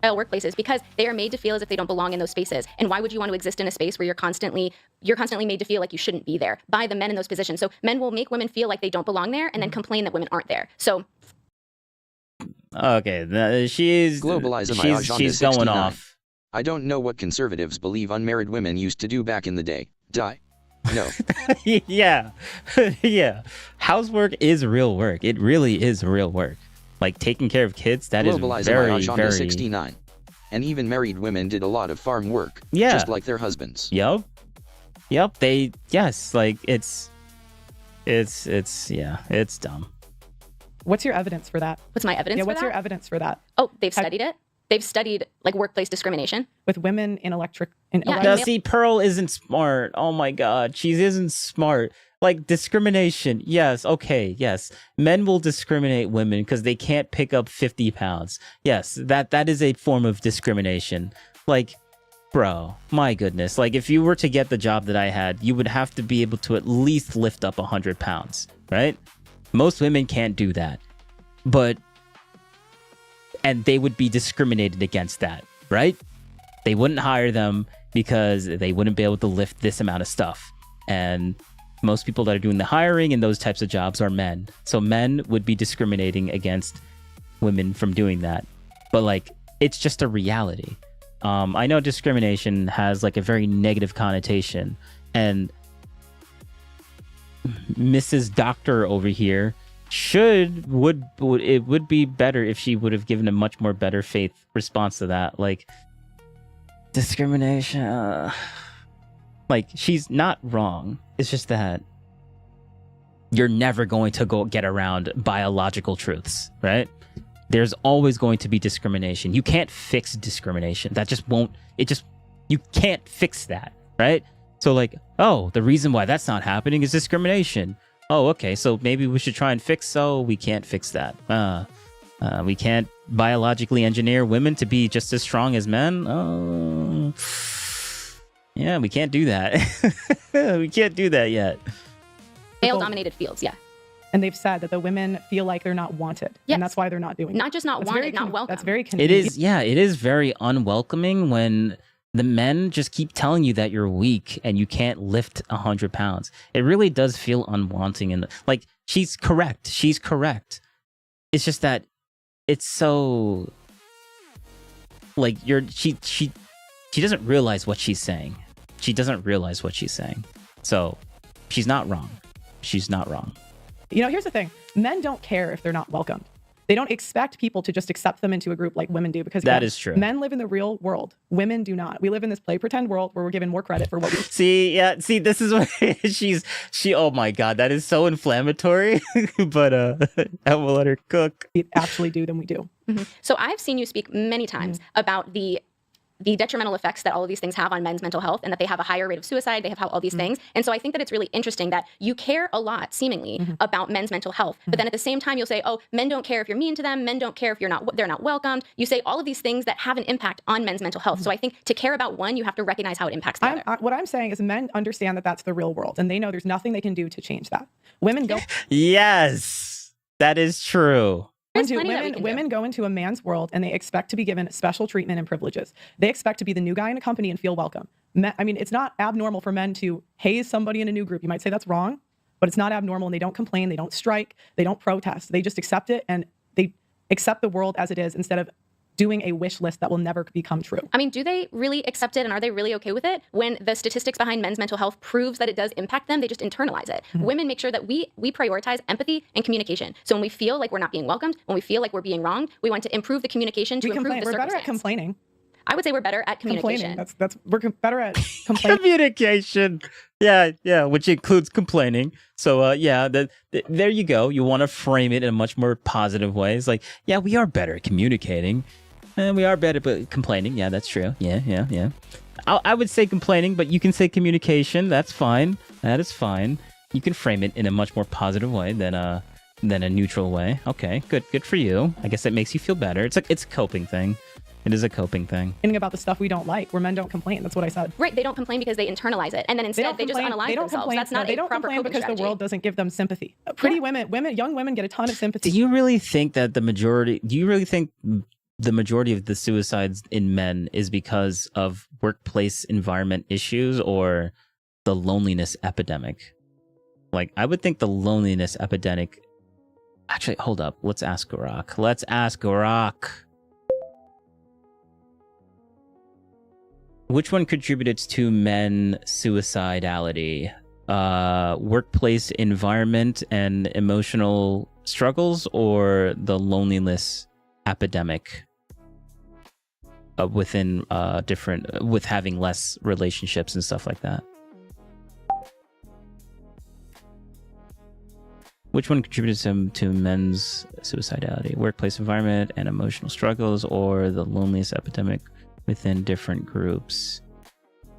Workplaces, because they are made to feel as if they don't belong in those spaces. And why would you want to exist in a space where you're constantly made to feel like you shouldn't be there by the men in those positions? So men will make women feel like they don't belong there and then complain that women aren't there. So okay, she's Globalism she's Agenda going 69. off. I don't know what conservatives believe unmarried women used to do back in the day. Die. No. Yeah. Yeah. Housework is real work. It really is real work. Like taking care of kids, that is Globalism very, Agenda very... 69. And even married women did a lot of farm work. Yeah. Just like their husbands. Yep. Yes, like it's What's your evidence for that? what's my evidence Yeah, for what's that? your evidence for that? Oh, they've studied it. they've studied like workplace discrimination with women in electric. Now, see, Pearl isn't smart. Oh my God, she isn't smart. Like discrimination, yes, okay, yes. Men will discriminate women because they can't pick up 50 pounds. Yes, that is a form of discrimination. Like, bro, my goodness. Like, if you were to get the job that I had, you would have to be able to at least lift up 100 pounds, right? Most women can't do that. And they would be discriminated against that, right? They wouldn't hire them because they wouldn't be able to lift this amount of stuff. And most people that are doing the hiring in those types of jobs are men. So men would be discriminating against women from doing that. But like, it's just a reality. I know discrimination has like a very negative connotation, and Mrs. Doctor over here it would be better if she would have given a much more better faith response to that. Like, discrimination, like, she's not wrong. It's just that you're never going to go get around biological truths, right? There's always going to be discrimination. You can't fix discrimination. That just won't, you can't fix that, right? So like, oh, the reason why that's not happening is discrimination. Oh, okay, so maybe we should try and fix, we can't fix that. We can't biologically engineer women to be just as strong as men. Oh, yeah, we can't do that. We can't do that yet. Male-dominated fields, yeah. And they've said that the women feel like they're not wanted. Yes. And that's why they're not doing it. Not just not wanted, not welcome. That's very It convenient. is, yeah, it is very unwelcoming when the men just keep telling you that you're weak and you can't lift 100 pounds. It really does feel unwanting. And like, she's correct. She's correct. It's just that it's so like she doesn't realize what she's saying. She doesn't realize what she's saying. So she's not wrong. She's not wrong. You know, here's the thing. Men don't care if they're not welcomed. They don't expect people to just accept them into a group like women do, because that again, is true. Men live in the real world. Women do not. We live in this play pretend world where we're given more credit for what we see. This is what she. Oh my God, that is so inflammatory. But I will let her cook. Actually do than we do. Mm-hmm. So I've seen you speak many times about the detrimental effects that all of these things have on men's mental health, and that they have a higher rate of suicide, they have all these things. And so I think that it's really interesting that you care a lot, seemingly, about men's mental health. But then at the same time, you'll say, oh, men don't care if you're mean to them, men don't care if they're not welcomed. You say all of these things that have an impact on men's mental health. So I think to care about one, you have to recognize how it impacts the other. What I'm saying is men understand that that's the real world, and they know there's nothing they can do to change that. Women go... Yes, that is true. Women go into a man's world and they expect to be given special treatment and privileges. They expect to be the new guy in a company and feel welcome. I mean, it's not abnormal for men to haze somebody in a new group. You might say that's wrong, but it's not abnormal, and they don't complain, they don't strike, they don't protest. They just accept it, and they accept the world as it is instead of doing a wish list that will never become true. I mean, do they really accept it, and are they really okay with it? When the statistics behind men's mental health proves that it does impact them, they just internalize it. Women make sure that we prioritize empathy and communication. So when we feel like we're not being welcomed, when we feel like we're being wronged, we want to improve the communication to improve the circumstance. We're better at complaining. I would say we're better at communication. We're better at complaining. Communication. Yeah, which includes complaining. So there you go. You want to frame it in a much more positive way. It's like, yeah, we are better at communicating. And we are better at complaining. Yeah, that's true. Yeah. I would say complaining, but you can say communication. That's fine. That is fine. You can frame it in a much more positive way than a neutral way. Okay, good for you. I guess it makes you feel better. It's a coping thing. It is a coping thing. About the stuff we don't like, where men don't complain. That's what I said. Right, they don't complain because they internalize it, and then instead they just unalive themselves. That's not a proper coping strategy. They don't complain because the world doesn't give them sympathy. Young women get a ton of sympathy. Do you really think that the majority of the suicides in men is because of workplace environment issues or the loneliness epidemic? Like, I would think the loneliness epidemic... Actually, hold up. Let's ask Garak. Which one contributed to men suicidality? Workplace environment and emotional struggles, or the loneliness epidemic within with having less relationships and stuff like that? Which one contributes to men's suicidality? Workplace environment and emotional struggles, or the loneliness epidemic within different groups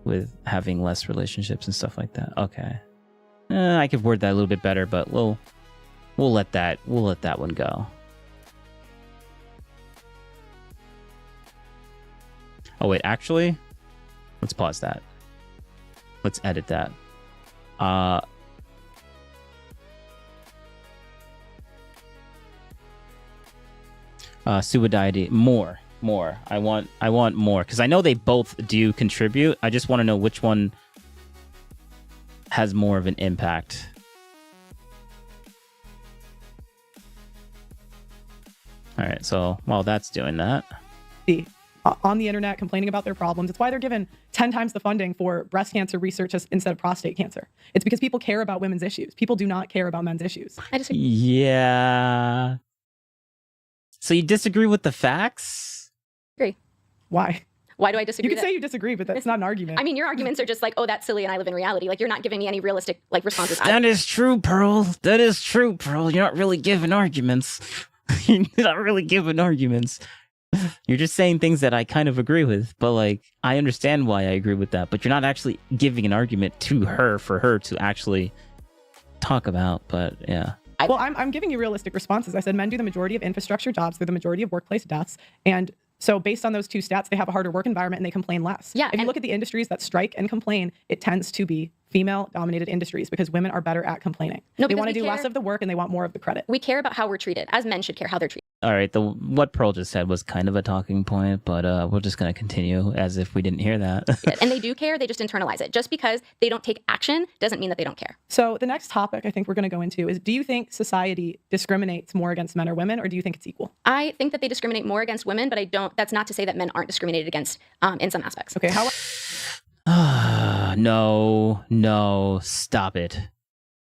with having less relationships and stuff like that? Okay. I could word that a little bit better, but we'll let that one go. Oh wait, actually, let's pause that. Let's edit that. Suicidality, more. I want more, because I know they both do contribute. I just want to know which one has more of an impact. All right, so while that's doing that, on the internet complaining about their problems. It's why they're given 10 times the funding for breast cancer research instead of prostate cancer. It's because people care about women's issues. People do not care about men's issues. Yeah. So you disagree with the facts? Agree. Why? Why do I disagree? You can say you disagree, but that's not an argument. I mean, your arguments are just like, oh, that's silly and I live in reality. Like, you're not giving me any realistic responses. That is true, Pearl. That is true, Pearl. You're not really giving arguments. You're not really giving arguments. You're just saying things that I kind of agree with, but I understand why I agree with that, but you're not actually giving an argument to her for her to actually talk about. But yeah. Well, I'm giving you realistic responses. I said men do the majority of infrastructure jobs. They're the majority of workplace deaths. And so based on those two stats, they have a harder work environment and they complain less. Yeah. If you look at the industries that strike and complain, it tends to be female-dominated industries because women are better at complaining. They want to do less of the work and they want more of the credit. We care about how we're treated, as men should care how they're treated. All right, what Pearl just said was kind of a talking point, but we're just going to continue as if we didn't hear that. And they do care, they just internalize it. Just because they don't take action doesn't mean that they don't care. So the next topic I think we're going to go into is, do you think society discriminates more against men or women, or do you think it's equal? I think that they discriminate more against women, but I don't. That's not to say that men aren't discriminated against in some aspects. Okay, how... No, stop it.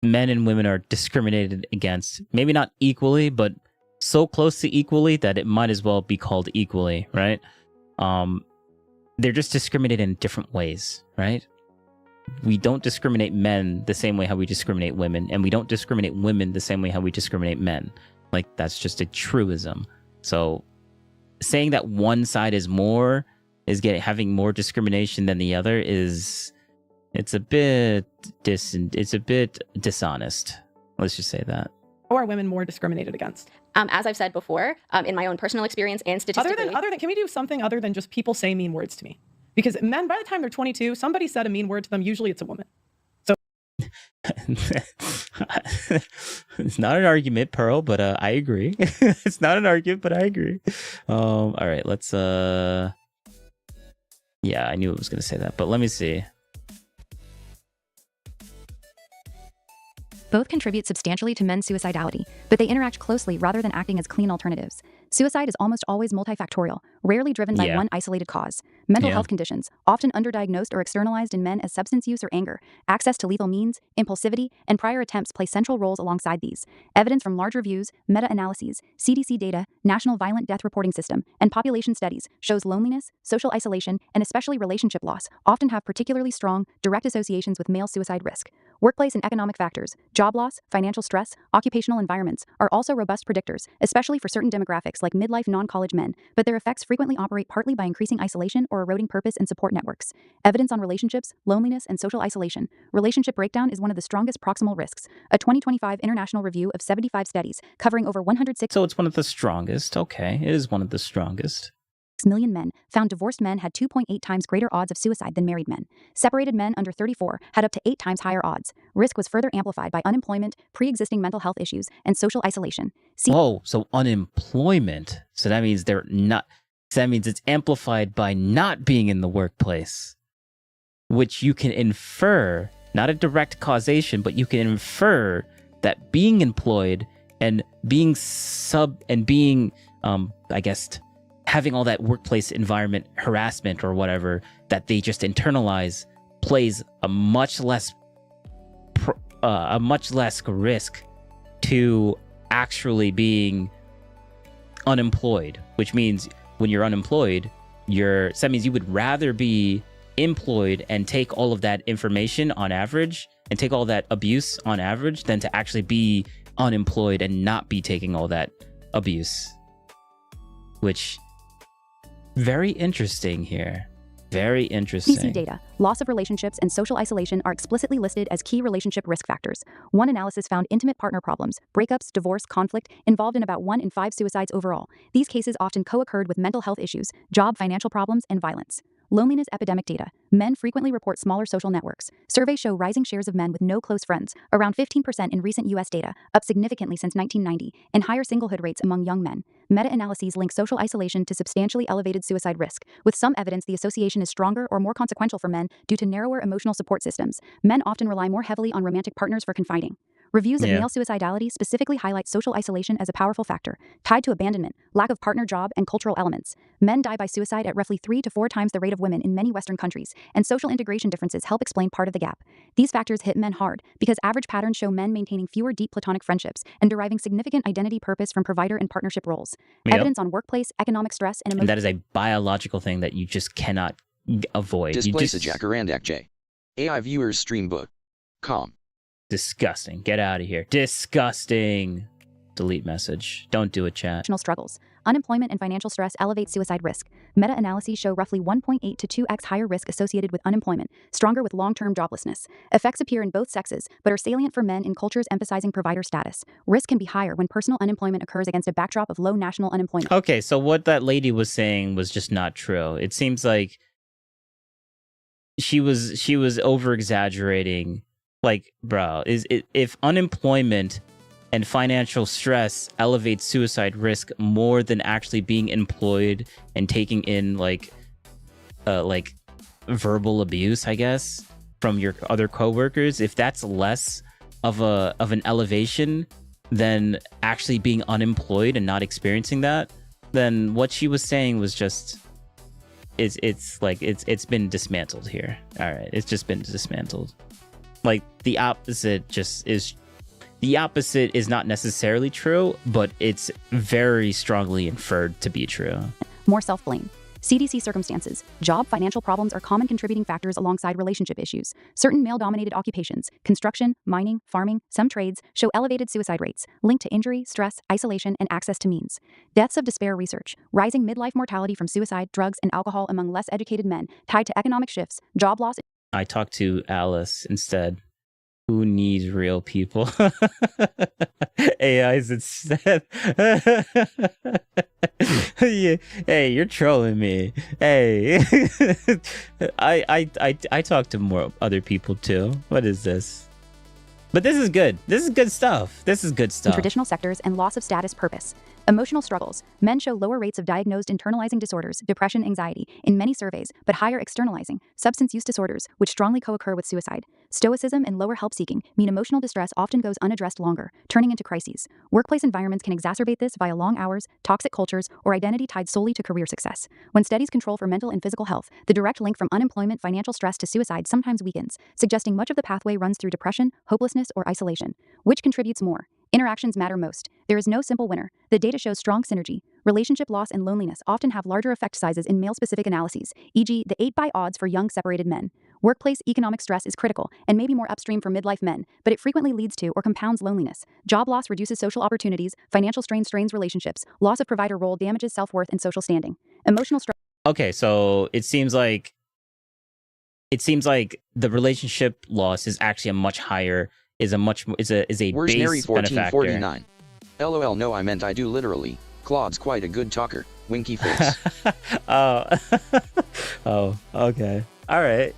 Men and women are discriminated against. Maybe not equally, but so close to equally that it might as well be called equally, right? They're just discriminated in different ways, right? We don't discriminate men the same way how we discriminate women, and we don't discriminate women the same way how we discriminate men. That's just a truism. So saying that one side is having more discrimination than the other it's a bit dishonest. Let's just say that. How are women more discriminated against? As I've said before, in my own personal experience and statistically. Other than, can we do something other than just people say mean words to me? Because men, by the time they're 22, somebody said a mean word to them. Usually it's a woman. So it's not an argument, Pearl, but I agree. It's not an argument, but I agree. All right, let's yeah, I knew it was going to say that, but let me see. Both contribute substantially to men's suicidality, but they interact closely rather than acting as clean alternatives. Suicide is almost always multifactorial, rarely driven by one isolated cause. Mental health conditions, often underdiagnosed or externalized in men as substance use or anger, access to lethal means, impulsivity, and prior attempts play central roles alongside these. Evidence from large reviews, meta-analyses, CDC data, National Violent Death Reporting System, and population studies shows loneliness, social isolation, and especially relationship loss often have particularly strong, direct associations with male suicide risk. Workplace and economic factors, job loss, financial stress, occupational environments are also robust predictors, especially for certain demographics like midlife non-college men, but their effects frequently operate partly by increasing isolation or eroding purpose and support networks. Evidence on relationships, loneliness, and social isolation. Relationship breakdown is one of the strongest proximal risks. A 2025 international review of 75 studies covering over 106. So it's one of the strongest. Okay, it is one of the strongest. Million men found divorced men had 2.8 times greater odds of suicide than married men. Separated men under 34 had up to 8 times higher odds. Risk was further amplified by unemployment, pre-existing mental health issues, and social isolation. Oh, so unemployment. So that means it's amplified by not being in the workplace, which you can infer, not a direct causation, but you can infer that being employed and being having all that workplace environment harassment or whatever that they just internalize plays a much less risk to actually being unemployed, which means when you're unemployed, that means you would rather be employed and take all of that information on average and take all that abuse on average than to actually be unemployed and not be taking all that abuse. Which, very interesting here. Very interesting. CDC data, loss of relationships, and social isolation are explicitly listed as key relationship risk factors. One analysis found intimate partner problems, breakups, divorce, conflict involved in about 1 in 5 suicides overall. These cases often co-occurred with mental health issues, job financial problems, and violence. Loneliness epidemic data. Men frequently report smaller social networks. Surveys show rising shares of men with no close friends, around 15% in recent U.S. data, up significantly since 1990, and higher singlehood rates among young men. Meta-analyses link social isolation to substantially elevated suicide risk, with some evidence the association is stronger or more consequential for men due to narrower emotional support systems. Men often rely more heavily on romantic partners for confiding. Reviews of male suicidality specifically highlight social isolation as a powerful factor, tied to abandonment, lack of partner job, and cultural elements. Men die by suicide at roughly 3 to 4 times the rate of women in many Western countries, and social integration differences help explain part of the gap. These factors hit men hard because average patterns show men maintaining fewer deep platonic friendships and deriving significant identity purpose from provider and partnership roles. Evidence on workplace, economic stress, and emotional... And that is a biological thing that you just cannot avoid. Displace a Jacarandak J. AI viewers stream book. Com. Disgusting. Get out of here. Disgusting. Delete message. Don't do it, chat. Struggles. Unemployment and financial stress elevate suicide risk. Meta-analyses show roughly 1.8 to 2x higher risk associated with unemployment, stronger with long-term joblessness. Effects appear in both sexes, but are salient for men in cultures emphasizing provider status. Risk can be higher when personal unemployment occurs against a backdrop of low national unemployment. Okay, so what that lady was saying was just not true. It seems like she was over-exaggerating. Like, bro, if unemployment and financial stress elevates suicide risk more than actually being employed and taking in like verbal abuse, I guess, from your other coworkers, if that's less of an elevation than actually being unemployed and not experiencing that, then what she was saying was just it's been dismantled here. All right, it's just been dismantled. Like the opposite is not necessarily true, but it's very strongly inferred to be true. More self-blame. CDC circumstances. Job financial problems are common contributing factors alongside relationship issues. Certain male-dominated occupations, construction, mining, farming, some trades, show elevated suicide rates, linked to injury, stress, isolation, and access to means. Deaths of despair research. Rising midlife mortality from suicide, drugs, and alcohol among less educated men, tied to economic shifts, job loss. I talked to Alice instead. Who needs real people? AIs instead. Yeah. Hey, you're trolling me. Hey, I talk to more other people too. What is this? But this is good. This is good stuff. This is good stuff. In traditional sectors and loss of status purpose. Emotional struggles. Men show lower rates of diagnosed internalizing disorders, depression, anxiety, in many surveys, but higher externalizing, substance use disorders, which strongly co-occur with suicide. Stoicism and lower help-seeking mean emotional distress often goes unaddressed longer, turning into crises. Workplace environments can exacerbate this via long hours, toxic cultures, or identity tied solely to career success. When studies control for mental and physical health, the direct link from unemployment, financial stress to suicide sometimes weakens, suggesting much of the pathway runs through depression, hopelessness, or isolation. Which contributes more? Interactions matter most. There is no simple winner. The data shows strong synergy. Relationship loss and loneliness often have larger effect sizes in male-specific analyses, e.g. the 8x odds for young separated men. Workplace economic stress is critical and may be more upstream for midlife men, but it frequently leads to or compounds loneliness. Job loss reduces social opportunities, financial strain strains relationships, loss of provider role damages self-worth and social standing. Emotional stress. Okay, so it seems like the relationship loss is actually a much higher is a Where's base Nary benefactor. 1449? LOL, no, I meant I do literally. Claude's quite a good talker. Winky face. Oh. Oh, okay. All right.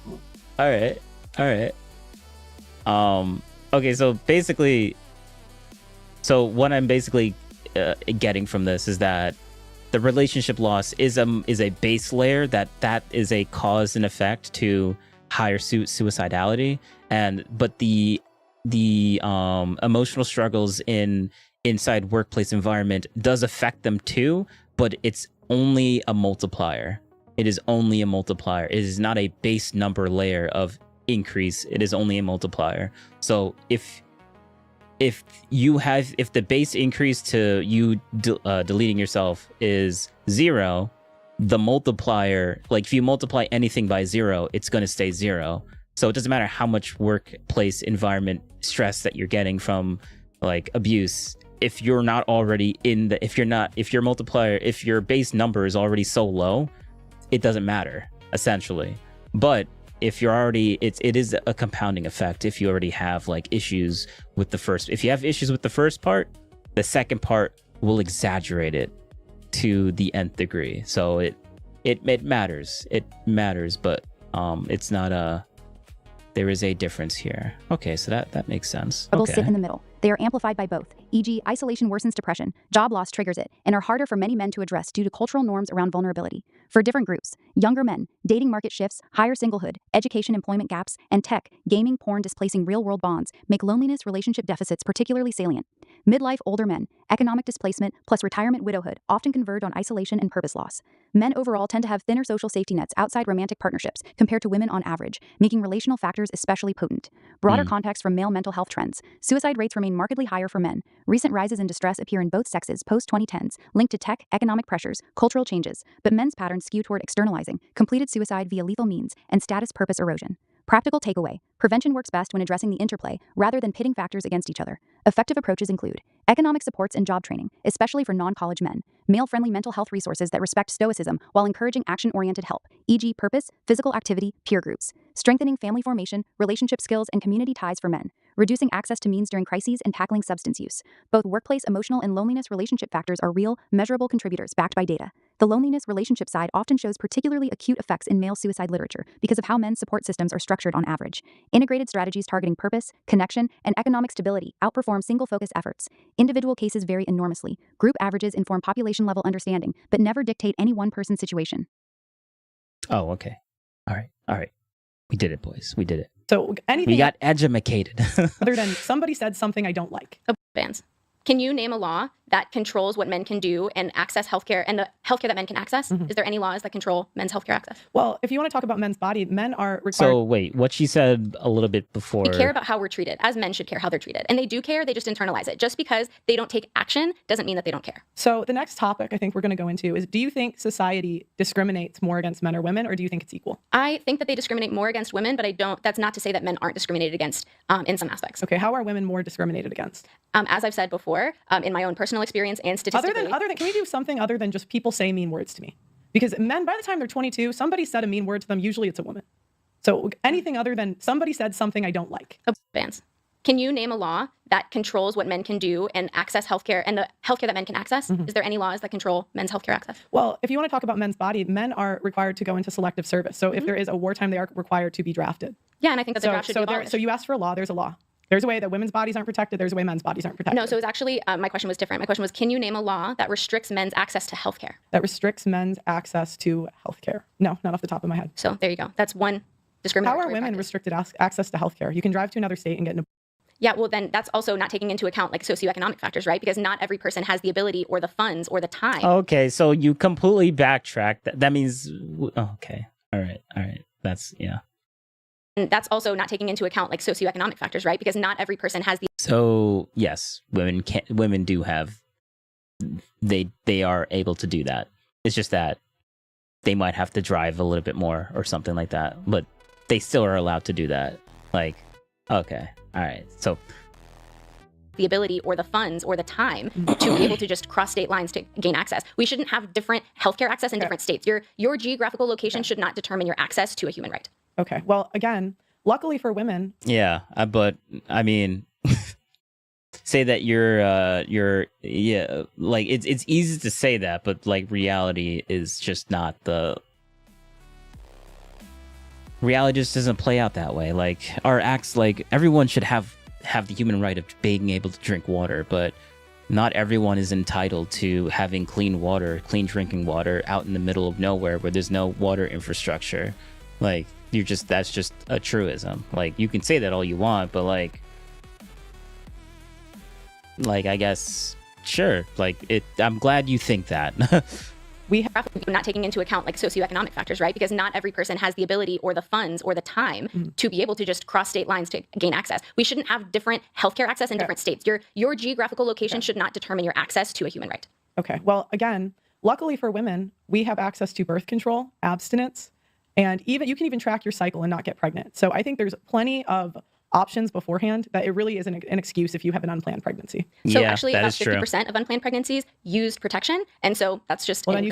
Okay, so basically, what I'm basically getting from this is that the relationship loss is a base layer that is a cause and effect to higher suicidality, but the emotional struggles inside workplace environment does affect them too, but it's only a multiplier. It is only a multiplier. It is not a base number layer of increase. It is only a multiplier. So if the base increase to you deleting yourself is 0, the multiplier, like if you multiply anything by 0, it's going to stay 0. So it doesn't matter how much workplace environment stress that you're getting from like abuse, if you're not already if your base number is already so low, it doesn't matter essentially. But if you're already, it is a compounding effect. If you already have like issues with if you have issues with the first part, the second part will exaggerate it to the nth degree. So it matters. It matters, but it's not there is a difference here. Okay, so that makes sense. Struggles Okay. sit in the middle. They are amplified by both, e.g., isolation worsens depression, job loss triggers it, and are harder for many men to address due to cultural norms around vulnerability. For different groups, younger men, dating market shifts, higher singlehood, education employment gaps, and tech, gaming, porn displacing real-world bonds make loneliness relationship deficits particularly salient. Midlife older men, economic displacement, plus retirement widowhood often converge on isolation and purpose loss. Men overall tend to have thinner social safety nets outside romantic partnerships compared to women on average, making relational factors especially potent. Broader context from male mental health trends. Suicide rates remain markedly higher for men. Recent rises in distress appear in both sexes post-2010s, linked to tech, economic pressures, cultural changes, but men's patterns skew toward externalizing, completed suicide via lethal means, and status purpose erosion. Practical takeaway. Prevention works best when addressing the interplay rather than pitting factors against each other. Effective approaches include economic supports and job training, especially for non-college men, male-friendly mental health resources that respect stoicism while encouraging action-oriented help, e.g. purpose, physical activity, peer groups, strengthening family formation, relationship skills, and community ties for men, reducing access to means during crises, and tackling substance use. Both workplace emotional and loneliness relationship factors are real, measurable contributors backed by data. The loneliness relationship side often shows particularly acute effects in male suicide literature because of how men's support systems are structured on average. Integrated strategies targeting purpose, connection, and economic stability outperform single-focus efforts. Individual cases vary enormously. Group averages inform population-level understanding, but never dictate any one person's situation. Oh, okay. All right. We did it, boys. We did it. So anything We got edumacated. other than somebody said something I don't like. Bans. Can you name a law that controls what men can do and access healthcare and the healthcare that men can access? Is there any laws that control men's healthcare access? Well, if you want to talk about men's body, men are required. So wait, what she said a little bit before. We care about how we're treated, as men should care how they're treated. And they do care, they just internalize it. Just because they don't take action doesn't mean that they don't care. So the next topic I think we're going to go into is, do you think society discriminates more against men or women, or do you think it's equal? I think that they discriminate more against women, but that's not to say that men aren't discriminated against in some aspects. Okay, how are women more discriminated against? As I've said before, in my own personal experience and statistically. Other than, can we do something other than just people say mean words to me? Because men, by the time they're 22, somebody said a mean word to them. Usually it's a woman. So anything other than somebody said something I don't like. Bans. Can you name a law that controls what men can do and access healthcare and the healthcare that men can access? Is there any laws that control men's healthcare access? Well, if you want to talk about men's body, men are required to go into selective service. So if there is a wartime, they are required to be drafted. Yeah, and I think that the draft should be abolished. So you asked for a law, there's a law. There's a way that women's bodies aren't protected. There's a way men's bodies aren't protected. No, so it was actually, my question was different. My question was, can you name a law that restricts men's access to healthcare? That restricts men's access to healthcare? No, not off the top of my head. So there you go. That's one discriminatory How are women practice. restricted access to healthcare? You can drive to another state and get an Yeah, well, then that's also not taking into account like socioeconomic factors, right? Because not every person has the ability or the funds or the time. Okay, so you completely backtracked. That means okay. All right. That's yeah. And that's also not taking into account like socioeconomic factors, right? Because not every person has the. So yes, women do have. They are able to do that. It's just that they might have to drive a little bit more or something like that, but they still are allowed to do that. Like, okay, all right, so. The ability or the funds or the time to be able to just cross state lines to gain access. We shouldn't have different healthcare access in different states. Your geographical location should not determine your access to a human right. Okay. Well, again, luckily for women. Yeah, but I mean, say that you're yeah, like it's easy to say that, but like reality is just not the. Reality just doesn't play out that way. Like our acts, like everyone should have the human right of being able to drink water, but not everyone is entitled to having clean drinking water out in the middle of nowhere where there's no water infrastructure. Like that's just a truism. Like you can say that all you want, but like I guess sure. Like I'm glad you think that. We have not taking into account like socioeconomic factors, right? Because not every person has the ability or the funds or the time to be able to just cross state lines to gain access. We shouldn't have different healthcare access in different states. Your geographical location should not determine your access to a human right. Okay. Well, again, luckily for women, we have access to birth control, abstinence, and you can even track your cycle and not get pregnant. So I think there's plenty of options beforehand that it really isn't an excuse if you have an unplanned pregnancy. So actually about 50% of unplanned pregnancies used protection. And so that's just well, then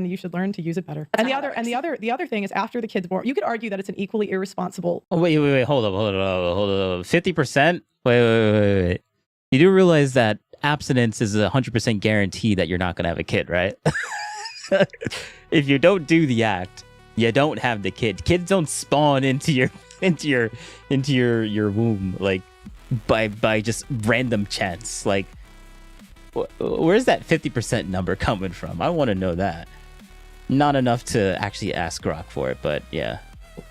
you should learn to use it better. That's and the other thing is after the kid's born, you could argue that it's an equally irresponsible. Oh, wait, hold up. 50%? Wait. You do realize that abstinence is a 100% guarantee that you're not going to have a kid, right? If you don't do the act, you don't have the kid. Kids don't spawn into your womb like by just random chance. Like, where's that 50% number coming from? I want to know that. Not enough to actually ask Grok for it, but yeah.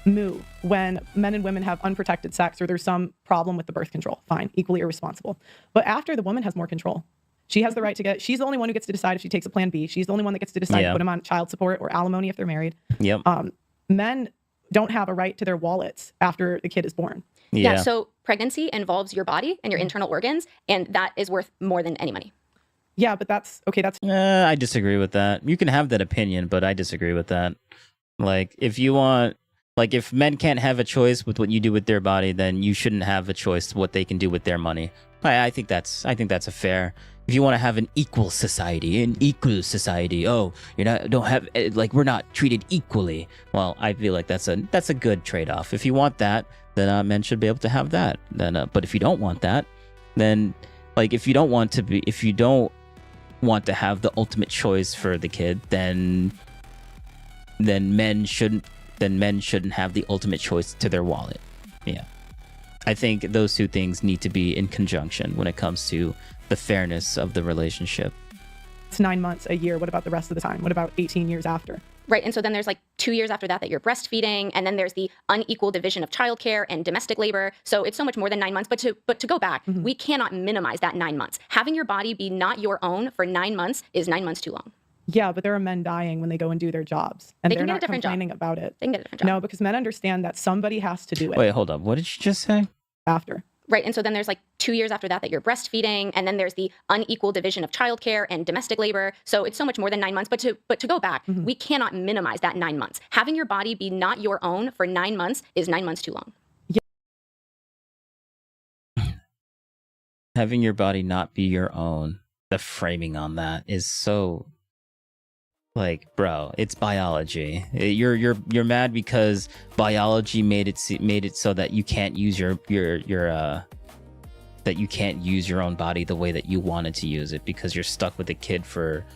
When men and women have unprotected sex or there's some problem with the birth control, fine, equally irresponsible. But after the woman has more control, she has the right to she's the only one who gets to decide if she takes a plan B. She's the only one that gets to decide to put them on child support or alimony if they're married. Yep. Men don't have a right to their wallets after the kid is born. Yeah. So pregnancy involves your body and your internal organs, and that is worth more than any money. Yeah, but that's okay. I disagree with that. You can have that opinion, but I disagree with that. Like, if you want, like, if men can't have a choice with what you do with their body, then you shouldn't have a choice what they can do with their money. I think that's a fair. If you want to have an equal society, oh, we're not treated equally. Well, I feel like that's a good trade-off. If you want that, then men should be able to have that. Then, but if you don't want that, then if you don't want to have the ultimate choice for the kid, then men shouldn't have the ultimate choice to their wallet. Yeah. I think those two things need to be in conjunction when it comes to the fairness of the relationship. It's 9 months, a year. What about the rest of the time? What about 18 years after? Right. And so then there's 2 years after that you're breastfeeding. And then there's the unequal division of childcare and domestic labor. So it's so much more than 9 months. But to go back, we cannot minimize that 9 months. Having your body be not your own for 9 months is 9 months too long. Yeah, but there are men dying when they go and do their jobs. And they're not complaining about it. They can get a different job. No, because men understand that somebody has to do it. Wait, hold up. What did you just say? After. Right. And so then there's 2 years after that you're breastfeeding. And then there's the unequal division of childcare and domestic labor. So it's so much more than 9 months. But to go back, we cannot minimize that 9 months. Having your body be not your own for 9 months is 9 months too long. Yeah. Having your body not be your own, the framing on that is so... bro, it's biology. You're mad because biology made it so that you can't use your own body the way that you wanted to use it because you're stuck with a kid for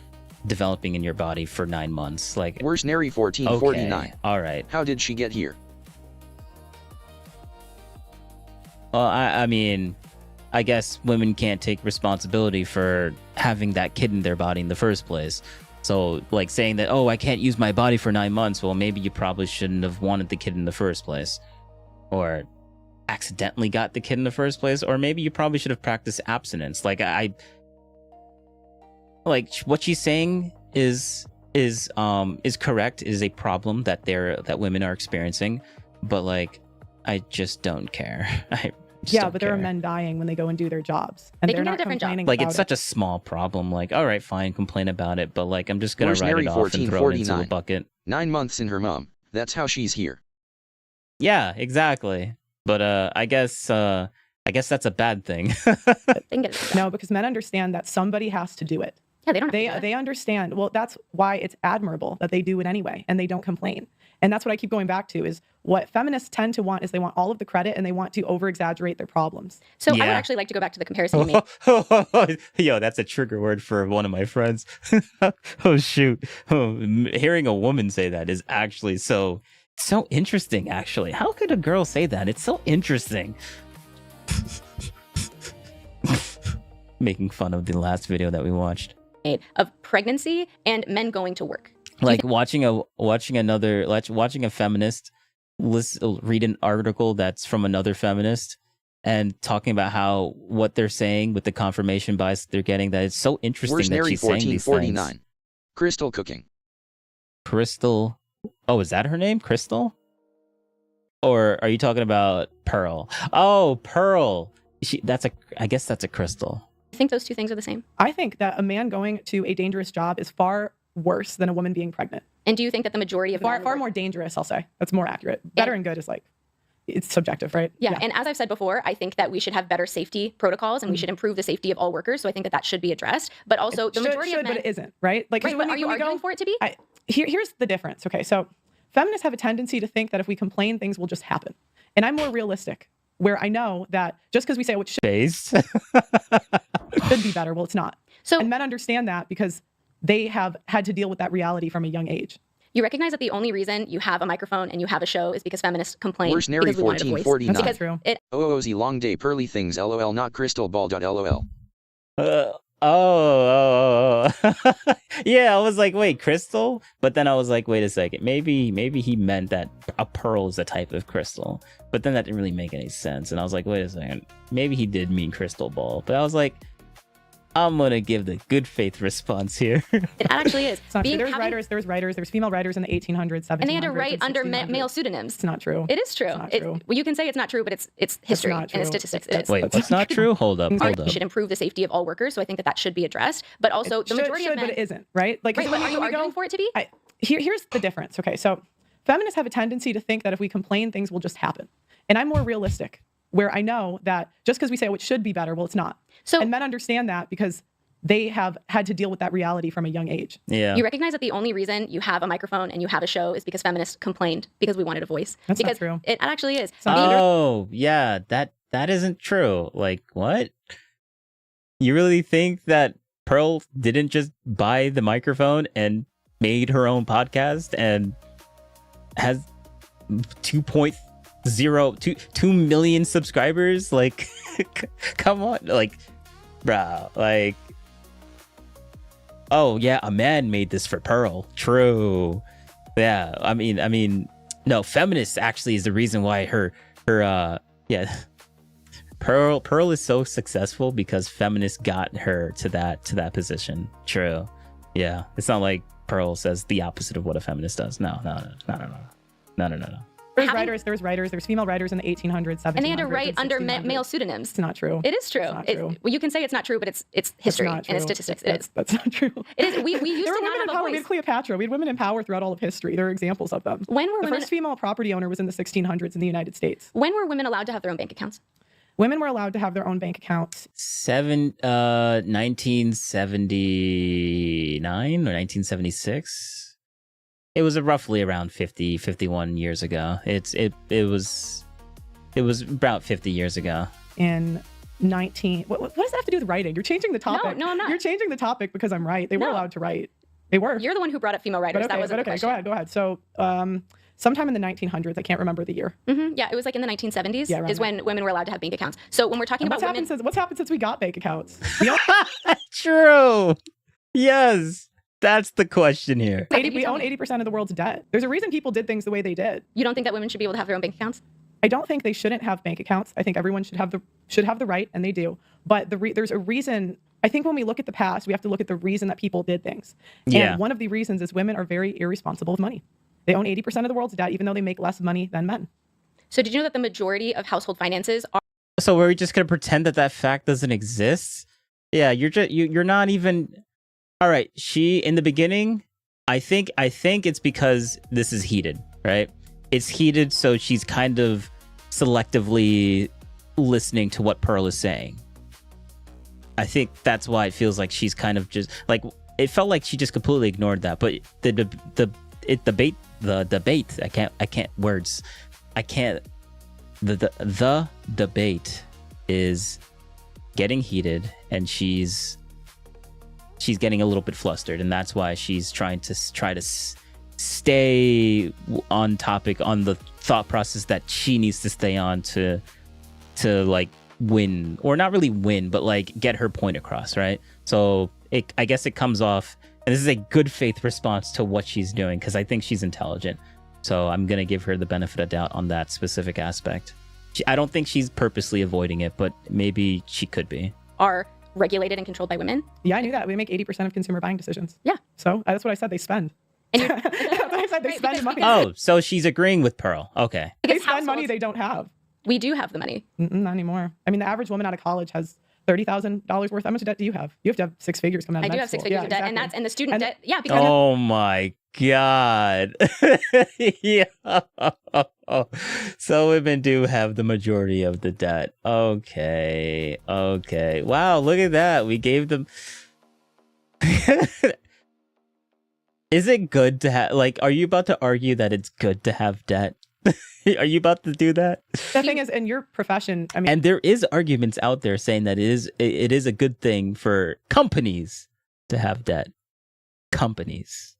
developing in your body for 9 months. Worsenary 1449. Okay, all right. How did she get here? Well, I mean, I guess women can't take responsibility for having that kid in their body in the first place. So, saying that, oh, I can't use my body for 9 months, well, maybe you probably shouldn't have wanted the kid in the first place. Or accidentally got the kid in the first place. Or maybe you probably should have practiced abstinence. What she's saying is correct, is a problem that women are experiencing. But, I just don't care. But there are men dying when they go and do their jobs. And they're not complaining about it. It's such a small problem. All right, fine, complain about it. But, I'm just going to write it off and throw it into a bucket. 9 months in her mom. That's how she's here. Yeah, exactly. But I guess that's a bad thing. No, because men understand that somebody has to do it. Yeah, they don't have to do it. They understand. Well, that's why it's admirable that they do it anyway, and they don't complain. And that's what I keep going back to is what feminists tend to want is they want all of the credit and they want to over-exaggerate their problems. So I would actually like to go back to the comparison you made. Yo, that's a trigger word for one of my friends. Oh, shoot. Hearing a woman say that is actually so interesting, actually. How could a girl say that? It's so interesting. Making fun of the last video that we watched. Of pregnancy and men going to work. Watching a feminist read an article that's from another feminist and talking about how what they're saying with the confirmation bias they're getting, that it's so interesting that she's saying these things. Crystal cooking. Crystal. Oh, is that her name? Crystal? Or are you talking about Pearl? Oh, Pearl. I guess that's a Crystal. I think those two things are the same. I think that a man going to a dangerous job is far worse than a woman being pregnant. And do you think that the majority of far more dangerous, I'll say. That's more accurate. Better and good is it's subjective, right? Yeah. And as I've said before, I think that we should have better safety protocols and we should improve the safety of all workers. So I think that that should be addressed. But also, the majority of men, but it isn't, right? Like, right, but are you arguing for it to be? Here's the difference. Okay, so feminists have a tendency to think that if we complain, things will just happen. And I'm more realistic, where I know that just because we say it should be better, well, it's not. So, and men understand that because they have had to deal with that reality from a young age. You recognize that the only reason you have a microphone and you have a show is because feminists complain. Worse Nary because we wanted a voice. 1449. That's because true. OOZ long day pearly things lol not crystal ball dot lol. Yeah, I was like, wait, crystal? But then I was like, wait a second. Maybe he meant that a pearl is a type of crystal. But then that didn't really make any sense. And I was like, wait a second. Maybe he did mean crystal ball. But I was like, I'm gonna give the good faith response here. It actually is. It's not true. There's female writers in the 1800s, 1700s, and they had to write under male pseudonyms. It's not true. It is true. Well, you can say it's not true, but it's history and it's statistics. Wait, what's not true? Hold up. We should improve the safety of all workers, so I think that that should be addressed. But also, the majority of men, but it isn't, right? Like, right, but are you arguing for it to be? Here's the difference. Okay, so feminists have a tendency to think that if we complain, things will just happen. And I'm more realistic, where I know that just because we say it should be better, well, it's not. So, and men understand that because they have had to deal with that reality from a young age. Yeah. You recognize that the only reason you have a microphone and you have a show is because feminists complained because we wanted a voice. That's because not true. It actually is. Oh, yeah. That isn't true. Like, what? You really think that Pearl didn't just buy the microphone and made her own podcast and has 2 million subscribers? Like, come on. Like, bro, like, oh yeah, a man made this for Pearl. True. Yeah, I mean, no, feminist actually is the reason why Pearl is so successful because feminists got her to that position. True. Yeah, it's not like Pearl says the opposite of what a feminist does. No. There's female writers in the 1800s, 1700s, and they had to write under male pseudonyms. It's not true. It is true. Well, you can say it's not true, but it's history and it's statistics. That's not true. It is. We used to not have a voice. We had Cleopatra. We had women in power throughout all of hiry. There are examples of them. When were the first female property owner was in the 1600s in the United States. When were women allowed to have their own bank accounts? Women were allowed to have their own bank accounts. 1979 or 1976. It was roughly around 51 years ago. It was about 50 years ago. In what does that have to do with writing? You're changing the topic. No, I'm not. You're changing the topic because I'm right. They were allowed to write. They were. You're the one who brought up female writers. But okay, that wasn't the question. Go ahead. So, sometime in the 1900s, I can't remember the year. Mm-hmm. Yeah, it was like in the 1970s is when women were allowed to have bank accounts. So when we're talking about women, what's happened since we got bank accounts? True. Yes. That's the question here. We own 80% of the world's debt. There's a reason people did things the way they did. You don't think that women should be able to have their own bank accounts? I don't think they shouldn't have bank accounts. I think everyone should have the right, and they do. But there's a reason. I think when we look at the past, we have to look at the reason that people did things. Yeah. And one of the reasons is women are very irresponsible with money. They own 80% of the world's debt, even though they make less money than men. So did you know that the majority of household finances are... So we're just going to pretend that fact doesn't exist? Yeah, you're not even... All right, in the beginning, I think it's because this is heated, right? It's heated, so she's kind of selectively listening to what Pearl is saying. I think that's why it feels like she's kind of just like, it felt like she just completely ignored that. But the debate, the debate is getting heated, and she's getting a little bit flustered, and that's why she's trying to stay on topic, on the thought process that she needs to stay on to like win, or not really win, but like get her point across, right? So I guess it comes off, and this is a good faith response to what she's doing, because I think she's intelligent. So I'm gonna give her the benefit of doubt on that specific aspect. I don't think she's purposely avoiding it, but maybe she could be. Are regulated and controlled by women. Yeah, I knew that. We make 80% of consumer buying decisions. Yeah. So that's what I said. They spend. And that's what I said. They spend money. Oh, so she's agreeing with Pearl. Okay. They spend money they don't have. We do have the money. Not anymore. I mean, the average woman out of college has $30,000 worth. How much debt do you have? You have to have six figures coming out of I do med have six school. figures Yeah, of debt, exactly. and the student debt. Yeah, because Oh my God. Yeah. So women do have the majority of the debt. Okay. Wow, look at that. We gave them. Is it good to have, like, are you about to argue that it's good to have debt? Are you about to do that? The thing is, in your profession, I mean, And there is arguments out there saying that it is a good thing for companies to have debt. Companies,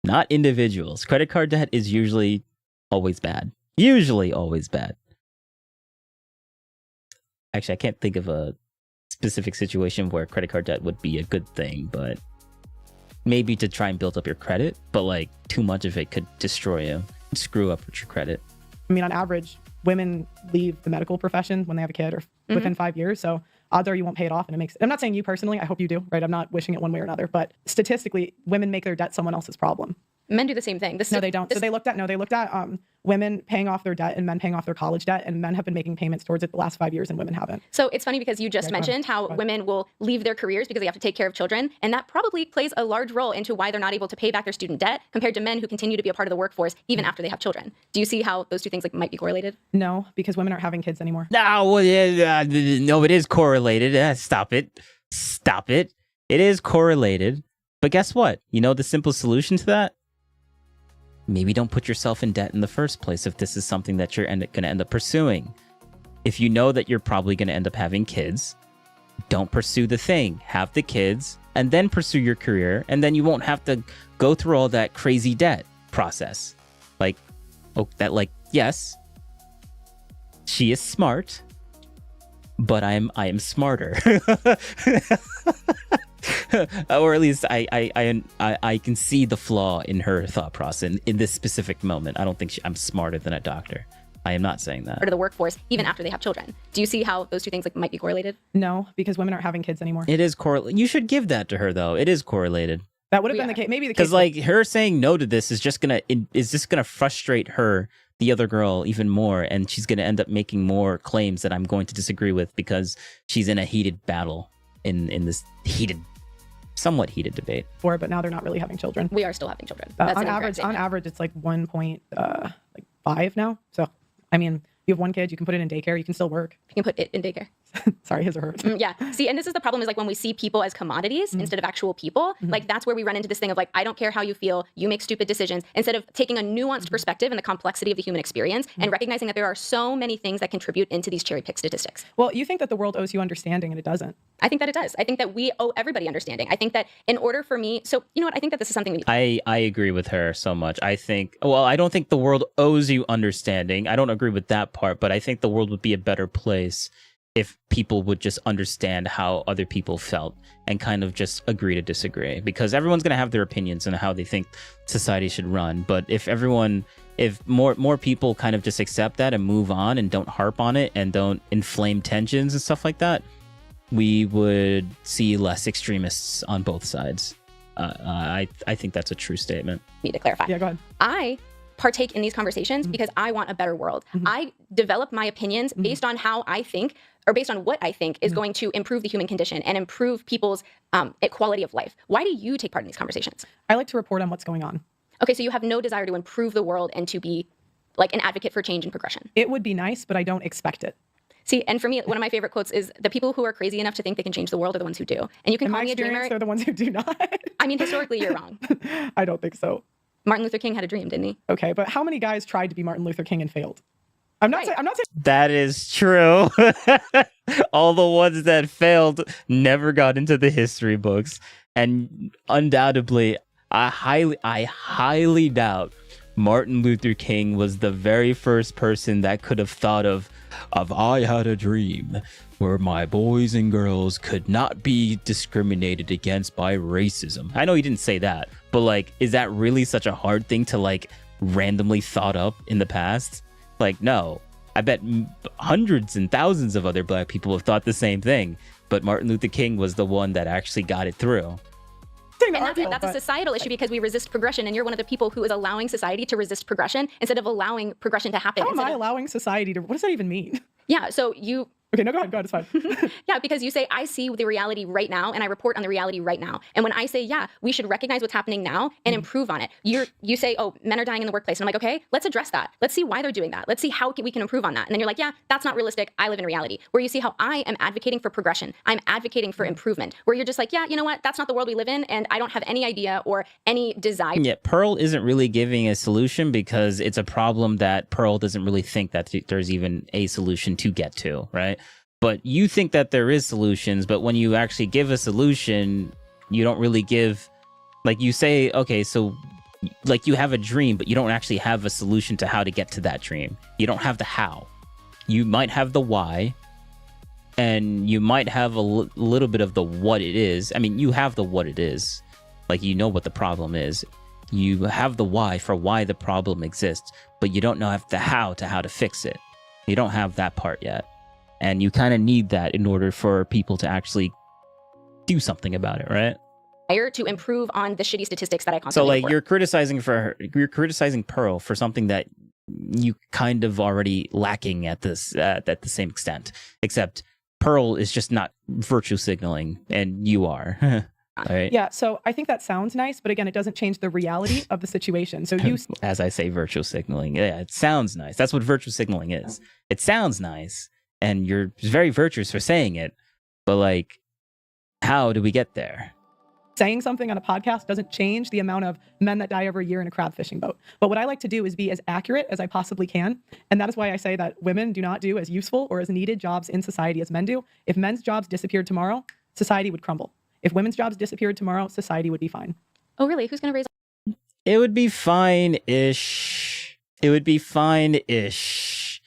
not individuals. Credit card debt is usually always bad. Usually always bad. Actually, I can't think of a specific situation where credit card debt would be a good thing, but maybe to try and build up your credit, but like too much of it could destroy you, screw up with your credit. I mean, on average, women leave the medical profession when they have a kid or within 5 years. So odds are you won't pay it off. And I'm not saying you personally, I hope you do, right? I'm not wishing it one way or another, but statistically, women make their debt someone else's problem. men do the same thing. No, they don't. So they looked at women paying off their debt and men paying off their college debt, and men have been making payments towards it the last 5 years and women haven't. So it's funny because you just mentioned how women will leave their careers because they have to take care of children, and that probably plays a large role into why they're not able to pay back their student debt compared to men who continue to be a part of the workforce even after they have children. Do you see how those two things might be correlated? No, because women aren't having kids anymore. No, no, it is correlated. Stop it. It is correlated. But guess what? You know the simple solution to that? Maybe don't put yourself in debt in the first place if this is something that you're going to end up pursuing. If you know that you're probably going to end up having kids, don't pursue the thing. Have the kids and then pursue your career, and then you won't have to go through all that crazy debt process. Yes, she is smart, but I am smarter. Or at least I can see the flaw in her thought process in this specific moment. I don't think I'm smarter than a doctor. I am not saying that. Part of the workforce, even after they have children. Do you see how those two things might be correlated? No, because women aren't having kids anymore. It is correlated. You should give that to her, though. It is correlated. That would have been the case. Maybe the case. Because her saying no to this is just gonna frustrate her, the other girl, even more, and she's gonna end up making more claims that I'm going to disagree with because she's in a heated battle in this somewhat heated debate. But now they're not really having children. We are still having children. On average, it's like 1.5 now. So, I mean, you have one kid, you can put it in daycare, you can still work. You can put it in daycare. Sorry, his or hers. Yeah. See, and this is the problem is when we see people as commodities instead of actual people, that's where we run into this thing of I don't care how you feel, you make stupid decisions, instead of taking a nuanced perspective and the complexity of the human experience and recognizing that there are so many things that contribute into these cherry pick statistics. Well, you think that the world owes you understanding and it doesn't. I think that it does. I think that we owe everybody understanding. I think that in order for me, so you know what, I think that this is something I agree with her so much. I don't think the world owes you understanding. I don't agree with that part, but I think the world would be a better place if people would just understand how other people felt and kind of just agree to disagree, because everyone's going to have their opinions on how they think society should run. But if more people kind of just accept that and move on and don't harp on it and don't inflame tensions and stuff like that, we would see less extremists on both sides. I think that's a true statement. Need to clarify. Yeah, go ahead. I partake in these conversations because I want a better world. I develop my opinions based on how I think, or based on what I think is going to improve the human condition and improve people's quality of life. Why do you take part in these conversations? I like to report on what's going on. Okay, so you have no desire to improve the world and to be like an advocate for change and progression. It would be nice, but I don't expect it. See, and for me, one of my favorite quotes is the people who are crazy enough to think they can change the world are the ones who do. And you can call me a dreamer. They're the ones who do not. I mean, historically, you're wrong. I don't think so. Martin Luther King had a dream, didn't he? Okay, but how many guys tried to be Martin Luther King and failed? I'm not saying that is true. All the ones that failed never got into the history books, and undoubtedly, I highly doubt Martin Luther King was the very first person that could have thought of I had a dream where my boys and girls could not be discriminated against by racism. I know he didn't say that, but is that really such a hard thing to randomly thought up in the past? No. I bet hundreds and thousands of other black people have thought the same thing, but Martin Luther King was the one that actually got it through. And that's a societal issue because we resist progression, and you're one of the people who is allowing society to resist progression instead of allowing progression to happen. How am I allowing society to? What does that even mean? Yeah, so Okay, no, go ahead, it's fine. Yeah, because you say, I see the reality right now and I report on the reality right now. And when I say, yeah, we should recognize what's happening now and improve on it, you say, oh, men are dying in the workplace. And I'm like, okay, let's address that. Let's see why they're doing that. Let's see how we can improve on that. And then you're like, yeah, that's not realistic. I live in reality. Where you see how I am advocating for progression. I'm advocating for improvement. Where you're just like, yeah, you know what? That's not the world we live in. And I don't have any idea or any desire. Yeah, Pearl isn't really giving a solution because it's a problem that Pearl doesn't really think that there's even a solution to get to, right? But you think that there is solutions, but when you actually give a solution, you don't really give, like you say, okay, so like you have a dream, but you don't actually have a solution to how to get to that dream. You don't have the how. You might have the why, and you might have a little bit of the what it is. I mean, you have the what it is, like you know what the problem is. You have the why for why the problem exists, but you don't know the how to fix it. You don't have that part yet. And you kind of need that in order for people to actually do something about it, right? To improve on the shitty statistics that I constantly So, like, report. you're criticizing Pearl for something that you kind of already lacking at the same extent, except Pearl is just not virtue signaling, and you are. All right. Yeah, so I think that sounds nice, but again, it doesn't change the reality of the situation. So you, as I say, virtue signaling. Yeah, it sounds nice. That's what virtue signaling is. It sounds nice. And you're very virtuous for saying it, but like, how do we get there? saying something on a podcast doesn't change the amount of men that die every year in a crab fishing boat. But what I like to do is be as accurate as I possibly can. And that is why I say that women do not do as useful or as needed jobs in society as men do. If men's jobs disappeared tomorrow, society would crumble. If women's jobs disappeared tomorrow, society would be fine. Oh, really? Who's going to raise? It would be fine-ish. It would be fine-ish.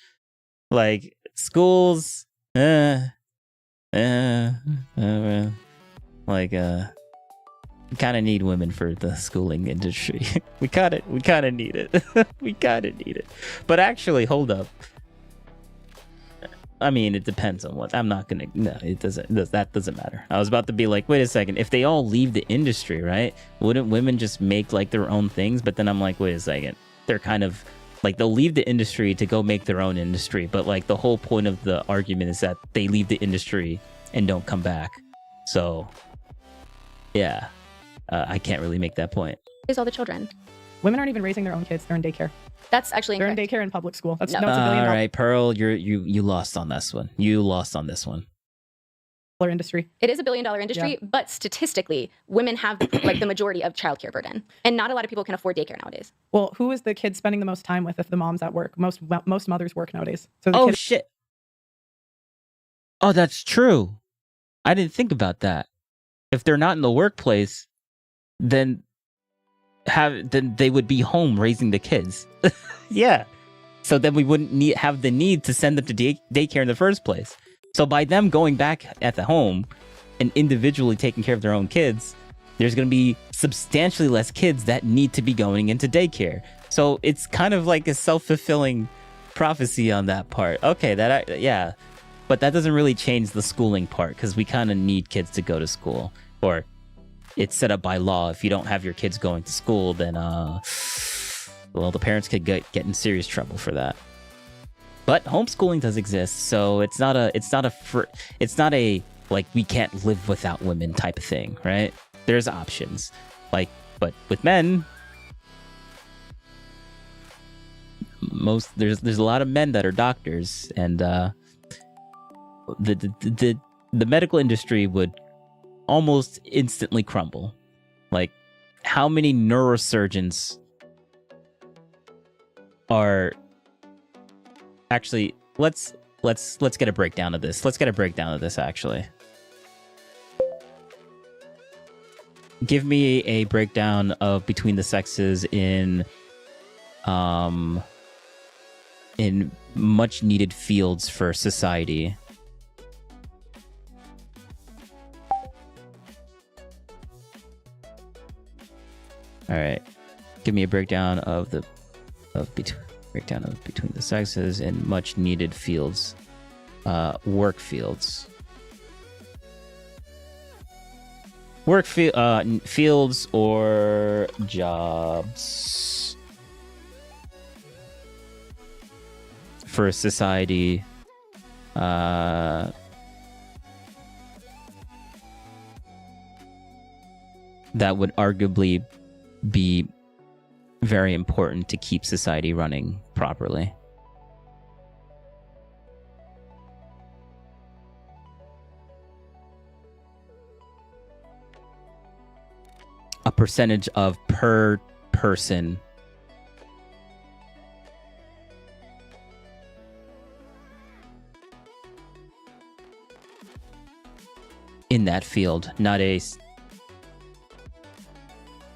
Like, schools, like, we kind of need women for the schooling industry. we kind of need it. We kind of need it. But actually, hold up. I mean, it depends on what. I'm not gonna. No, it doesn't. That doesn't matter. I was about to be like, wait a second. If they all leave the industry, right? Wouldn't women just make like their own things? But then I'm like, wait a second. They're kind of like they'll leave the industry to go make their own industry. But like the whole point of the argument is that they leave the industry and don't come back. So, yeah. I can't really make that point. Raise all the children. Women aren't even raising their own kids. They're in daycare. That's actually incorrect. They're in daycare in public school. That's $1 billion. All right, Pearl, you lost on this one. You lost on this one. Industry. It is $1 billion industry, yeah. But statistically, women have like the majority of childcare burden, and not a lot of people can afford daycare nowadays. Well, who is the kid spending the most time with if the mom's at work? Most mothers work nowadays. So shit. Oh, that's true. I didn't think about that. If they're not in the workplace, then they would be home raising the kids. Yeah. So then we wouldn't have the need to send them to daycare in the first place. So by them going back at the home and individually taking care of their own kids, there's going to be substantially less kids that need to be going into daycare. So it's kind of like a self-fulfilling prophecy on that part. Okay, yeah. But that doesn't really change the schooling part because we kind of need kids to go to school. Or it's set up by law. If you don't have your kids going to school, then well, the parents could get in serious trouble for that. But homeschooling does exist, so it's not a like we can't live without women type of thing, right? There's options. But with men, there's a lot of men that are doctors, and the medical industry would almost instantly crumble. Like, how many neurosurgeons are actually let's get a breakdown of this. Actually. Give me a breakdown of between the sexes in much needed fields for society. All right, give me a breakdown between the sexes in much needed fields, work fields, fields or jobs for society that would arguably be very important to keep society running properly. A percentage of per person in that field, not a...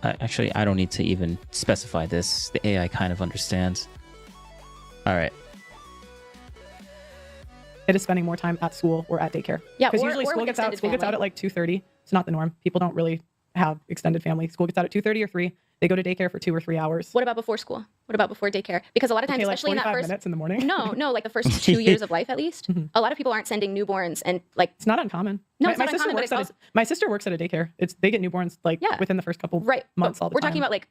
Actually, I don't need to even specify this. The AI kind of understands. All right. It is spending more time at school or at daycare. Yeah, because or- usually or school with gets out extended at like 2:30. It's not the norm. People don't really have extended family. School gets out at 2:30 or 3. They go to daycare for 2 or 3 hours. What about before school? What about before daycare? Because a lot of times, Okay, like especially in that 45 first minutes in the morning. no, like the first 2 years of life at least, a lot of people aren't sending newborns and like It's not uncommon. No, my, it's my not sister uncommon, but works it's at my sister works at a daycare. They get newborns like Yeah. within the first couple right months but all the we're time. talking about like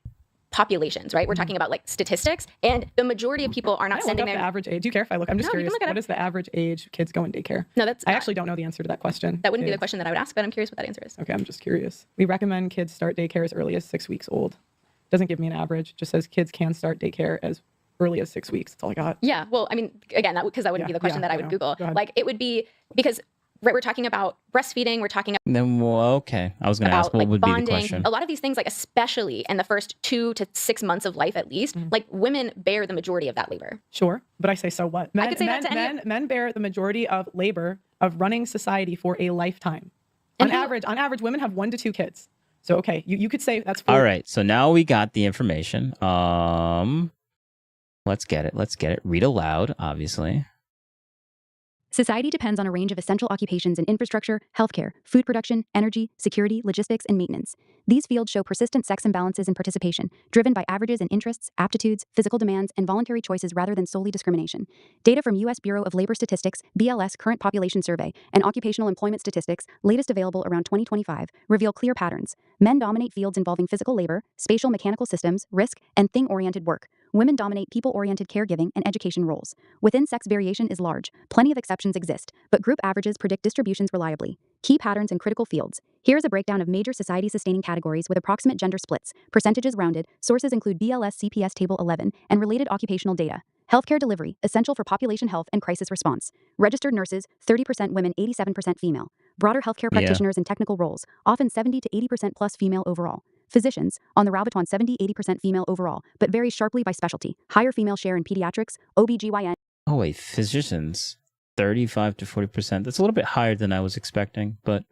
populations, right? We're talking about like statistics, and the majority of people are Can I not look sending up the their average age. Do you care if I look? I'm just No, you can curious. look it What up. is the average age kids go in daycare? No, that's I actually don't know the answer to that question. that wouldn't be the Kids. question that I would ask, but I'm curious what that answer is. Okay, I'm just curious. We recommend kids start daycare as early as 6 weeks old. Doesn't give me an average. Just says kids can start daycare as early as 6 weeks. That's all I got. Yeah, well, I mean, again, that because that wouldn't Yeah, be the question yeah, that I I would know. Google. Go ahead. Like it would be because right, we're talking about breastfeeding, we're talking Then, well, okay. I was going to ask about what like would be the bonding. question. A lot of these things, like especially in the first 2 to 6 months of life, at least, like women bear the majority of that labor. Sure, but I say so what? I could say that to any- men bear the majority of labor of running society for a lifetime. And On average, women have 1 to 2 kids. So okay, you could say that's 4. All right. So now we got the information. Let's get it. Read aloud, obviously. Society depends on a range of essential occupations in infrastructure, healthcare, food production, energy, security, logistics, and maintenance. These fields show persistent sex imbalances in participation, driven by averages in interests, aptitudes, physical demands, and voluntary choices rather than solely discrimination. Data from U.S. Bureau of Labor Statistics, BLS Current Population Survey, and Occupational Employment Statistics, latest available around 2025, reveal clear patterns. Men dominate fields involving physical labor, spatial mechanical systems, risk, and thing-oriented work. Women dominate people-oriented caregiving and education roles. Within sex variation is large. Plenty of exceptions exist, but group averages predict distributions reliably. Key patterns in critical fields. Here is a breakdown of major society-sustaining categories with approximate gender splits, percentages rounded. Sources include BLS CPS Table 11 and related occupational data. Healthcare delivery, essential for population health and crisis response. Registered nurses, 30% women, 87% female. Broader healthcare practitioners in technical roles, often 70 to 80% plus female overall. Physicians, on the Rabaton 70-80% female overall, but varies sharply by specialty. Higher female share in pediatrics, OBGYN. Oh, wait. Physicians, 35 to 40%. That's a little bit higher than I was expecting. But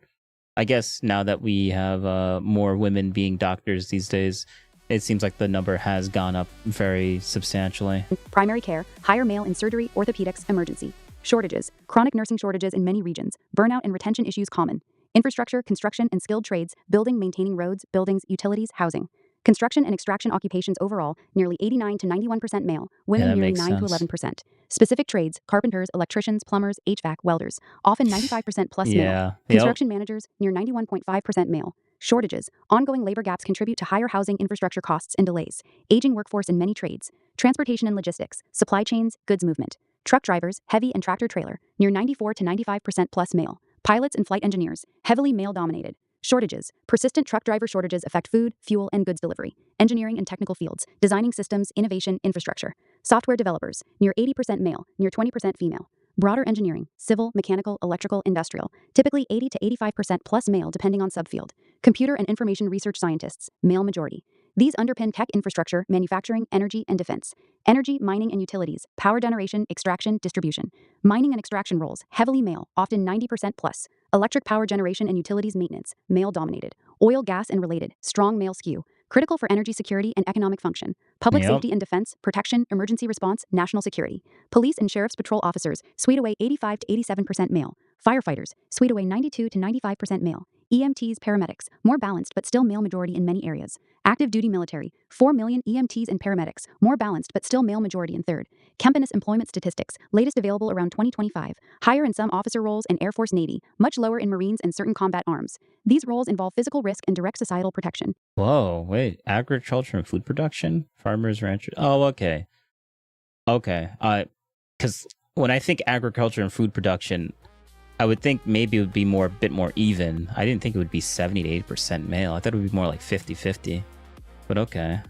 I guess now that we have more women being doctors these days, it seems like the number has gone up very substantially. Primary care, higher male in surgery, orthopedics, emergency. Shortages, chronic nursing shortages in many regions. Burnout and retention issues common. Infrastructure, construction, and skilled trades, building, maintaining roads, buildings, utilities, housing. Construction and extraction occupations overall, nearly 89 to 91% male, women that nearly makes 9 to sense. 11%. Specific trades, carpenters, electricians, plumbers, HVAC, welders, often 95% plus male. Yeah. Yep. Construction managers, near 91.5% male. Shortages, ongoing labor gaps contribute to higher housing infrastructure costs and delays. Aging workforce in many trades. Transportation and logistics, supply chains, goods movement. Truck drivers, heavy and tractor trailer, near 94 to 95% plus male. Pilots and flight engineers, heavily male dominated. Shortages, persistent truck driver shortages affect food, fuel, and goods delivery. Engineering and technical fields, designing systems, innovation, infrastructure. Software developers, near 80% male, near 20% female. Broader engineering, civil, mechanical, electrical, industrial, typically 80 to 85% plus male depending on subfield. Computer and information research scientists, male majority. These underpin tech infrastructure, manufacturing, energy, and defense. Energy, mining, and utilities, power generation, extraction, distribution. Mining and extraction roles, heavily male, often 90% plus. Electric power generation and utilities maintenance, male dominated. Oil, gas, and related, strong male skew. Critical for energy security and economic function. Public safety and defense, protection, emergency response, national security. Police and sheriff's patrol officers, suite away 85 to 87% male. Firefighters, suite away 92 to 95% male. EMTs, paramedics, more balanced but still male majority in many areas. Active duty military, 4 million EMTs and paramedics, more balanced but still male majority in third. Kempenus employment statistics, latest available around 2025. Higher in some officer roles in Air Force Navy, much lower in Marines and certain combat arms. These roles involve physical risk and direct societal protection. Whoa, wait. Agriculture and food production? Farmers, ranchers. Oh, okay. Okay. Because when I think agriculture and food production, I would think maybe it would be a bit more even. I didn't think it would be 70 to 80% male. I thought it would be more like 50-50. But okay.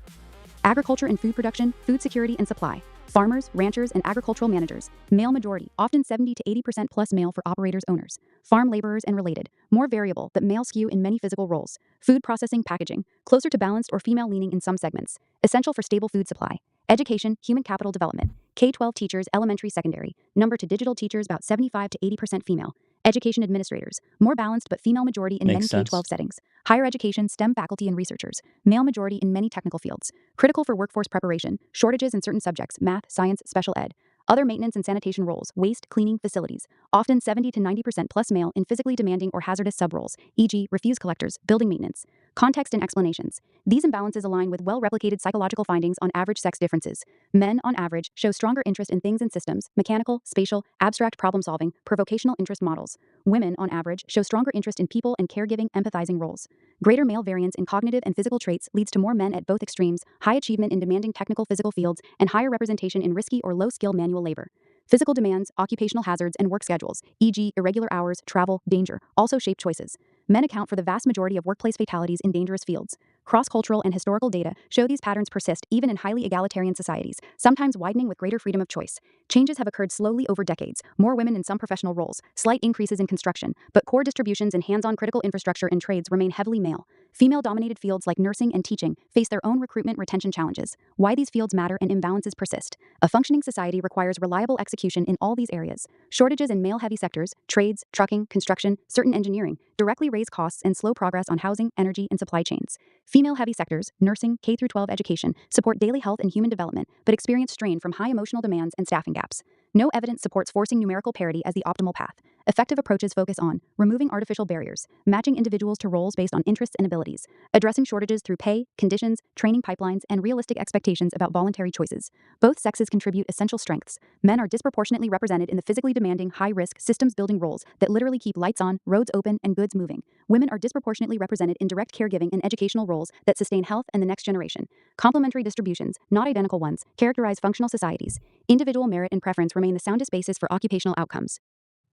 Agriculture and food production, food security and supply. Farmers, ranchers, and agricultural managers. Male majority, often 70 to 80% plus male for operators, owners. Farm laborers and related. More variable, but male skew in many physical roles. Food processing, packaging. Closer to balanced or female leaning in some segments. Essential for stable food supply. Education, human capital development. K-12 teachers, elementary, secondary. Number to digital teachers about 75 to 80% female. Education administrators, more balanced but female majority in Makes many sense. K-12 settings. Higher education, STEM faculty and researchers, male majority in many technical fields. Critical for workforce preparation, shortages in certain subjects, math, science, special ed. Other maintenance and sanitation roles, waste, cleaning, facilities. Often 70 to 90% plus male in physically demanding or hazardous sub-roles, e.g. refuse collectors, building maintenance. Context and explanations. These imbalances align with well-replicated psychological findings on average sex differences. Men, on average, show stronger interest in things and systems, mechanical, spatial, abstract problem-solving, provocational interest models. Women, on average, show stronger interest in people and caregiving, empathizing roles. Greater male variance in cognitive and physical traits leads to more men at both extremes, high achievement in demanding technical physical fields, and higher representation in risky or low-skill manual labor. Physical demands, occupational hazards, and work schedules, e.g., irregular hours, travel, danger, also shape choices. Men account for the vast majority of workplace fatalities in dangerous fields. Cross-cultural and historical data show these patterns persist even in highly egalitarian societies, sometimes widening with greater freedom of choice. Changes have occurred slowly over decades, more women in some professional roles, slight increases in construction, but core distributions in hands-on critical infrastructure and trades remain heavily male. Female-dominated fields like nursing and teaching face their own recruitment retention challenges. Why these fields matter and imbalances persist. A functioning society requires reliable execution in all these areas. Shortages in male-heavy sectors, trades, trucking, construction, certain engineering, directly raise costs and slow progress on housing, energy, and supply chains. Female-heavy sectors, nursing, K-12 education, support daily health and human development, but experience strain from high emotional demands and staffing gaps. No evidence supports forcing numerical parity as the optimal path. Effective approaches focus on removing artificial barriers, matching individuals to roles based on interests and abilities, addressing shortages through pay, conditions, training pipelines, and realistic expectations about voluntary choices. Both sexes contribute essential strengths. Men are disproportionately represented in the physically demanding, high-risk, systems-building roles that literally keep lights on, roads open, and goods moving. Women are disproportionately represented in direct caregiving and educational roles that sustain health and the next generation. Complementary distributions, not identical ones, characterize functional societies. Individual merit and preference remain the soundest basis for occupational outcomes.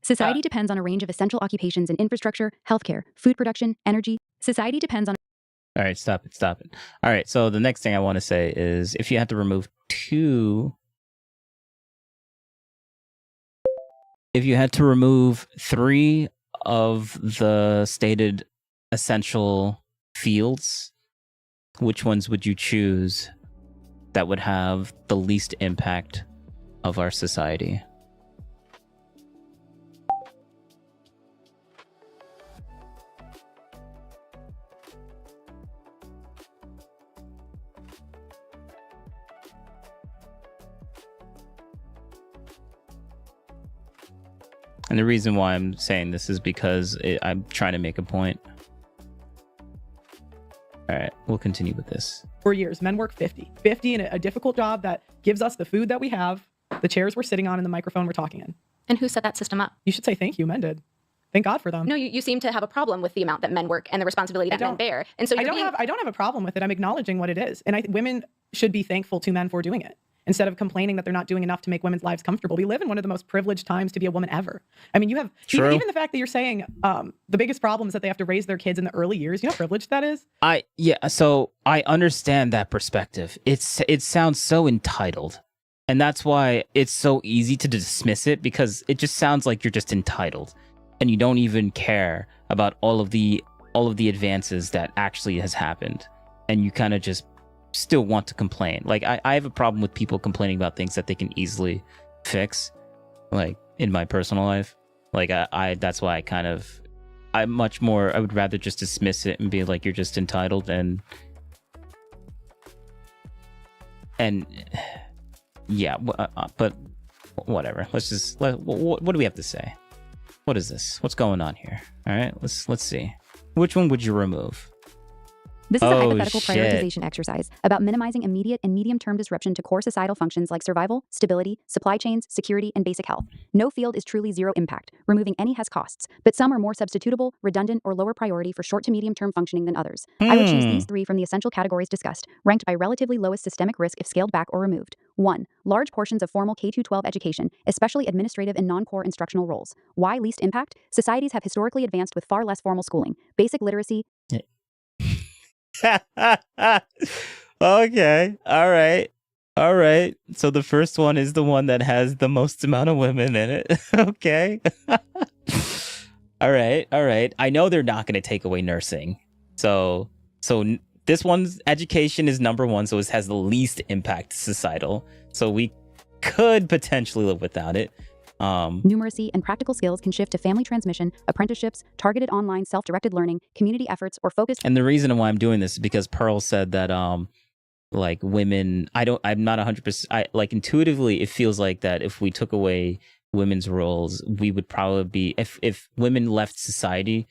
Society depends on a range of essential occupations in infrastructure, healthcare, food production, energy. Society depends on... All right, stop it. All right, so the next thing I want to say is if you had to remove three of the stated essential fields, which ones would you choose that would have the least impact of our society? And the reason why I'm saying this is because I'm trying to make a point. All right, we'll continue with this. For years, men work 50 in a difficult job that gives us the food that we have, the chairs we're sitting on, and the microphone we're talking in. And who set that system up? You should say thank you, men did. Thank God for them. No, you seem to have a problem with the amount that men work and the responsibility that men bear. And so I don't have a problem with it. I'm acknowledging what it is. And women should be thankful to men for doing it, instead of complaining that they're not doing enough to make women's lives comfortable. We live in one of the most privileged times to be a woman ever. I mean, you have even the fact that you're saying the biggest problem is that they have to raise their kids in the early years. You know how privileged that is? So I understand that perspective. It sounds so entitled. And that's why it's so easy to dismiss it, because it just sounds like you're just entitled and you don't even care about all of the advances that actually has happened. And you kind of just still want to complain. Like I have a problem with people complaining about things that they can easily fix, like in my personal life. Like I that's why I would rather just dismiss it and be like, you're just entitled and yeah, but whatever. What do we have to say? What is this? What's going on here? All right, let's see. Which one would you remove? This is a Oh, hypothetical shit. prioritization exercise about minimizing immediate and medium-term disruption to core societal functions like survival, stability, supply chains, security, and basic health. No field is truly zero impact. Removing any has costs, but some are more substitutable, redundant, or lower priority for short to medium-term functioning than others. I would choose these 3 from the essential categories discussed, ranked by relatively lowest systemic risk if scaled back or removed. 1. Large portions of formal K-12 education, especially administrative and non-core instructional roles. Why least impact? Societies have historically advanced with far less formal schooling. Basic literacy, Okay. All right. All right. So the first one is the one that has the most amount of women in it. Okay. All right. All right. I know they're not going to take away nursing. So this one's education is number 1, so it has the least impact societal. So we could potentially live without it. Numeracy and practical skills can shift to family transmission, apprenticeships, targeted online self-directed learning, community efforts, or focused. And the reason why I'm doing this is because Pearl said that like women, I'm not 100%, like intuitively it feels like that if we took away women's roles, we would probably be, if women left society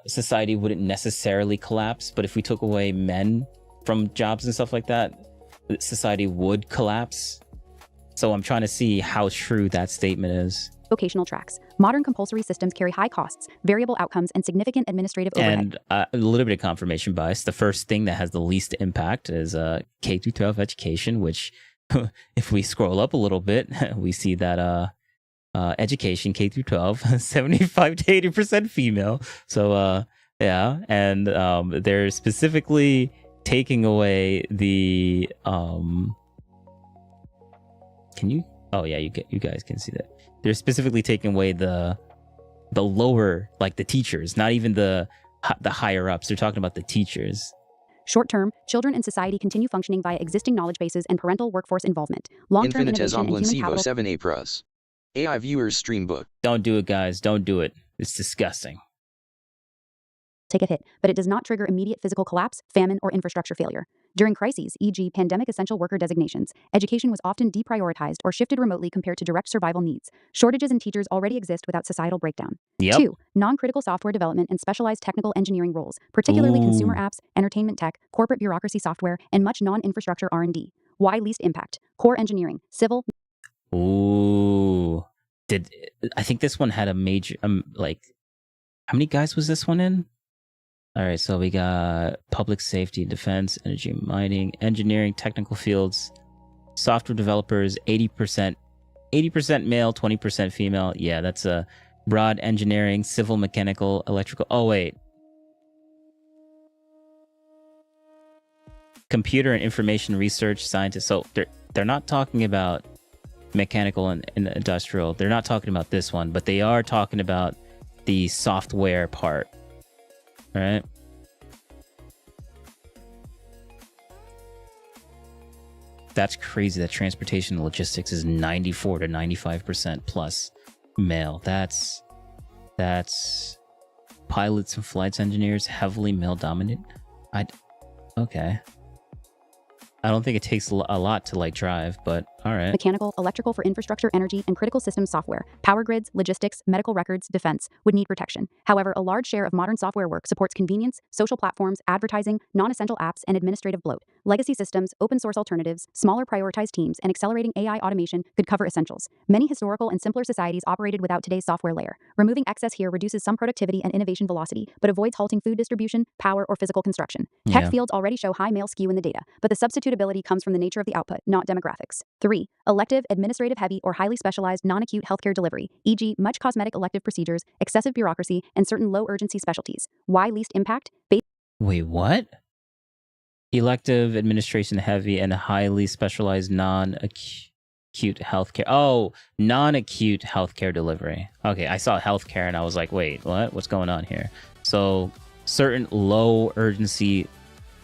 wouldn't necessarily collapse, but if we took away men from jobs and stuff like that, society would collapse. So I'm trying to see how true that statement is. Vocational tracks. Modern compulsory systems carry high costs, variable outcomes, and significant administrative overhead. And a little bit of confirmation bias. The first thing that has the least impact is K-12 education, which if we scroll up a little bit, we see that education, K-12, 75 to 80% female. So yeah, and they're specifically taking away the... Can you? Oh yeah, you guys can see that. They're specifically taking away the lower, like the teachers, not even the higher ups. They're talking about the teachers. Short term, children in society continue functioning via existing knowledge bases and parental workforce involvement. Long term innovation and human capital. 7A Plus. AI viewers stream book. Don't do it, guys. Don't do it. It's disgusting. Take a hit, but it does not trigger immediate physical collapse, famine, or infrastructure failure. During crises, e.g., pandemic essential worker designations, education was often deprioritized or shifted remotely compared to direct survival needs. Shortages in teachers already exist without societal breakdown. Yep. 2. Non-critical software development and specialized technical engineering roles, particularly consumer apps, entertainment tech, corporate bureaucracy software, and much non-infrastructure R&D. Why least impact? Core engineering, civil. Ooh. I think this one had a major, like, how many guys was this one in? All right, so we got public safety, defense, energy, mining, engineering, technical fields, software developers, 80% male, 20% female. Yeah, that's a broad engineering, civil, mechanical, electrical. Oh, wait. Computer and information research scientists. So they're not talking about mechanical and industrial. They're not talking about this one, but they are talking about the software part. Right. That's crazy that transportation and logistics is 94 to 95% plus male. That's pilots and flights engineers, heavily male dominant. Okay. I don't think it takes a lot to like drive, but all right. Mechanical, electrical for infrastructure, energy, and critical systems software, power grids, logistics, medical records, defense would need protection. However, a large share of modern software work supports convenience, social platforms, advertising, non-essential apps, and administrative bloat. Legacy systems, open source alternatives, smaller prioritized teams, and accelerating AI automation could cover essentials. Many historical and simpler societies operated without today's software layer. Removing excess here reduces some productivity and innovation velocity, but avoids halting food distribution, power, or physical construction. Tech fields already show high male skew in the data, but the substitutability comes from the nature of the output, not demographics. 3. Elective, administrative heavy, or highly specialized non-acute healthcare delivery, e.g., much cosmetic elective procedures, excessive bureaucracy, and certain low-urgency specialties. Why least impact? Wait, what? Elective, administration heavy, and highly specialized non-acute healthcare. Oh, non-acute healthcare delivery. Okay, I saw healthcare and I was like, wait, what? What's going on here? So, certain low-urgency...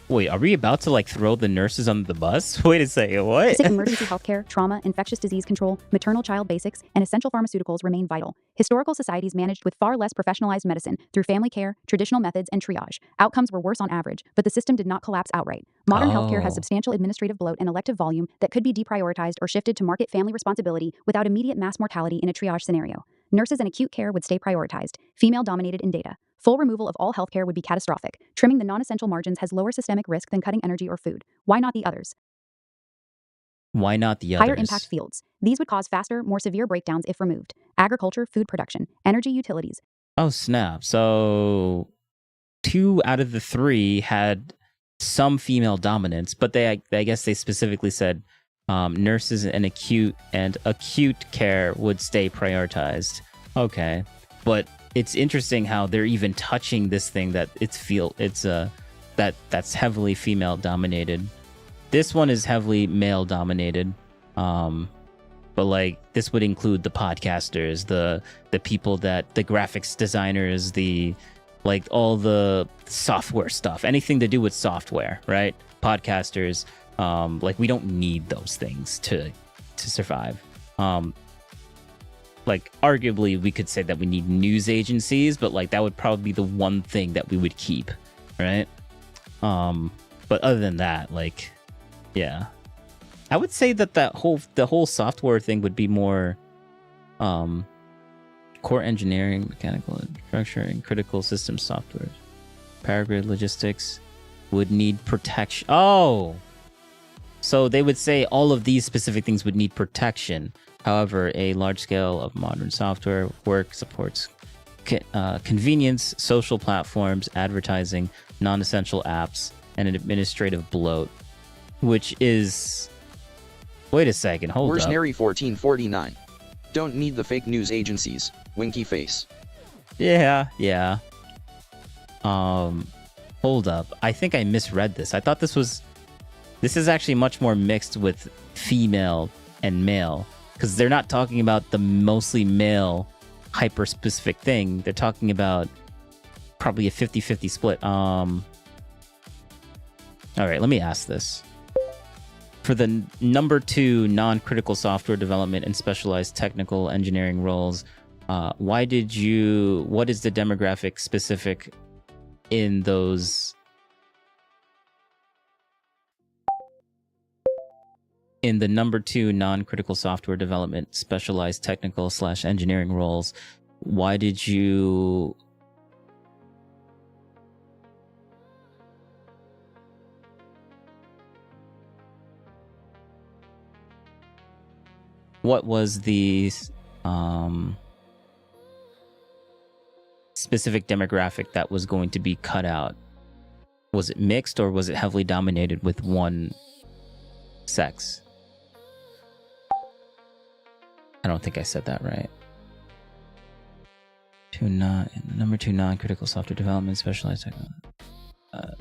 Wait, are we about to like throw the nurses under the bus? Wait a second, what? Basic emergency healthcare, trauma, infectious disease control, maternal child basics, and essential pharmaceuticals remain vital. Historical societies managed with far less professionalized medicine through family care, traditional methods, and triage. Outcomes were worse on average, but the system did not collapse outright. Modern healthcare has substantial administrative bloat and elective volume that could be deprioritized or shifted to market family responsibility without immediate mass mortality in a triage scenario. Nurses and acute care would stay prioritized, female dominated in data. Full removal of all healthcare would be catastrophic. Trimming the non-essential margins has lower systemic risk than cutting energy or food. Why not the others? Why not the others? Higher impact fields. These would cause faster, more severe breakdowns if removed. Agriculture, food production, energy utilities. Oh, snap. So 2 out of the 3 had some female dominance, but I guess they specifically said nurses and acute care would stay prioritized. Okay. But it's interesting how they're even touching this thing that that's heavily female dominated. This one is heavily male dominated. But like this would include the podcasters, the people the graphics designers, all the software stuff, anything to do with software, right? Podcasters, we don't need those things to survive. Arguably we could say that we need news agencies, but that would probably be the one thing that we would keep, right? But other than that, yeah, I would say that the whole software thing would be more core engineering, mechanical structuring, critical system software, power grid logistics would need protection. Oh, so they would say all of these specific things would need protection. However, a large scale of modern software work supports convenience, social platforms, advertising, non-essential apps, and an administrative bloat, which is... Wait a second, hold up. Mercenary 1449. Don't need the fake news agencies. Winky face. Yeah. Hold up. I think I misread this. I thought this is actually much more mixed with female and male, because they're not talking about the mostly male hyper-specific thing. They're talking about probably a 50-50 split. All right, let me ask this. For the number 2 non-critical software development and specialized technical engineering roles, what is the demographic specific in those? In the number 2 non-critical software development, specialized technical / engineering roles, why did you... What was the specific demographic that was going to be cut out? Was it mixed, or was it heavily dominated with one sex? I don't think I said that right. Number 2 non-critical software development, specialized technical.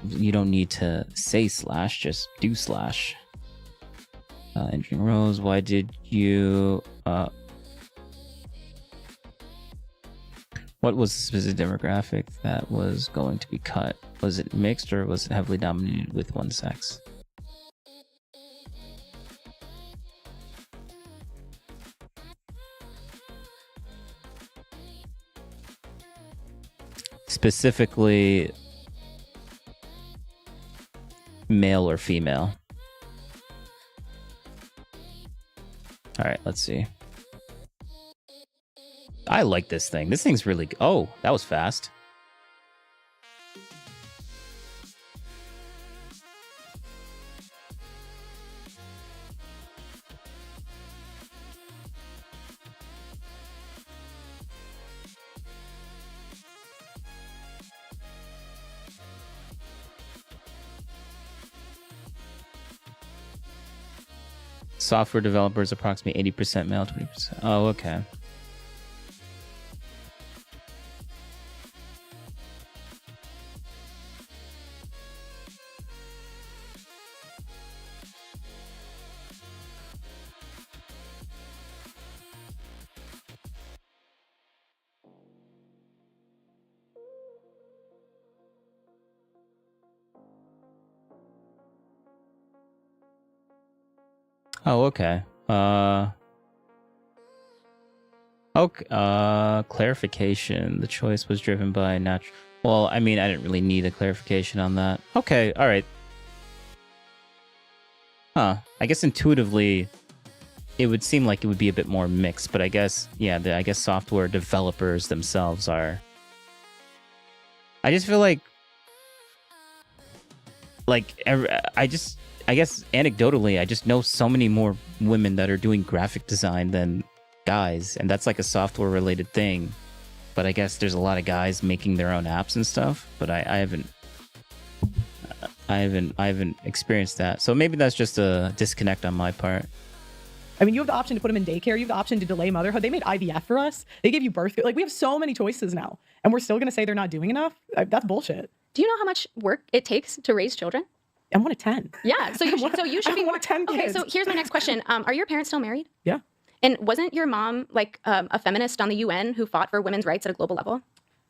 You don't need to say / just do / engineering roles. Why did you... What was the specific demographic that was going to be cut? Was it mixed, or was it heavily dominated with one sex? Specifically, male or female? All right, let's see. I like this thing. This thing's really... Oh, that was fast. Software developers approximately 80% male, 20%. Oh, okay. Oh, okay. Clarification. The choice was driven by natural... Well, I mean, I didn't really need a clarification on that. Okay, all right. Huh. I guess intuitively, it would seem like it would be a bit more mixed, but I guess, yeah, I guess software developers themselves are. I just feel like I guess anecdotally, I just know so many more women that are doing graphic design than guys, and that's like a software related thing. But I guess there's a lot of guys making their own apps and stuff, but I haven't experienced that. So maybe that's just a disconnect on my part. I mean, you have the option to put them in daycare. You have the option to delay motherhood. They made IVF for us. They gave you birth. Like, we have so many choices now, and we're still going to say they're not doing enough? That's bullshit. Do you know how much work it takes to raise children? I'm 1 of 10. Yeah, so you should be 1 of 10 kids. Okay, so here's my next question. Are your parents still married? Yeah. And wasn't your mom like a feminist on the UN who fought for women's rights at a global level?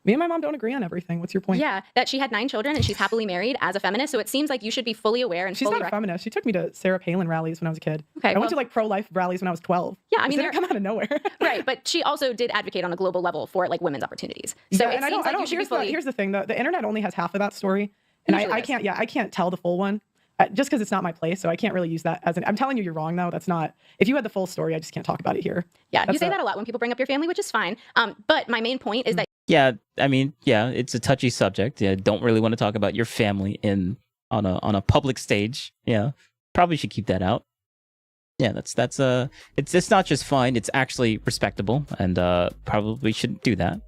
Me and my mom don't agree on everything. What's your point? Yeah, that she had 9 children and she's happily married as a feminist. So it seems like you should be fully aware and she's not a feminist. She took me to Sarah Palin rallies when I was a kid. Okay, I went to like pro-life rallies when I was 12. Yeah, I mean, they didn't come out of nowhere. Right, but she also did advocate on a global level for like women's opportunities. So yeah, and here's the thing: the internet only has half of that story, and I can't tell the full one. Just because it's not my place, so I can't really use that as I'm telling you, you're wrong, though. That's not. If you had the full story, I just can't talk about it here. Yeah, you say that a lot when people bring up your family, which is fine. But my main point is that. Yeah, I mean, yeah, it's a touchy subject. Yeah, don't really want to talk about your family on a public stage. Yeah, probably should keep that out. Yeah, it's not just fine. It's actually respectable, and probably shouldn't do that.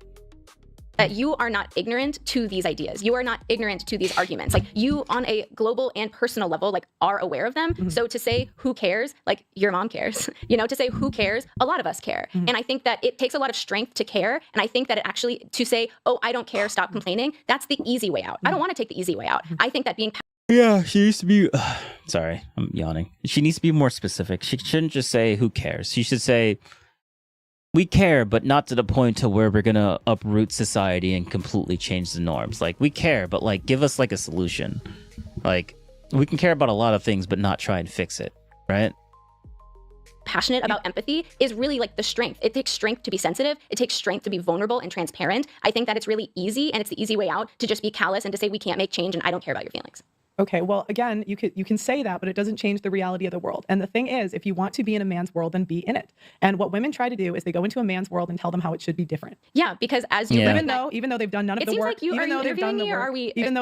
That you are not ignorant to these ideas. You are not ignorant to these arguments. Like, you on a global and personal level, like, are aware of them. Mm-hmm. So to say who cares, like, your mom cares, to say who cares, a lot of us care. Mm-hmm. And I think that it takes a lot of strength to care. And I think that it actually, to say, oh, I don't care, stop complaining, that's the easy way out. Mm-hmm. I don't want to take the easy way out. Mm-hmm. I think that being yeah, she needs to be sorry, I'm yawning. She needs to be more specific. She shouldn't just say who cares. She should say we care, but not to the point to where we're gonna uproot society and completely change the norms. Like, we care, but like, give us like a solution. Like, we can care about a lot of things, but not try and fix it, right? Passionate about empathy is really like the strength. It takes strength to be sensitive. It takes strength to be vulnerable and transparent. I think that it's really easy, and it's the easy way out to just be callous and to say we can't make change and I don't care about your feelings. Okay, well, again, you can say that, but it doesn't change the reality of the world. And the thing is, if you want to be in a man's world, then be in it. And what women try to do is they go into a man's world and tell them how it should be different. Yeah, because as you even though they've done none of the work, like even though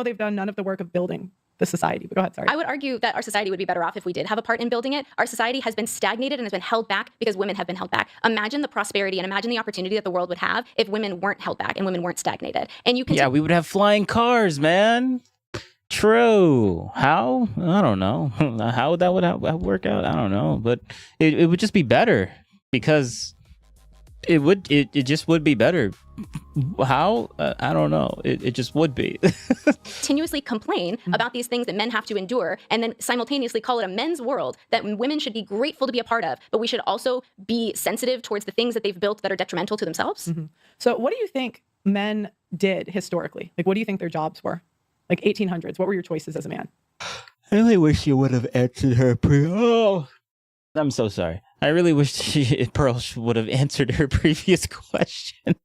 they've done none of the work of building the society. But go ahead, sorry. I would argue that our society would be better off if we did have a part in building it. Our society has been stagnated and has been held back because women have been held back. Imagine the prosperity and imagine the opportunity that the world would have if women weren't held back and women weren't stagnated. And you can we would have flying cars, man. True. How? I don't know. How that would work out? I don't know. But it would just be better because it just would be better. How? I don't know. It just would be. Continuously complain about these things that men have to endure and then simultaneously call it a men's world that women should be grateful to be a part of, but we should also be sensitive towards the things that they've built that are detrimental to themselves. Mm-hmm. So what do you think men did historically? Like, what do you think their jobs were? Like 1800s, what were your choices as a man? I really wish you would have answered her I'm so sorry. I really wish Pearl would have answered her previous question.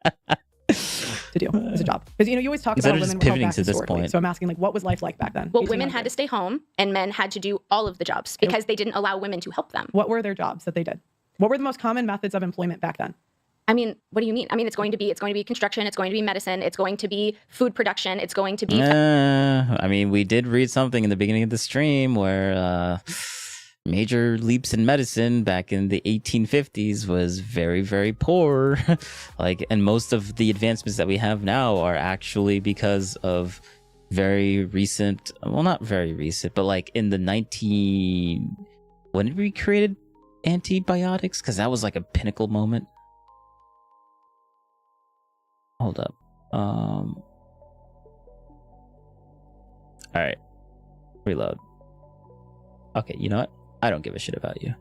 To do as a job, because you always talk about women just pivoting to this point. So I'm asking, like, what was life like back then? Well, women had to stay home and men had to do all of the jobs because they didn't allow women to help them. What were their jobs that they did? What were the most common methods of employment back then? I mean, what do you mean? I mean, it's going to be construction, it's going to be medicine, it's going to be food production, it's going to be. I mean, we did read something in the beginning of the stream where major leaps in medicine back in the 1850s was very, very poor. And most of the advancements that we have now are actually because of very recent, well, not very recent, but like in the when did we created antibiotics? Because that was like a pinnacle moment. Hold up. All right. Reload. Okay, you know what? I don't give a shit about you.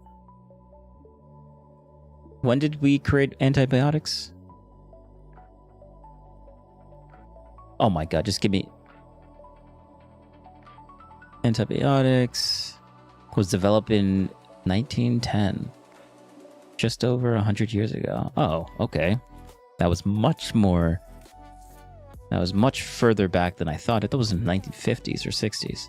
When did we create antibiotics? Oh my god, just give me... Antibiotics was developed in 1910. Just over 100 years ago. Oh, okay. That was much further back than I thought. I thought it was in the 1950s or 60s.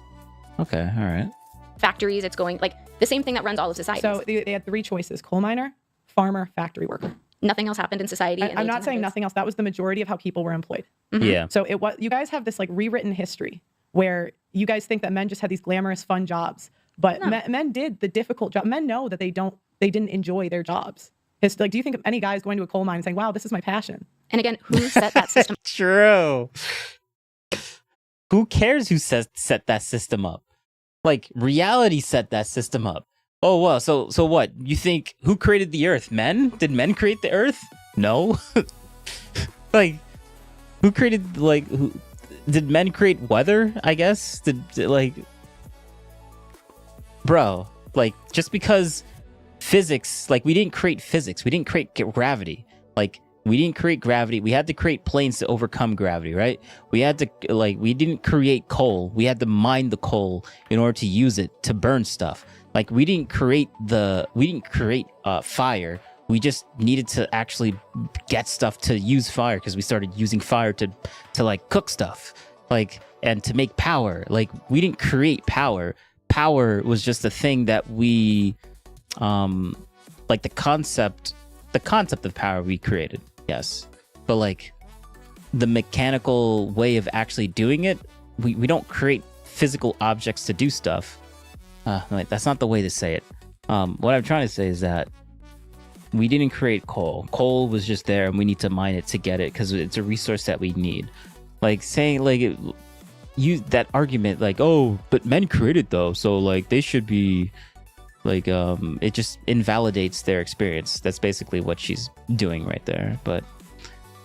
Okay, all right. Factories, it's going, like, The same thing that runs all of society. So they had 3 choices: coal miner, farmer, factory worker. Nothing else happened in society. I'm not saying nothing else. That was the majority of how people were employed. Yeah. So it was, you guys have this like rewritten history where you guys think that men just had these glamorous, fun jobs, but men did the difficult job. Men know that they didn't enjoy their jobs. It's like, do you think of any guys going to a coal mine and saying, wow, this is my passion? And again, who set that system? True. Who cares who set that system up? Like, reality set that system up. Oh, well, so what? You think, who created the earth? Men? Did men create the earth? No. Like, who created, like, who did men create weather, I guess? Like, bro, like, just because physics, like, we didn't create physics, we didn't create gravity. Like, we didn't create gravity. We had to create planes to overcome gravity, right? We had to, like, we didn't create coal. We had to mine the coal in order to use it to burn stuff. Like, we didn't create fire. We just needed to actually get stuff to use fire because we started using fire to like cook stuff, like, and to make power. Like, we didn't create power. Power was just a thing that we, like the concept of power we created. Yes, but like the mechanical way of actually doing it, we don't create physical objects to do stuff. Wait, that's not the way to say it. What I'm trying to say is that we didn't create coal. Coal was just there, and we need to mine it to get it because it's a resource that we need. Like saying like that argument, like, oh, but men created though, so like they should be like it just invalidates their experience. That's basically what she's doing right there. But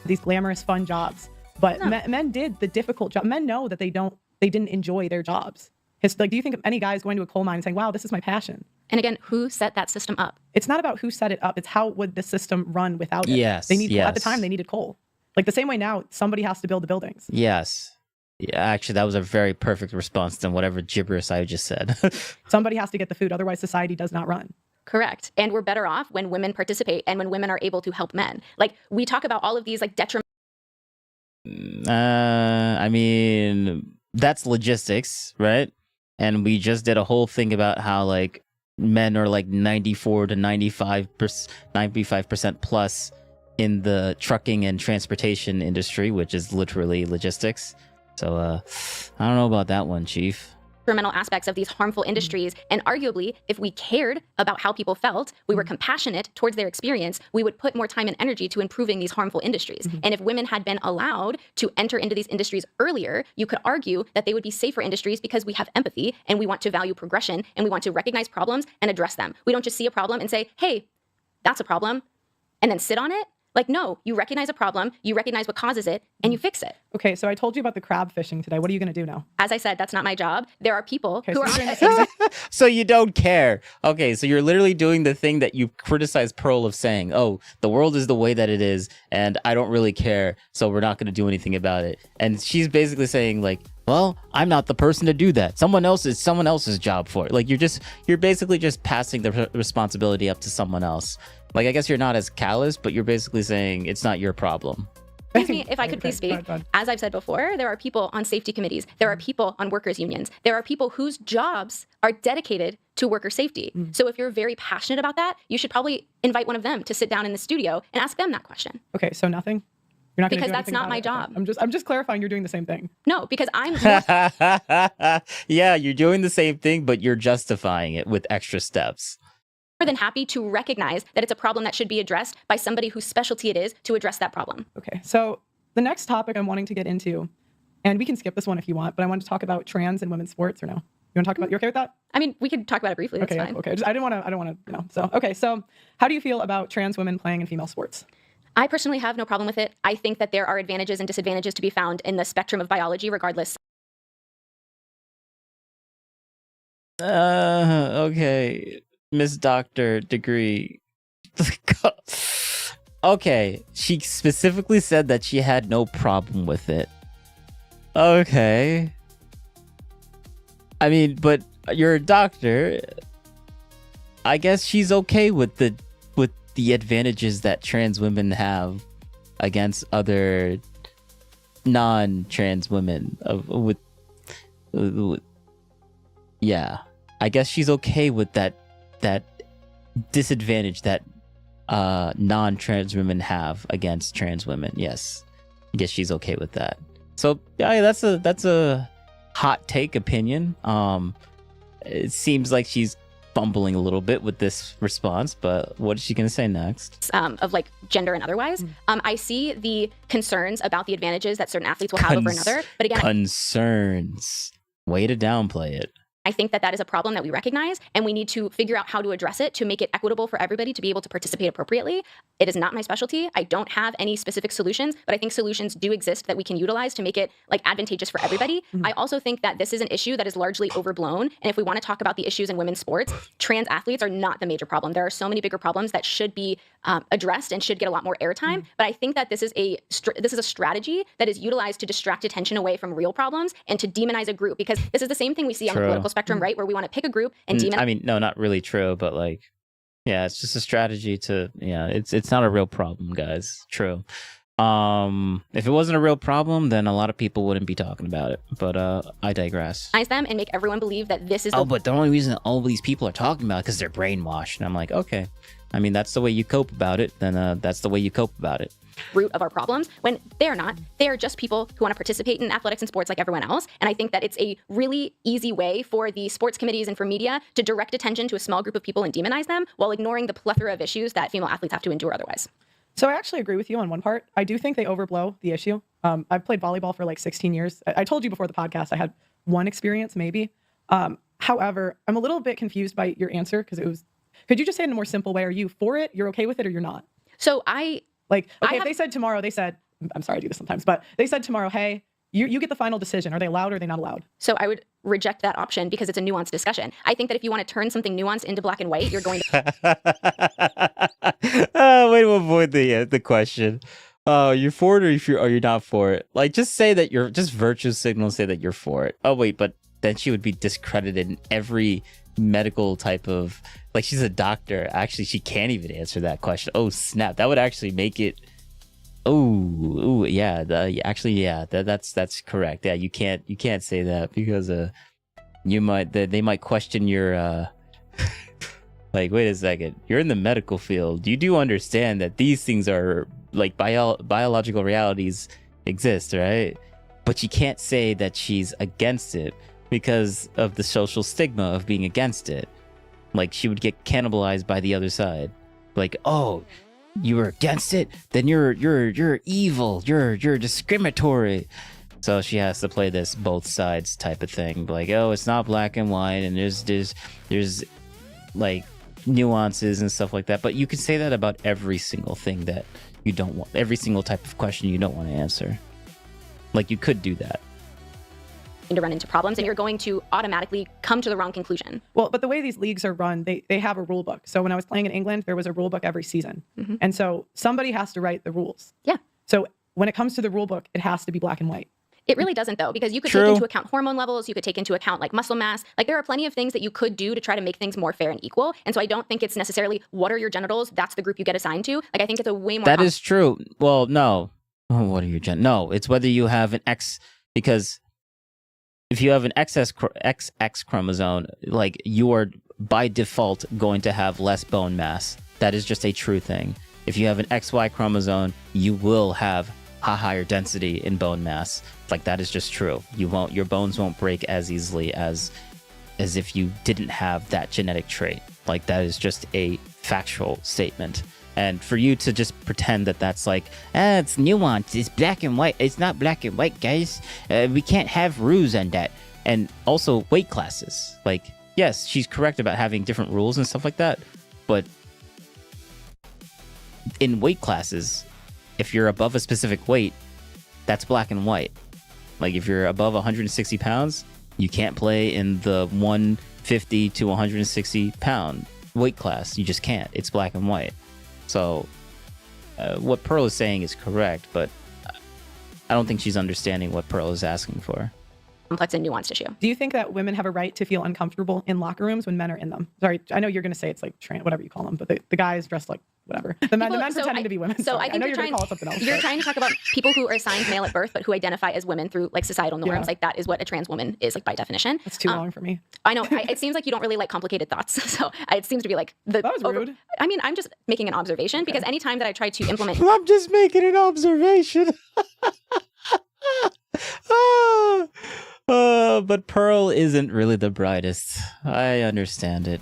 these glamorous, fun jobs, but men did the difficult job. Men know that they didn't enjoy their jobs. It's like, do you think of any guys going to a coal mine and saying, wow, this is my passion? And again, who set that system up? It's not about who set it up. It's how would the system run without it? Yes. At the time, they needed coal. Like the same way now, somebody has to build the buildings. Yes. Yeah, actually, that was a very perfect response to whatever gibberish I just said. Somebody has to get the food. Otherwise, society does not run. Correct. And we're better off when women participate and when women are able to help men. Like, we talk about all of these like detrimental. I mean, that's logistics, right? And we just did a whole thing about how like men are like 94 to 95% plus in the trucking and transportation industry, which is literally logistics. So I don't know about that one, Chief. Detrimental aspects of these harmful industries, and arguably, if we cared about how people felt, we were compassionate towards their experience, we would put more time and energy to improving these harmful industries. And if women had been allowed to enter into these industries earlier, you could argue that they would be safer industries because we have empathy and we want to value progression and we want to recognize problems and address them. We don't just see a problem and say, hey, that's a problem, and then sit on it. Like, no, you recognize a problem, you recognize what causes it, and you fix it. Okay, so I told you about the crab fishing today. What are you going to do now? As I said, that's not my job. There are people who are So you don't care. Okay, so you're literally doing the thing that you criticize Pearl of saying, oh, the world is the way that it is, and I don't really care, so we're not going to do anything about it. And she's basically saying, like, well, I'm not the person to do that. Someone else's job for it. Like, you're basically just passing the responsibility up to someone else. Like, I guess you're not as callous, but you're basically saying it's not your problem. Excuse me, if I could please speak. As I've said before, there are people on safety committees. There are people on workers' unions. There are people whose jobs are dedicated to worker safety. So if you're very passionate about that, you should probably invite one of them to sit down in the studio and ask them that question. Okay, so nothing? You're not because that's not my job. Okay. I'm just clarifying you're doing the same thing. No, because I'm Yeah, you're doing the same thing, but you're justifying it with extra steps. More than happy to recognize that it's a problem that should be addressed by somebody whose specialty it is to address that problem. Okay, so the next topic I'm wanting to get into, and we can skip this one if you want, but I want to talk about trans and women's sports, or no? You want to talk about? You okay with that? I mean, we could talk about it briefly. That's fine. Okay. I don't want to. You know. So okay. So how do you feel about trans women playing in female sports? I personally have no problem with it. I think that there are advantages and disadvantages to be found in the spectrum of biology, regardless. Okay. Miss Doctor degree. Okay, she specifically said that she had no problem with it. Okay. I mean, but you're a doctor. I guess she's okay with the advantages that trans women have against other non-trans women. Yeah. I guess she's okay with that that disadvantage that non-trans women have against trans women. Yes, I guess she's okay with that. So yeah, that's a hot take opinion. It seems like she's fumbling a little bit with this response, but what is she going to say next? Of like gender and otherwise. I see the concerns about the advantages that certain athletes will have over another. But again, concerns. Way to downplay it. I think that is a problem that we recognize, and we need to figure out how to address it to make it equitable for everybody to be able to participate appropriately. It is not my specialty. I don't have any specific solutions, but I think solutions do exist that we can utilize to make it like advantageous for everybody. I also think that this is an issue that is largely overblown. And if we want to talk about the issues in women's sports, trans athletes are not the major problem. There are so many bigger problems that should be addressed and should get a lot more airtime. But I think that this is a strategy that is utilized to distract attention away from real problems and to demonize a group, because this is the same thing we see on the political spectrum, right? Where we want to pick a group and demonize. I mean, no, not really true, but like, yeah, it's just a strategy to, yeah, it's not a real problem, guys. True. If it wasn't a real problem, then a lot of people wouldn't be talking about it. But I digress. Them and make everyone believe that this is. But the only reason all these people are talking about it because they're brainwashed, and I'm like, okay. I mean, that's the way you cope about it. Then that's the way you cope about it. Root of our problems, when they're not. They are just people who want to participate in athletics and sports like everyone else. And I think that it's a really easy way for the sports committees and for media to direct attention to a small group of people and demonize them while ignoring the plethora of issues that female athletes have to endure otherwise. So I actually agree with you on one part. I do think they overblow the issue. I've played volleyball for like 16 years. I told you before the podcast I had one experience maybe. However, I'm a little bit confused by your answer because could you just say it in a more simple way? Are you for it? You're okay with it, or you're not? So if they said tomorrow, I'm sorry, I do this sometimes, but they said tomorrow, hey, you get the final decision. Are they allowed or are they not allowed? So I would reject that option because it's a nuanced discussion. I think that if you want to turn something nuanced into black and white, you're going to. Way to avoid the question. Oh, you're for it or you're not for it? Like, just say that just virtue signal, say that you're for it. Oh, wait, but then she would be discredited in every medical type of, like, she's a doctor. Actually, she can't even answer that question. Oh, snap. That would actually make it. Oh, yeah. That's correct. Yeah, you can't say that because they might question your like, wait a second. You're in the medical field. You do understand that these things are like biological realities exist, right? But you can't say that she's against it because of the social stigma of being against it. Like, she would get cannibalized by the other side. Like, oh, you were against it? Then you're evil. You're discriminatory. So she has to play this both sides type of thing. Like, oh, it's not black and white, and there's like nuances and stuff like that. But you can say that about every single thing that you don't want, every single type of question you don't want to answer. Like, you could do that. To run into problems, and you're going to automatically come to the wrong conclusion. Well, but the way these leagues are run, they have a rule book. So when I was playing in England, there was a rule book every season. Mm-hmm. And so somebody has to write the rules. Yeah. So when it comes to the rule book, it has to be black and white. It really doesn't, though, because you could take into account hormone levels, you could take into account like muscle mass. Like, there are plenty of things that you could do to try to make things more fair and equal. And so I don't think it's necessarily what are your genitals, that's the group you get assigned to. Like, I think it's a way more. That is true. Well, no. Oh, what are your No, it's whether you have an X, because if you have an XX chromosome, like, you are by default going to have less bone mass. That is just a true thing. If you have an XY chromosome, you will have a higher density in bone mass. Like, that is just true. Your bones won't break as easily as if you didn't have that genetic trait. Like, that is just a factual statement. And for you to just pretend that that's like, it's nuanced, it's black and white. It's not black and white, guys. We can't have rules on that. And also weight classes. Like, yes, she's correct about having different rules and stuff like that. But in weight classes, if you're above a specific weight, that's black and white. Like, if you're above 160 pounds, you can't play in the 150 to 160 pound weight class. You just can't. It's black and white. So what Pearl is saying is correct, but I don't think she's understanding what Pearl is asking for. Complex and nuanced issue. Do you think that women have a right to feel uncomfortable in locker rooms when men are in them? Sorry, I know you're going to say it's like whatever you call them, but the guys dressed like whatever. The men so pretending to be women. So Sorry. I think know you're gonna trying call it something else. You're but- trying to talk about people who are assigned male at birth, but who identify as women through like societal norms. Yeah. Like that is what a trans woman is, like by definition. That's too long for me. I know. It seems like you don't really like complicated thoughts. So it seems to be like the. That was rude. I mean, I'm just making an observation because anytime that I try to implement. I'm just making an observation. But Pearl isn't really the brightest. I understand it.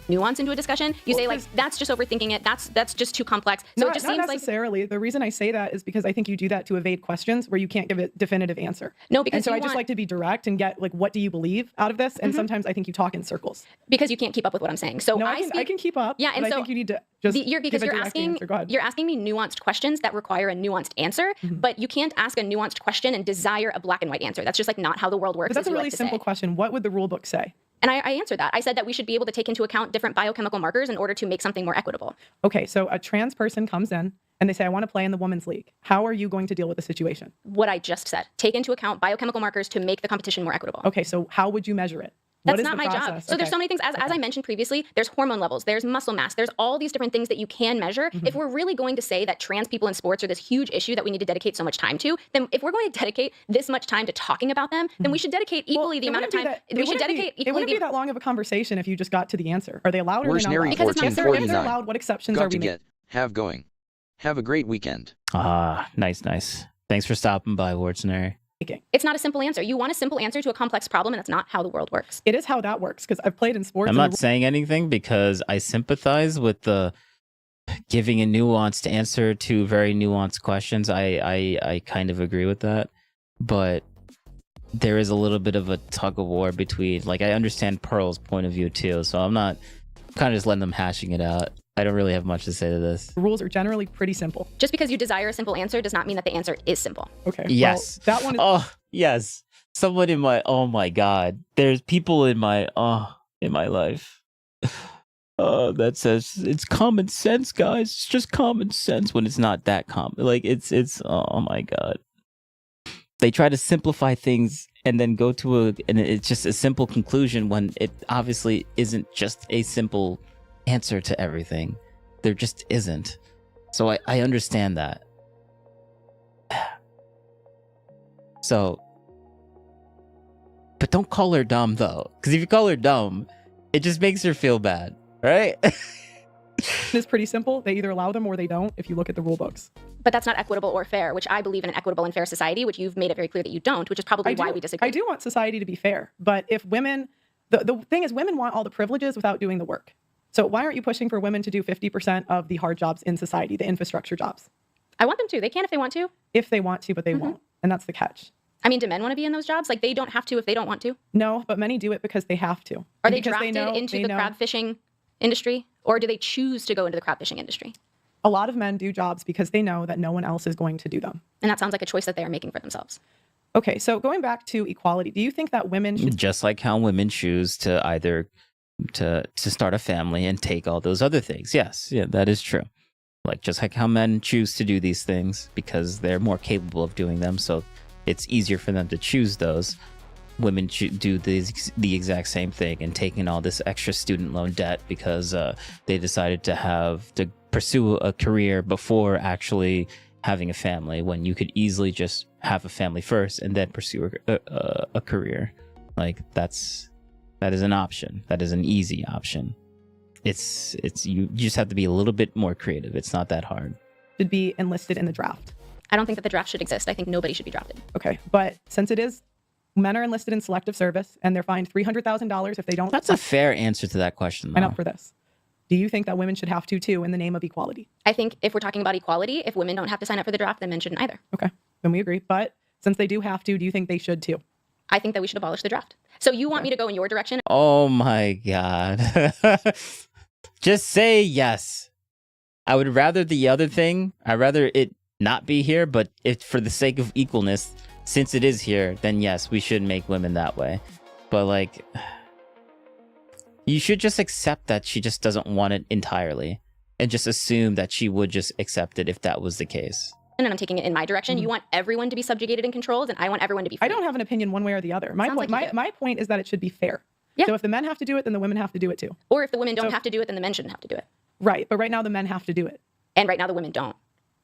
Nuance into a discussion, you say like that's just overthinking it. That's just too complex. So it just seems not like necessarily. The reason I say that is because I think you do that to evade questions where you can't give a definitive answer. No, because and so you I just want- like to be direct and get like, what do you believe out of this? And sometimes I think you talk in circles. because you can't keep up with what I'm saying. So No, I can keep up. Yeah, and but so I think you need to just because give a you're direct asking answer. Go ahead. you're asking me nuanced questions that require a nuanced answer, but you can't ask a nuanced question and desire a black and white answer. That's just like not how the world works. But that's as a you really like to simple say. question. What would the rule book say? And I answered that. I said that we should be able to take into account different biochemical markers in order to make something more equitable. Okay, so a trans person comes in and they say, I want to play in the women's league. How are you going to deal with the situation? What I just said. Take into account biochemical markers to make the competition more equitable. Okay, so how would you measure it? What That's is not the my job. process? So there's so many things, as I mentioned previously, there's hormone levels, there's muscle mass, there's all these different things that you can measure. If we're really going to say that trans people in sports are this huge issue that we need to dedicate so much time to, then if we're going to dedicate this much time to talking about them, then we should dedicate equally the amount of time. We should dedicate It equally wouldn't be that long of a conversation if you just got to the answer. Are they allowed or are they not Worshnery allowed? Because it's not If they're 1449. allowed, what exceptions are Got we to making? get. Have going. Have a great weekend. Nice. Thanks for stopping by, Wartsner. It's not a simple answer. You want a simple answer to a complex problem, and that's not how the world works. It is how that works because I've played in sports. I'm and not saying anything because I sympathize with the giving a nuanced answer to very nuanced questions. I kind of agree with that, but there is a little bit of a tug of war between, like, I understand Pearl's point of view too, so I'm not kind of just letting them hashing it out. I don't really have much to say to this. The rules are generally pretty simple. Just because you desire a simple answer does not mean that the answer is simple. Okay. Yes. Well, that one is Oh, yes. Someone in my, oh my God. There's people in my life. That says it's common sense, guys. It's just common sense when it's not that common. Like it's, oh my God. They try to simplify things and then go to and it's just a simple conclusion when it obviously isn't just a simple answer to everything. There just isn't. So I understand that. So, but don't call her dumb though, because if you call her dumb, it just makes her feel bad, right? It's pretty simple. They either allow them or they don't if you look at the rule books. But that's not equitable or fair, which I believe in an equitable and fair society, which you've made it very clear that you don't, which is probably why we disagree. I do want society to be fair, but if women, the thing is women want all the privileges without doing the work. So why aren't you pushing for women to do 50% of the hard jobs in society, the infrastructure jobs? I want them to. They can if they want to. If they want to, but they won't. And that's the catch. I mean, do men want to be in those jobs? Like, they don't have to if they don't want to? No, but many do it because they have to. Are they Because drafted into the crab fishing industry? Or do they choose to go into the crab fishing industry? A lot of men do jobs because they know that no one else is going to do them. And that sounds like a choice that they are making for themselves. Okay, so going back to equality, do you think that women should... Just like how women choose to either to start a family and take all those other things. Yes, yeah, that is true. Like just like how men choose to do these things because they're more capable of doing them, so it's easier for them to choose those. Women do the exact same thing and taking all this extra student loan debt because they decided to pursue a career before actually having a family, when you could easily just have a family first and then pursue a career. Like that is an option. That is an easy option. It's you just have to be a little bit more creative. It's not that hard. Should be enlisted in the draft? I don't think that the draft should exist. I think nobody should be drafted. Okay, but since it is, men are enlisted in selective service and they're fined $300,000 if they don't... That's a fair answer to that question, though. Sign up for this. Do you think that women should have to too in the name of equality? I think if we're talking about equality, if women don't have to sign up for the draft, then men shouldn't either. Okay, then we agree. But since they do have to, do you think they should too? I think that we should abolish the draft. So you want me to go in your direction? Oh my God. Just say yes. I would rather the other thing. I'd rather it not be here, but if for the sake of equalness, since it is here, then yes, we should make women that way. But like, you should just accept that she just doesn't want it entirely and just assume that she would just accept it if that was the case. And I'm taking it in my direction. You want everyone to be subjugated and controlled, and I want everyone to be free. I don't have an opinion one way or the other. My Sounds point, like you do. my point is that it should be fair. Yeah. So if the men have to do it, then the women have to do it too. Or if the women don't have to do it, then the men shouldn't have to do it. Right. But right now the men have to do it. And right now the women don't.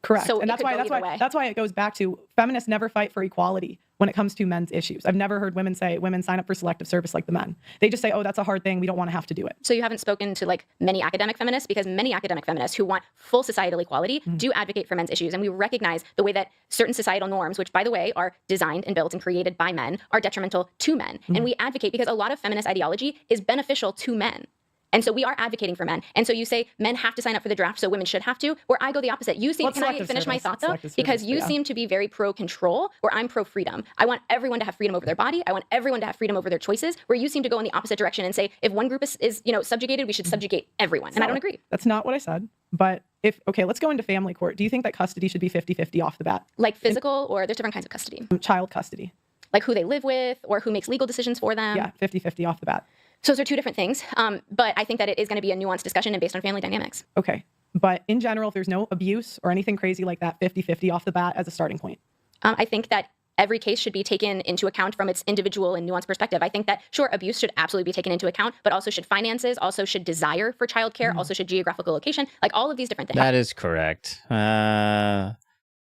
Correct. So and that's why it goes back to feminists never fight for equality when it comes to men's issues. I've never heard women say women sign up for selective service like the men. They just say, oh, that's a hard thing. We don't want to have to do it. So you haven't spoken to like many academic feminists, because many academic feminists who want full societal equality do advocate for men's issues. And we recognize the way that certain societal norms, which by the way are designed and built and created by men, are detrimental to men. And we advocate because a lot of feminist ideology is beneficial to men. And so we are advocating for men. And so you say men have to sign up for the draft, so women should have to, where I go the opposite. You seem, can I finish my thought though? Because you seem to be very pro-control, where I'm pro-freedom. I want everyone to have freedom over their body. I want everyone to have freedom over their choices, where you seem to go in the opposite direction and say, if one group is subjugated, we should subjugate everyone. And I don't agree. That's not what I said. But let's go into family court. Do you think that custody should be 50-50 off the bat? Like physical, or there's different kinds of custody? Child custody. Like who they live with, or who makes legal decisions for them? Yeah, 50-50 off the bat. So those are two different things, but I think that it is going to be a nuanced discussion and based on family dynamics. Okay, but in general, if there's no abuse or anything crazy like that, 50-50 off the bat as a starting point. I think that every case should be taken into account from its individual and nuanced perspective. I think that, sure, abuse should absolutely be taken into account, but also should finances, also should desire for childcare, also should geographical location, like all of these different things. That is correct.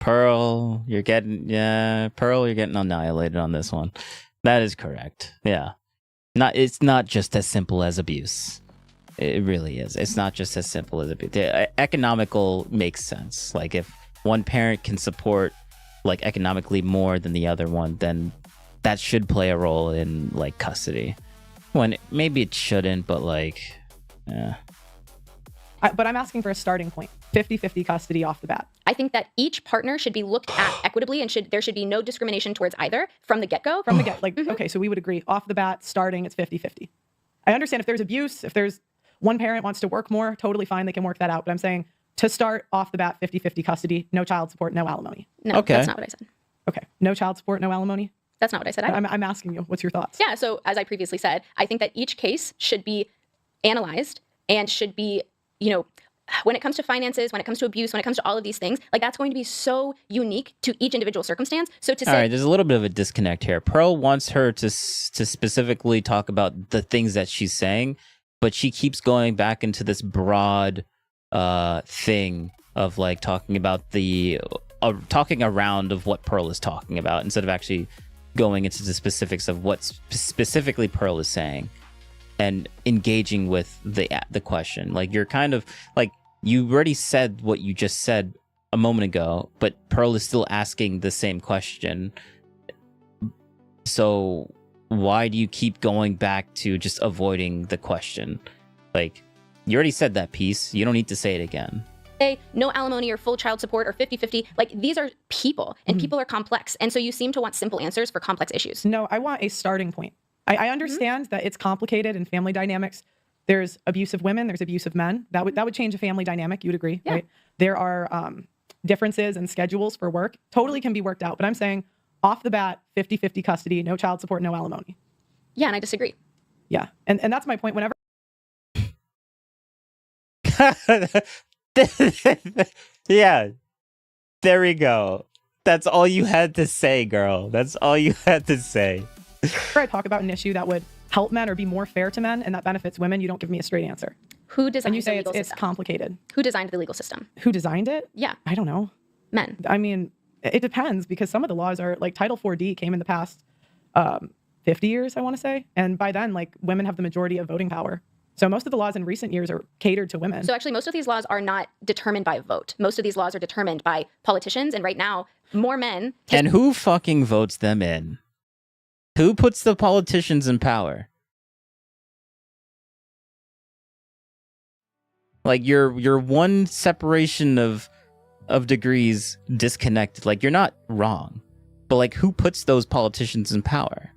Pearl, you're getting annihilated on this one. That is correct. Yeah. It's not just as simple as abuse. It really is. It's not just as simple as abuse. Economical makes sense. Like if one parent can support like economically more than the other one, then that should play a role in like custody. When maybe it shouldn't, but like, yeah. But I'm asking for a starting point. 50-50 custody off the bat. I think that each partner should be looked at equitably, and there should be no discrimination towards either from the get-go. From the get, okay, so we would agree off the bat, starting, it's 50-50. I understand if there's abuse, if there's one parent wants to work more, totally fine, they can work that out. But I'm saying to start off the bat, 50-50 custody, no child support, no alimony. No, okay. That's not what I said. Okay, no child support, no alimony? That's not what I said. I'm asking you, what's your thoughts? Yeah, so as I previously said, I think that each case should be analyzed and should be, when it comes to finances, when it comes to abuse, when it comes to all of these things, like that's going to be so unique to each individual circumstance. So to say, all right, there's a little bit of a disconnect here. Pearl wants her to specifically talk about the things that she's saying, but she keeps going back into this broad thing of like talking about talking around of what Pearl is talking about instead of actually going into the specifics of what specifically Pearl is saying and engaging with the question. Like you're kind of like, you already said what you just said a moment ago, but Pearl is still asking the same question. So why do you keep going back to just avoiding the question? Like, you already said that piece. You don't need to say it again. No alimony or full child support or 50-50. Like, these are people, and people are complex. And so you seem to want simple answers for complex issues. No, I want a starting point. I understand that it's complicated in family dynamics. There's abusive women, there's abusive men. That would change a family dynamic, you'd agree, right? There are differences in schedules for work. Totally can be worked out. But I'm saying off the bat, 50-50 custody, no child support, no alimony. Yeah, and I disagree. Yeah, and that's my point. Whenever yeah, there we go. That's all you had to say, girl. That's all you had to say. I talk about an issue that would help men or be more fair to men and that benefits women, you don't give me a straight answer. Who designed and you say the legal it's system? complicated. Who designed the legal system? Who designed it? Yeah. I don't know. Men. I mean, it depends because some of the laws are like Title 4D came in the past 50 years, I want to say. And by then, like women have the majority of voting power. So most of the laws in recent years are catered to women. So actually, most of these laws are not determined by a vote. Most of these laws are determined by politicians. And right now, more men... And who fucking votes them in? Who puts the politicians in power? Like you're one separation of degrees disconnected. Like you're not wrong, but like who puts those politicians in power?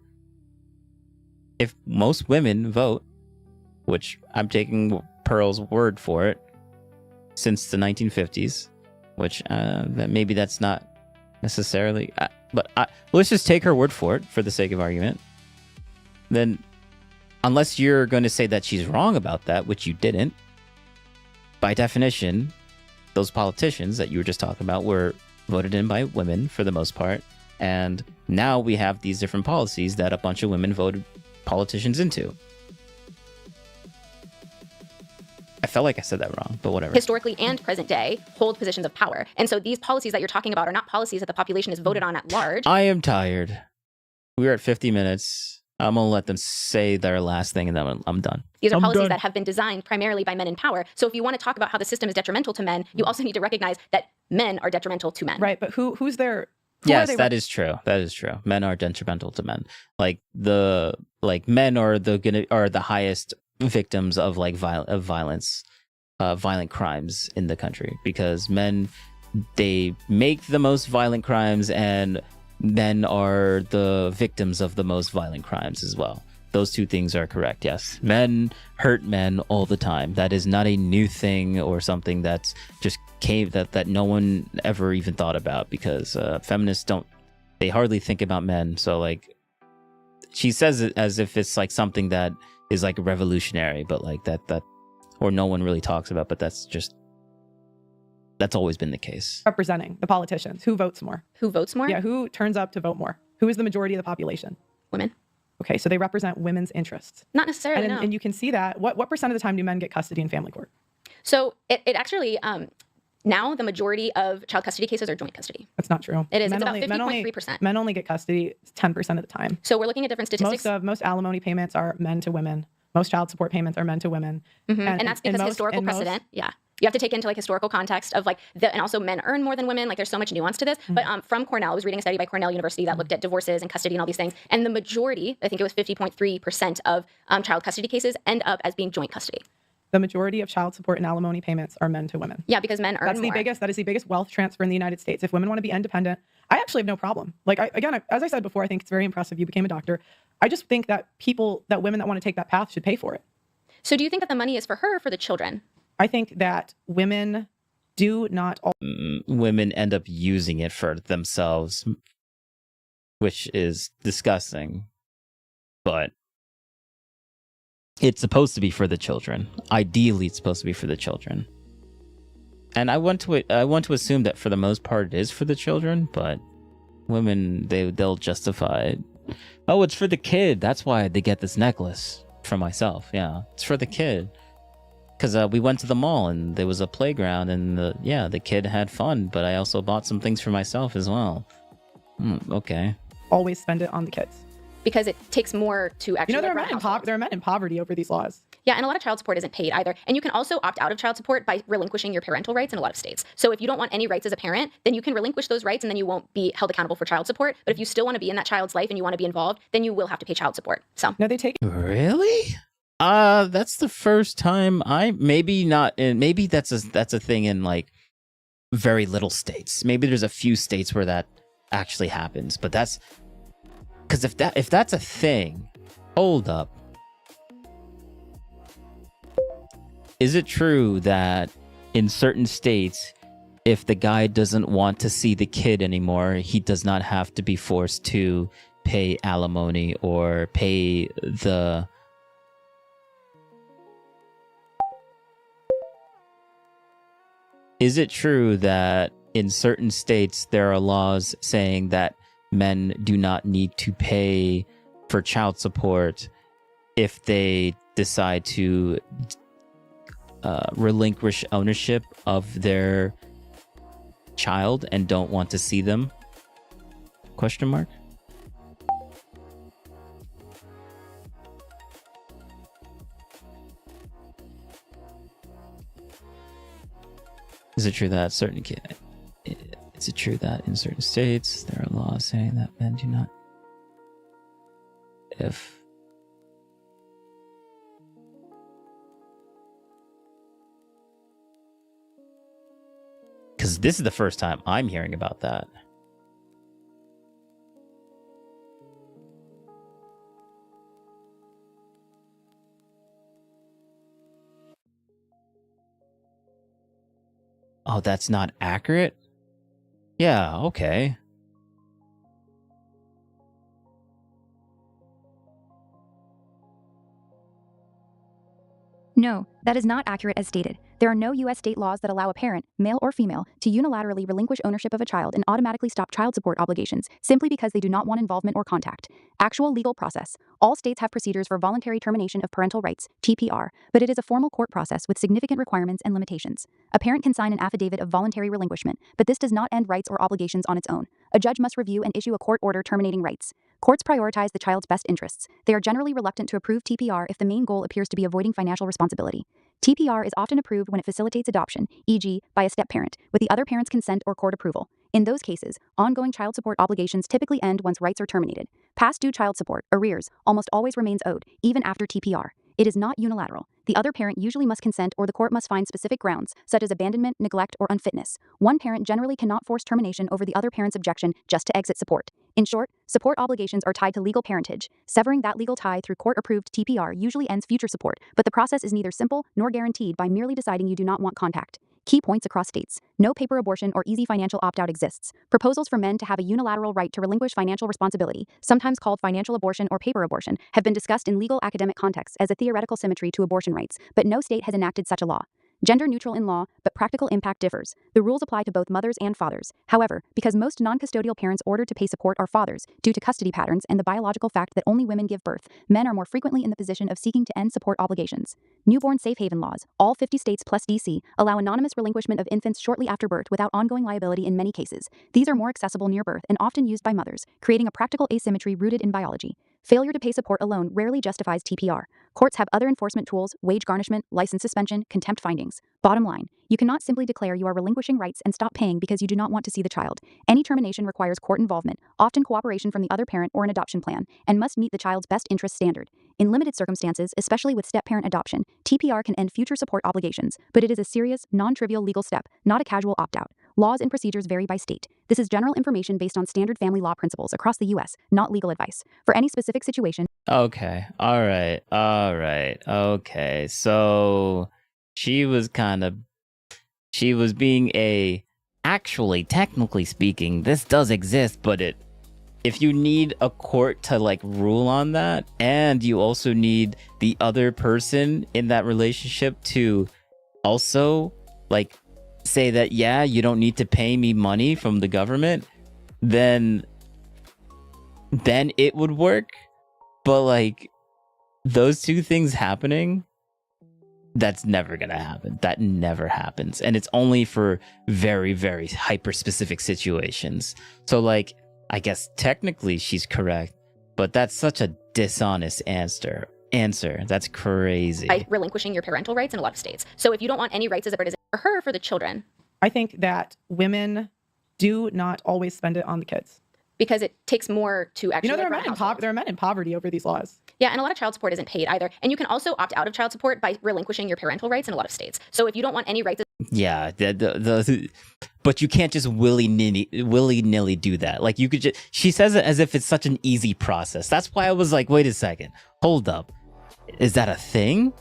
If most women vote, which I'm taking Pearl's word for it, since the 1950s, which maybe that's not necessarily, but let's just take her word for it for the sake of argument. Then, unless you're going to say that she's wrong about that, which you didn't, by definition, those politicians that you were just talking about were voted in by women for the most part. And now we have these different policies that a bunch of women voted politicians into. felt like I said that wrong, but whatever. Historically and present day, hold positions of power. And so these policies that you're talking about are not policies that the population is voted on at large. I am tired. We're at 50 minutes. I'm going to let them say their last thing and then I'm done. These are policies that have been designed primarily by men in power. So if you want to talk about how the system is detrimental to men, you also need to recognize that men are detrimental to men. Right, but who's their... Yes, that is true. That is true. Men are detrimental to men. Men are the highest victims of violence, violent crimes in the country, because men, they make the most violent crimes, and men are the victims of the most violent crimes as well. Those two things are correct. Yes, men hurt men all the time. That is not a new thing or something that's just came that no one ever even thought about, because feminists they hardly think about men. So like, she says it as if it's like something that is like revolutionary, but like that or no one really talks about. But that's always been the case. Representing the politicians. Who votes more? Who votes more? Yeah, who turns up to vote more? Who is the majority of the population? Women. Okay, so they represent women's interests. Not necessarily, no. And you can see that. What percent of the time do men get custody in family court? So it actually, now the majority of child custody cases are joint custody. That's not true. It is. It's about 50.3%. Men only get custody 10% of the time. So we're looking at different statistics. Most alimony payments are men to women. Most child support payments are men to women. Mm-hmm. And that's because historical precedent. Yeah. You have to take into like historical context of like and also men earn more than women. Like there's so much nuance to this. Mm-hmm. But from Cornell, I was reading a study by Cornell University that looked at divorces and custody and all these things. And the majority, I think it was 50.3% of child custody cases end up as being joint custody. The majority of child support and alimony payments are men to women. Yeah, because men earn more. That is the biggest wealth transfer in the United States. If women want to be independent, I actually have no problem. Like, as I said before, I think it's very impressive you became a doctor. I just think that women that want to take that path should pay for it. So do you think that the money is for her or for the children? I think that women do not... Women end up using it for themselves, which is disgusting. But it's supposed to be for the children. Ideally, it's supposed to be for the children. And I want to assume that for the most part it is for the children, but women, they'll justify it. Oh, it's for the kid. That's why they get this necklace. For myself, yeah, it's for the kid, because we went to the mall and there was a playground, and the kid had fun, but I also bought some things for myself as well. Okay. Always spend it on the kids, because it takes more to actually. There are men in poverty over these laws. Yeah, and a lot of child support isn't paid either. And you can also opt out of child support by relinquishing your parental rights in a lot of states. So if you don't want any rights as a parent, then you can relinquish those rights and then you won't be held accountable for child support. But if you still want to be in that child's life and you want to be involved, then you will have to pay child support. So no, they take really? That's the first time maybe that's a thing in like very little states. Maybe there's a few states where that actually happens, but that's because if that's a thing, hold up. Is it true that in certain states, if the guy doesn't want to see the kid anymore, he does not have to be forced to pay alimony or pay the... Is it true that in certain states there are laws saying that men do not need to pay for child support if they decide to relinquish ownership of their child and don't want to see them? Question mark? Is it true that is it true that in certain states there are laws saying that men do not, because this is the first time I'm hearing about that. Oh, that's not accurate? Yeah, okay. No, that is not accurate as stated. There are no U.S. state laws that allow a parent, male or female, to unilaterally relinquish ownership of a child and automatically stop child support obligations simply because they do not want involvement or contact. Actual legal process. All states have procedures for voluntary termination of parental rights, TPR, but it is a formal court process with significant requirements and limitations. A parent can sign an affidavit of voluntary relinquishment, but this does not end rights or obligations on its own. A judge must review and issue a court order terminating rights. Courts prioritize the child's best interests. They are generally reluctant to approve TPR if the main goal appears to be avoiding financial responsibility. TPR is often approved when it facilitates adoption, e.g., by a step-parent, with the other parent's consent or court approval. In those cases, ongoing child support obligations typically end once rights are terminated. Past due child support, arrears, almost always remains owed, even after TPR. It is not unilateral. The other parent usually must consent or the court must find specific grounds, such as abandonment, neglect, or unfitness. One parent generally cannot force termination over the other parent's objection just to exit support. In short, support obligations are tied to legal parentage. Severing that legal tie through court-approved TPR usually ends future support, but the process is neither simple nor guaranteed by merely deciding you do not want contact. Key points across states. No paper abortion or easy financial opt-out exists. Proposals for men to have a unilateral right to relinquish financial responsibility, sometimes called financial abortion or paper abortion, have been discussed in legal academic contexts as a theoretical symmetry to abortion rights, but no state has enacted such a law. Gender neutral in law, but practical impact differs. The rules apply to both mothers and fathers. However, because most non-custodial parents ordered to pay support are fathers, due to custody patterns and the biological fact that only women give birth, men are more frequently in the position of seeking to end support obligations. Newborn safe haven laws, all 50 states plus DC, allow anonymous relinquishment of infants shortly after birth without ongoing liability in many cases. These are more accessible near birth and often used by mothers, creating a practical asymmetry rooted in biology. Failure to pay support alone rarely justifies TPR. Courts have other enforcement tools, wage garnishment, license suspension, contempt findings. Bottom line, you cannot simply declare you are relinquishing rights and stop paying because you do not want to see the child. Any termination requires court involvement, often cooperation from the other parent or an adoption plan, and must meet the child's best interest standard. In limited circumstances, especially with step-parent adoption, TPR can end future support obligations, but it is a serious, non-trivial legal step, not a casual opt-out. Laws and procedures vary by state. This is general information based on standard family law principles across the U.S., not legal advice. For any specific situation... Okay. All right. Okay. So she was being actually, technically speaking, this does exist, but if you need a court to like rule on that, and you also need the other person in that relationship to also like say that, yeah, you don't need to pay me money from the government, then it would work. But like those two things happening, that's never gonna happen. That never happens. And it's only for very, very hyper specific situations. So like, I guess technically she's correct, but that's such a dishonest answer. That's crazy. By relinquishing your parental rights in a lot of states. So if you don't want any rights as a parent, for her, for the children. I think that women do not always spend it on the kids. Because it takes more to actually... there are men in poverty over these laws. Yeah, and a lot of child support isn't paid either. And you can also opt out of child support by relinquishing your parental rights in a lot of states. So if you don't want any rights... Yeah, but you can't just willy-nilly do that. Like you could just... She says it as if it's such an easy process. That's why I was like, wait a second. Hold up. Is that a thing?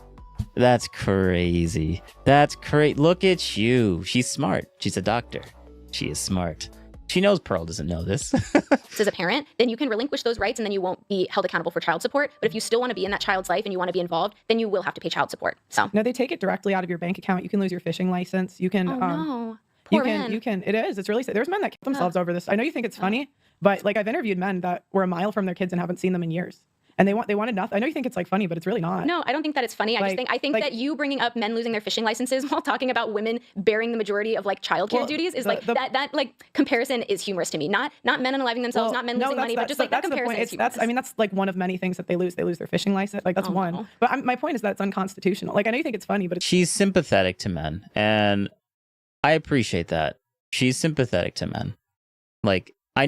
That's crazy. That's crazy. Look at you. She's smart. She's a doctor. She is smart. She knows Pearl doesn't know this. As a parent, then you can relinquish those rights and then you won't be held accountable for child support. But if you still want to be in that child's life and you want to be involved, then you will have to pay child support. So no, they take it directly out of your bank account. You can lose your fishing license. You can no. Poor men. It is. It's really sad. There's men that kill themselves over this. I know you think it's funny, but like I've interviewed men that were a mile from their kids and haven't seen them in years. And they wanted nothing. I know you think it's like funny, but it's really not. No, I don't think that it's funny. I think that you bringing up men losing their fishing licenses while talking about women bearing the majority of like childcare duties is that like comparison is humorous to me. Not men unaliving themselves, not men losing money, but just like that comparison is humorous. That's like one of many things that they lose. They lose their fishing license. Like that's one. No. But my point is that it's unconstitutional. Like I know you think it's funny, but she's sympathetic to men, and I appreciate that. She's sympathetic to men. Like I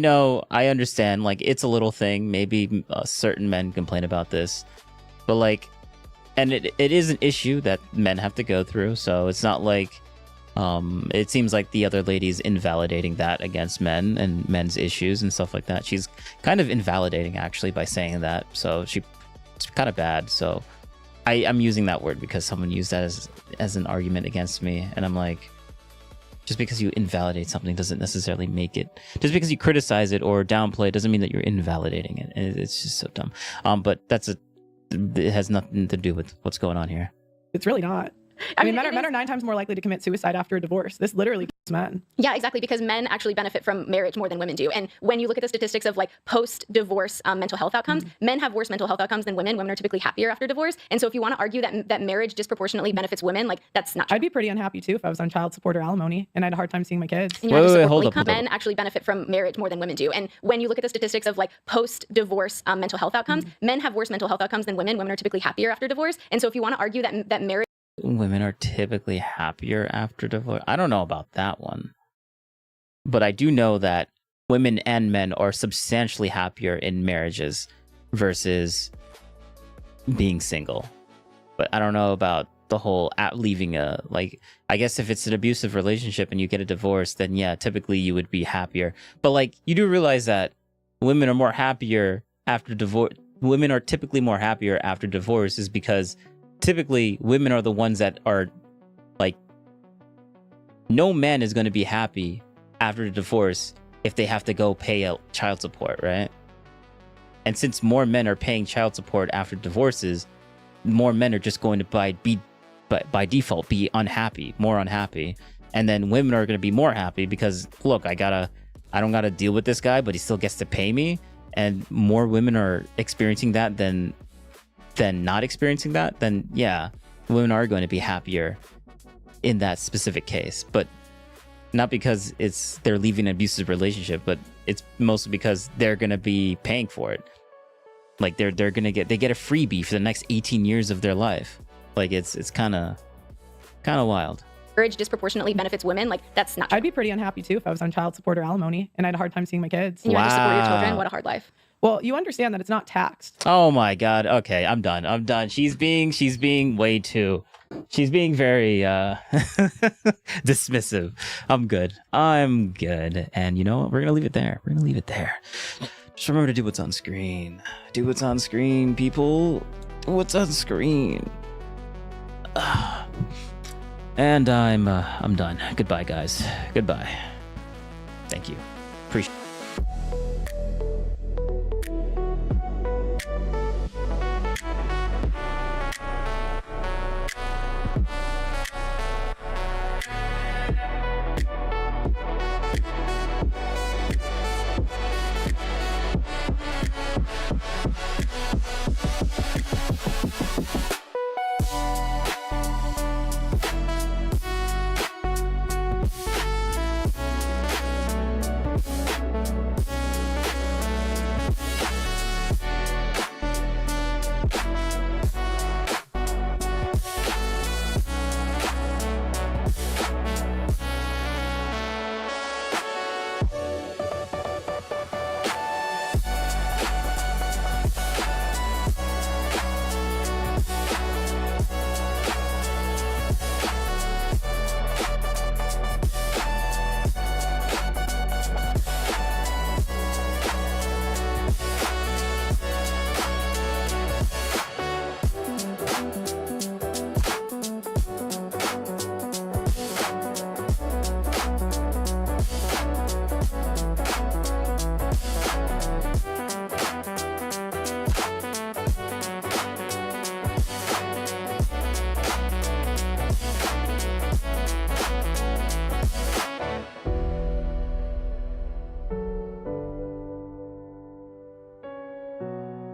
understand, like, it's a little thing. Maybe certain men complain about this. But, like, and it is an issue that men have to go through. So it's not like, it seems like the other lady's invalidating that against men and men's issues and stuff like that. She's kind of invalidating, actually, by saying that. So it's kind of bad. So I'm using that word because someone used that as an argument against me. And I'm like, just because you invalidate something doesn't necessarily make it. Just because you criticize it or downplay it doesn't mean that you're invalidating it. It's just so dumb. But it has nothing to do with what's going on here. It's really not. I mean, men are 9 times more likely to commit suicide after a divorce. This literally kills men. Yeah, exactly, because men actually benefit from marriage more than women do. And when you look at the statistics of like post-divorce mental health outcomes, men have worse mental health outcomes than women. Women are typically happier after divorce. And so if you want to argue that marriage disproportionately benefits women, like that's not true. I'd be pretty unhappy too if I was on child support or alimony and I had a hard time seeing my kids. And hold up. Men actually benefit from marriage more than women do. And when you look at the statistics of like post-divorce mental health outcomes, men have worse mental health outcomes than women. Women are typically happier after divorce. And so if you want to argue that marriage... Women are typically happier after divorce. I don't know about that one. But I do know that women and men are substantially happier in marriages versus being single. But I don't know about the whole leaving a, like, I guess if it's an abusive relationship and you get a divorce, then yeah, typically you would be happier. But like, you do realize that women are more happier after divorce. Women are typically more happier after divorce is because typically women are the ones that are like, no man is going to be happy after the divorce if they have to go pay a child support, right? And since more men are paying child support after divorces, more men are just going to by default be unhappy, more unhappy. And then women are going to be more happy because look, I don't gotta deal with this guy, but he still gets to pay me. And more women are experiencing that than not experiencing that, then yeah, women are going to be happier in that specific case. But not because they're leaving an abusive relationship, but it's mostly because they're going to be paying for it. Like they get a freebie for the next 18 years of their life. Like it's kind of wild. Marriage disproportionately benefits women, like that's not true. I'd be pretty unhappy too if I was on child support or alimony and I had a hard time seeing my kids. And you had to support your children. What a hard life. Well, you understand that it's not taxed. Oh my God. Okay, I'm done. She's being way too. She's being very dismissive. I'm good. And you know what? We're gonna leave it there. Just remember to do what's on screen. Do what's on screen, people. What's on screen? And I'm done. Goodbye, guys. Goodbye. Thank you.